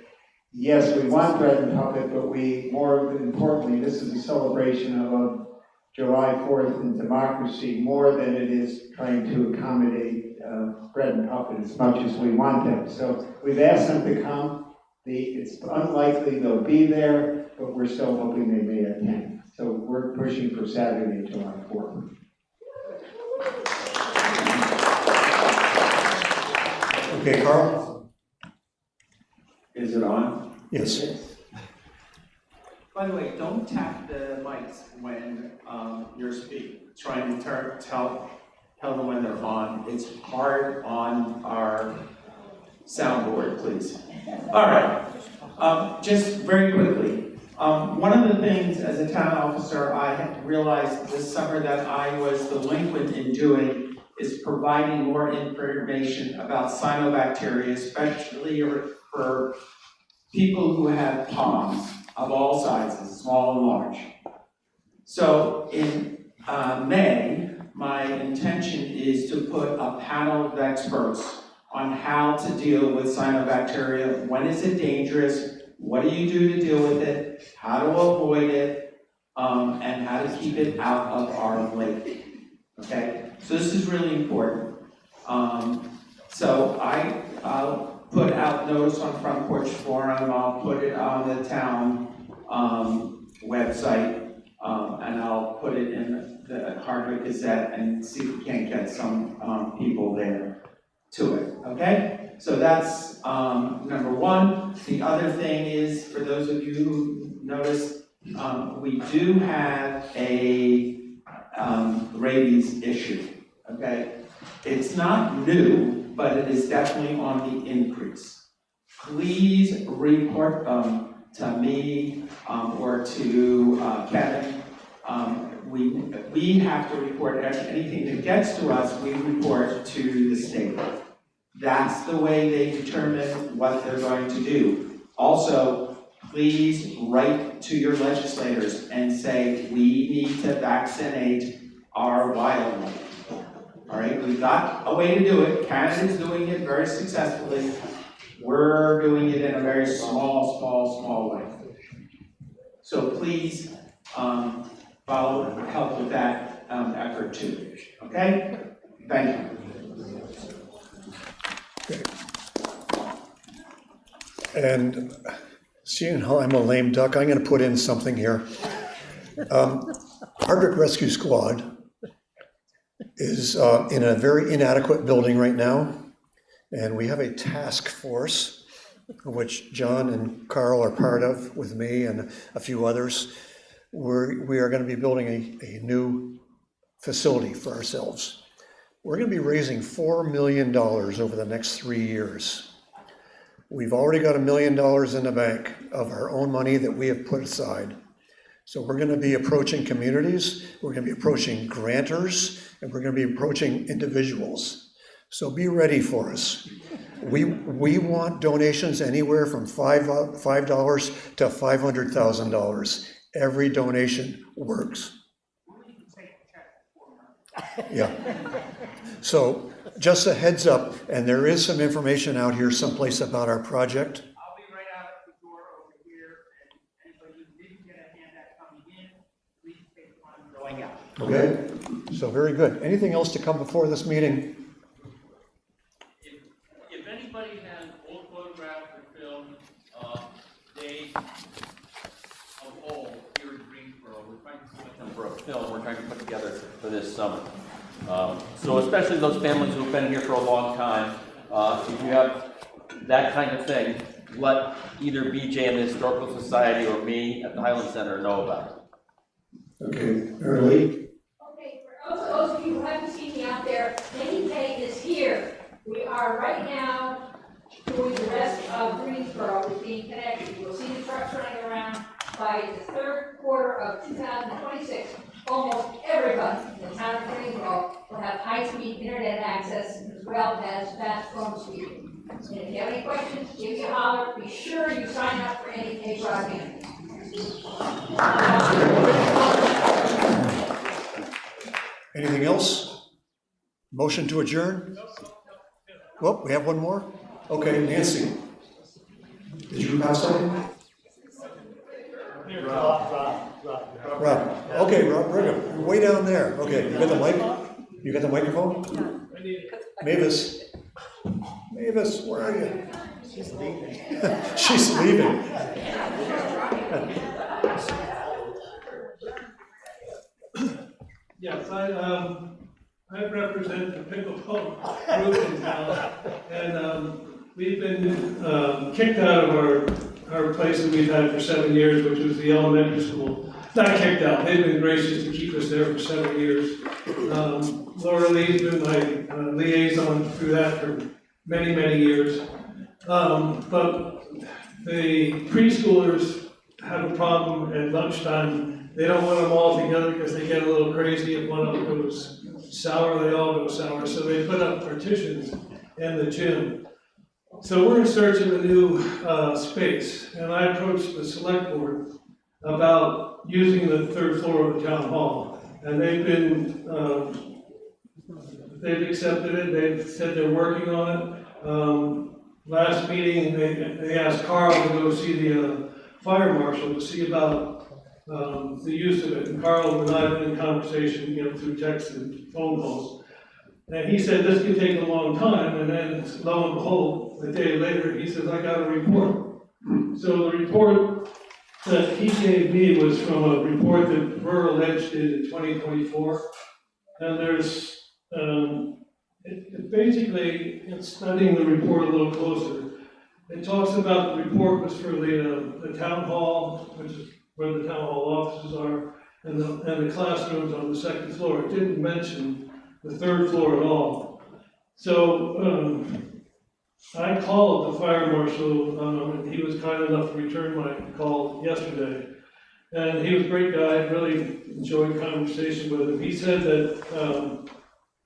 yes, we want Bread and Puppet, but more importantly, this is a celebration of July 4th and democracy more than it is trying to accommodate Bread and Puppet as much as we want them. So we've asked them to come. It's unlikely they'll be there, but we're still hoping they may attend. So we're pushing for Saturday, July 4th. Okay, Carl? Is it on? Yes. By the way, don't tap the mics when you're speaking. Trying to tell them when they're on. It's hard on our soundboard, please. All right. Just very quickly. One of the things as a town officer I had realized this summer that I was delinquent in doing is providing more information about cyanobacteria, especially for people who have ponds of all sizes, small and large. So in May, my intention is to put a panel of experts on how to deal with cyanobacteria. When is it dangerous? What do you do to deal with it? How to avoid it? And how to keep it out of our lake. Okay? So this is really important. So I'll put out notice on Front Porch Forum. I'll put it on the town website, and I'll put it in the Hardwick Gazette and see if we can't get some people there to it, okay? So that's number one. The other thing is, for those of you who noticed, we do have a rabies issue, okay? It's not new, but it is definitely on the increase. Please report to me or to Kevin. We have to report anything that gets to us, we report to the state. That's the way they determine what they're going to do. Also, please write to your legislators and say, we need to vaccinate our wildlife. All right, we've got a way to do it. Canada's doing it very successfully. We're doing it in a very small way. So please help with that effort too. Okay? Thank you. And seeing how I'm a lame duck, I'm going to put in something here. Hardwick Rescue Squad is in a very inadequate building right now, and we have a task force, which John and Carl are part of with me and a few others. We are going to be building a new facility for ourselves. We're going to be raising $4 million over the next 3 years. We've already got $1 million in the bank of our own money that we have put aside. So we're going to be approaching communities, we're going to be approaching grantors, and we're going to be approaching individuals. So be ready for us. We want donations anywhere from $5 to $500,000. Every donation works. Yeah. So just a heads up, and there is some information out here someplace about our project. I'll be right out at the door over Okay, so very good. Anything else to come before this meeting? If anybody has old photographs or film, days of old here in Greensboro, we're trying to put them for a film we're trying to put together for this summer. So especially those families who've been here for a long time, if you have that kind of thing, let either BJ and the Historical Society or me at the Highland Center know about it. Okay, Early. Okay, for those of you who haven't seen me out there, Danny Pay is here. We are right now doing the rest of Greensboro is being connected. You'll see the trucks running around by the third quarter of 2026. Almost everybody in the town of Greensboro will have high-speed internet access as well as fast phone speed. And if you have any questions, give me a holler. Be sure you sign up for NEK broadband. Anything else? Motion to adjourn? Well, we have one more? Okay, Nancy. Did you have something? Rob. Okay, Rob, bring him. You're way down there. Okay, you got the mic? You got the microphone? Mavis. Mavis, where are you? She's leaving. She's leaving. Yes, I represent the pickleball group in town, and we've been kicked out of our place that we've had for 7 years, which was the elementary school. Not kicked out, they've been gracious to keep us there for 7 years. Laura Lee's been my liaison through that for many, many years. But the preschoolers have a problem at lunchtime. They don't want them all together because they get a little crazy. If one of them goes sour, they all go sour. So they put up partitions in the gym. So we're in search of a new space. And I approached the select board about using the third floor of the town hall. And they've been, they've accepted it. They've said they're working on it. Last meeting, they asked Carl to go see the fire marshal to see about the use of it. And Carl and I have been in conversation, through text and phone calls. And he said this could take a long time, and then lo and behold, a day later, he says, I got a report. So the report that he gave me was from a report that Rural Edge did in 2024. And there's, basically, in studying the report a little closer, it talks about the report was for the town hall, which is where the town hall offices are, and the classrooms on the second floor. It didn't mention the third floor at all. So I called the fire marshal, and he was kind enough to return my call yesterday. And he was a great guy, really enjoyed conversation with him. He said that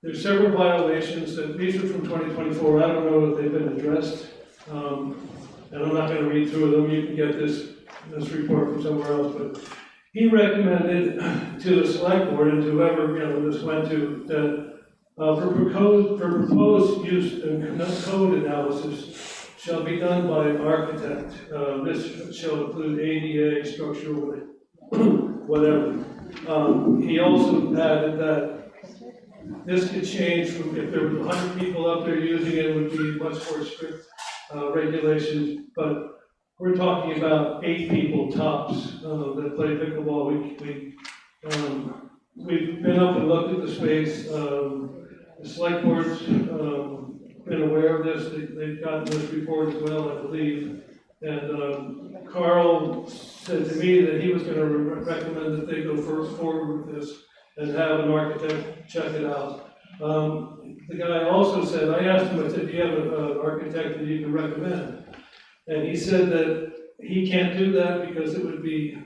there's several violations, that these are from 2024. I don't know if they've been addressed. And I'm not going to read through them. You can get this report from somewhere else. But he recommended to the select board and to whoever this went to that for proposed use and code analysis shall be done by an architect. This shall include ADA, structural, whatever. He also added that this could change from, if there was 100 people up there using it, would be much more strict regulations. But we're talking about 8 people tops that play pickleball. We've been up and looked at the space. The select board's been aware of this. They've gotten this report as well, I believe. And Carl said to me that he was going to recommend that they go forward with this and have an architect check it out. The guy also said, I asked him, I said, do you have an architect that you can recommend? And he said that he can't do that because it would be,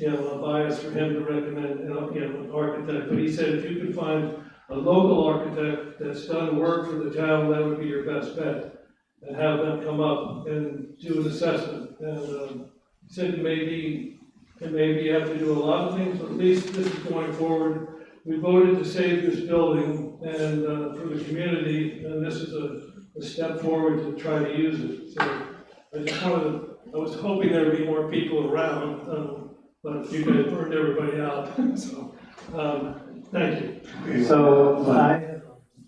a bias for him to recommend, an architect. But he said if you could find a local architect that's done work for the town, that would be your best bet. And have them come up and do an assessment. And he said maybe you have to do a lot of things, but at least this is going forward. We voted to save this building and for the community, and this is a step forward to try to use it. So I was hoping there would be more people around, but you guys burned everybody out. So Thank you. So,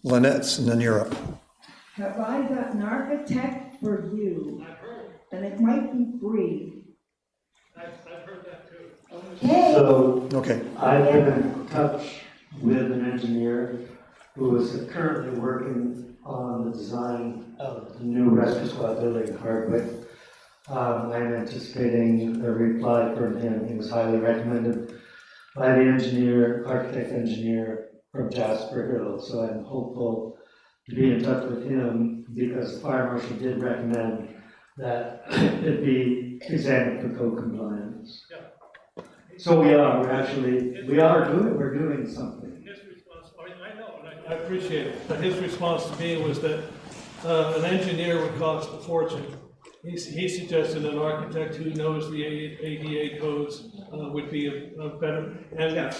Lynette's, and then you're up. Have I got an architect for you? And it might be free. I've heard that too. Okay. So, Okay. I've been in touch with an engineer who is currently working on the design of the new rescue squad building in Hardwick. I'm anticipating a reply from him. He was highly recommended by the architect engineer from Jasper Hill. So I'm hopeful to be in touch with him because the fire marshal did recommend that it be examined for code compliance. Yeah. So we're doing something. His response, I know, and I appreciate it, but his response to me was that an engineer would cost a fortune. He suggested an architect who knows the ADA codes would be a better, and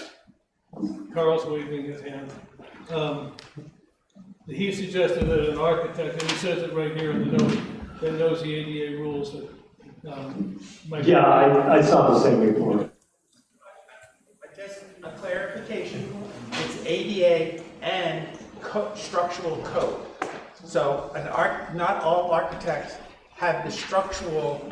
Carl's waving his hand. He suggested that an architect, and he says it right here in the note, that knows the ADA rules that might. Yeah, I saw the same report. Just a clarification, it's ADA and structural code. So not all architects have the structural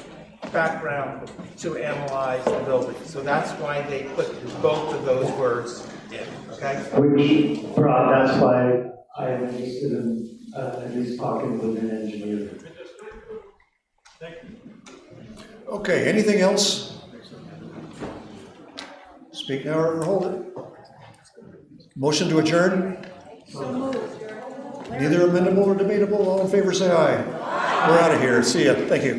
background to analyze the building. So that's why they put both of those words in, okay? That's why I am interested in at least talking with an engineer. Thank you. Okay, anything else? Speak now or hold it. Motion to adjourn? Neither amendable or debatable, all in favor say aye. We're out of here, see ya, thank you.